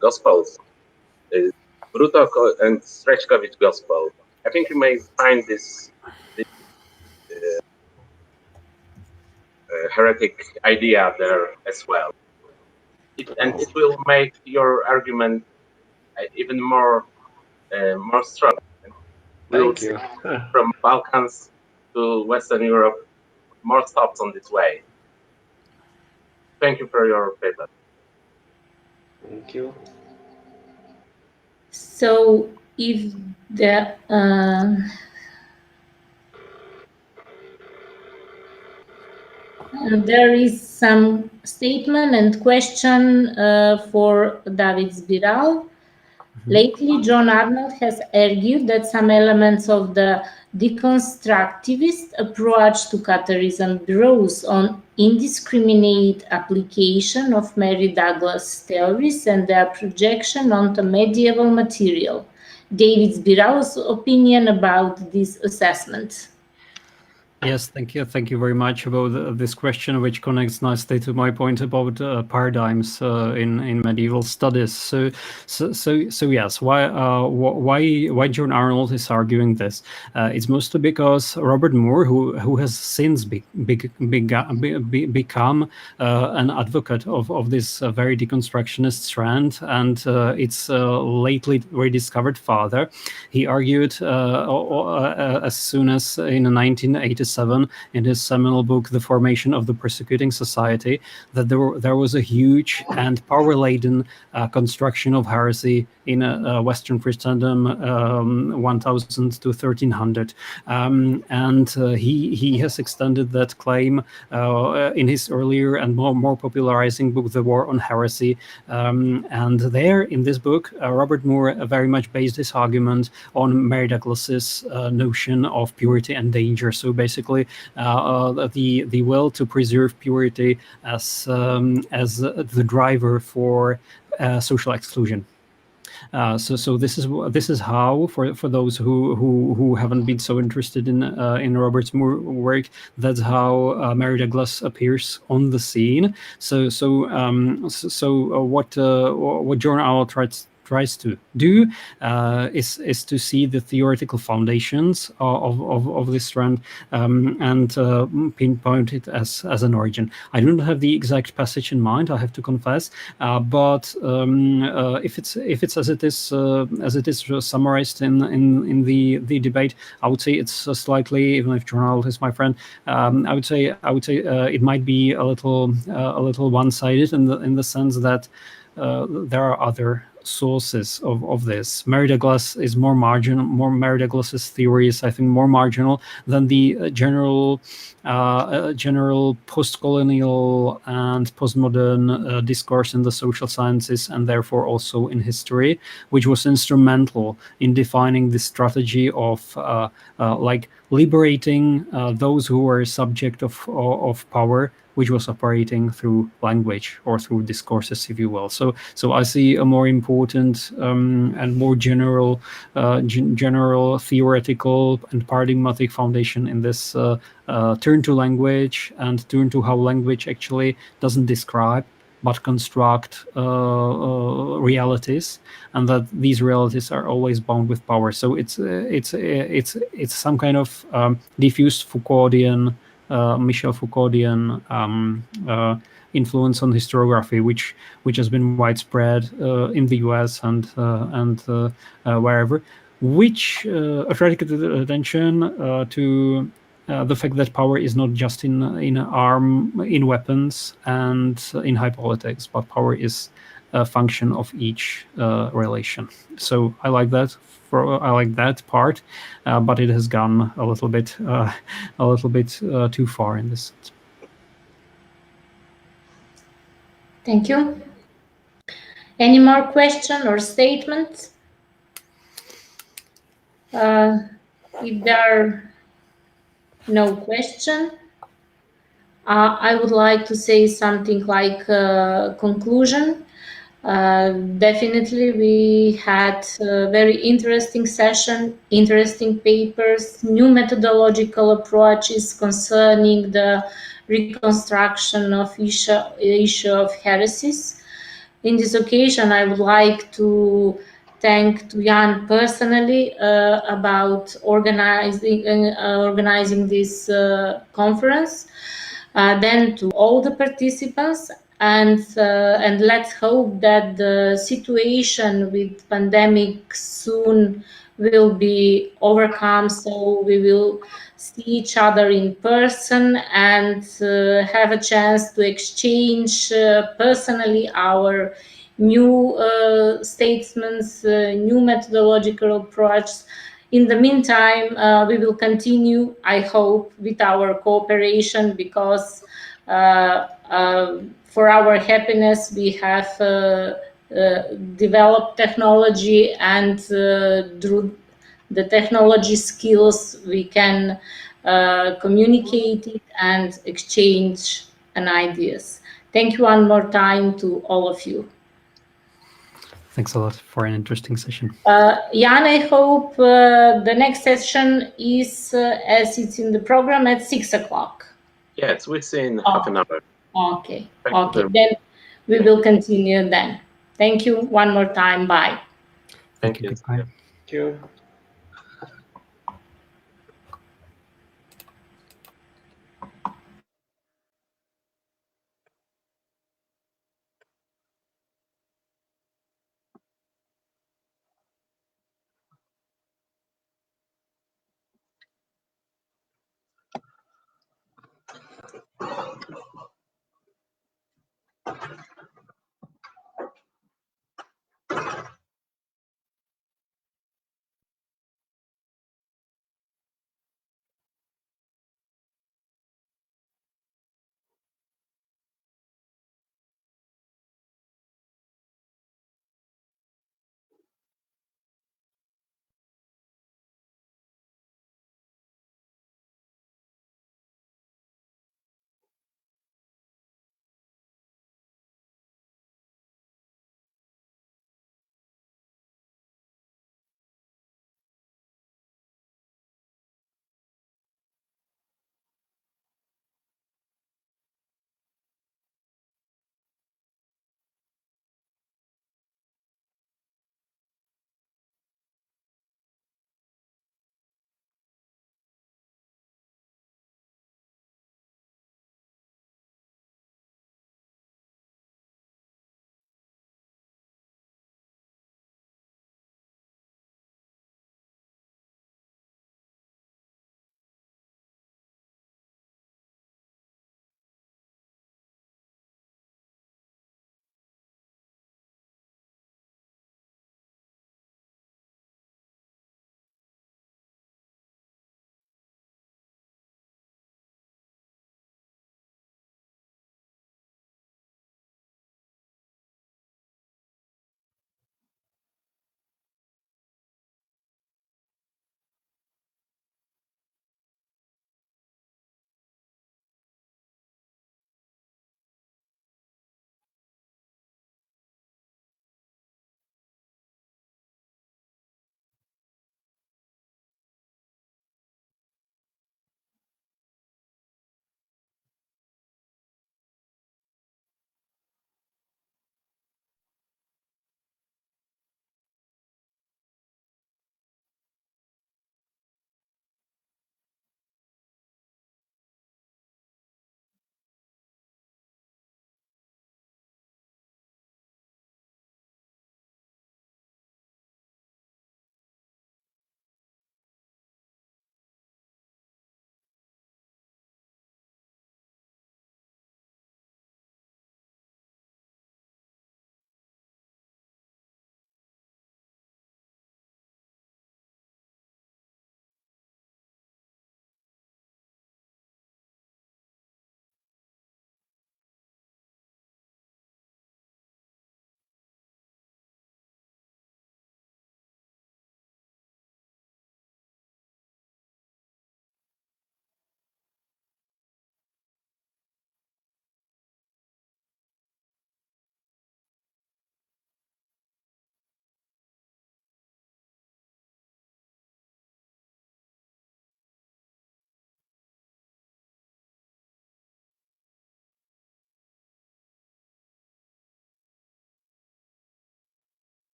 Gospels, Bruto and Srećković Gospel. I think you may find this heretic idea there as well. And it will make your argument even more strong. Thank you. From Balkans to Western Europe, more stops on this way. Thank you for your paper. Thank you. So if there is some statement and question for David Zbiral. Lately, John Arnold has argued that some elements of the deconstructivist approach to Catarism draws on indiscriminate application of Mary Douglas theories and their projection onto medieval material. David Zbiral's opinion about this assessment. Yes, thank you. Thank you very much about this question, which connects nicely to my point about paradigms in medieval studies. So yes, why John Arnold is arguing this? It's mostly because Robert Moore, who has since become an advocate of this very deconstructionist strand and its lately rediscovered father, he argued as soon as in 1987. In his seminal book, The Formation of the Persecuting Society, that there was a huge and power-laden construction of heresy in Western Christendom 1000 to 1300. And he has extended that claim in his earlier and more popularizing book, The War on Heresy. And there, in this book, Robert Moore very much based his argument on Mary Douglas's notion of purity and danger. So basically, the will to preserve purity as the driver for social exclusion. So this is how, for those who haven't been so interested in Robert Moore's work, that's how Mary Douglas appears on the scene. So what John Arnold tries to do is to see the theoretical foundations of this strand and pinpoint it as an origin. I don't have the exact passage in mind, I have to confess, but if it's as it is summarized in the debate, I would say it's slightly, even if John Arnold is my friend, I would say it might be a little one-sided in the sense that there are other sources of this. Mary Douglas is more marginal. Mary Douglas's theory is, I think, more marginal than the general post-colonial and postmodern discourse in the social sciences and therefore also in history, which was instrumental in defining the strategy of like liberating those who were subject of power, which was operating through language or through discourses, if you will. So I see a more important and more general theoretical and paradigmatic foundation in this turn to language and turn to how language actually doesn't describe but construct realities, and that these realities are always bound with power. So it's some kind of diffused Foucauldian, Michel Foucauldian influence on historiography, which has been widespread in the US and wherever, which attracted attention to the fact that power is not just in weapons and in high politics, but power is a function of each relation. So I like that. I like that part, but it has gone a little bit too far in this sense. Thank you. Any more question or statements? If there are no question, I would like to say something like conclusion. Definitely, we had a very interesting session, interesting papers, new methodological approaches concerning the reconstruction of issue of heresies. In this occasion, I would like to thank to Jan personally about organizing this conference. Then to all the participants, and let's hope that the situation with pandemic soon will be overcome, so we will see each other in person and have a chance to exchange personally our new statements, new methodological approach. In the meantime, we will continue, I hope, with our cooperation, because for our happiness we have developed technology, and through the technology skills we can communicate it and exchange ideas. Thank you one more time to all of you. Thanks a lot for an interesting session. Jan, I hope the next session is, as it's in the program, at 6 o'clock. Yes, within half an hour. Okay, okay. Then we will continue then. Thank you one more time. Bye. Thank you. Goodbye. Thank you.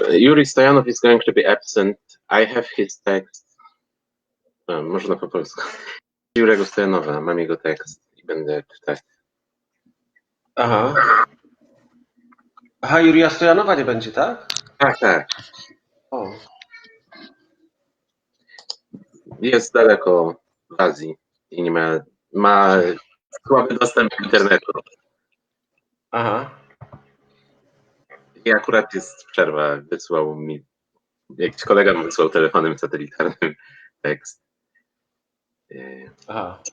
Yuri Stoyanov is going to be absent. I have his text. Można po polsku. Jurego Stojanowa, mam jego tekst i będę czytać. Aha. Aha, Jurija Stojanowa nie będzie, tak? Tak, tak. O. Jest daleko w Azji i nie ma słaby dostęp do internetu. Aha. I akurat jest przerwa, wysłał mi, jakiś kolega mi wysłał telefonem satelitarnym tekst. Aha.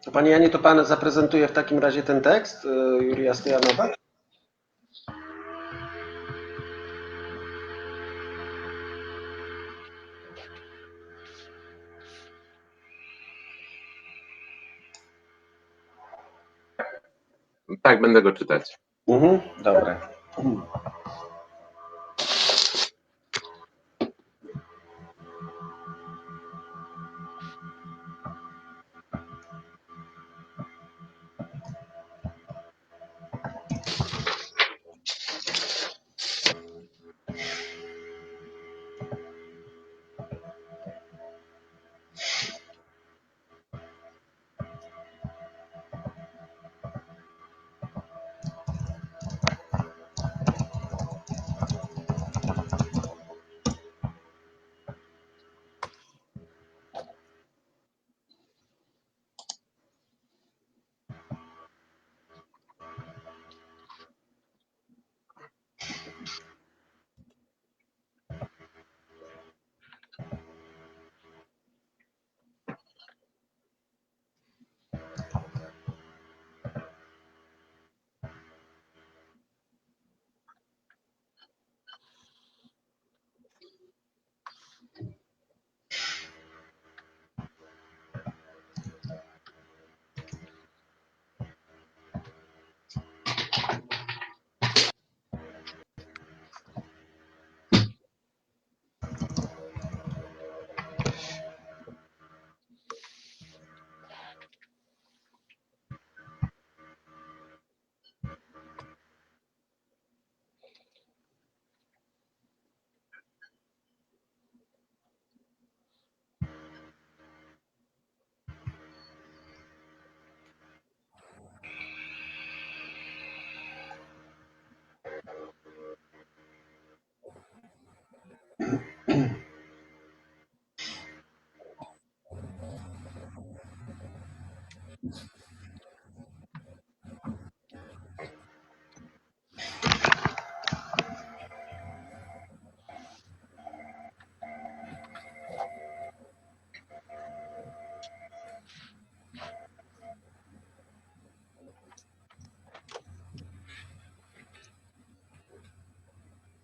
To Panie Janie, to Pan zaprezentuje w takim razie ten tekst Jurija Stojanowa? Tak, będę go czytać. Dobra.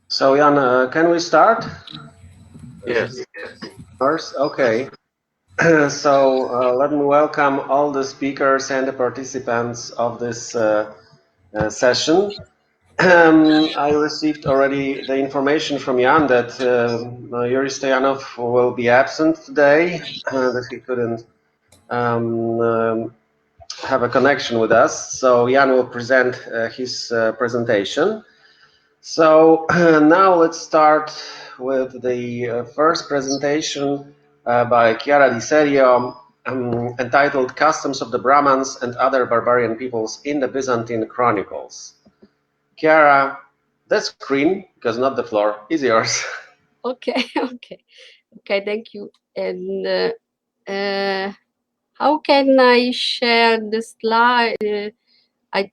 So Jan, can we start? Yes. First, okay. So let me welcome all the speakers and the participants of this session. I received already the information from Jan that Yuri Stoyanov will be absent today, that he couldn't have a connection with us. So Jan will present his presentation. So now let's start with the first presentation by Chiara Di Serio, entitled Customs of the Brahmans and Other Barbarian Peoples in the Byzantine Chronicles. Chiara, the screen, because not the floor, is yours. Okay, okay, thank you. And how can I share the slide? I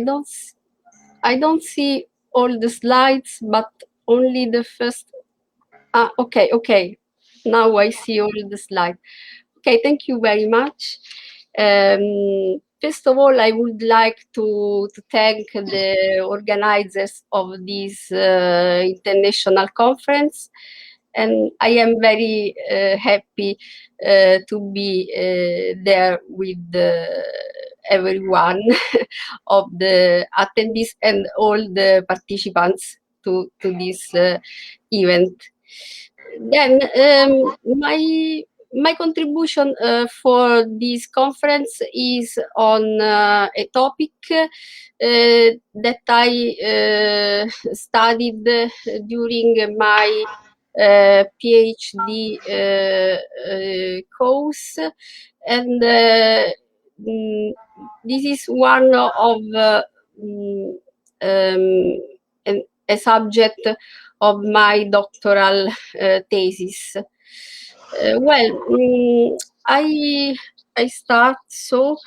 don't see all the slides, but only the first. Okay. Now I see all the slides. Okay, thank you very much. First of all, I would like to thank the organizers of this international conference, and I am very happy to be there with everyone of the attendees and all the participants to this event. Then my contribution for this conference is on a topic that I studied during my PhD course, and this is one of a subject of my doctoral thesis. I start so.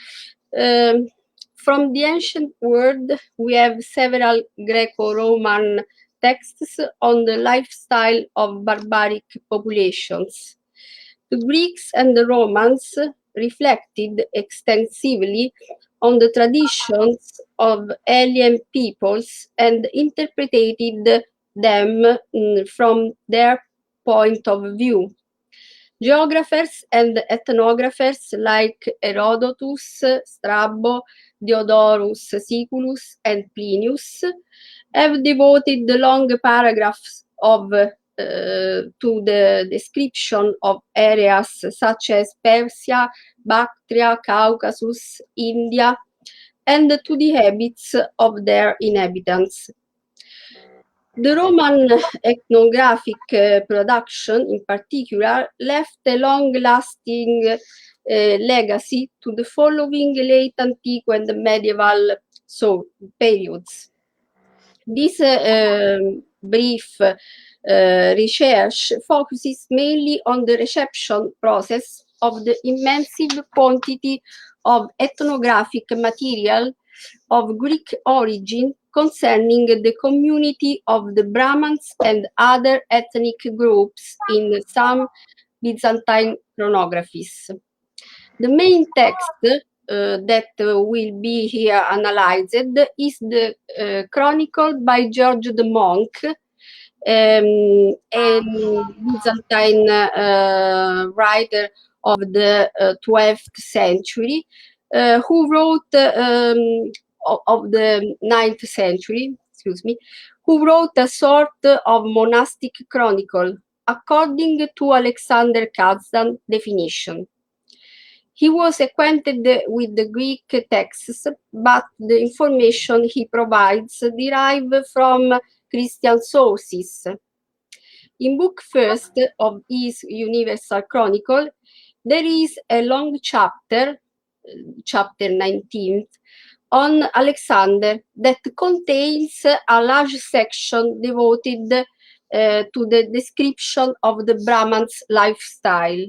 From the ancient world, we have several Greco-Roman texts on the lifestyle of barbaric populations. The Greeks and the Romans reflected extensively on the traditions of alien peoples and interpreted them from their point of view. Geographers and ethnographers like Herodotus, Strabo, Diodorus Siculus, and Plinius have devoted long paragraphs to the description of areas such as Persia, Bactria, Caucasus, India, and to the habits of their inhabitants. The Roman ethnographic production, in particular, left a long-lasting legacy to the following late antique and medieval periods. This brief research focuses mainly on the reception process of the immense quantity of ethnographic material of Greek origin concerning the community of the Brahmans and other ethnic groups in some Byzantine chronographies. The main text that will be here analyzed is the Chronicle by George the Monk, a Byzantine writer of the 12th century, who wrote of the 9th century, who wrote a sort of monastic chronicle according to Alexander Kazan's definition. He was acquainted with the Greek texts, but the information he provides derive from Christian sources. In Book First of his Universal Chronicle, there is a long chapter, chapter 19, on Alexander that contains a large section devoted to the description of the Brahman's lifestyle.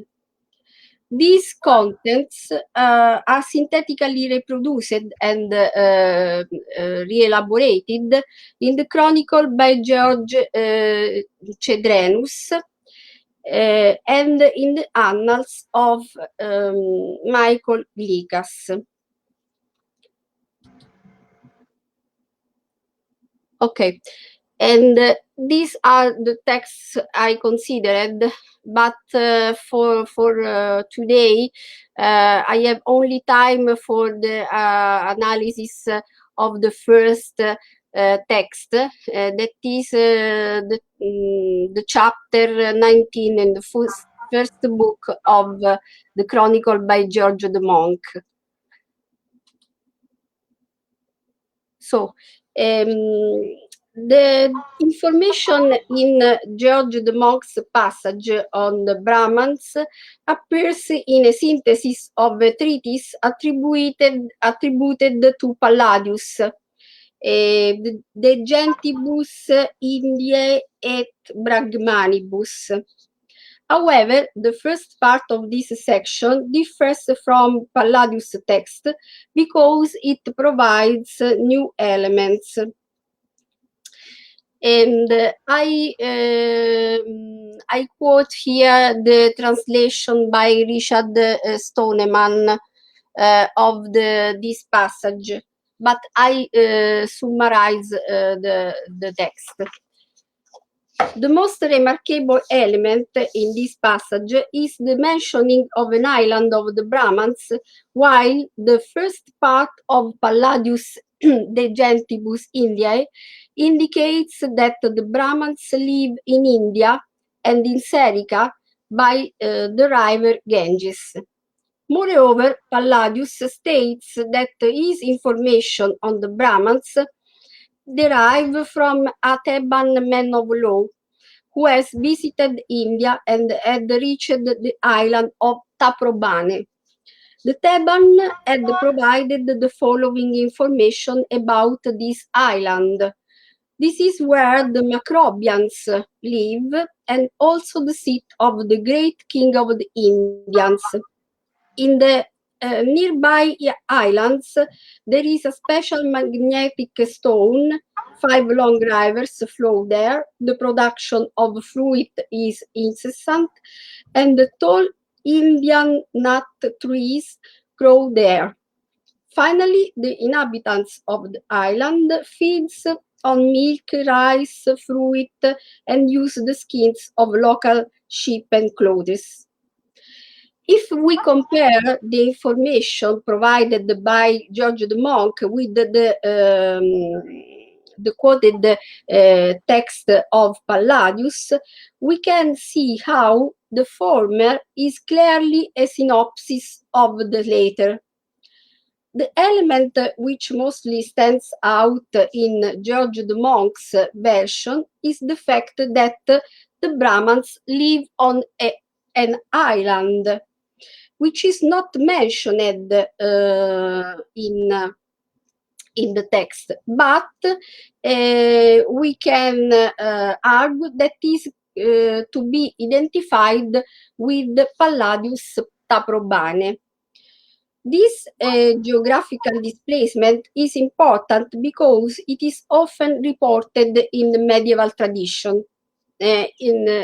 These contents are synthetically reproduced and re-elaborated in the Chronicle by George Cedrenus and in the Annals of Michael Glikas. Okay, and these are the texts I considered, but for today, I have only time for the analysis of the first text, that is the chapter 19 in the first book of the Chronicle by George the Monk. So the information in George de Moncks' passage on the Brahmans appears in a synthesis of a treatise attributed to Palladius, De Gentibus Indiae et Brahmanibus. However, the first part of this section differs from Palladius' text because it provides new elements. And I quote here the translation by Richard Stoneman of this passage, but I summarize the text. The most remarkable element in this passage is the mentioning of an island of the Brahmans, while the first part of Palladius De Gentibus Indiae indicates that the Brahmans live in India and in Serica by the river Ganges. Moreover, Palladius states that his information on the Brahmans derive from a Theban man of law who has visited India and had reached the island of Taprobane. The Theban had provided the following information about this island. This is where the Macrobians live and also the seat of the great king of the Indians. In the nearby islands, there is a special magnetic stone. 5 long rivers flow there. The production of fruit is incessant, and the tall Indian nut trees grow there. Finally, the inhabitants of the island feeds on milk, rice, fruit, and use the skins of local sheep and clothes. If we compare the information provided by George de Monck with the quoted text of Palladius, we can see how the former is clearly a synopsis of the latter. The element which mostly stands out in George de Monck's version is the fact that the Brahmans live on an island, which is not mentioned in the text, but we can argue that is to be identified with Palladius Taprobane. This geographical displacement is important because it is often reported in the medieval tradition,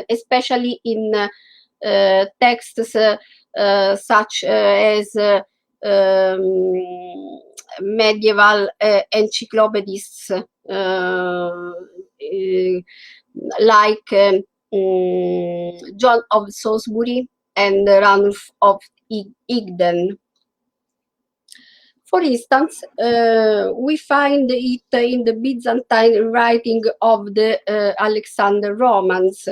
especially in texts such as medieval encyclopedists like John of Salisbury and Ranulf of Egden. For instance, we find it in the Byzantine writing of the Alexander Romans,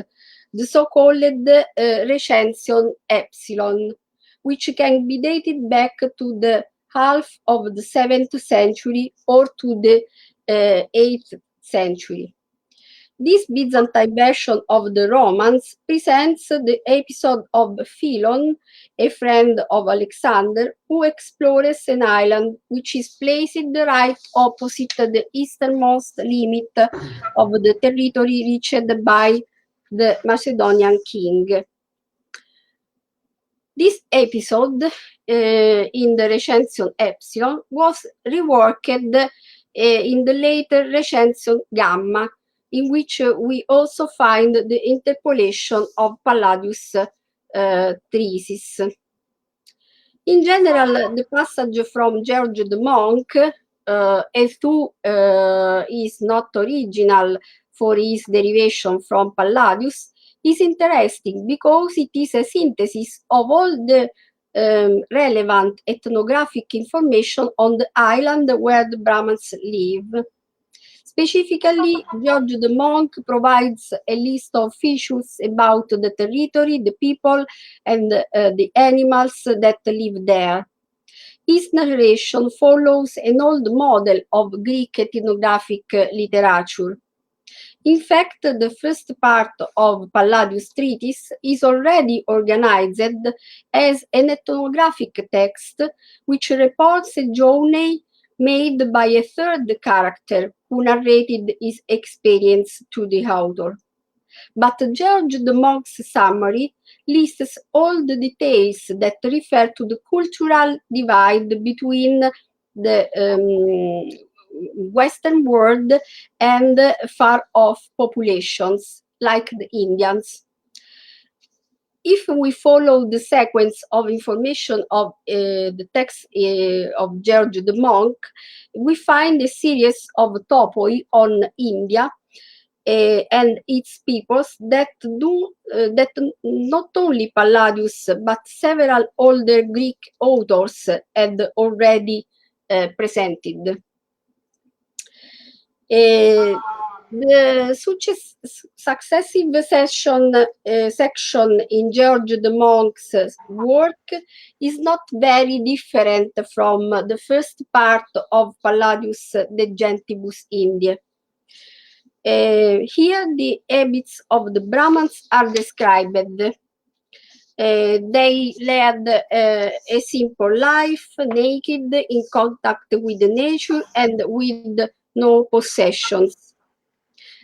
the so-called Recension Epsilon, which can be dated back to the half of the 7th century or to the 8th century. This Byzantine version of the Romans presents the episode of Philon, a friend of Alexander, who explores an island which is placed right opposite the easternmost limit of the territory reached by the Macedonian king. This episode in the Recension Epsilon was reworked in the later Recension Gamma, in which we also find the interpolation of Palladius' thesis. In general, the passage from George de Monck, although is not original for his derivation from Palladius, is interesting because it is a synthesis of all the relevant ethnographic information on the island where the Brahmans live. Specifically, George de Monck provides a list of features about the territory, the people, and the animals that live there. His narration follows an old model of Greek ethnographic literature. In fact, the first part of Palladius' treatise is already organized as an ethnographic text which reports a journey made by a third character who narrated his experience to the author. But George de Monk's summary lists all the details that refer to the cultural divide between the Western world and far-off populations like the Indians. If we follow the sequence of information of the text of George de Monk, we find a series of topoi on India and its peoples that not only Palladius but several older Greek authors had already presented. The successive section in George de Monk's work is not very different from the first part of Palladius De Gentibus Indiae. Here the habits of the Brahmins are described. They led a simple life, naked, in contact with nature and with no possessions.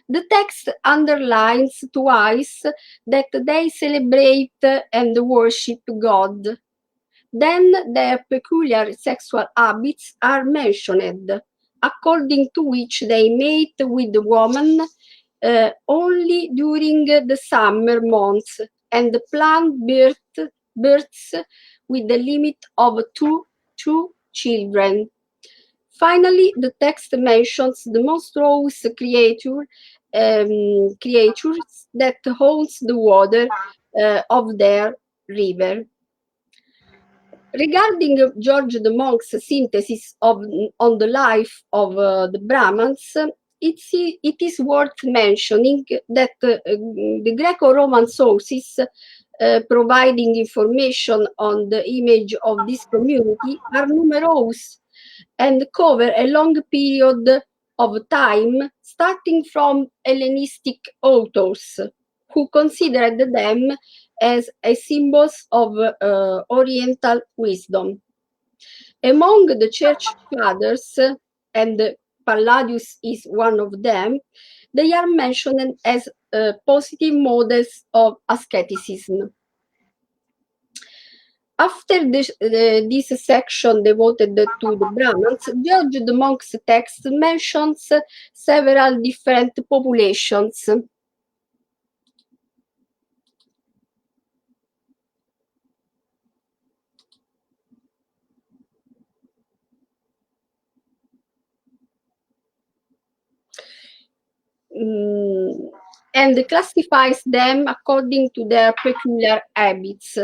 The text underlines twice that they celebrate and worship God. Then their peculiar sexual habits are mentioned, according to which they mate with the woman only during the summer months and plant births with the limit of two children. Finally, the text mentions the monstrous creatures that holds the water of their river. Regarding George de Monk's synthesis on the life of the Brahmins, it is worth mentioning that the Greco-Roman sources providing information on the image of this community are numerous and cover a long period of time, starting from Hellenistic authors, who considered them as symbols of Oriental wisdom. Among the church fathers, and Palladius is one of them, they are mentioned as positive models of asceticism. After this section devoted to the Brahmins, George de Monk's text mentions several different populations. And classifies them according to their peculiar habits.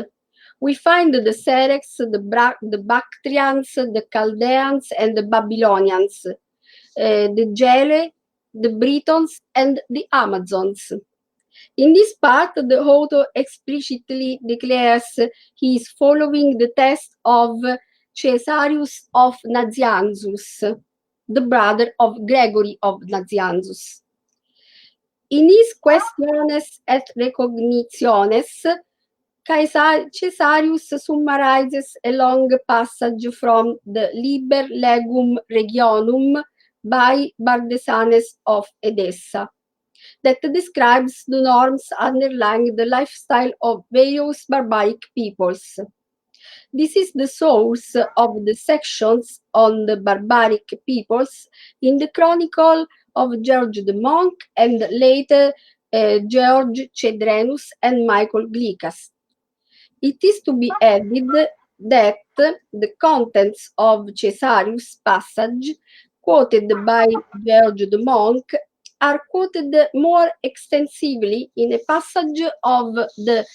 We find the Serex, the Bactrians, the Chaldeans, and the Babylonians, the Gele, the Britons, and the Amazons. In this part, the author explicitly declares he is following the text of Caesarius of Nazianzus, the brother of Gregory of Nazianzus. In his Questiones et Recognitiones, Caesarius summarizes a long passage from the Liber Legum Regionum by Bardesanes of Edessa that describes the norms underlying the lifestyle of various barbaric peoples. This is the source of the sections on the barbaric peoples in the Chronicle of George de Monk and later George Cedrenus and Michael Glicas. It is to be added that the contents of Caesarius' passage, quoted by George de Monk, are quoted more extensively in a passage of the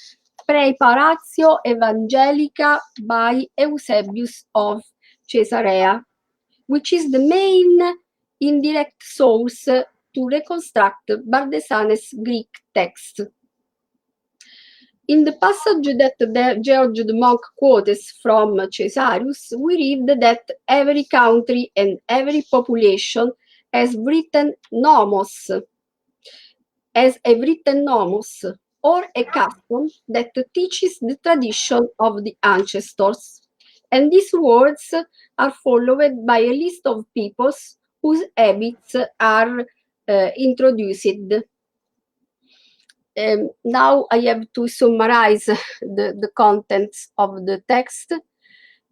Praeparatio Evangelica by Eusebius of Caesarea, which is the main indirect source to reconstruct Bardesanes' Greek text. In the passage that George the Monk quotes from Caesarius, we read that every country and every population has written nomos, or a custom that teaches the tradition of the ancestors. And these words are followed by a list of peoples whose habits are introduced. Now I have to summarize the contents of the text.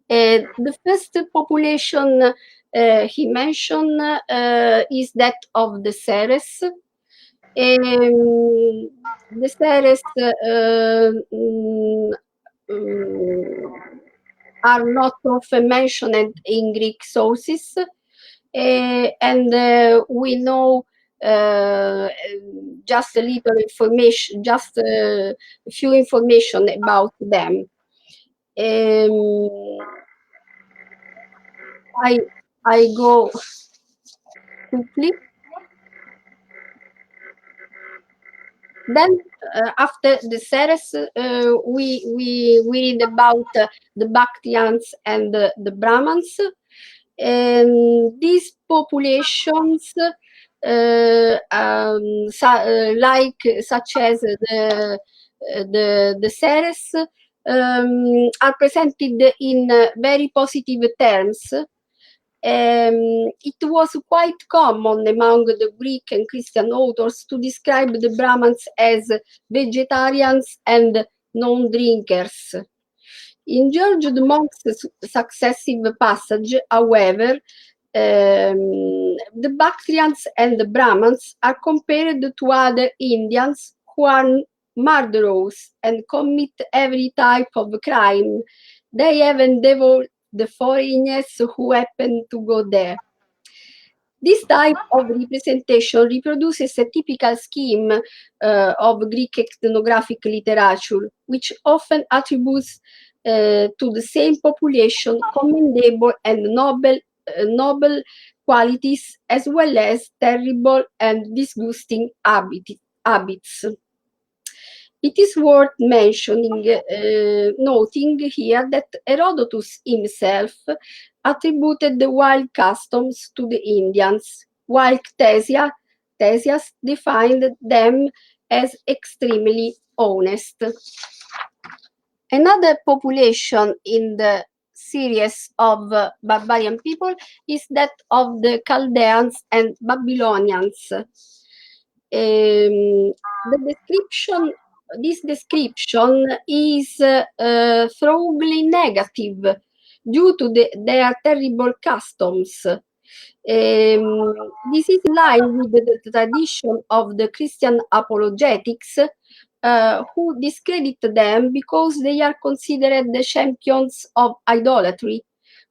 The first population he mentioned is that of the Ceres. The Ceres are not often mentioned in Greek sources, and we know just a little information, just a few information about them. I go quickly. Then after the Ceres, we read about the Bactrians and the Brahmans. And these populations, such as the Ceres, are presented in very positive terms. It was quite common among the Greek and Christian authors to describe the Brahmins as vegetarians and non-drinkers. In George the Monk's successive passage, however, the Bactrians and the Brahmins are compared to other Indians who are murderers and commit every type of crime. They have endeavored the foreigners who happen to go there. This type of representation reproduces a typical scheme of Greek ethnographic literature, which often attributes to the same population commendable and noble qualities, as well as terrible and disgusting habits. It is worth noting here that Herodotus himself attributed the wild customs to the Indians, while Ctesias defined them as extremely honest. Another population in the series of barbarian people is that of the Chaldeans and Babylonians. This description is thoroughly negative due to their terrible customs. This is in line with the tradition of the Christian apologetics, who discredit them because they are considered the champions of idolatry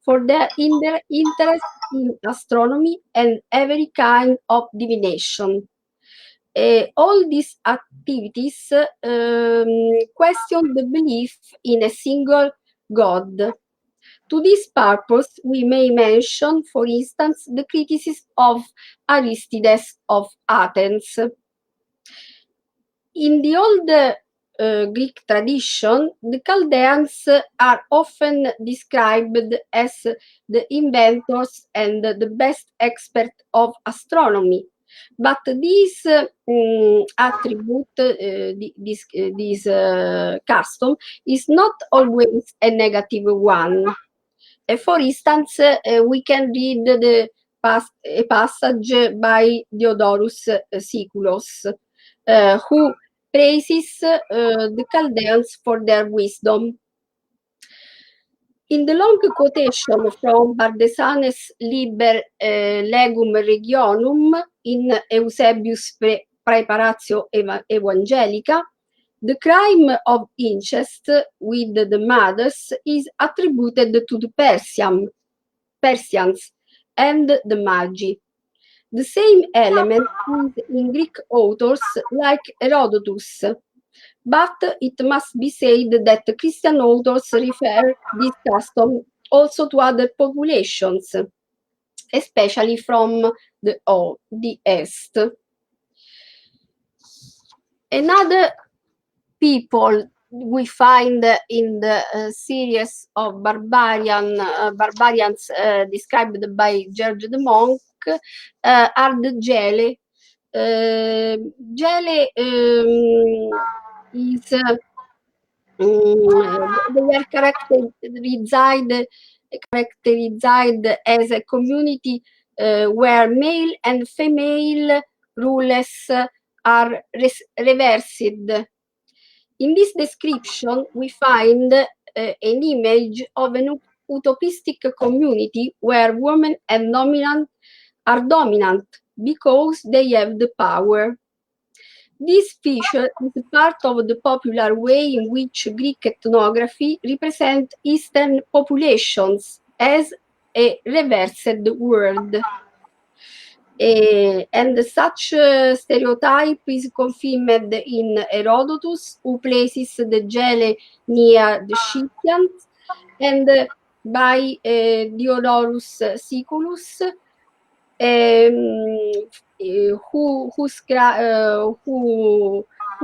in their interest in astronomy and every kind of divination. All these activities question the belief in a single God. To this purpose, we may mention, for instance, the criticism of Aristides of Athens. In the old Greek tradition, the Chaldeans are often described as the inventors and the best experts of astronomy. But this attribute, this custom, is not always a negative one. For instance, we can read a passage by Diodorus Siculus, who praises the Chaldeans for their wisdom. In the long quotation from Bardesanes' Liber Legum Regionum in Eusebius' Praeparatio Evangelica, the crime of incest with the mothers is attributed to the Persians and the Magi. The same element is in Greek authors like Herodotus, but it must be said that Christian authors refer this custom also to other populations, especially from the East. Another people we find in the series of barbarians described by George de Monk are the gele. Gele is they are characterized as a community where male and female rules are reversed. In this description, we find an image of an utopistic community where women and are dominant because they have the power. This feature is part of the popular way in which Greek ethnography represents Eastern populations as a reversed world. And such stereotype is confirmed in Herodotus, who places the Gele near the Scythians, and by Diodorus Siculus, who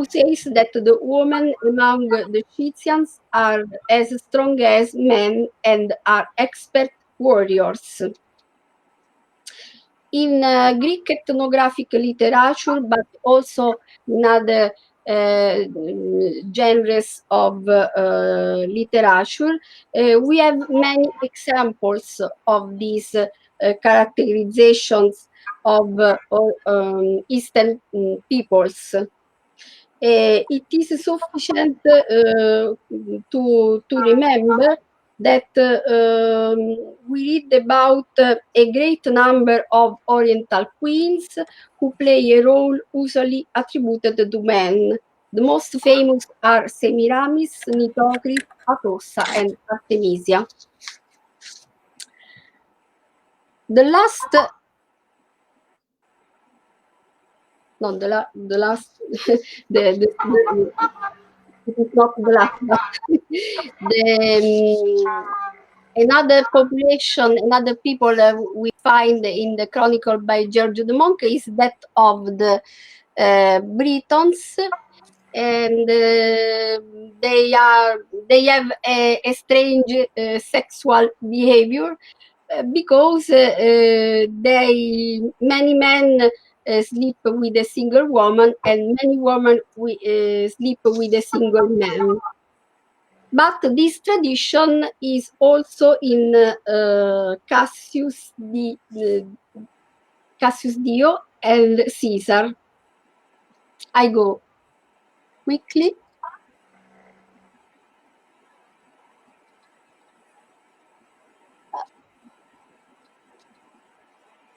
says that the women among the Scythians are as strong as men and are expert warriors. In Greek ethnographic literature, but also in other genres of literature, we have many examples of these characterizations of Eastern peoples. It is sufficient to remember that we read about a great number of Oriental queens who play a role usually attributed to men. The most famous are Semiramis, Nitocris, Atossa, and Artemisia. The last, not the last, it is not the last, but another population, another people we find in the chronicle by George de Monk is that of the Britons, and they have a strange sexual behavior because many men sleep with a single woman and many women sleep with a single man. But this tradition is also in Cassius Dio and Caesar. I go quickly.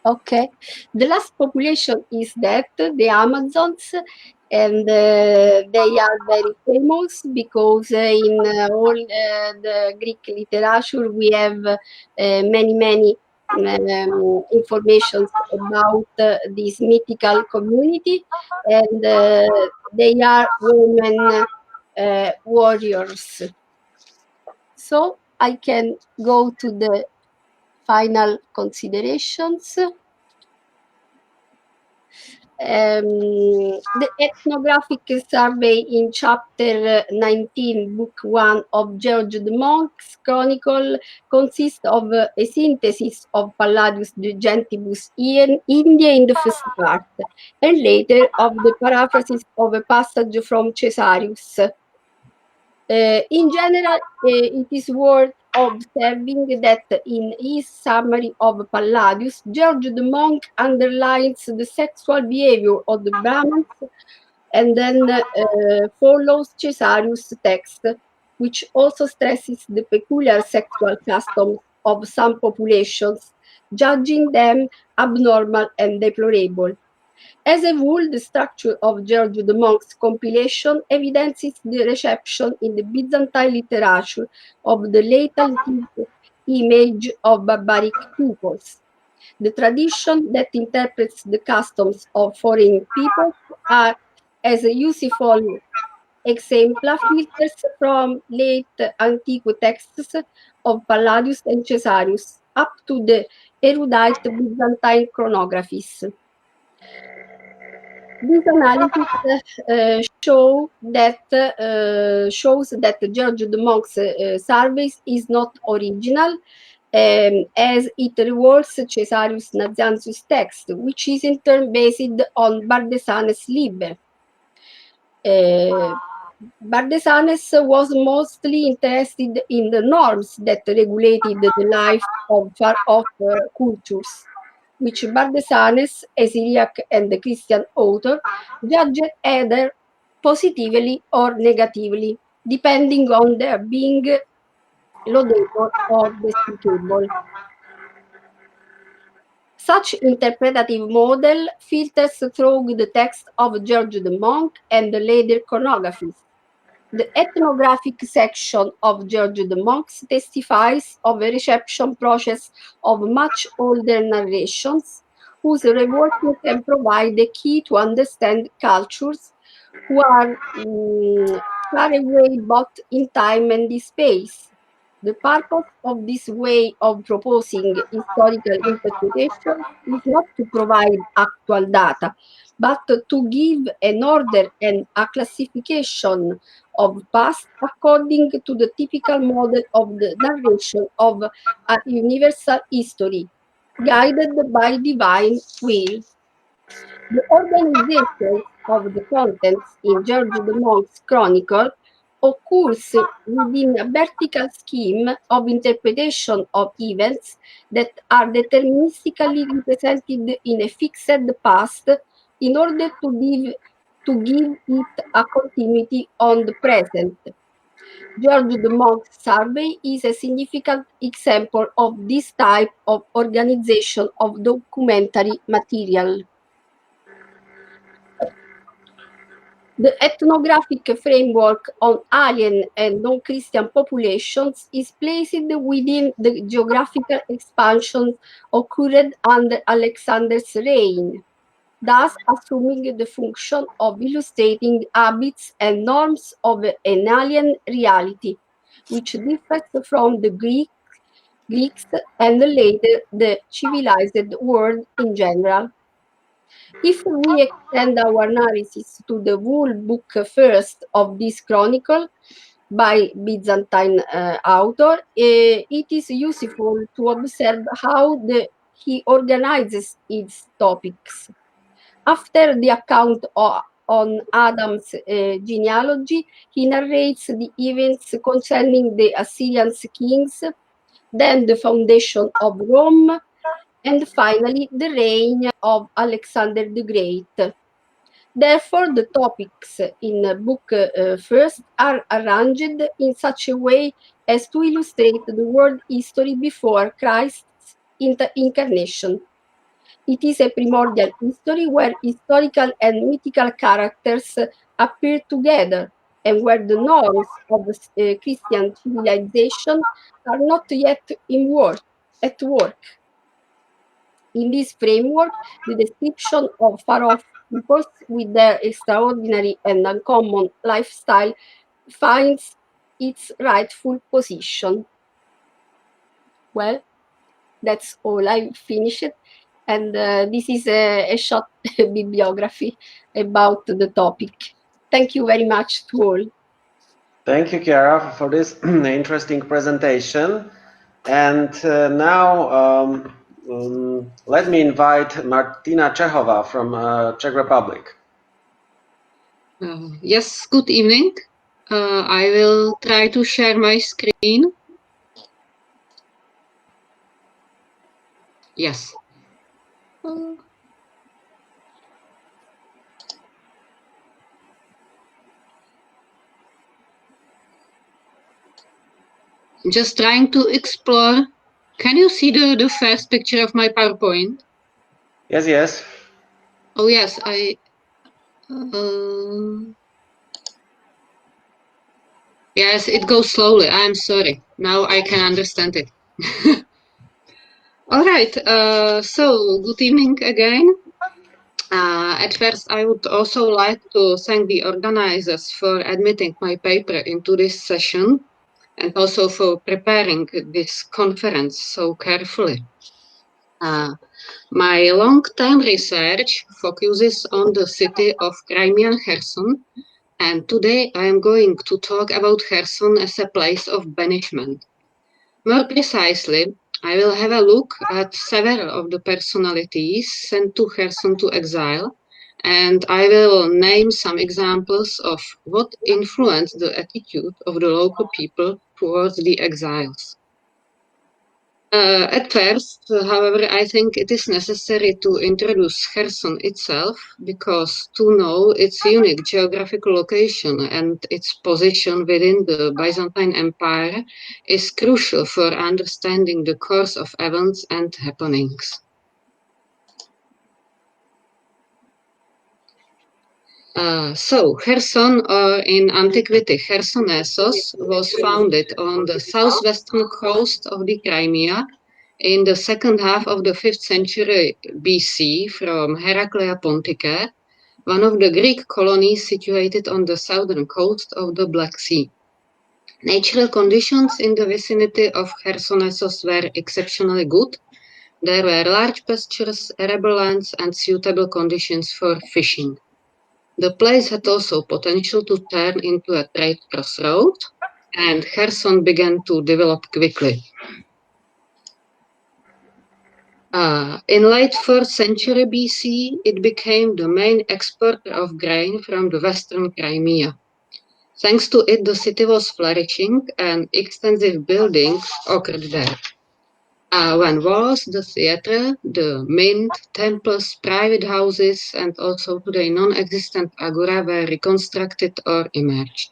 Okay, the last population is that the Amazons, and they are very famous because in all the Greek literature we have many information about this mythical community, and they are women warriors. So I can go to the final considerations. The ethnographic survey in chapter 19, book 1 of George de Monk's chronicle consists of a synthesis of Palladius de Gentibus in India in the first part, and later of the paraphrases of a passage from Caesarius. In general, it is worth observing that in his summary of Palladius, George de Monk underlines the sexual behavior of the Brahmins and then follows Caesarius' text, which also stresses the peculiar sexual customs of some populations, judging them abnormal and deplorable. As a whole, the structure of George de Monk's compilation evidences the reception in the Byzantine literature of the latent image of barbaric peoples. The tradition that interprets the customs of foreign peoples are, as a useful exemplar, filters from late antique texts of Palladius and Caesarius up to the erudite Byzantine chronographies. This analysis shows that George de Monc's survey is not original, as it reworks Caesarius Nazianzus' text, which is in turn based on Bardesanes' Liber. Bardesanes was mostly interested in the norms that regulated the life of far-off cultures, which Bardesanes, a Syriac and a Christian author, judged either positively or negatively, depending on their being laudable or despicable. Such interpretative model filters through the text of George de Monk and the later chronographies. The ethnographic section of George de Monk testifies of a reception process of much older narrations, whose reworking can provide the key to understand cultures who are far away both in time and in space. The purpose of this way of proposing historical interpretation is not to provide actual data, but to give an order and a classification of past according to the typical model of the narration of a universal history, guided by divine will. The organization of the contents in George de Mont's chronicle occurs within a vertical scheme of interpretation of events that are deterministically represented in a fixed past in order to give it a continuity on the present. George de Mont's survey is a significant example of this type of organization of documentary material. The ethnographic framework on alien and non-Christian populations is placed within the geographical expansion occurred under Alexander's reign, thus assuming the function of illustrating habits and norms of an alien reality, which differs from the Greeks and later the civilized world in general. If we extend our analysis to the whole book first of this chronicle by Byzantine author, it is useful to observe how he organizes its topics. After the account on Adam's genealogy, he narrates the events concerning the Assyrian kings, then the foundation of Rome, and finally the reign of Alexander the Great. Therefore, the topics in book first are arranged in such a way as to illustrate the world history before Christ's incarnation. It is a primordial history where historical and mythical characters appear together and where the norms of Christian civilization are not yet at work. In this framework, the description of far-off peoples with their extraordinary and uncommon lifestyle finds its rightful position. Well, that's all. I finished. And this is a short bibliography about the topic. Thank you very much to all. Thank you, Chiara, for this interesting presentation. And now let me invite Martina Czechova from Czech Republic. Yes, good evening. I will try to share my screen. Yes. Just trying to explore. Can you see the first picture of my PowerPoint? Yes, yes. Oh, yes, yes, it goes slowly. I'm sorry. Now I can understand it. All right. So good evening again. At first, I would also like to thank the organizers for admitting my paper into this session and also for preparing this conference so carefully. My long-term research focuses on the city of Crimean Kherson, and today I am going to talk about Kherson as a place of banishment. More precisely, I will have a look at several of the personalities sent to Kherson to exile, and I will name some examples of what influenced the attitude of the local people towards the exiles. At first, however, I think it is necessary to introduce Kherson itself, because to know its unique geographical location and its position within the Byzantine Empire is crucial for understanding the course of events and happenings. Kherson, or in antiquity Chersonesos, was founded on the southwestern coast of the Crimea in the second half of the 5th century BC from Heraclea Pontica, one of the Greek colonies situated on the southern coast of the Black Sea. Natural conditions in the vicinity of Chersonesos were exceptionally good. There were large pastures, arable lands, and suitable conditions for fishing. The place had also potential to turn into a trade crossroad, and Kherson began to develop quickly. In late 4th century BC, it became the main exporter of grain from the western Crimea. Thanks to it, the city was flourishing and extensive building occurred there. One was the theater, the mint, temples, private houses, and also today non-existent agora were reconstructed or emerged.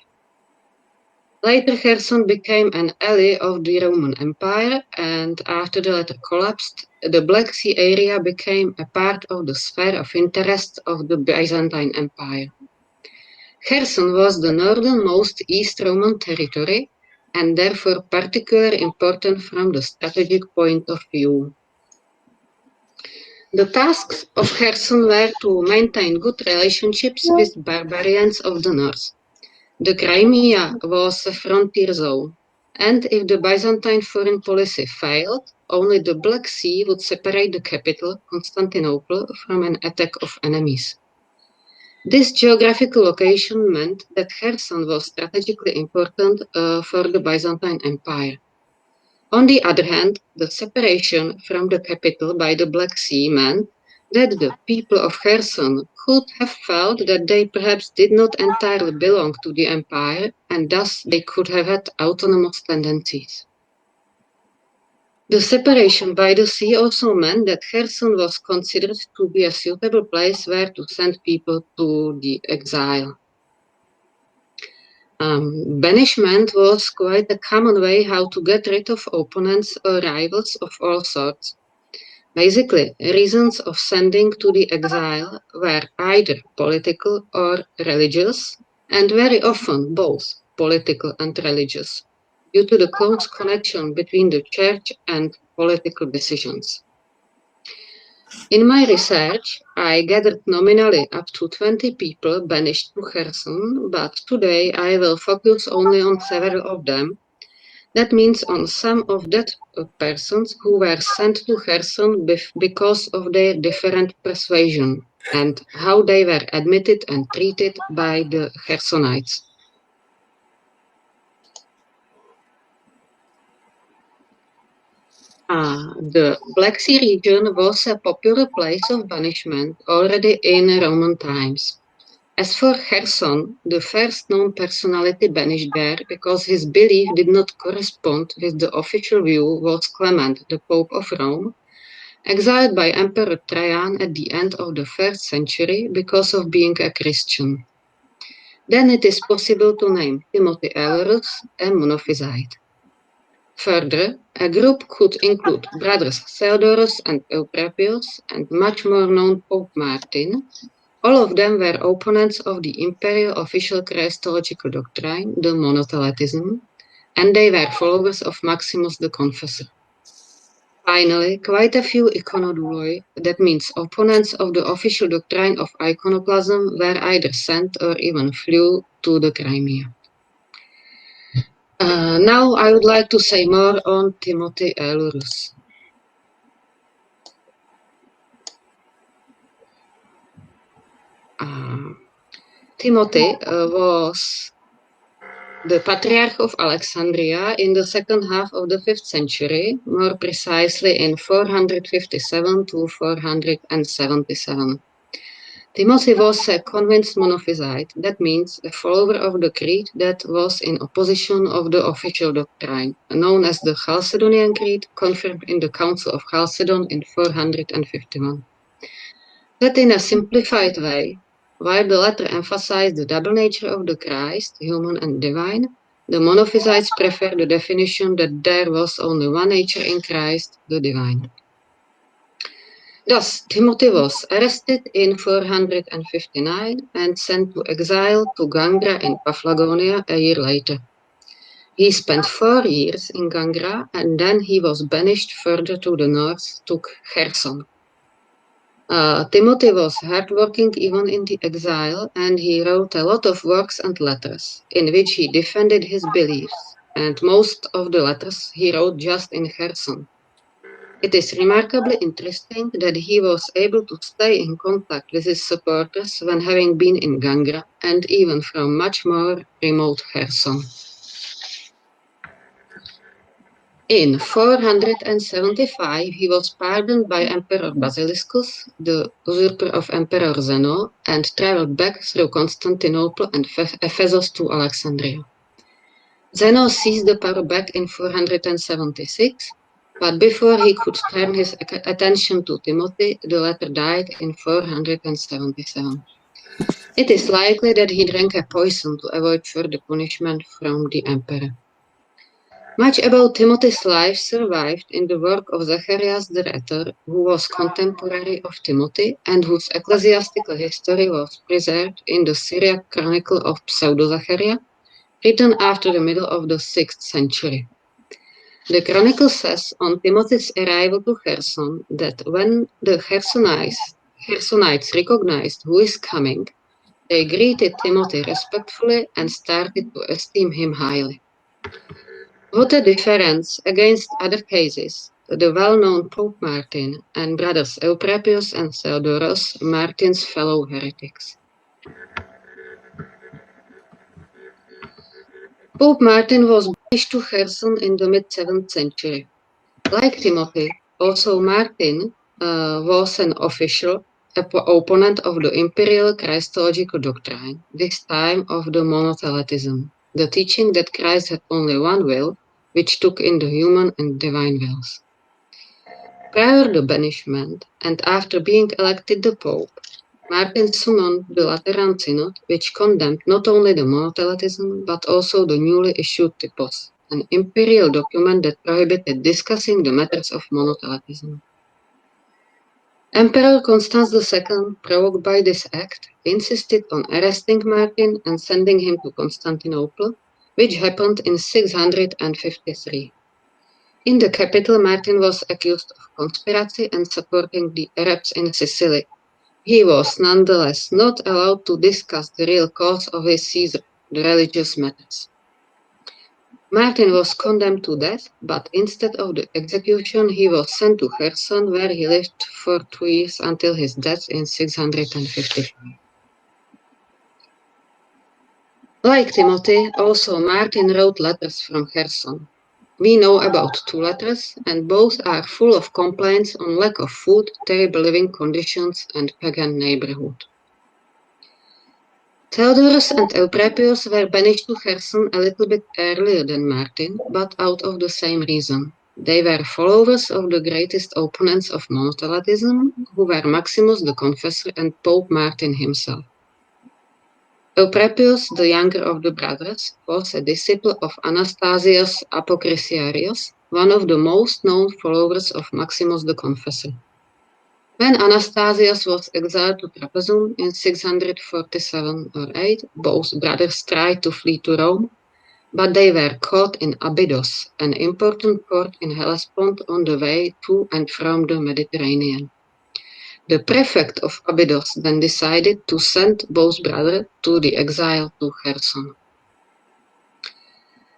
Later, Kherson became an ally of the Roman Empire, and after the latter collapsed, the Black Sea area became a part of the sphere of interest of the Byzantine Empire. Kherson was the northernmost East Roman territory, and therefore particularly important from the strategic point of view. The tasks of Kherson were to maintain good relationships with barbarians of the north. The Crimea was a frontier zone, and if the Byzantine foreign policy failed, only the Black Sea would separate the capital, Constantinople, from an attack of enemies. This geographical location meant that Kherson was strategically important for the Byzantine Empire. On the other hand, the separation from the capital by the Black Sea meant that the people of Kherson could have felt that they perhaps did not entirely belong to the empire, and thus they could have had autonomous tendencies. The separation by the sea also meant that Kherson was considered to be a suitable place where to send people to the exile. Banishment was quite a common way how to get rid of opponents or rivals of all sorts. Basically, reasons of sending to the exile were either political or religious, and very often both political and religious, due to the close connection between the church and political decisions. In my research, I gathered nominally up to 20 people banished to Kherson, but today I will focus only on several of them. That means on some of that persons who were sent to Kherson because of their different persuasion and how they were admitted and treated by the Chersonites. The Black Sea region was a popular place of banishment already in Roman times. As for Kherson, the first known personality banished there because his belief did not correspond with the official view was Clement, the Pope of Rome, exiled by Emperor Trajan at the end of the 1st century because of being a Christian. Then it is possible to name Timothy Ellerus, a Monophysite. Further, a group could include brothers Theodorus and Eutropius and much more known Pope Martin. All of them were opponents of the imperial official Christological doctrine, the monotheletism, and they were followers of Maximus the Confessor. Finally, quite a few iconoduloi, that means opponents of the official doctrine of iconoclasm, were either sent or even flew to the Crimea. Now I would like to say more on Timothy Ellerus. Timothy was the Patriarch of Alexandria in the second half of the 5th century, more precisely in 457 to 477. Timothy was a convinced monophysite, that means a follower of the creed that was in opposition of the official doctrine, known as the Chalcedonian Creed, confirmed in the Council of Chalcedon in 451. That in a simplified way, while the latter emphasized the double nature of the Christ, human and divine, the monophysites prefer the definition that there was only one nature in Christ, the divine. Thus, Timothy was arrested in 459 and sent to exile to Gangra in Paphlagonia a year later. He spent 4 years in Gangra and then he was banished further to the north to Kherson. Timothy was hardworking even in the exile, and he wrote a lot of works and letters in which he defended his beliefs, and most of the letters he wrote just in Kherson. It is remarkably interesting that he was able to stay in contact with his supporters when having been in Gangra and even from much more remote Kherson. In 475, he was pardoned by Emperor Basiliscus, the usurper of Emperor Zeno, and traveled back through Constantinople and Ephesus to Alexandria. Zeno seized the power back in 476, but before he could turn his attention to Timothy, the latter died in 477. It is likely that he drank a poison to avoid further punishment from the emperor. Much about Timothy's life survived in the work of Zacharias the Rhetor, who was contemporary of Timothy and whose ecclesiastical history was preserved in the Syriac Chronicle of Pseudo-Zachariah, written after the middle of the 6th century. The chronicle says on Timothy's arrival to Kherson that when the Chersonites recognized who is coming, they greeted Timothy respectfully and started to esteem him highly. What a difference against other cases, the well-known Pope Martin and brothers Euprepius and Theodoros, Martin's fellow heretics. Pope Martin was banished to Kherson in the mid-7th century. Like Timothy, also Martin was an official opponent of the imperial Christological doctrine, this time of the monotheletism, the teaching that Christ had only one will, which took in the human and divine wills. Prior to banishment, and after being elected the Pope, Martin summoned the Lateran Synod, which condemned not only the monotheletism, but also the newly issued Typos, an imperial document that prohibited discussing the matters of monotheletism. Emperor Constans II, provoked by this act, insisted on arresting Martin and sending him to Constantinople, which happened in 653. In the capital, Martin was accused of conspiracy and supporting the Arabs in Sicily. He was nonetheless not allowed to discuss the real cause of his seizure, the religious matters. Martin was condemned to death, but instead of the execution, he was sent to Kherson, where he lived for 2 years until his death in 655. Like Timothy, also Martin wrote letters from Kherson. We know about 2 letters, and both are full of complaints on lack of food, terrible living conditions, and pagan neighborhood. Theodorus and Euprepius were banished to Kherson a little bit earlier than Martin, but out of the same reason. They were followers of the greatest opponents of monotheletism, who were Maximus the Confessor and Pope Martin himself. Euprepius, the younger of the brothers, was a disciple of Anastasius Apocrisiarius, one of the most known followers of Maximus the Confessor. When Anastasius was exiled to Trapezunt in 647 or 8, both brothers tried to flee to Rome, but they were caught in Abydos, an important port in Hellespont on the way to and from the Mediterranean. The prefect of Abydos then decided to send both brothers to the exile to Kherson.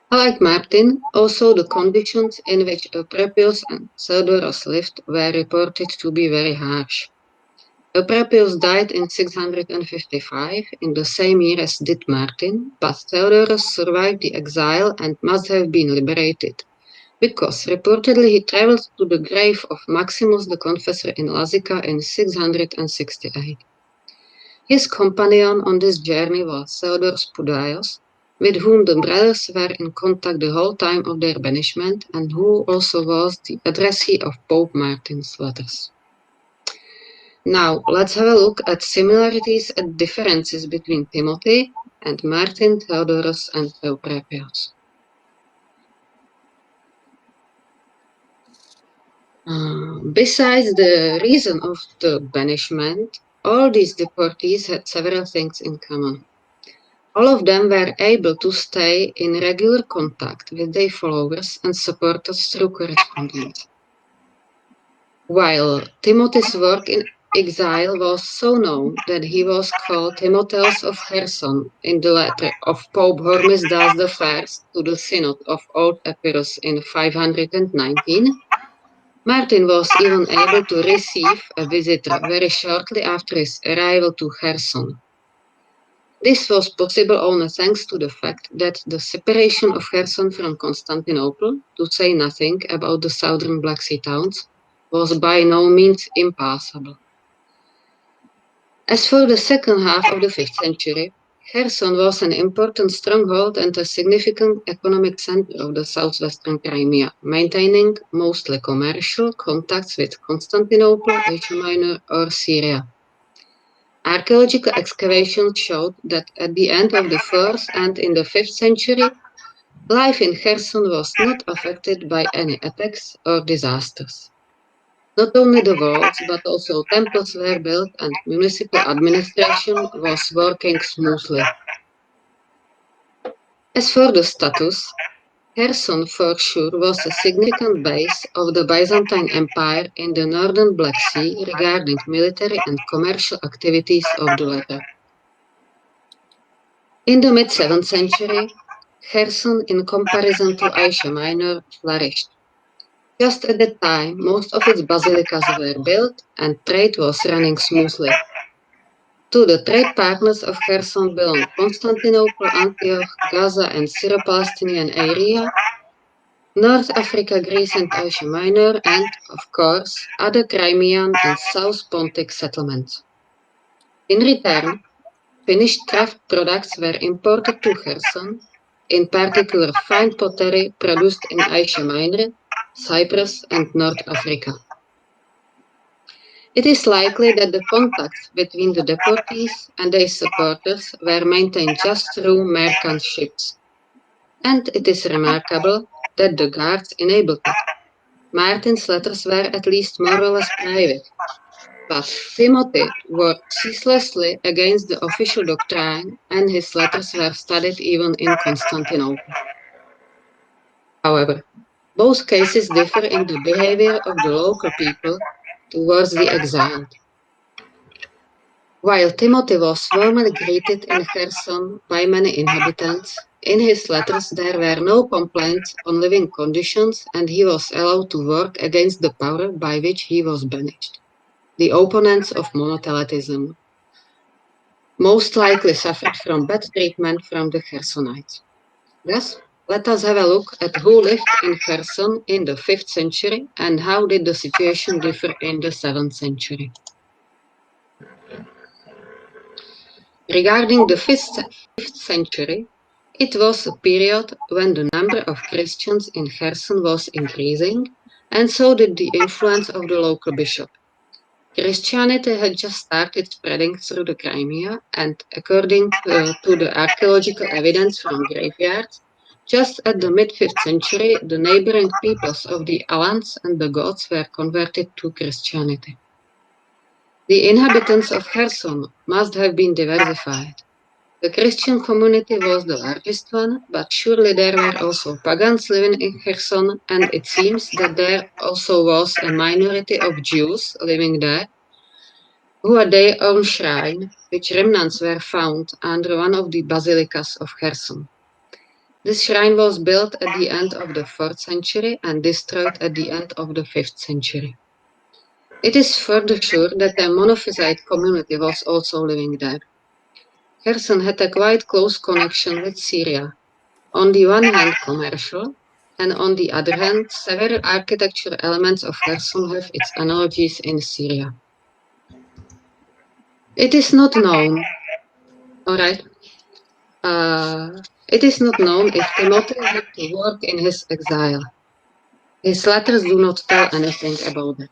Like Martin, also the conditions in which Euprepius and Theodoros lived were reported to be very harsh. Eupropius died in 655, in the same year as did Martin, but Theodorus survived the exile and must have been liberated, because reportedly he traveled to the grave of Maximus the Confessor in Lazica in 668. His companion on this journey was Theodore Spudaios, with whom the brothers were in contact the whole time of their banishment, and who also was the addressee of Pope Martin's letters. Now, let's have a look at similarities and differences between Timothy and Martin, Theodorus, and Eupropius. Besides the reason of the banishment, all these deportees had several things in common. All of them were able to stay in regular contact with their followers and supporters through correspondence. While Timothy's work in exile was so known that he was called Timotheus of Cherson in the letter of Pope Hormisdas I to the Synod of Old Epirus in 519, Martin was even able to receive a visitor very shortly after his arrival to Cherson. This was possible only thanks to the fact that the separation of Cherson from Constantinople, to say nothing about the southern Black Sea towns, was by no means impassable. As for the second half of the 5th century, Cherson was an important stronghold and a significant economic center of the southwestern Crimea, maintaining mostly commercial contacts with Constantinople, Asia Minor, or Syria. Archaeological excavations showed that at the end of the 4th and in the 5th century, life in Cherson was not affected by any attacks or disasters. Not only the walls, but also temples were built and municipal administration was working smoothly. As for the status, Cherson for sure was a significant base of the Byzantine Empire in the northern Black Sea regarding military and commercial activities of the latter. In the mid-7th century, Cherson, in comparison to Asia Minor, flourished. Just at that time, most of its basilicas were built and trade was running smoothly. To the trade partners of Cherson belong Constantinople, Antioch, Gaza and Syro-Palestinian area, North Africa, Greece and Asia Minor, and, of course, other Crimean and South Pontic settlements. In return, finished craft products were imported to Cherson, in particular fine pottery produced in Asia Minor, Cyprus and North Africa. It is likely that the contacts between the deportees and their supporters were maintained just through merchant ships. And it is remarkable that the guards enabled it. Martin's letters were at least more or less private, but Timothy worked ceaselessly against the official doctrine and his letters were studied even in Constantinople. However, both cases differ in the behavior of the local people towards the exiled. While Timothy was warmly greeted in Cherson by many inhabitants, in his letters there were no complaints on living conditions and he was allowed to work against the power by which he was banished. The opponents of monothelitism most likely suffered from bad treatment from the Chersonites. Thus, let us have a look at who lived in Cherson in the 5th century and how did the situation differ in the 7th century. Regarding the 5th century, it was a period when the number of Christians in Cherson was increasing, and so did the influence of the local bishop. Christianity had just started spreading through the Crimea, and according to the archaeological evidence from graveyards, just at the mid-5th century, the neighboring peoples of the Alans and the Goths were converted to Christianity. The inhabitants of Cherson must have been diversified. The Christian community was the largest one, but surely there were also pagans living in Cherson, and it seems that there also was a minority of Jews living there, who had their own shrine, which remnants were found under one of the basilicas of Cherson. This shrine was built at the end of the 4th century and destroyed at the end of the 5th century. It is further sure that a Monophysite community was also living there. Kherson had a quite close connection with Syria. On the one hand, commercial, and on the other hand, several architectural elements of Kherson have its analogies in Syria. It is not known, it is not known if Timothy had to work in his exile. His letters do not tell anything about that.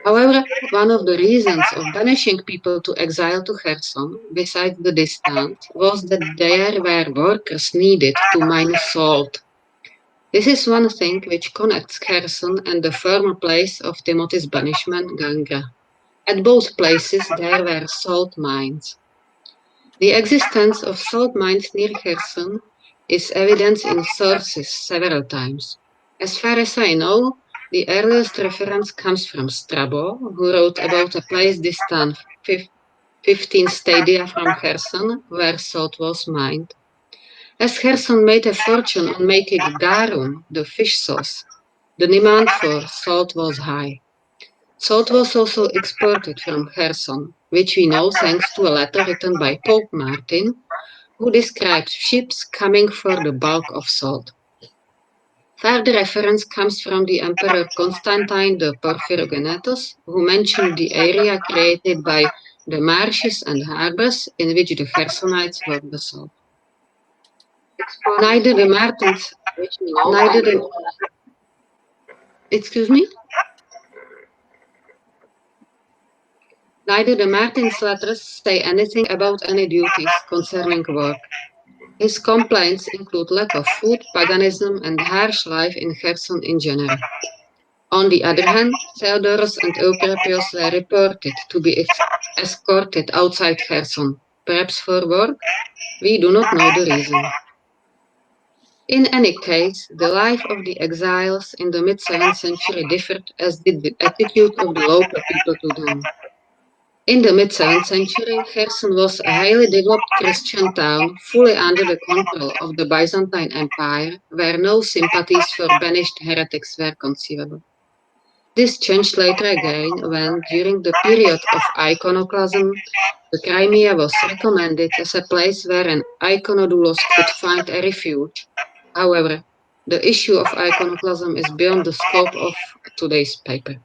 However, one of the reasons of banishing people to exile to Kherson, besides the distance, was that there were workers needed to mine salt. This is one thing which connects Kherson and the former place of Timothy's banishment, Gangra. At both places there were salt mines. The existence of salt mines near Kherson is evidenced in sources several times. As far as I know, the earliest reference comes from Strabo, who wrote about a place distant 15 stadia from Kherson, where salt was mined. As Kherson made a fortune on making garum, the fish sauce, the demand for salt was high. Salt was also exported from Kherson, which we know thanks to a letter written by Pope Martin, who described ships coming for the bulk of salt. Further reference comes from the Emperor Constantine the Porphyrogenetos, who mentioned the area created by the marshes and harbors in which the Chersonites worked the salt. Neither the Martins, neither the, excuse me? Neither the Martins' letters say anything about any duties concerning work. His complaints include lack of food, paganism, and harsh life in Kherson in general. On the other hand, Theodorus and Eutropius were reported to be escorted outside Kherson, perhaps for work. We do not know the reason. In any case, the life of the exiles in the mid-7th century differed, as did the attitude of the local people to them. In the mid-7th century, Kherson was a highly developed Christian town, fully under the control of the Byzantine Empire, where no sympathies for banished heretics were conceivable. This changed later again when, during the period of iconoclasm, the Crimea was recommended as a place where an iconodoulos could find a refuge. However, the issue of iconoclasm is beyond the scope of today's paper.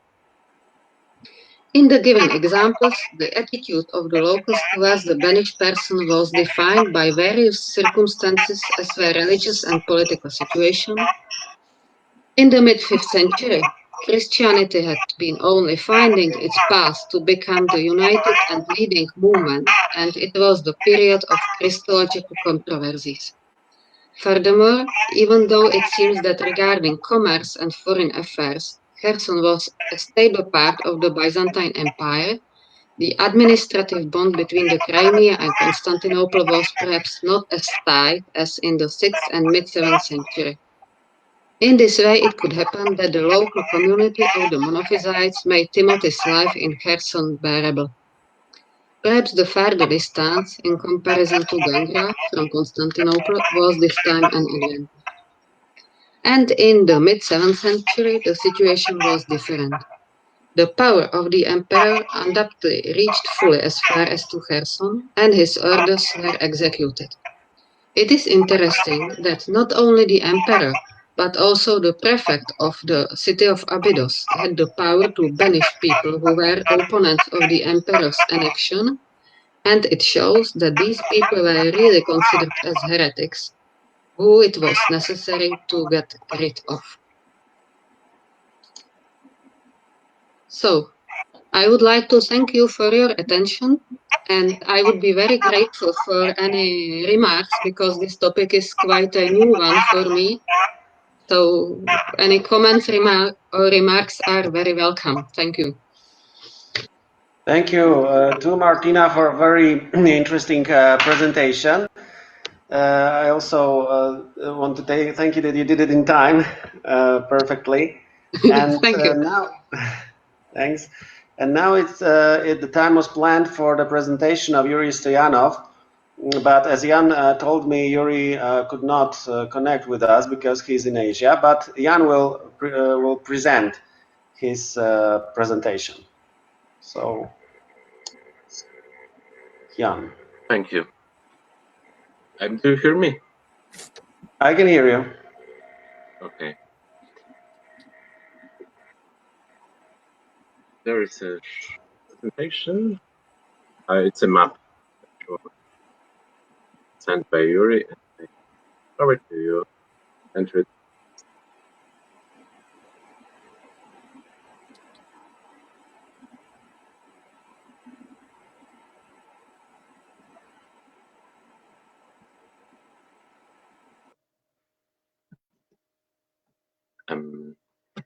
In the given examples, the attitude of the locals towards the banished person was defined by various circumstances as were religious and political situation. In the mid-5th century, Christianity had been only finding its path to become the united and leading movement, and it was the period of Christological controversies. Furthermore, even though it seems that regarding commerce and foreign affairs, Kherson was a stable part of the Byzantine Empire, the administrative bond between the Crimea and Constantinople was perhaps not as tight as in the 6th and mid-7th century. In this way, it could happen that the local community of the Monophysites made Timothy's life in Kherson bearable. Perhaps the further distance, in comparison to Gangra from Constantinople, was this time an advantage. And in the mid-7th century, the situation was different. The power of the emperor undoubtedly reached fully as far as to Kherson, and his orders were executed. It is interesting that not only the emperor, but also the prefect of the city of Abydos had the power to banish people who were opponents of the emperor's annexion, and it shows that these people were really considered as heretics, who it was necessary to get rid of. So, I would like to thank you for your attention, and I would be very grateful for any remarks because this topic is quite a new one for me. So any comments or remarks are very welcome. Thank you. Thank you to Martina for a very interesting presentation. I also want to thank you that you did it in time perfectly. And thank you. Now, thanks. And now the time was planned for the presentation of Yuri Stoyanov. But as Jan told me, Yuri could not connect with us because he's in Asia. But Jan will present his presentation. So, Jan. Thank you. Do you hear me? I can hear you. Okay. There is a presentation. It's a map sent by Yuri, and I show it to you. Enter it.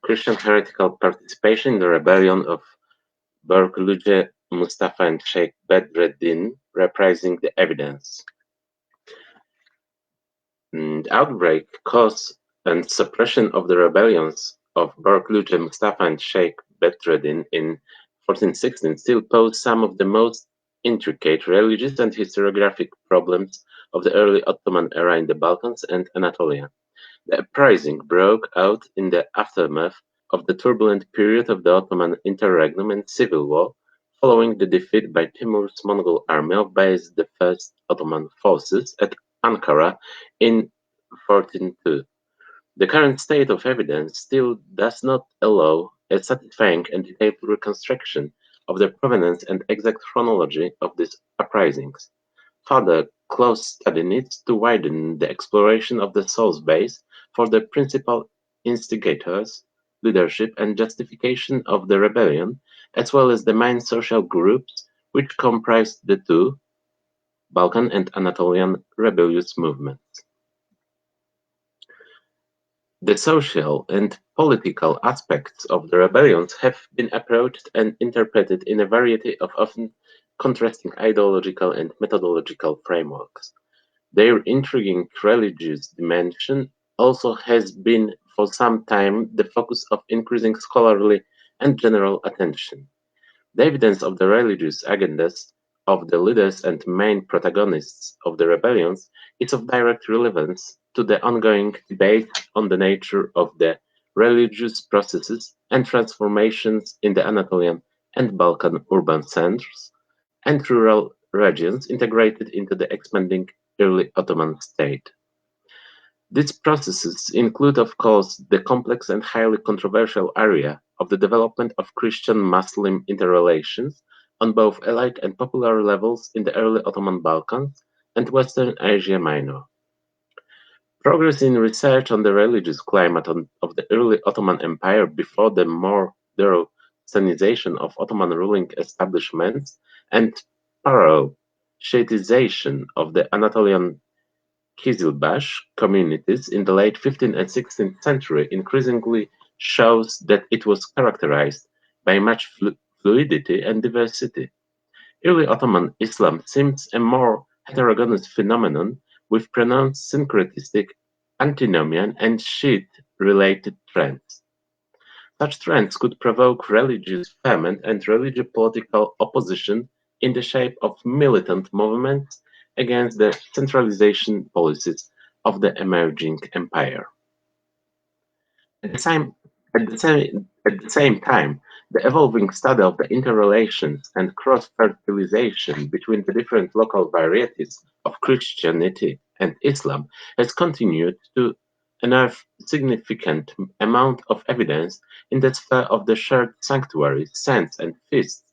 Christian heretical participation in the rebellion of Berkluge, Mustafa and Sheikh Bedreddin, reprising the evidence. The outbreak, cause and suppression of the rebellions of Berkluge, Mustafa and Sheikh Bedreddin in 1416 still pose some of the most intricate religious and historiographic problems of the early Ottoman era in the Balkans and Anatolia. The uprising broke out in the aftermath of the turbulent period of the Ottoman interregnum and civil war, following the defeat by Timur's Mongol army of Bayezid I's Ottoman forces at Ankara in 1402. The current state of evidence still does not allow a satisfying and detailed reconstruction of the provenance and exact chronology of these uprisings. Further close study needs to widen the exploration of the source base for the principal instigators, leadership, and justification of the rebellion, as well as the main social groups which comprised the two Balkan and Anatolian rebellious movements. The social and political aspects of the rebellions have been approached and interpreted in a variety of often contrasting ideological and methodological frameworks. Their intriguing religious dimension also has been for some time the focus of increasing scholarly and general attention. The evidence of the religious agendas of the leaders and main protagonists of the rebellions is of direct relevance to the ongoing debate on the nature of the religious processes and transformations in the Anatolian and Balkan urban centers and rural regions integrated into the expanding early Ottoman state. These processes include, of course, the complex and highly controversial area of the development of Christian-Muslim interrelations on both elite and popular levels in the early Ottoman Balkans and Western Asia Minor. Progress in research on the religious climate of the early Ottoman Empire before the more thorough Sunnisation of Ottoman ruling establishments and parallel Shiitization of the Anatolian Kizilbash communities in the late 15th and 16th century increasingly shows that it was characterized by much fluidity and diversity. Early Ottoman Islam seems a more heterogeneous phenomenon with pronounced syncretistic, antinomian, and Shiite-related trends. Such trends could provoke religious ferment and religious-political opposition in the shape of militant movements against the centralization policies of the emerging empire. At the same time, the evolving study of the interrelations and cross-fertilization between the different local varieties of Christianity and Islam has continued to unearth significant amount of evidence in the sphere of the shared sanctuaries, saints, and feasts,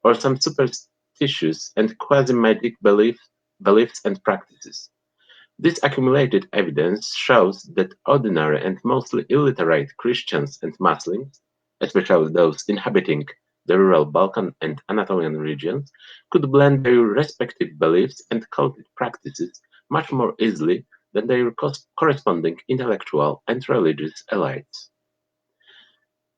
or some superstitious and quasi-magic beliefs and practices. This accumulated evidence shows that ordinary and mostly illiterate Christians and Muslims, especially those inhabiting the rural Balkan and Anatolian regions, could blend their respective beliefs and cultic practices much more easily than their corresponding intellectual and religious elites.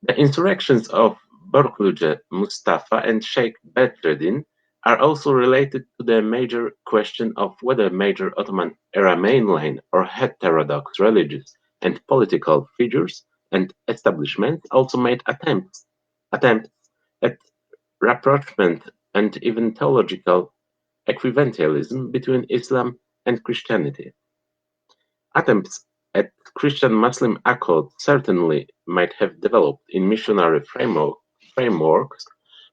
The insurrections of Berkluge Mustafa and Sheikh Bedreddin are also related to the major question of whether major Ottoman era mainline or heterodox religious and political figures and establishments also made attempts at rapprochement and even theological equivalentialism between Islam and Christianity. Attempts a Christian-Muslim accord certainly might have developed in missionary frameworks,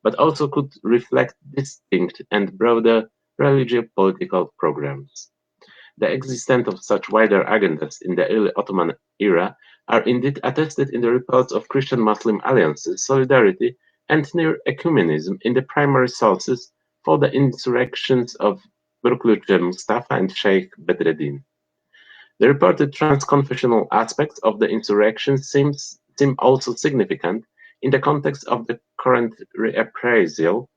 but also could reflect distinct and broader religio-political programs. The existence of such wider agendas in the early Ottoman era are indeed attested in the reports of Christian-Muslim alliances, solidarity, and near ecumenism in the primary sources for the insurrections of Colloquia Mustafa and Sheikh Bedreddin. The reported transconfessional aspects of the insurrection seem also significant in the context of the current reappraisal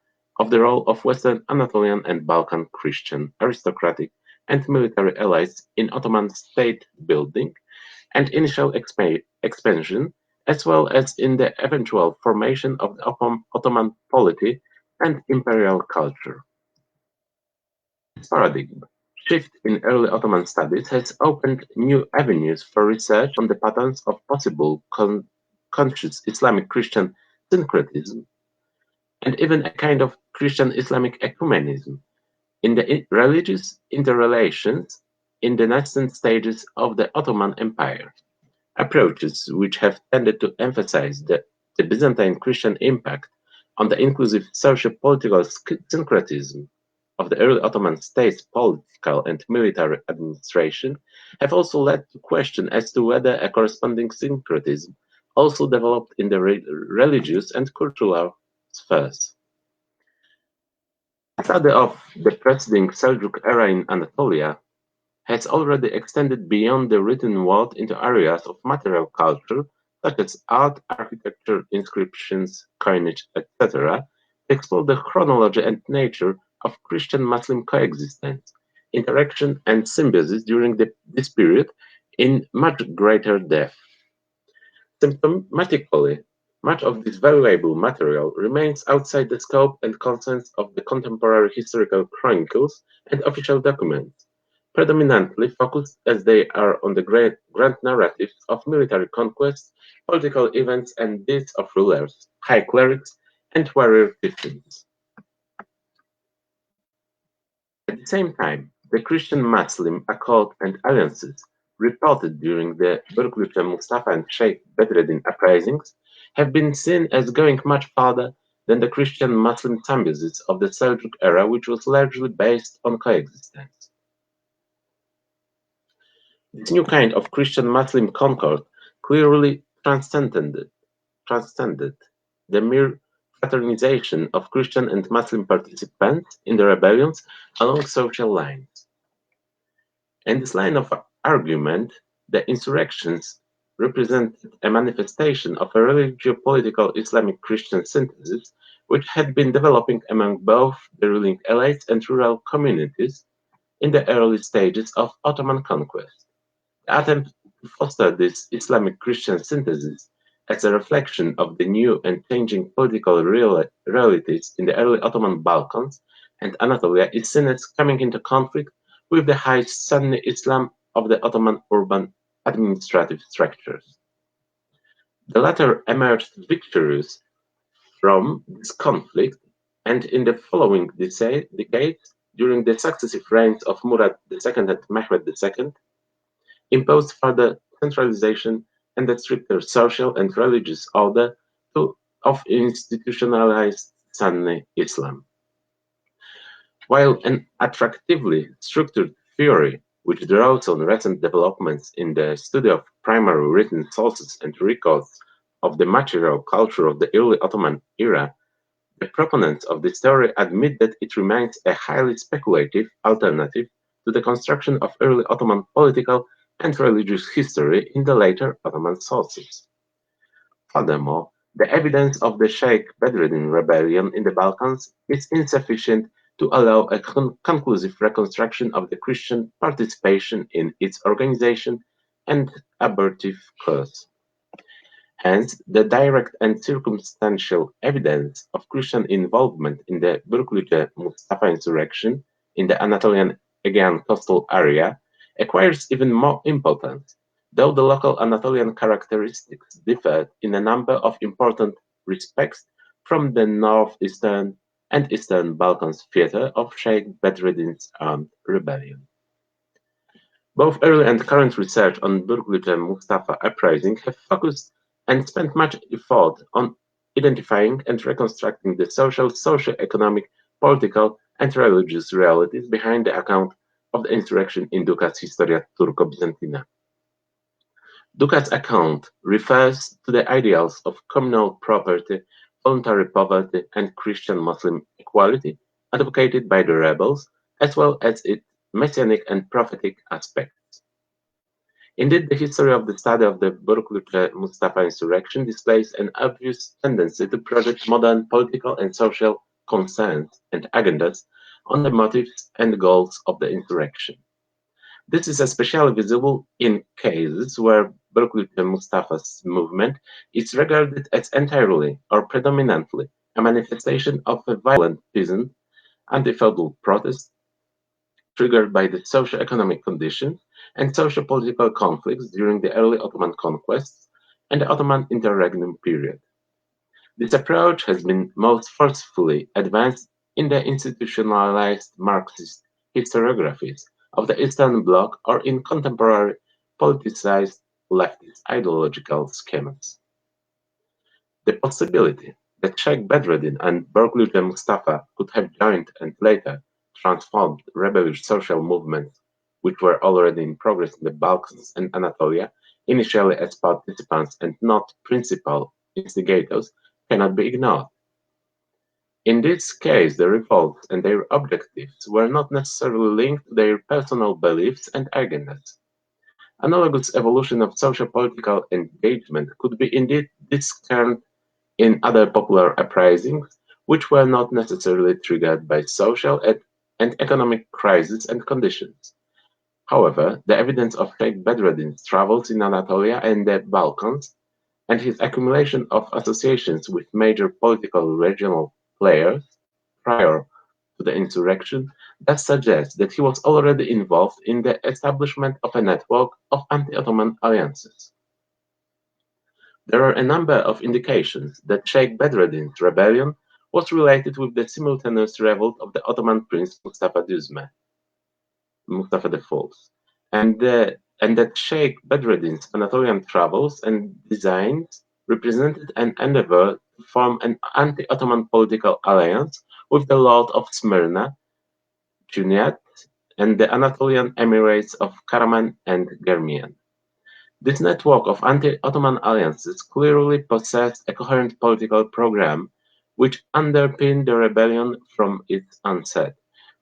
of the role of Western Anatolian and Balkan Christian, aristocratic, and military allies in Ottoman state building and initial expansion, as well as in the eventual formation of the Ottoman polity and imperial culture. This paradigm shift in early Ottoman studies has opened new avenues for research on the patterns of possible conscious Islamic Christian syncretism, and even a kind of Christian Islamic ecumenism in the religious interrelations in the nascent stages of the Ottoman Empire, approaches which have tended to emphasize the Byzantine Christian impact on the inclusive socio-political syncretism of the early Ottoman state's political and military administration, have also led to question as to whether a corresponding syncretism also developed in the religious and cultural spheres. The study of the preceding Seljuk era in Anatolia has already extended beyond the written word into areas of material culture such as art, architecture, inscriptions, coinage, etc., to explore the chronology and nature of Christian-Muslim coexistence, interaction, and symbiosis during this period in much greater depth. Symptomatically, much of this valuable material remains outside the scope and concerns of the contemporary historical chronicles and official documents, predominantly focused as they are on the grand narratives of military conquests, political events, and deeds of rulers, high clerics, and warrior chieftains. At the same time, the Christian-Muslim accord and alliances reported during the Colloquia Mustafa and Sheikh Bedreddin uprisings have been seen as going much farther than the Christian-Muslim symbiosis of the Seljuk era, which was largely based on coexistence. This new kind of Christian-Muslim concord clearly transcended the mere fraternization of Christian and Muslim participants in the rebellions along social lines. In this line of argument, the insurrections represented a manifestation of a religio-political Islamic Christian synthesis which had been developing among both the ruling elites and rural communities in the early stages of Ottoman conquest. The attempt to foster this Islamic Christian synthesis as a reflection of the new and changing political realities in the early Ottoman Balkans and Anatolia is seen as coming into conflict with the high Sunni Islam of the Ottoman urban administrative structures. The latter emerged victorious from this conflict, and in the following decades, during the successive reigns of Murad II and Mehmed II, imposed further centralization and a stricter social and religious order of institutionalized Sunni Islam. While an attractively structured theory which draws on recent developments in the study of primary written sources and records of the material culture of the early Ottoman era, the proponents of this theory admit that it remains a highly speculative alternative to the construction of early Ottoman political and religious history in the later Ottoman sources. Furthermore, the evidence of the Sheikh Bedreddin rebellion in the Balkans is insufficient to allow a conclusive reconstruction of the Christian participation in its organization and abortive cause. Hence, the direct and circumstantial evidence of Christian involvement in the Colloquia Mustafa insurrection in the Anatolian Aegean coastal area acquires even more importance, though the local Anatolian characteristics differed in a number of important respects from the northeastern and eastern Balkans theater of Sheikh Bedreddin's armed rebellion. Both early and current research on Burgluce Mustafa uprising have focused and spent much effort on identifying and reconstructing the social, socio-economic, political, and religious realities behind the account of the insurrection in Ducat's Historia Turco-Byzantina. Ducat's account refers to the ideals of communal property, voluntary poverty, and Christian-Muslim equality advocated by the rebels, as well as its messianic and prophetic aspects. Indeed, the history of the study of the Burgluce Mustafa insurrection displays an obvious tendency to project modern political and social concerns and agendas on the motives and goals of the insurrection. This is especially visible in cases where Burgluce Mustafa's movement is regarded as entirely or predominantly a manifestation of a violent peasant anti-feudal protest triggered by the socio-economic conditions and socio-political conflicts during the early Ottoman conquests and the Ottoman interregnum period. This approach has been most forcefully advanced in the institutionalized Marxist historiographies of the Eastern Bloc or in contemporary politicized leftist ideological schemas. The possibility that Sheikh Bedreddin and Burgluce Mustafa could have joined and later transformed rebellious social movements which were already in progress in the Balkans and Anatolia, initially as participants and not principal instigators, cannot be ignored. In this case, the revolts and their objectives were not necessarily linked to their personal beliefs and agendas. Analogous evolution of socio-political engagement could be indeed discerned in other popular uprisings, which were not necessarily triggered by social and economic crises and conditions. However, the evidence of Sheikh Bedreddin's travels in Anatolia and the Balkans, and his accumulation of associations with major political regional players prior to the insurrection, thus suggests that he was already involved in the establishment of a network of anti-Ottoman alliances. There are a number of indications that Sheikh Bedreddin's rebellion was related with the simultaneous revolt of the Ottoman prince Mustafa IV, and that Sheikh Bedreddin's Anatolian travels and designs represented an endeavor to form an anti-Ottoman political alliance with the Lord of Smyrna, Cunhat, and the Anatolian emirates of Karaman and Germian. This network of anti-Ottoman alliances clearly possessed a coherent political program which underpinned the rebellion from its onset.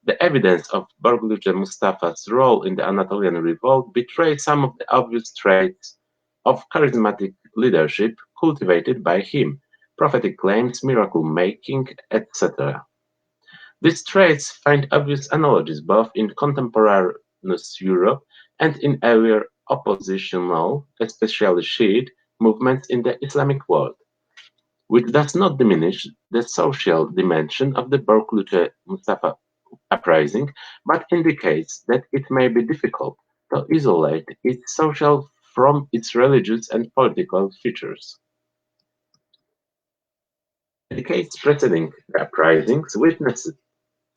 The evidence of Burgluce Mustafa's role in the Anatolian revolt betrays some of the obvious traits of charismatic leadership cultivated by him, prophetic claims, miracle-making, etc. These traits find obvious analogies both in contemporaneous Europe and in earlier oppositional, especially Shiite, movements in the Islamic world, which does not diminish the social dimension of the Burgluce Mustafa uprising, but indicates that it may be difficult to isolate its social from its religious and political features. The decades preceding the uprisings witnessed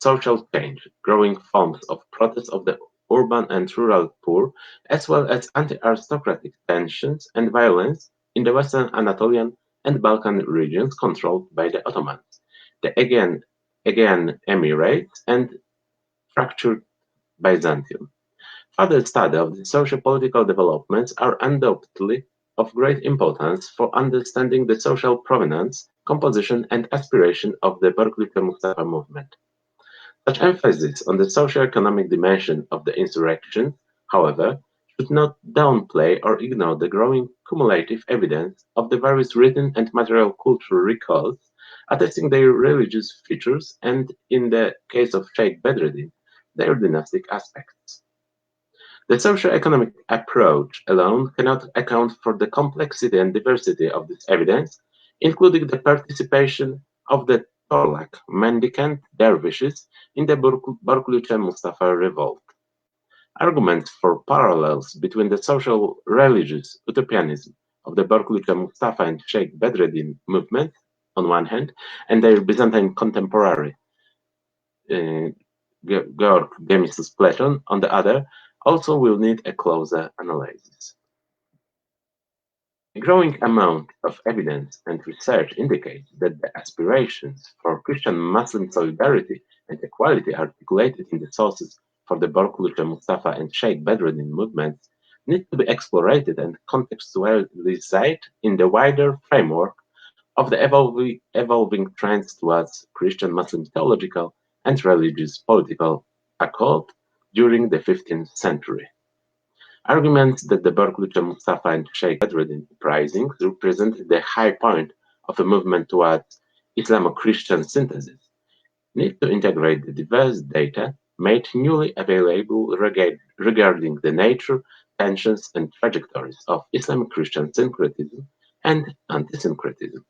social change, growing forms of protest of the urban and rural poor, as well as anti-aristocratic tensions and violence in the Western Anatolian and Balkan regions controlled by the Ottomans, the Aegean Emirates, and fractured Byzantium. Further study of the socio-political developments are undoubtedly of great importance for understanding the social provenance, composition, and aspiration of the Burgluce Mustafa movement. Such emphasis on the socio-economic dimension of the insurrection, however, should not downplay or ignore the growing cumulative evidence of the various written and material cultural records attesting their religious features and, in the case of Sheikh Bedreddin, their dynastic aspects. The socio-economic approach alone cannot account for the complexity and diversity of this evidence, including the participation of the Torlak mendicant dervishes in the Burgluce Mustafa revolt. Arguments for parallels between the social religious utopianism of the Burgluce Mustafa and Sheikh Bedreddin movement on one hand, and their Byzantine contemporary Georg Gemisus Platon on the other, also will need a closer analysis. A growing amount of evidence and research indicates that the aspirations for Christian-Muslim solidarity and equality articulated in the sources for the Borkulca Mustafa and Sheikh Bedreddin movements need to be explored and contextualized in the wider framework of the evolving trends towards Christian-Muslim theological and religious political accord during the 15th century. Arguments that the Borkulca Mustafa and Sheikh Bedreddin uprisings represented the high point of a movement towards Islamo-Christian synthesis need to integrate the diverse data made newly available regarding the nature, tensions, and trajectories of Islamo-Christian syncretism and anti-syncretism.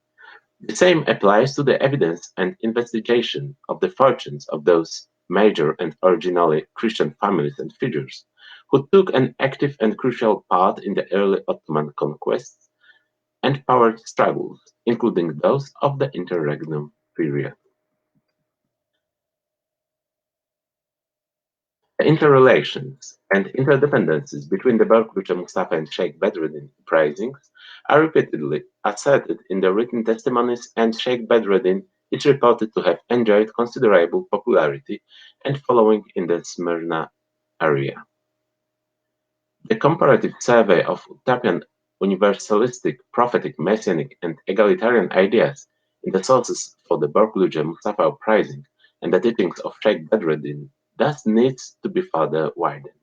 The same applies to the evidence and investigation of the fortunes of those major and originally Christian families and figures who took an active and crucial part in the early Ottoman conquests and power struggles, including those of the interregnum period. The interrelations and interdependencies between the Borkulca Mustafa and Sheikh Bedreddin uprisings are repeatedly asserted in the written testimonies, and Sheikh Bedreddin is reported to have enjoyed considerable popularity and following in the Smyrna area. The comparative survey of utopian, universalistic, prophetic, messianic, and egalitarian ideas in the sources for the Borkulca Mustafa uprising and the teachings of Sheikh Bedreddin thus needs to be further widened.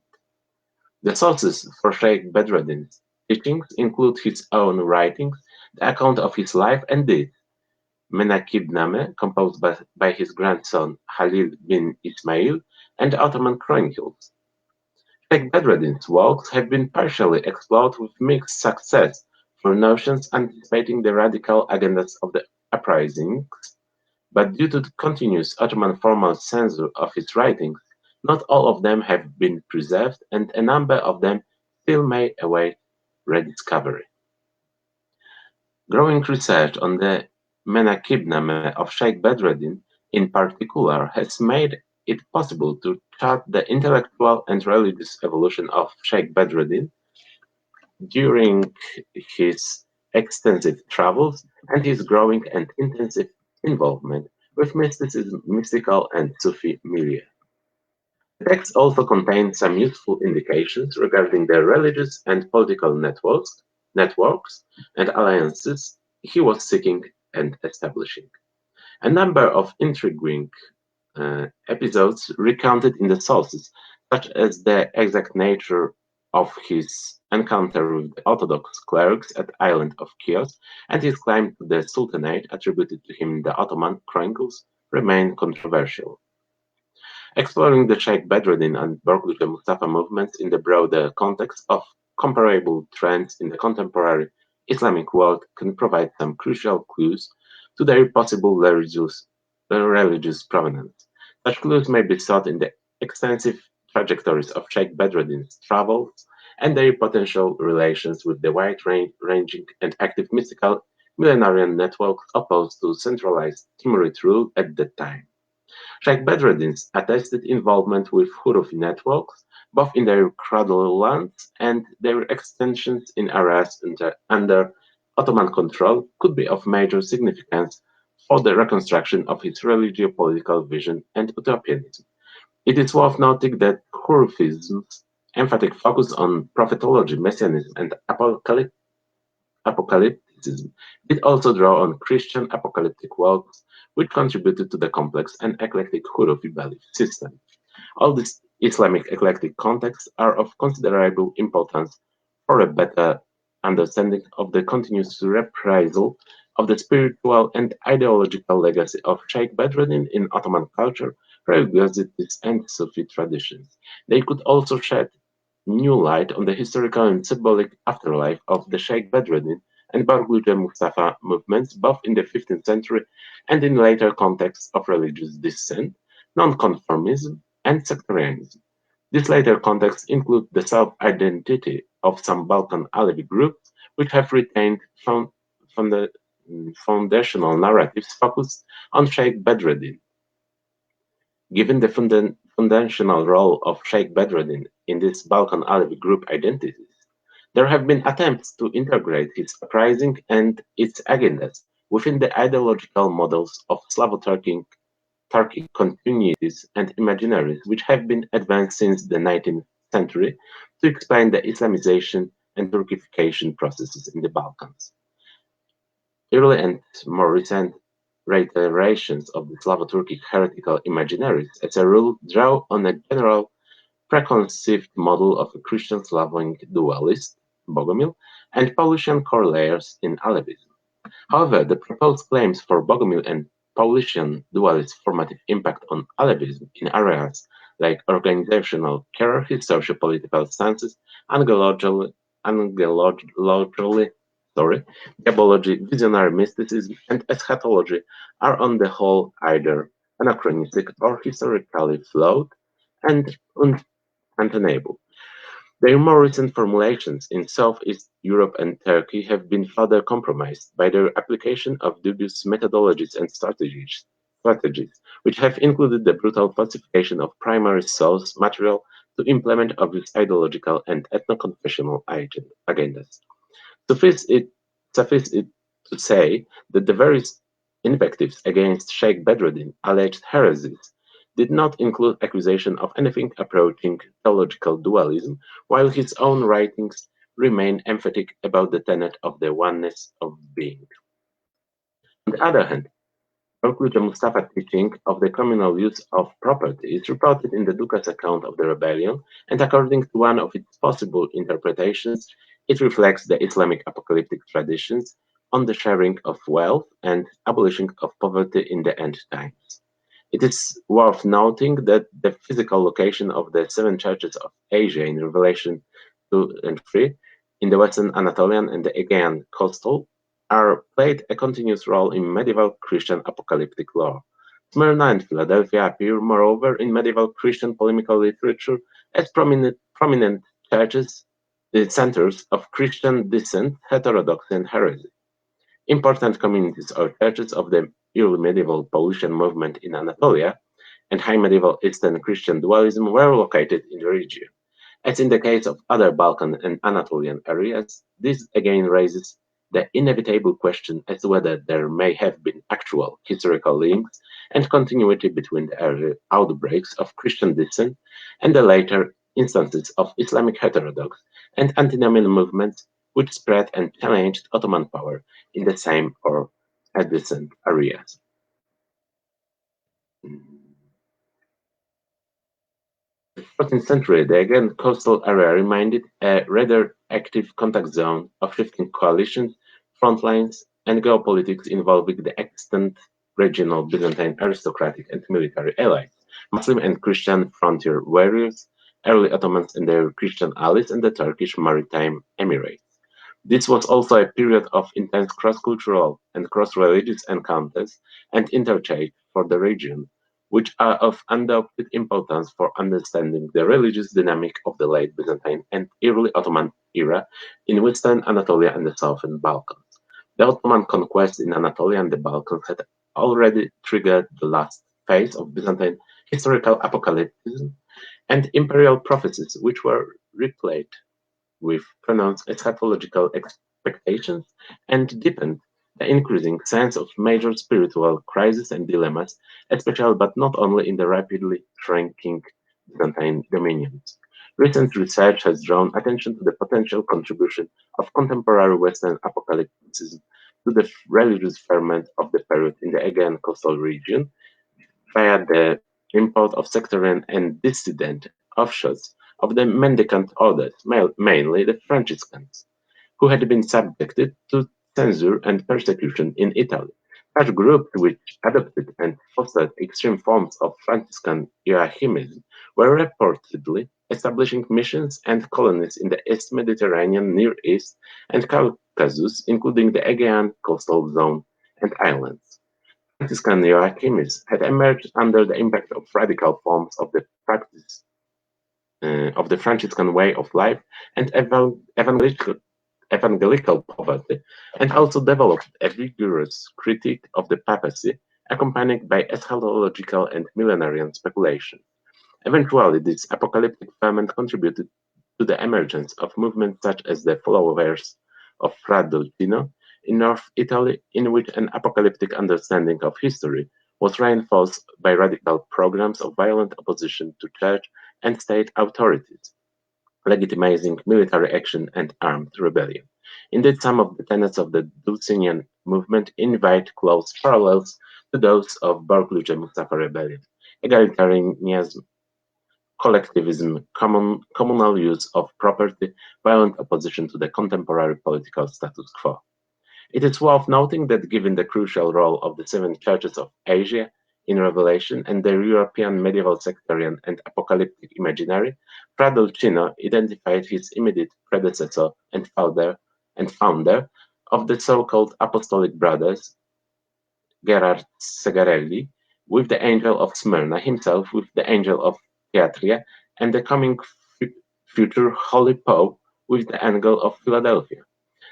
The sources for Sheikh Bedreddin's teachings include his own writings, the account of his life and deeds, Menakibname, composed by his grandson Halil bin Ismail, and the Ottoman Chronicles. Sheikh Bedreddin's works have been partially explored with mixed success for notions anticipating the radical agendas of the uprisings, but due to the continuous Ottoman formal censor of his writings, not all of them have been preserved, and a number of them still may await rediscovery. Growing research on the Menakibname of Sheikh Bedreddin in particular has made it possible to chart the intellectual and religious evolution of Sheikh Bedreddin during his extensive travels and his growing and intensive involvement with mysticism, mystical and Sufi milieu. The text also contains some useful indications regarding the religious and political networks and alliances he was seeking and establishing. A number of intriguing episodes recounted in the sources, such as the exact nature of his encounter with the Orthodox clerics at the island of Chios and his claim to the Sultanate attributed to him in the Ottoman Chronicles, remain controversial. Exploring the Sheikh Bedreddin and Borkulca Mustafa movements in the broader context of comparable trends in the contemporary Islamic world can provide some crucial clues to their possible religious provenance. Such clues may be sought in the extensive trajectories of Sheikh Bedreddin's travels and their potential relations with the wide-ranging and active mystical millenarian networks opposed to centralized Timurid rule at that time. Sheikh Bedreddin's attested involvement with Hurufi networks, both in their cradle lands and their extensions in areas under Ottoman control, could be of major significance for the reconstruction of his religio-political vision and utopianism. It is worth noting that Hurufism's emphatic focus on prophetology, messianism, and apocalypticism did also draw on Christian apocalyptic works, which contributed to the complex and eclectic Hurufi belief system. All these Islamic eclectic contexts are of considerable importance for a better understanding of the continuous reprisal of the spiritual and ideological legacy of Sheikh Bedreddin in Ottoman culture, religiosities, and Sufi traditions. They could also shed new light on the historical and symbolic afterlife of the Sheikh Bedreddin and Borkulca Mustafa movements, both in the 15th century and in later contexts of religious dissent, nonconformism, and sectarianism. These later contexts include the self-identity of some Balkan Alevi groups, which have retained foundational narratives focused on Sheikh Bedreddin. Given the foundational role of Sheikh Bedreddin in this Balkan Alevi group identities, there have been attempts to integrate his uprising and its agendas within the ideological models of Slavo-Turkic continuities and imaginaries which have been advanced since the 19th century to explain the Islamization and Turkification processes in the Balkans. Early and more recent reiterations of the Slavo-Turkic heretical imaginaries, as a rule, draw on a general preconceived model of a Christian Slavonic dualist, Bogomil, and Paulician core layers in Alevism. However, the proposed claims for Bogomil and Paulician dualist formative impact on Alevism in areas like organizational hierarchy, socio-political stances, diabology, visionary mysticism, and eschatology are on the whole either anachronistic or historically flawed and untenable. Their more recent formulations in Southeast Europe and Turkey have been further compromised by their application of dubious methodologies and strategies, which have included the brutal falsification of primary source material to implement obvious ideological and ethno-confessional agendas. Suffice it to say that the various invectives against Sheikh Bedreddin alleged heresies did not include accusation of anything approaching theological dualism, while his own writings remain emphatic about the tenet of the oneness of being. On the other hand, Colloquia Mustafa's teaching of the communal use of property is reported in the Duka's account of the rebellion, and according to one of its possible interpretations, it reflects the Islamic apocalyptic traditions on the sharing of wealth and abolishing of poverty in the end times. It is worth noting that the physical location of the 7 churches of Asia in Revelation 2 and 3 in the Western Anatolian and the Aegean coastal played a continuous role in medieval Christian apocalyptic lore. Smyrna and Philadelphia appear, moreover, in medieval Christian polemical literature as prominent churches, centers of Christian dissent, heterodoxy, and heresy. Important communities or churches of the early medieval Paulician movement in Anatolia and high medieval Eastern Christian dualism were located in the region. As in the case of other Balkan and Anatolian areas, this again raises the inevitable question as to whether there may have been actual historical links and continuity between the early outbreaks of Christian dissent and the later instances of Islamic heterodox and antinomian movements which spread and challenged Ottoman power in the same or adjacent areas. The 14th century, the Aegean coastal area remained a rather active contact zone of shifting coalitions, front lines, and geopolitics involving the extant regional Byzantine aristocratic and military allies, Muslim and Christian frontier warriors, early Ottomans and their Christian allies, and the Turkish Maritime Emirates. This was also a period of intense cross-cultural and cross-religious encounters and interchange for the region, which are of undoubted importance for understanding the religious dynamic of the late Byzantine and early Ottoman era in Western Anatolia and the Southern Balkans. The Ottoman conquest in Anatolia and the Balkans had already triggered the last phase of Byzantine historical apocalypticism and imperial prophecies, which were replayed with pronounced eschatological expectations and deepened the increasing sense of major spiritual crises and dilemmas, especially but not only in the rapidly shrinking Byzantine dominions. Recent research has drawn attention to the potential contribution of contemporary Western apocalypticism to the religious ferment of the period in the Aegean coastal region via the import of sectarian and dissident offshoots of the mendicant orders, mainly the Franciscans, who had been subjected to censure and persecution in Italy. Such groups which adopted and fostered extreme forms of Franciscan Joachimism were reportedly establishing missions and colonies in the East Mediterranean, Near East, and Caucasus, including the Aegean coastal zone and islands. Franciscan Joachimism had emerged under the impact of radical forms of the practice of the Franciscan way of life and evangelical poverty, and also developed a vigorous critique of the papacy, accompanied by eschatological and millenarian speculation. Eventually, this apocalyptic ferment contributed to the emergence of movements such as the followers of Fra Dolcino in North Italy, in which an apocalyptic understanding of history was reinforced by radical programs of violent opposition to church and state authorities, legitimizing military action and armed rebellion. Indeed, some of the tenets of the Dulcinian movement invite close parallels to those of Barclay Mustafa rebellion: egalitarianism, collectivism, communal use of property, violent opposition to the contemporary political status quo. It is worth noting that given the crucial role of the seven churches of Asia in Revelation and the European medieval sectarian and apocalyptic imaginary, Fra Dolcino identified his immediate predecessor and founder of the so-called Apostolic Brothers, Gerard Segarelli, with the Angel of Smyrna, himself with the Angel of Thyatira, and the coming future Holy Pope with the Angel of Philadelphia.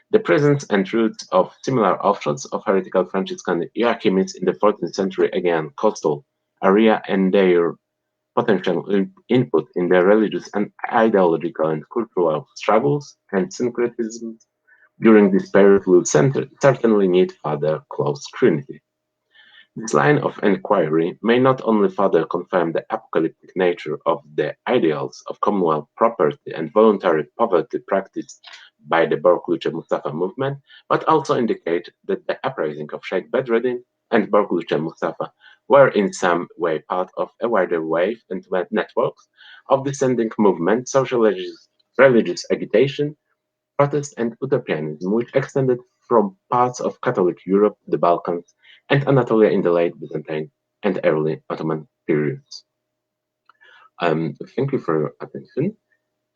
The presence and roots of similar offshoots of heretical Franciscan Joachimists in the 14th century, again coastal area, and their potential input in the religious and ideological and cultural struggles and syncretisms during this period will certainly need further close scrutiny. This line of inquiry may not only further confirm the apocalyptic nature of the ideals of communal property and voluntary poverty practiced by the Barclay Mustafa movement, but also indicate that the uprising of Sheikh Bedreddin and Barclay Mustafa were in some way part of a wider wave and networks of descending movement, social religious agitation, protest and utopianism, which extended from parts of Catholic Europe to the Balkans and Anatolia in the late Byzantine and early Ottoman periods. Thank you for your attention.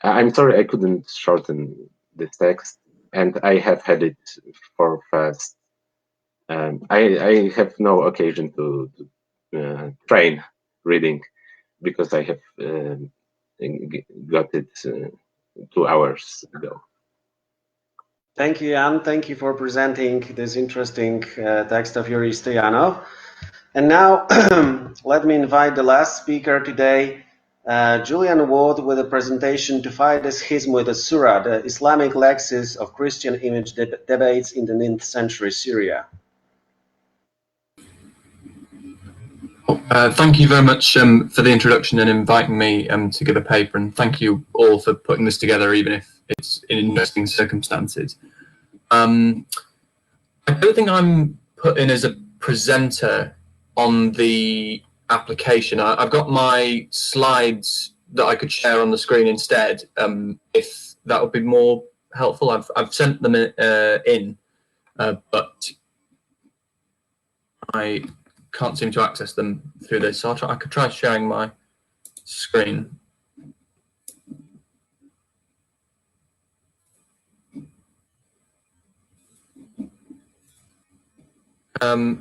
I'm sorry I couldn't shorten this text, and I have had it for fast. I have no occasion to train reading because I have got it 2 hours ago. Thank you, Jan. Thank you for presenting this interesting text of Yuri Stoyanov. And now, let me invite the last speaker today, Julian Wood, with a presentation to fight the schism with the Surah, the Islamic lexis of Christian image debates in the 9th century Syria. Thank you very much for the introduction and inviting me to give a paper, and thank you all for putting this together, even if it's in interesting circumstances. I don't think I'm put in as a presenter on the application. I've got my slides that I could share on the screen instead, if that would be more helpful. I've sent them in, but I can't seem to access them through this, so I could try sharing my screen. I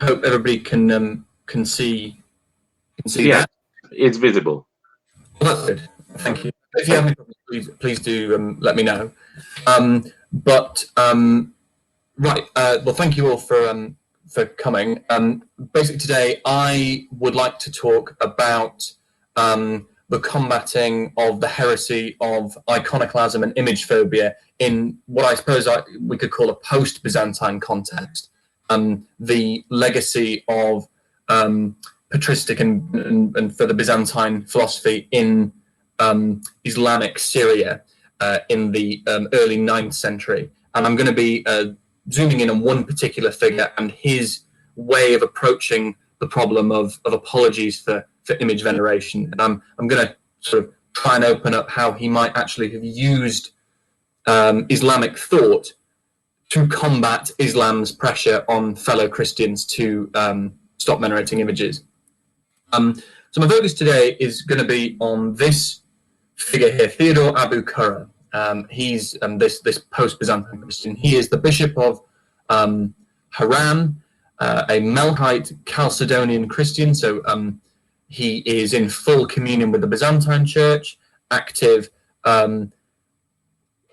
hope everybody can see that. It's visible. Well, that's good. Thank you. If you have any problems, please do let me know. Right. Well, thank you all for coming. Basically, today I would like to talk about the combating of the heresy of iconoclasm and image phobia in what I suppose we could call a post-Byzantine context. The legacy of patristic and further Byzantine philosophy in Islamic Syria in the early 9th century. And I'm going to be zooming in on one particular figure and his way of approaching the problem of apologies for image veneration. And I'm going to sort of try and open up how he might actually have used Islamic thought to combat Islam's pressure on fellow Christians to stop venerating images. So my focus today is going to be on this figure here, Theodore Abu Qurra. He's this post-Byzantine Christian. He is the bishop of Haran, a Melkite Chalcedonian Christian. So he is in full communion with the Byzantine Church, active,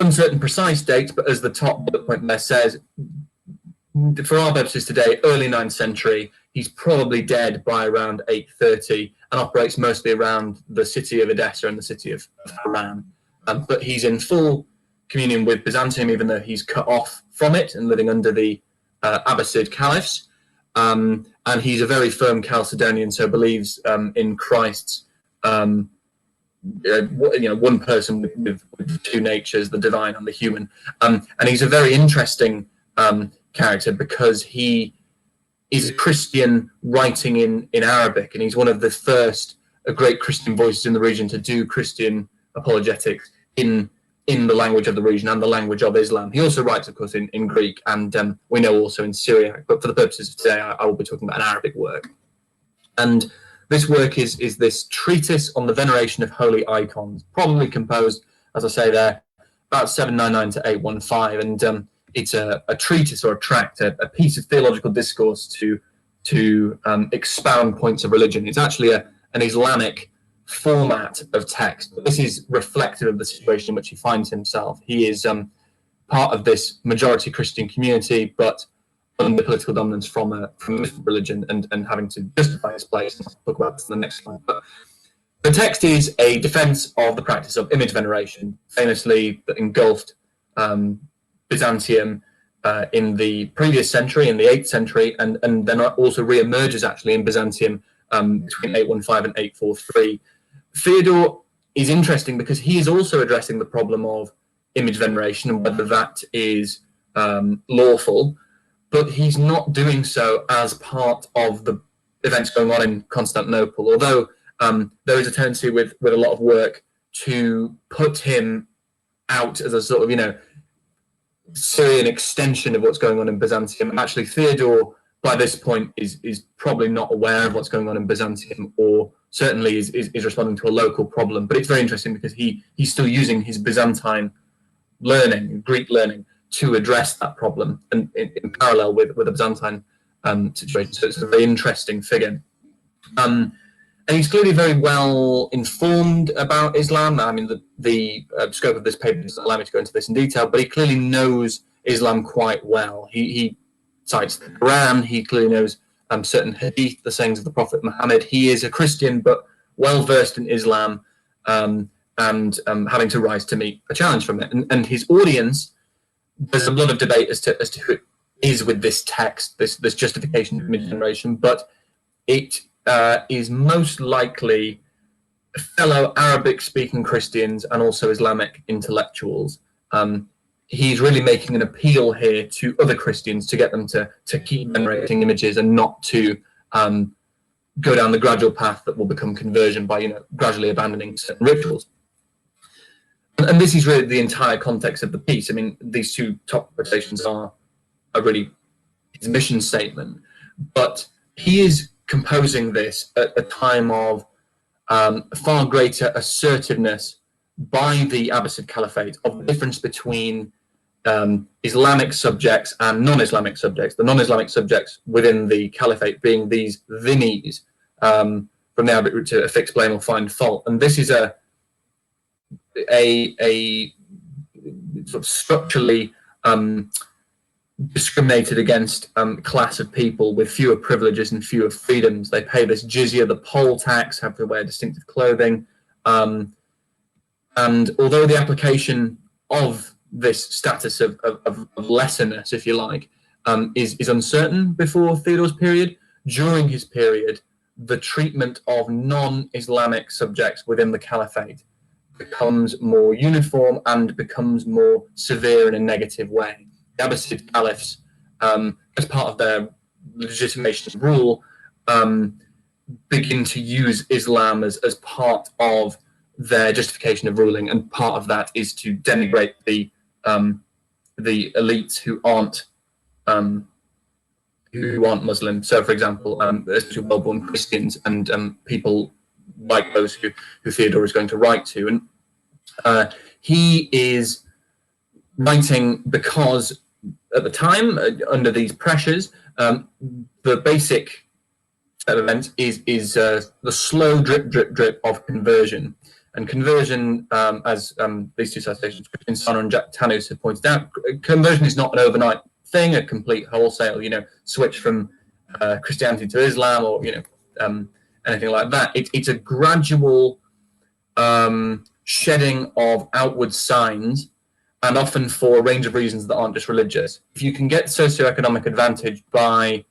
uncertain precise dates, but as the top bullet point there says, for our purposes today, early 9th century, He's probably dead by around 830 and operates mostly around the city of Edessa and the city of Haran. But he's in full communion with Byzantium, even though he's cut off from it and living under the Abbasid caliphs. And he's a very firm Chalcedonian, so believes in Christ's, one person with two natures, the divine and the human. And he's a very interesting character because he is a Christian writing in Arabic, and he's one of the first great Christian voices in the region to do Christian apologetics in the language of the region and the language of Islam. He also writes, of course, in Greek, and we know also in Syriac, but for the purposes of today, I will be talking about an Arabic work. And this work is this treatise on the veneration of holy icons, probably composed, as I say there, about 799 to 815, and it's a treatise or a tract, a piece of theological discourse to expound points of religion. It's actually an Islamic format of text. But this is reflective of the situation in which he finds himself. He is part of this majority Christian community, but under political dominance from a different religion and having to justify his place. I'll talk about this in the next slide. But the text is a defense of the practice of image veneration, famously that engulfed Byzantium in the previous century, in the 8th century, and then also re-emerges actually in Byzantium between 815 and 843. Theodore is interesting because he is also addressing the problem of image veneration and whether that is lawful, but he's not doing so as part of the events going on in Constantinople, although there is a tendency with a lot of work to put him out as a sort of, Syrian extension of what's going on in Byzantium. Actually, Theodore, by this point, is probably not aware of what's going on in Byzantium, or certainly is responding to a local problem. But it's very interesting because he's still using his Byzantine learning, Greek learning, to address that problem, and in parallel with the Byzantine situation. So it's a very interesting figure. And he's clearly very well informed about Islam. I mean, the scope of this paper doesn't allow me to go into this in detail, but he clearly knows Islam quite well. He cites the Quran. He clearly knows certain hadith, the sayings of the Prophet Muhammad. He is a Christian, but well versed in Islam, and having to rise to meet a challenge from it. And his audience, there's a lot of debate as to who it is with this text, this justification of image veneration, but it is most likely fellow Arabic-speaking Christians and also Islamic intellectuals. He's really making an appeal here to other Christians to get them to keep venerating images and not to go down the gradual path that will become conversion by gradually abandoning certain rituals. And this is really the entire context of the piece. I mean, these two top quotations are really his mission statement, but he is composing this at a time of far greater assertiveness by the Abbasid Caliphate of the difference between Islamic subjects and non-Islamic subjects. The non-Islamic subjects within the Caliphate being these dhimmis, from the Arabic root to affix blame or find fault. And this is a sort of structurally discriminated against class of people with fewer privileges and fewer freedoms. They pay this jizya, the poll tax, have to wear distinctive clothing. And although the application of this status of lesserness, if you like, is uncertain before Theodore's period, during his period, the treatment of non-Islamic subjects within the Caliphate becomes more uniform and becomes more severe in a negative way. The Abbasid caliphs, as part of their legitimation of rule, begin to use Islam as part of their justification of ruling, and part of that is to denigrate the elites who aren't Muslim. So, for example, especially well-born Christians and people like those who Theodore is going to write to, and he is writing because at the time, under these pressures, the basic event is the slow drip of conversion. And conversion, as these two citations, Christian Sana and Jack Tanus have pointed out, conversion is not an overnight thing, a complete wholesale, switch from Christianity to Islam, or anything like that. It's a gradual shedding of outward signs, and often for a range of reasons that aren't just religious. If you can get socioeconomic advantage by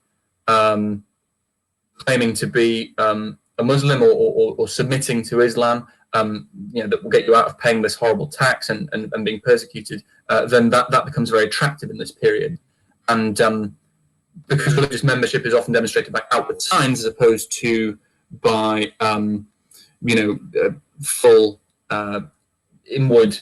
claiming to be a Muslim or submitting to Islam, that will get you out of paying this horrible tax and being persecuted, then that becomes very attractive in this period. And because religious membership is often demonstrated by outward signs as opposed to by full inward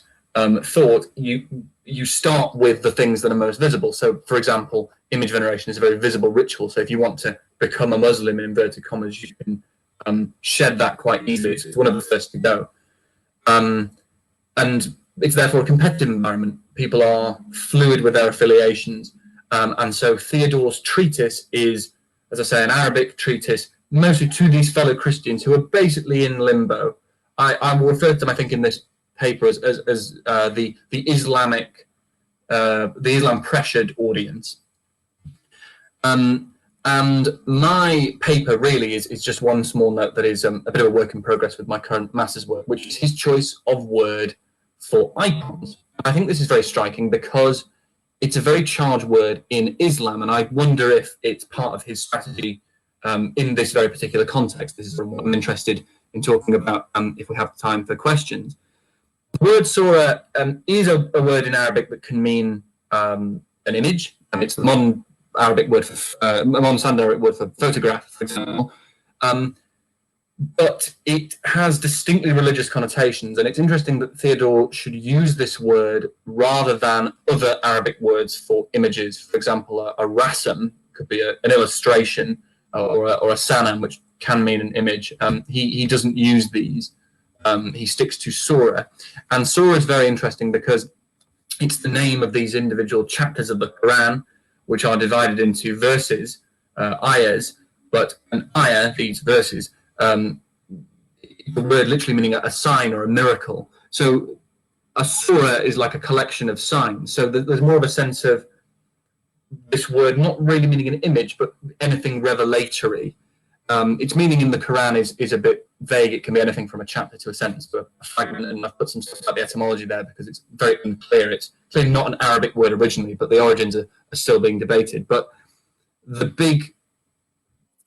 thought, you start with the things that are most visible. So, for example, image veneration is a very visible ritual. So if you want to become a Muslim, in inverted commas, you can shed that quite easily. It's one of the first to go. And it's therefore a competitive environment. People are fluid with their affiliations. And so Theodore's treatise is, as I say, an Arabic treatise, mostly to these fellow Christians who are basically in limbo. I will refer to them, I think, in this paper as the Islam pressured audience. And my paper really is just one small note that is a bit of a work in progress with my current master's work, which is his choice of word for icons. I think this is very striking because it's a very charged word in Islam, and I wonder if it's part of his strategy in this very particular context. This is what I'm interested in talking about if we have time for questions. The word surah is a word in Arabic that can mean an image, and it's the modern Arabic word for modern standard Arabic word for photograph, for example. But it has distinctly religious connotations, and it's interesting that Theodore should use this word rather than other Arabic words for images. For example, a rasam could be an illustration, or a sanam, which can mean an image. He doesn't use these. He sticks to surah. And surah is very interesting because it's the name of these individual chapters of the Quran, which are divided into verses, ayahs, but an ayah, these verses, the word literally meaning a sign or a miracle. So a surah is like a collection of signs. So there's more of a sense of this word not really meaning an image, but anything revelatory. Its meaning in the Quran is a bit vague. It can be anything from a chapter to a sentence to a fragment, and I've put some stuff about the etymology there because it's very unclear. It's clearly not an Arabic word originally, but the origins are still being debated. But the big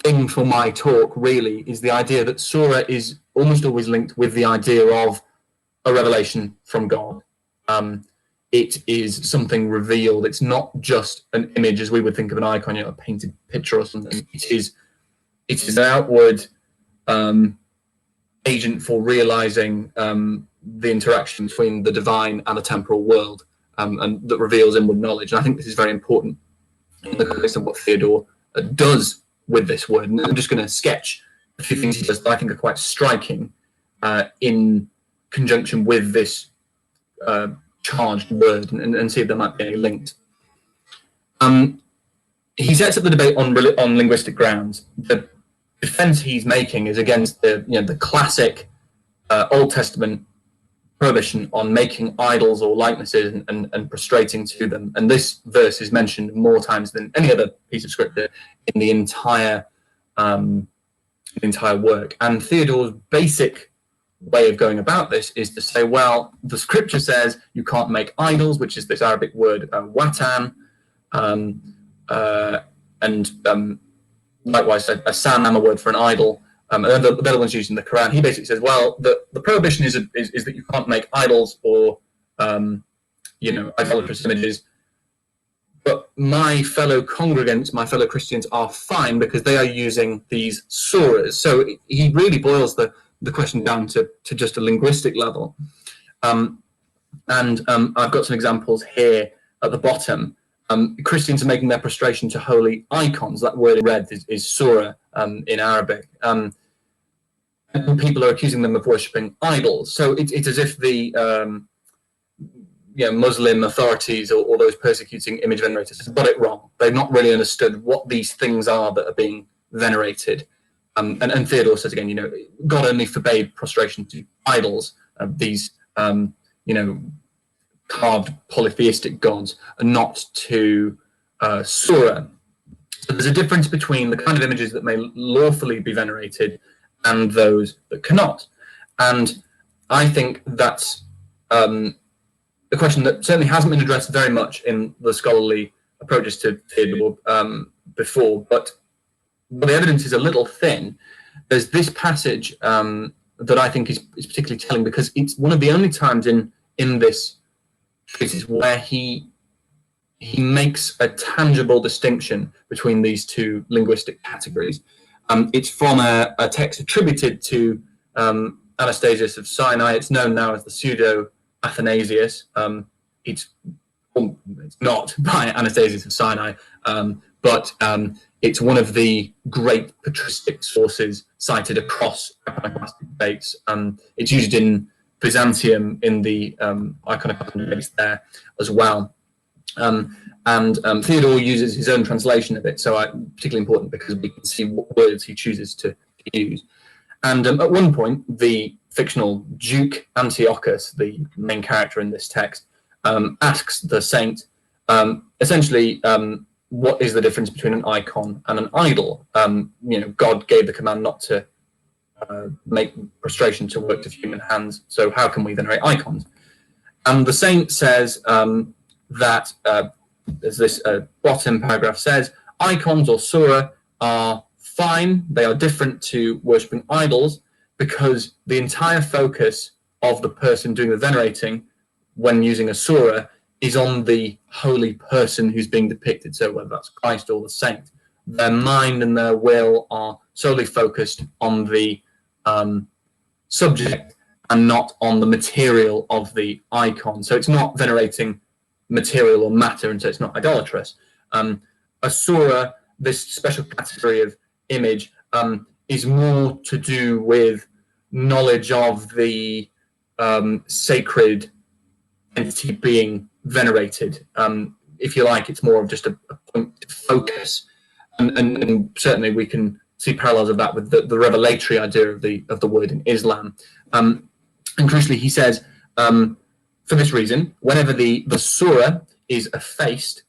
thing for my talk really is the idea that surah is almost always linked with the idea of a revelation from God. It is something revealed. It's not just an image as we would think of an icon, a painted picture or something. It is an outward agent for realizing the interaction between the divine and the temporal world, and that reveals inward knowledge. And I think this is very important in the context of what Theodore does with this word. And I'm just going to sketch a few things he does that I think are quite striking in conjunction with this charged word, and see if there might be any links. He sets up the debate on linguistic grounds. The defense he's making is against the classic Old Testament prohibition on making idols or likenesses and prostrating to them. And this verse is mentioned more times than any other piece of scripture in the entire work. And Theodore's basic way of going about this is to say, well, the scripture says you can't make idols, which is this Arabic word watan, and likewise a sanam, a word for an idol. And then the other one's used in the Quran. He basically says, well, the prohibition is that you can't make idols or idolatrous images. But my fellow congregants, my fellow Christians, are fine because they are using these surahs. So he really boils the question down to just a linguistic level. And I've got some examples here at the bottom. Christians are making their prostration to holy icons. That word in red is surah in Arabic. And people are accusing them of worshipping idols. So it's as if the Muslim authorities or those persecuting image venerators have got it wrong. They've not really understood what these things are that are being venerated. And Theodore says again, God only forbade prostration to idols, these carved polytheistic gods, and not to surah. So there's a difference between the kind of images that may lawfully be venerated and those that cannot. And I think that's a question that certainly hasn't been addressed very much in the scholarly approaches to Theodore before, but the evidence is a little thin. There's this passage that I think is particularly telling, because it's one of the only times in this treatise where he makes a tangible distinction between these two linguistic categories. It's from a text attributed to Anastasius of Sinai. It's known now as the Pseudo-Athanasius. It's not by Anastasius of Sinai, but it's one of the great patristic sources cited across iconoclastic debates. It's used in Byzantium in the iconoclastic debates there as well. And Theodore uses his own translation of it, so particularly important because we can see what words he chooses to use. And at one point, the fictional Duke Antiochus, the main character in this text, asks the saint, essentially, what is the difference between an icon and an idol? God gave the command not to make prostration to works of human hands, so how can we venerate icons? And the saint says that, as this bottom paragraph says, icons or sura are fine, they are different to worshipping idols, because the entire focus of the person doing the venerating when using a sura is on the holy person who's being depicted, so whether that's Christ or the saint. Their mind and their will are solely focused on the subject and not on the material of the icon. So it's not venerating material or matter, and so it's not idolatrous. A sura, this special category of image, is more to do with knowledge of the sacred entity being venerated. If you like, it's more of just a point of focus, and certainly we can see parallels of that with the revelatory idea of the word in Islam. And crucially, he says, for this reason, whenever the surah is effaced,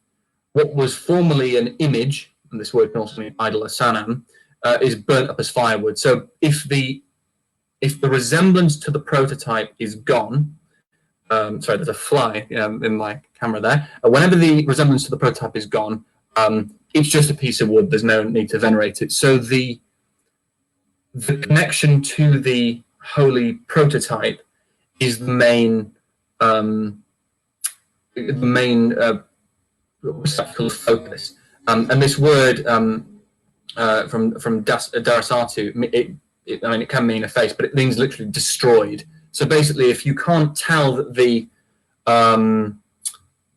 what was formerly an image, and this word can also mean idol, a sanam, is burnt up as firewood. So if the resemblance to the prototype is gone, sorry, there's a fly in my camera there. Whenever the resemblance to the prototype is gone, it's just a piece of wood. There's no need to venerate it. So the connection to the holy prototype is the main focus. And this word from Darasatu, it can mean effaced, but it means literally destroyed. So basically, if you can't tell that the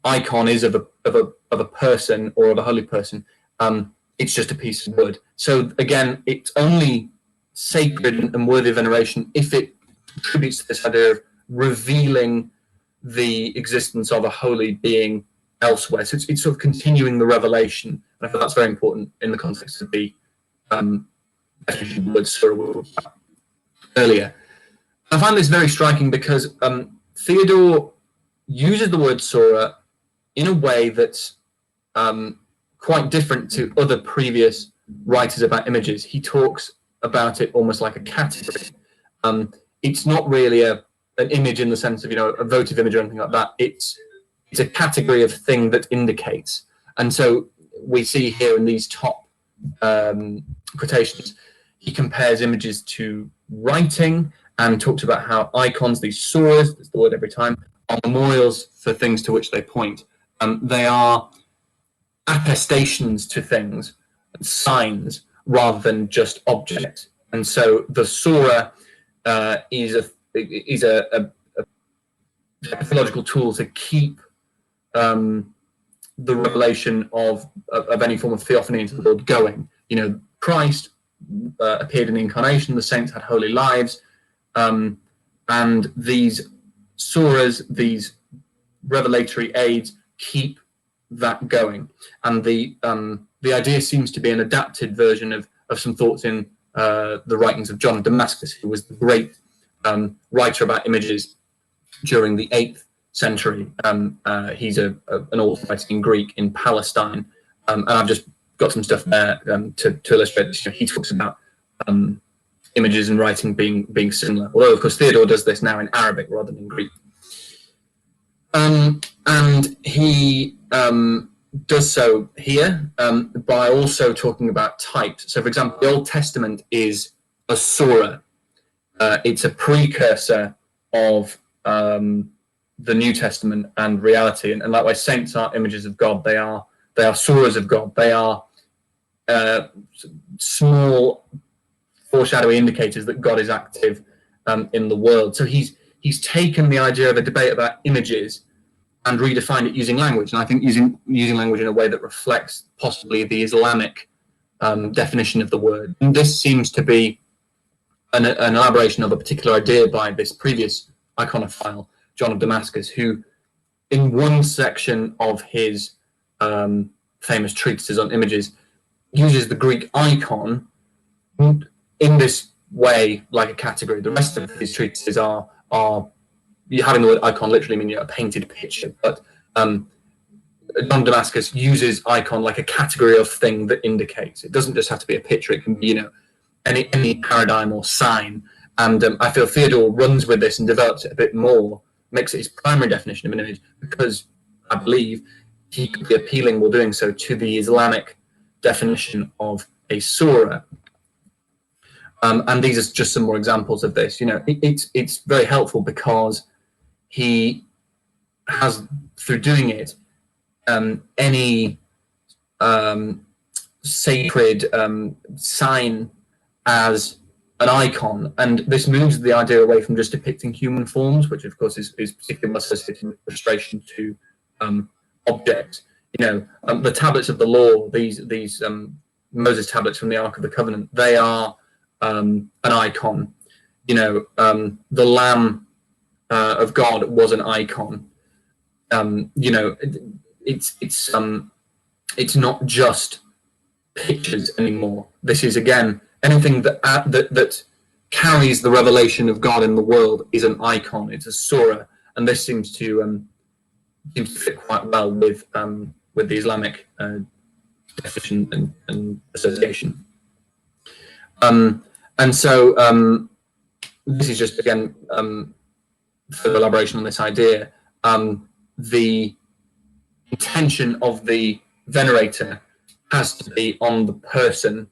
icon is of a person or of a holy person, it's just a piece of wood. So again, it's only sacred and worthy of veneration if it contributes to this idea of revealing the existence of a holy being elsewhere. So it's sort of continuing the revelation. And I feel that's very important in the context of the word surah earlier. I find this very striking because Theodore uses the word surah in a way that's quite different to other previous writers about images. He talks about it almost like a category. It's not really an image in the sense of, a votive image or anything like that. It's a category of thing that indicates. And so we see here in these top quotations, he compares images to writing and talks about how icons, these surahs, there's the word every time, are memorials for things to which they point. They are attestations to things, signs, rather than just objects. And so the surah is a mythological tool to keep the revelation of any form of theophany into the world going. Christ appeared in the incarnation, the saints had holy lives, and these surahs, these revelatory aids, keep that going. And the idea seems to be an adapted version of some thoughts in the writings of John of Damascus, who was the great writer about images during the 8th century. He's an author writing in Greek in Palestine, and I've just got some stuff there to illustrate this. He talks about images and writing being similar, although of course Theodore does this now in Arabic rather than in Greek. And he does so here by also talking about types. So, for example, the Old Testament is a surah. It's a precursor of the New Testament and reality, and likewise, saints are images of God. They are surahs of God. They are small foreshadowy indicators that God is active in the world. So he's taken the idea of a debate about images and redefined it using language, and I think using language in a way that reflects possibly the Islamic definition of the word. And this seems to be an elaboration of a particular idea by this previous iconophile, John of Damascus, who in one section of his famous treatises on images uses the Greek icon in this way like a category. The rest of his treatises are having the word icon literally meaning a painted picture, but John of Damascus uses icon like a category of thing that indicates. It doesn't just have to be a picture, it can be, any paradigm or sign. And I feel Theodore runs with this and develops it a bit more, makes it his primary definition of an image, because I believe he could be appealing while doing so to the Islamic definition of a surah. And these are just some more examples of this. It's very helpful because he has, through doing it, any sacred sign as an icon, and this moves the idea away from just depicting human forms, which of course is particularly associated with frustration to objects. The tablets of the law, these Moses tablets from the Ark of the Covenant, they are an icon. The Lamb of God was an icon. It's not just pictures anymore. This is, again, anything that carries the revelation of God in the world is an icon. It's a surah, and this seems to fit quite well with the Islamic definition and association. And so this is just, again, further elaboration on this idea. The intention of the venerator has to be on the person,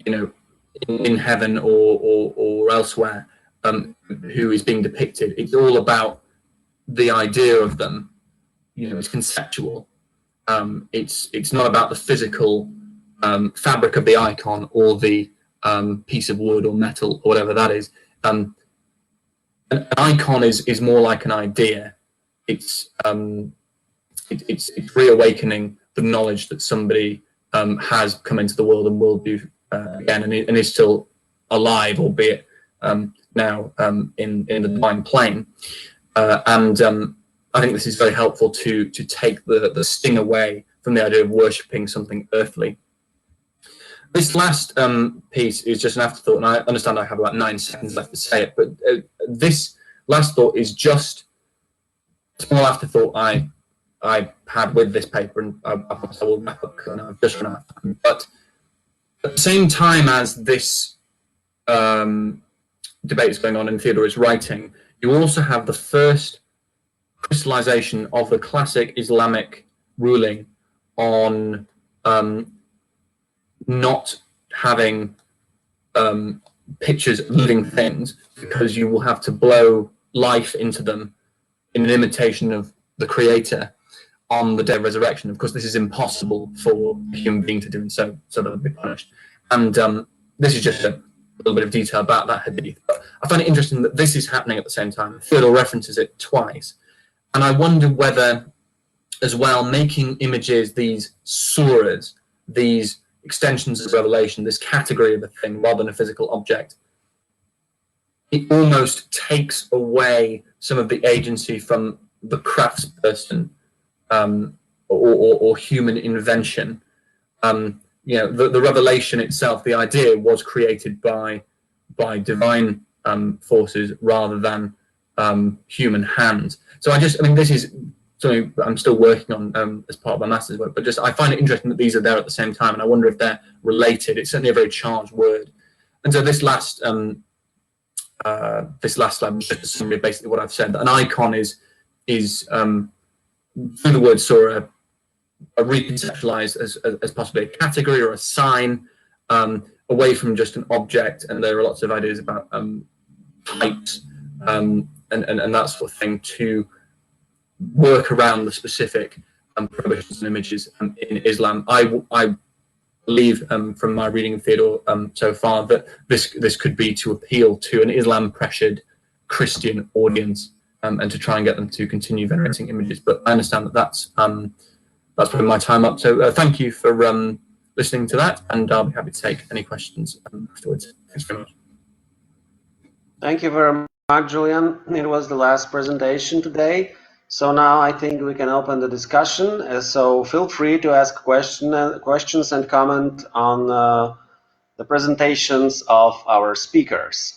in heaven or elsewhere, who is being depicted. It's all about the idea of them. It's conceptual. It's not about the physical fabric of the icon or the piece of wood or metal or whatever that is. An icon is more like an idea. It's reawakening the knowledge that somebody has come into the world and will do again, and is still alive, albeit now in the divine plane. And I think this is very helpful to take the sting away from the idea of worshipping something earthly. This last piece is just an afterthought, and I understand I have about 9 seconds left to say it, but this last thought is just a small afterthought I had with this paper, and I promise I will wrap up because I've just run out of time. But at the same time as this debate is going on and Theodore is writing, you also have the first crystallization of the classic Islamic ruling on not having pictures of living things, because you will have to blow life into them in an imitation of the Creator on the day of resurrection. Of course, this is impossible for a human being to do, and so they'll be punished. And this is just a little bit of detail about that hadith. But I find it interesting that this is happening at the same time. Theodore references it twice. And I wonder whether, as well, making images these surahs, these extensions of revelation, this category of a thing rather than a physical object, it almost takes away some of the agency from the craftsperson or human invention. The revelation itself, the idea, was created by divine forces rather than human hands. So this is something that I'm still working on as part of my master's work. But just I find it interesting that these are there at the same time, and I wonder if they're related. It's certainly a very charged word. And so this last slide was just a summary of basically what I've said. An icon is through the word Sora, reconceptualized as possibly a category or a sign, away from just an object. And there are lots of ideas about types and that sort of thing to work around the specific prohibitions and images in Islam. I believe from my reading of Theodore so far that this could be to appeal to an Islam-pressured Christian audience and to try and get them to continue venerating images. But I understand that that's probably my time up. So thank you for listening to that, and I'll be happy to take any questions afterwards. Thanks very much. Thank you very much, Julian. It was the last presentation today. So now I think we can open the discussion. So feel free to ask questions and comment on the presentations of our speakers.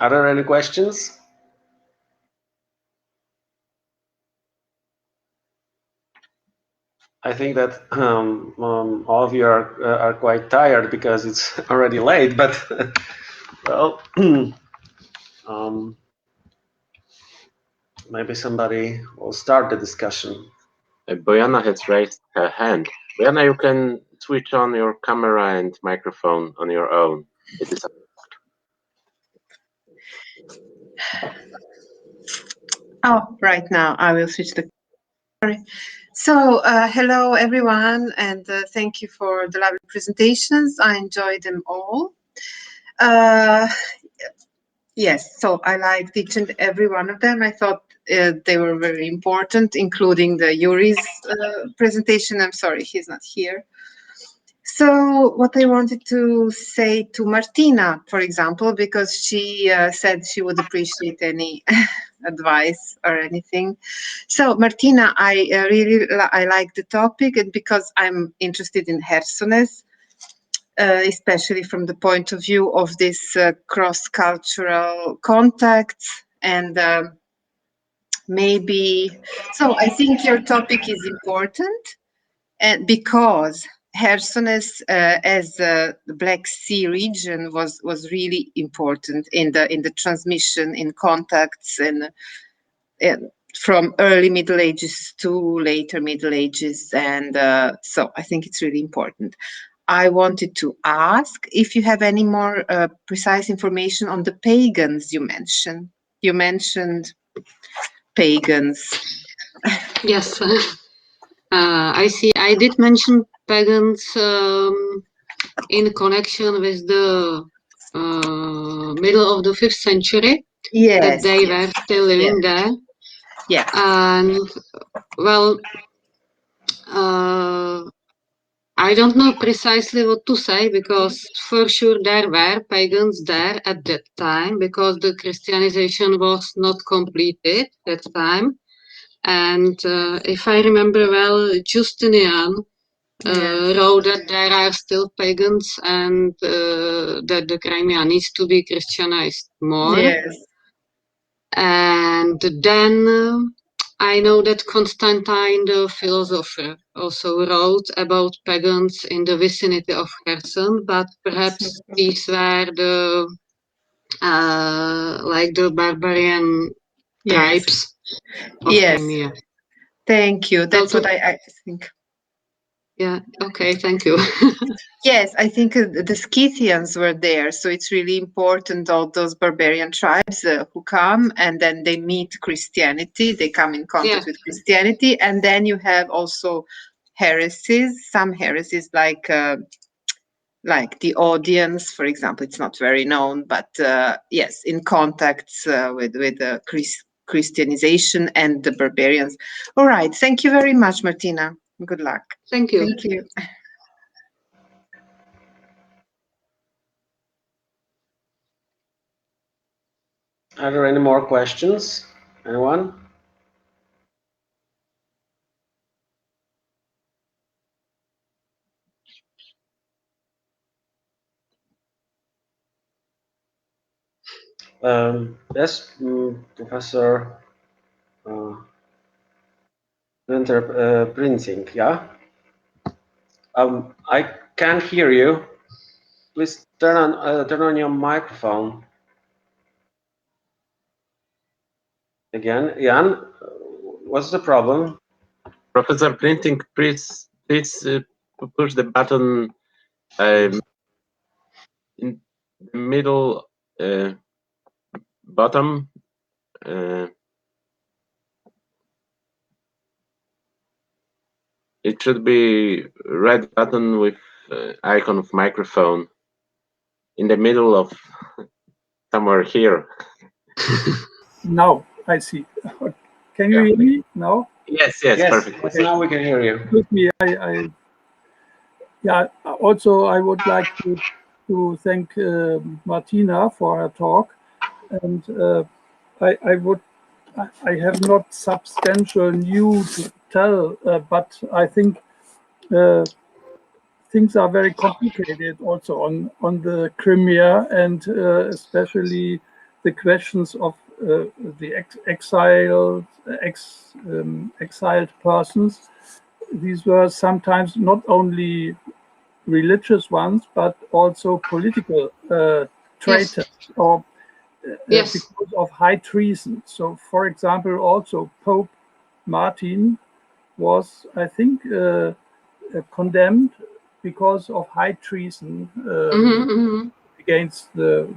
Are there any questions? I think that all of you are quite tired because it's already late, but well, maybe somebody will start the discussion. Bojana has raised her hand. Bojana, you can switch on your camera and microphone on your own. It is. Oh, right now I will switch the. Sorry. So, hello everyone, and thank you for the lovely presentations. I enjoyed them all. Yes, so I liked each and every one of them. I thought they were very important, including the Yuri's presentation. I'm sorry, he's not here. So what I wanted to say to Martina, for example, because she said she would appreciate any advice or anything. So Martina, I really like the topic, and because I'm interested in Hersones, especially from the point of view of this cross-cultural contacts and maybe. So I think your topic is important, and because Hersones as the Black Sea region was really important in the transmission in contacts and from early Middle Ages to later Middle Ages, and so I think it's really important. I wanted to ask if you have any more precise information on the pagans you mentioned. You mentioned pagans. Yes. I see. I did mention pagans in connection with the middle of the 5th century. Yes, that they were still living there. Yeah. And well, I don't know precisely what to say, because for sure there were pagans there at that time, because the Christianization was not completed at that time. And if I remember well, Justinian wrote that there are still pagans and that the Crimea needs to be Christianized more. Yes. And then I know that Constantine the philosopher also wrote about pagans in the vicinity of Kherson, but perhaps these were the like the barbarian tribes of Crimea. Thank you. That's what I think. Yeah, okay, thank you. Yes, I think the Scythians were there, so it's really important, all those barbarian tribes who come and then they meet Christianity, they come in contact with Christianity, and then you have also heresies, some heresies like the audience, for example. It's not very known, but yes, in contacts with the Christianization and the barbarians. All right, thank you very much, Martina. Good luck. Thank you. Thank you. Are there any more questions? Anyone? Yes, Professor Printing, yeah? I can't hear you. Please turn on your microphone. Again, Jan, what's the problem? Professor Printing, please push the button in the middle bottom. It should be red button with icon of microphone in the middle of somewhere here. Now I see. Can you hear me now? Yes, perfect. Yes, now we can hear you. With me, yeah. Also, I would like to thank Martina for her talk, and I have not substantial news to tell, but I think things are very complicated also on the Crimea, and especially the questions of the exiled persons. These were sometimes not only religious ones, but also political traitors, or because of high treason. So, for example, also Pope Martin was, I think, condemned because of high treason against the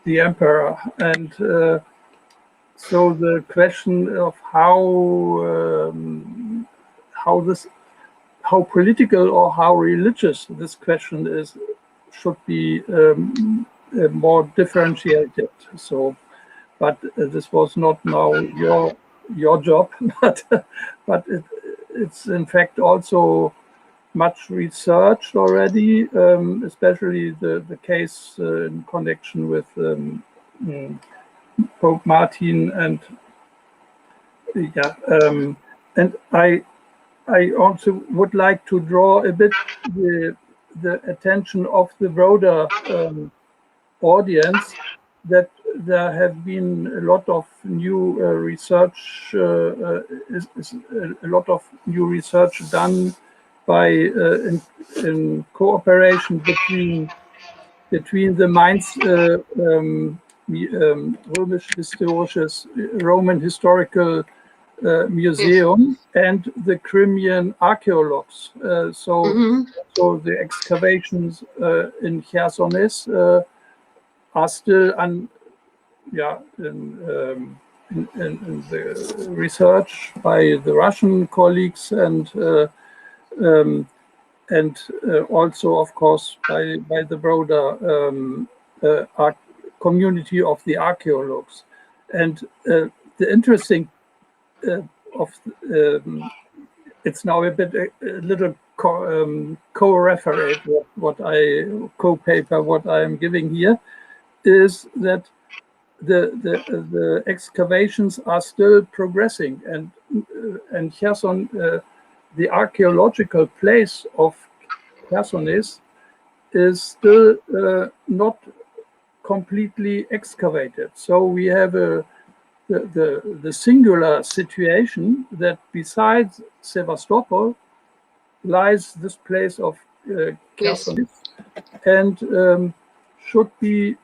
emperor, and so the question of how political or how religious this question is should be more differentiated. So, but this was not now your job, but it's in fact also much researched already, especially the case in connection with Pope Martin, and and I also would like to draw a bit the attention of the broader audience that there have been a lot of new research, a lot of new research done by in cooperation between the Mainz Roman Historical Museum and the Crimean archaeologues. So the excavations in Chersonis are still in the research by the Russian colleagues, and also, of course, by the broader community of the archaeologues. And the interesting it's now a little co-referate what I am giving here, is that the excavations are still progressing, and Cherson, the archaeological place of Chersonis is still not completely excavated. So we have the singular situation that besides Sevastopol lies this place of Chersonis, and should be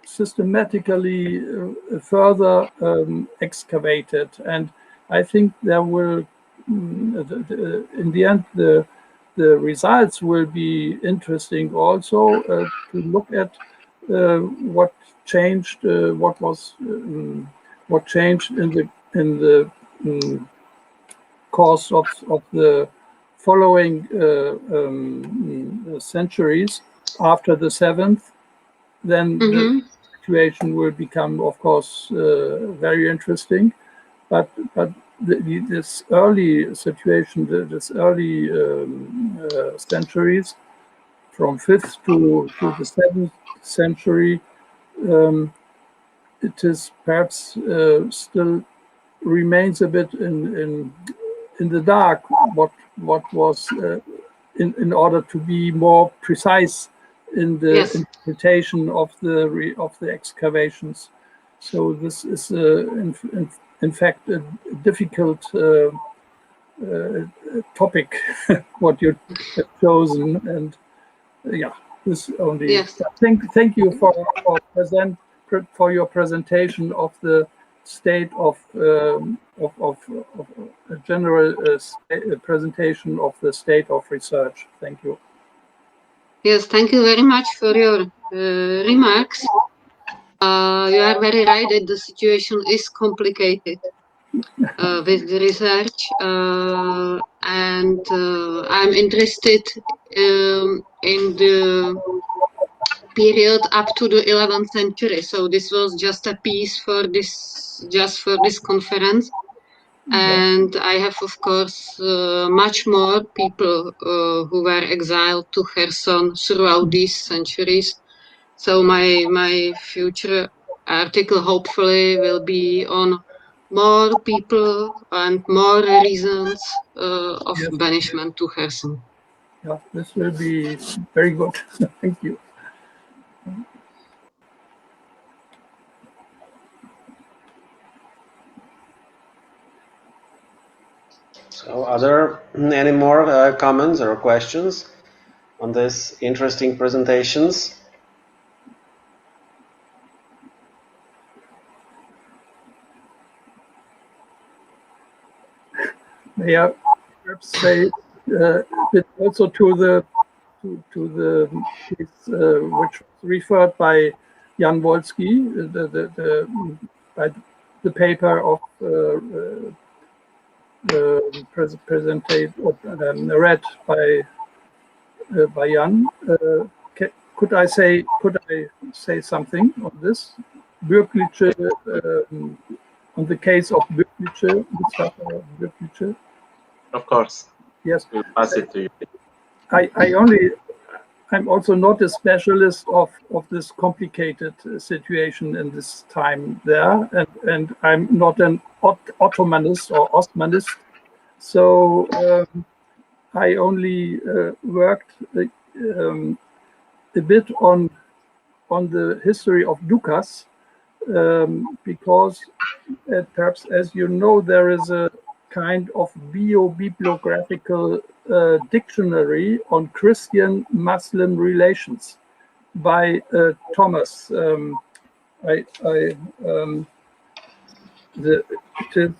systematically further excavated. And I think there will, in the end, the results will be interesting also to look at what changed, what changed in the course of the following centuries after the 7th. Then the situation will become, of course, very interesting. But this early situation, this early centuries, from 5th to the 7th century, it is perhaps still remains a bit in the dark. What was in order to be more precise in the interpretation of the excavations. So this is in fact a difficult topic what you have chosen, and yeah, this only. Yes. Thank you for your presentation of the state of a general presentation of the state of research. Thank you. Yes, thank you very much for your remarks. You are very right that the situation is complicated with the research, and I'm interested in the period up to the 11th century. So this was just a piece for this conference. And I have, of course, much more people who were exiled to Kherson throughout these centuries. So my future article hopefully will be on more people and more reasons of banishment to Kherson. Yeah, this will be very good. Thank you. So are there any more comments or questions on these interesting presentations? May I perhaps say also to the piece which was referred by Jan Wolski, by the paper of presented read by Jan. Could I say something on this? Bürkliche, on the case of Bürkliche, Bürkliche. Of course. Yes. We'll pass it to you. I'm also not a specialist of this complicated situation in this time there, and I'm not an Ottomanist or Osmanist, so I only worked a bit on the history of Dukas, because perhaps, as you know, there is a kind of bio-bibliographical dictionary on Christian-Muslim relations by Thomas. It is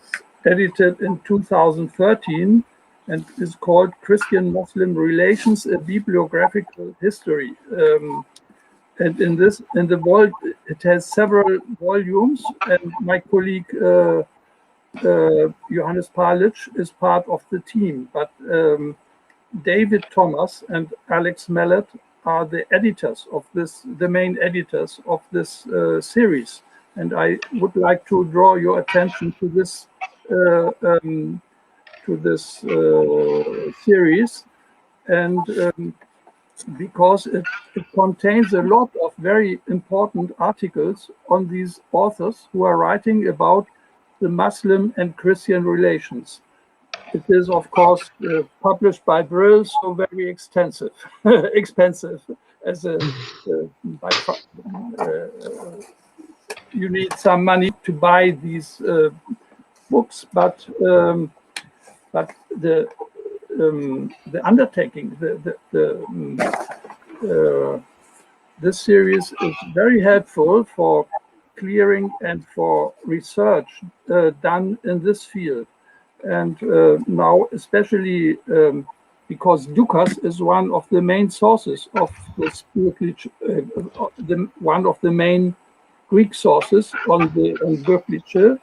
edited in 2013 and is called Christian-Muslim Relations, a Bibliographical History. And in the vault, it has several volumes, and my colleague Johannes Palic is part of the team, but David Thomas and Alex Mallet are the editors of this, the main editors of this series. And I would like to draw your attention to this series, and because it contains a lot of very important articles on these authors who are writing about the Muslim and Christian relations. It is, of course, published by Brill, so very extensive, expensive. As a, you need some money to buy these books, but the undertaking, this series is very helpful for clearing and for research done in this field. And now, especially because Dukas is one of the main sources of this, one of the main Greek sources on Bürkliche,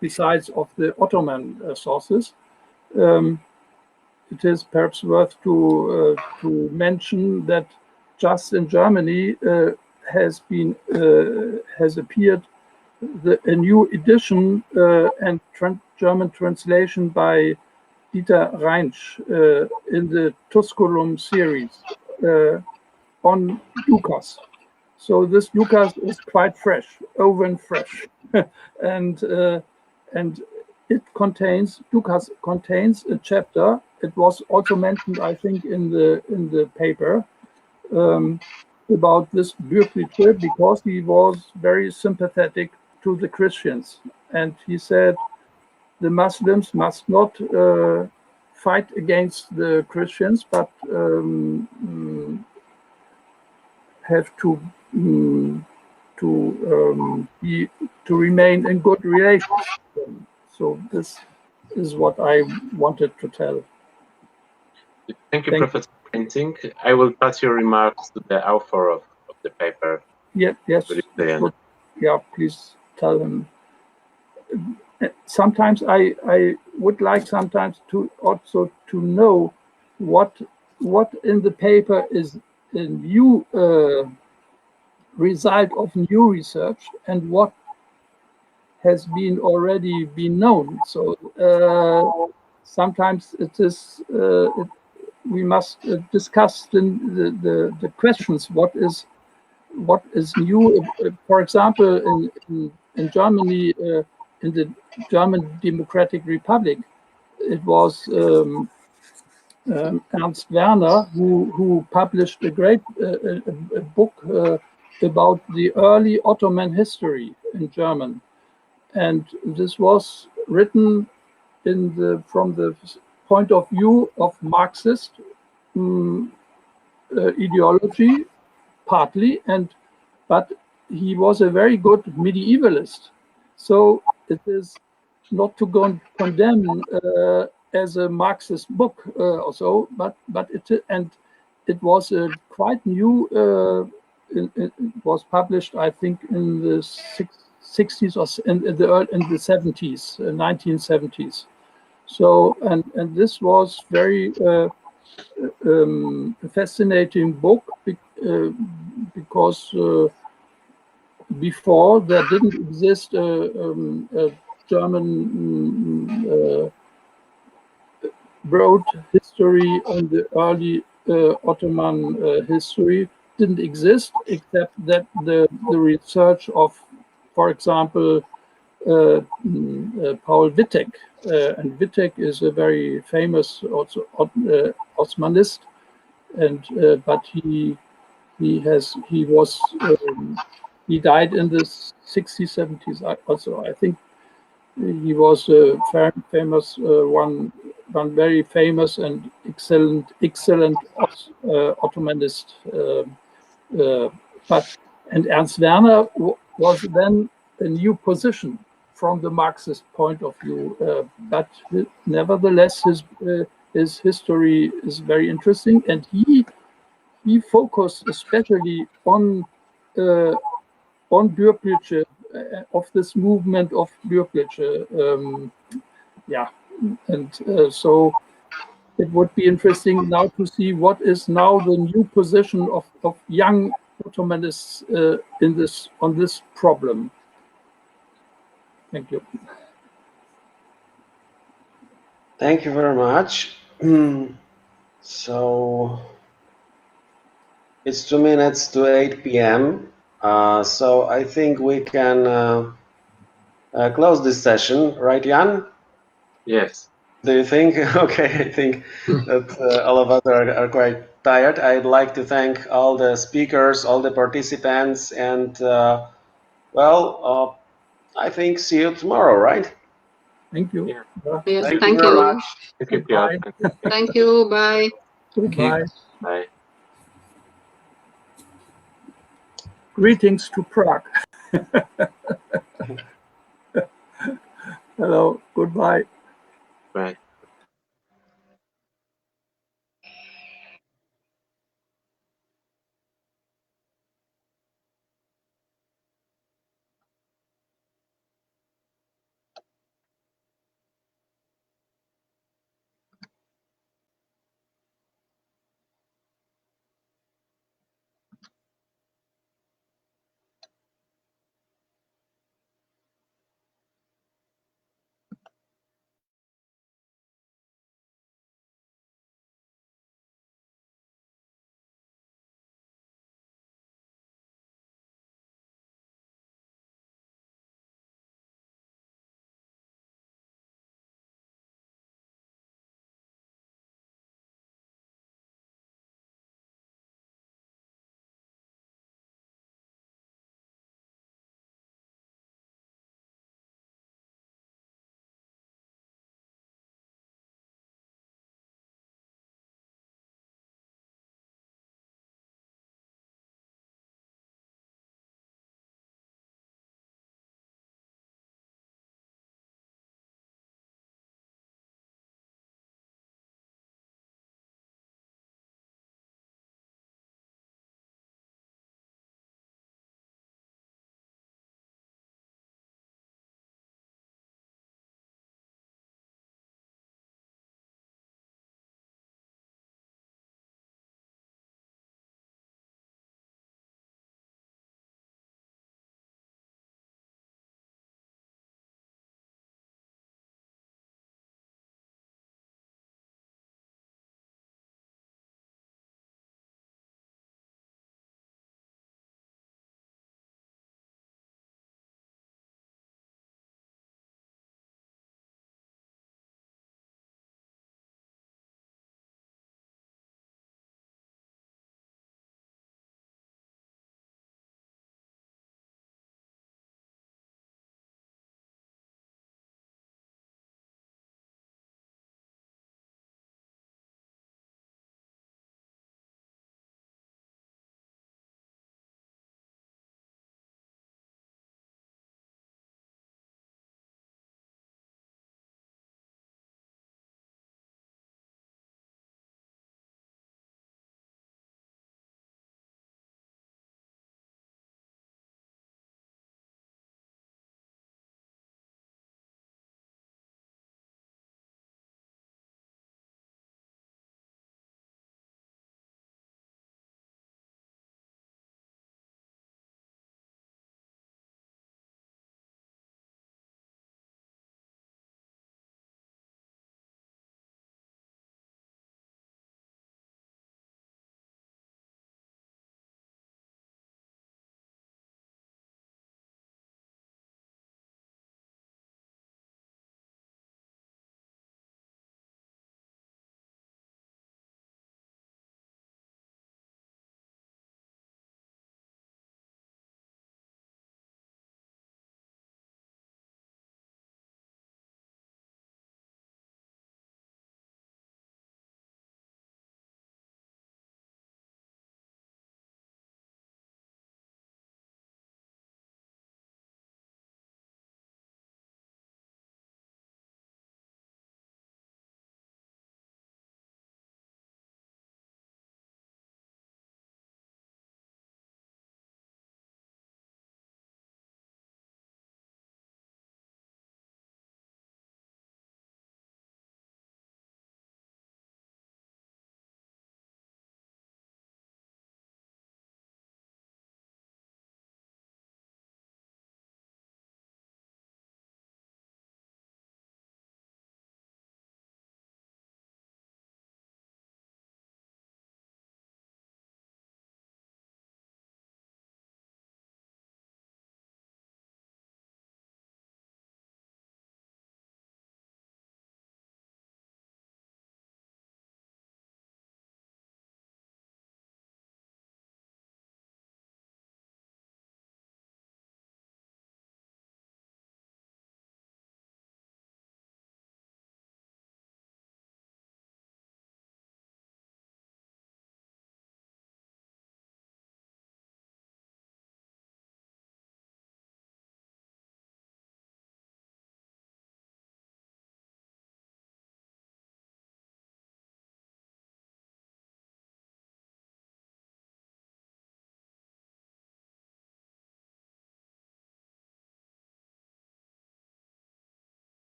besides of the Ottoman sources. It is perhaps worth to mention that just in Germany has appeared a new edition and German translation by Dieter Reinsch in the Tusculum series on Dukas. So this Dukas is quite fresh, oven fresh, and it contains, Dukas contains a chapter. It was also mentioned, I think, in the paper, about this Bürgerliche because he was very sympathetic to the Christians. And he said the Muslims must not fight against the Christians, but have to remain in good relations. So this is what I wanted to tell. Thank you, Professor Painting. I will pass your remarks to the author of the paper. Yeah, yes. Yeah, please tell him. Sometimes I would like sometimes to also to know what in the paper is a new result of new research and what has been already been known. So sometimes it is we must discuss the questions. What is new? For example, in Germany, in the German Democratic Republic, it was Ernst Werner who published a great a book about the early Ottoman history in German, and this was written from the point of view of Marxist ideology, partly, but he was a very good medievalist. So it is not to go and condemn as a Marxist book or so, but it was quite new. It was published, I think, in the 60s or in the 70s, 1970s. So and this was very fascinating book because before there didn't exist a German broad history on the early Ottoman history didn't exist, except that the research of, for example, Paul Wittek, and Wittek is a very famous also Osmanist, and but he died in the 60s, 70s. Also, I think he was a famous one very famous and excellent Ottomanist. And Ernst Werner was then a new position from the Marxist point of view, but nevertheless his history is very interesting, and he focused especially on Bürgerliche, of this movement of Bürgerliche. Yeah, and so it would be interesting now to see what is now the new position of young Ottomanists on this problem. Thank you. Thank you very much. So it's 2 minutes to 8 p.m. So I think we can close this session, right, Jan? Yes. Do you think? Okay, I think that all of us are quite tired. I'd like to thank all the speakers, all the participants, and I think see you tomorrow, right? Thank you. Yeah. Yes, Thank thank you very you. much. Thank you, Bye. Thank you. Bye. Goodbye. Bye. Greetings to Prague. Hello. Goodbye. Bye.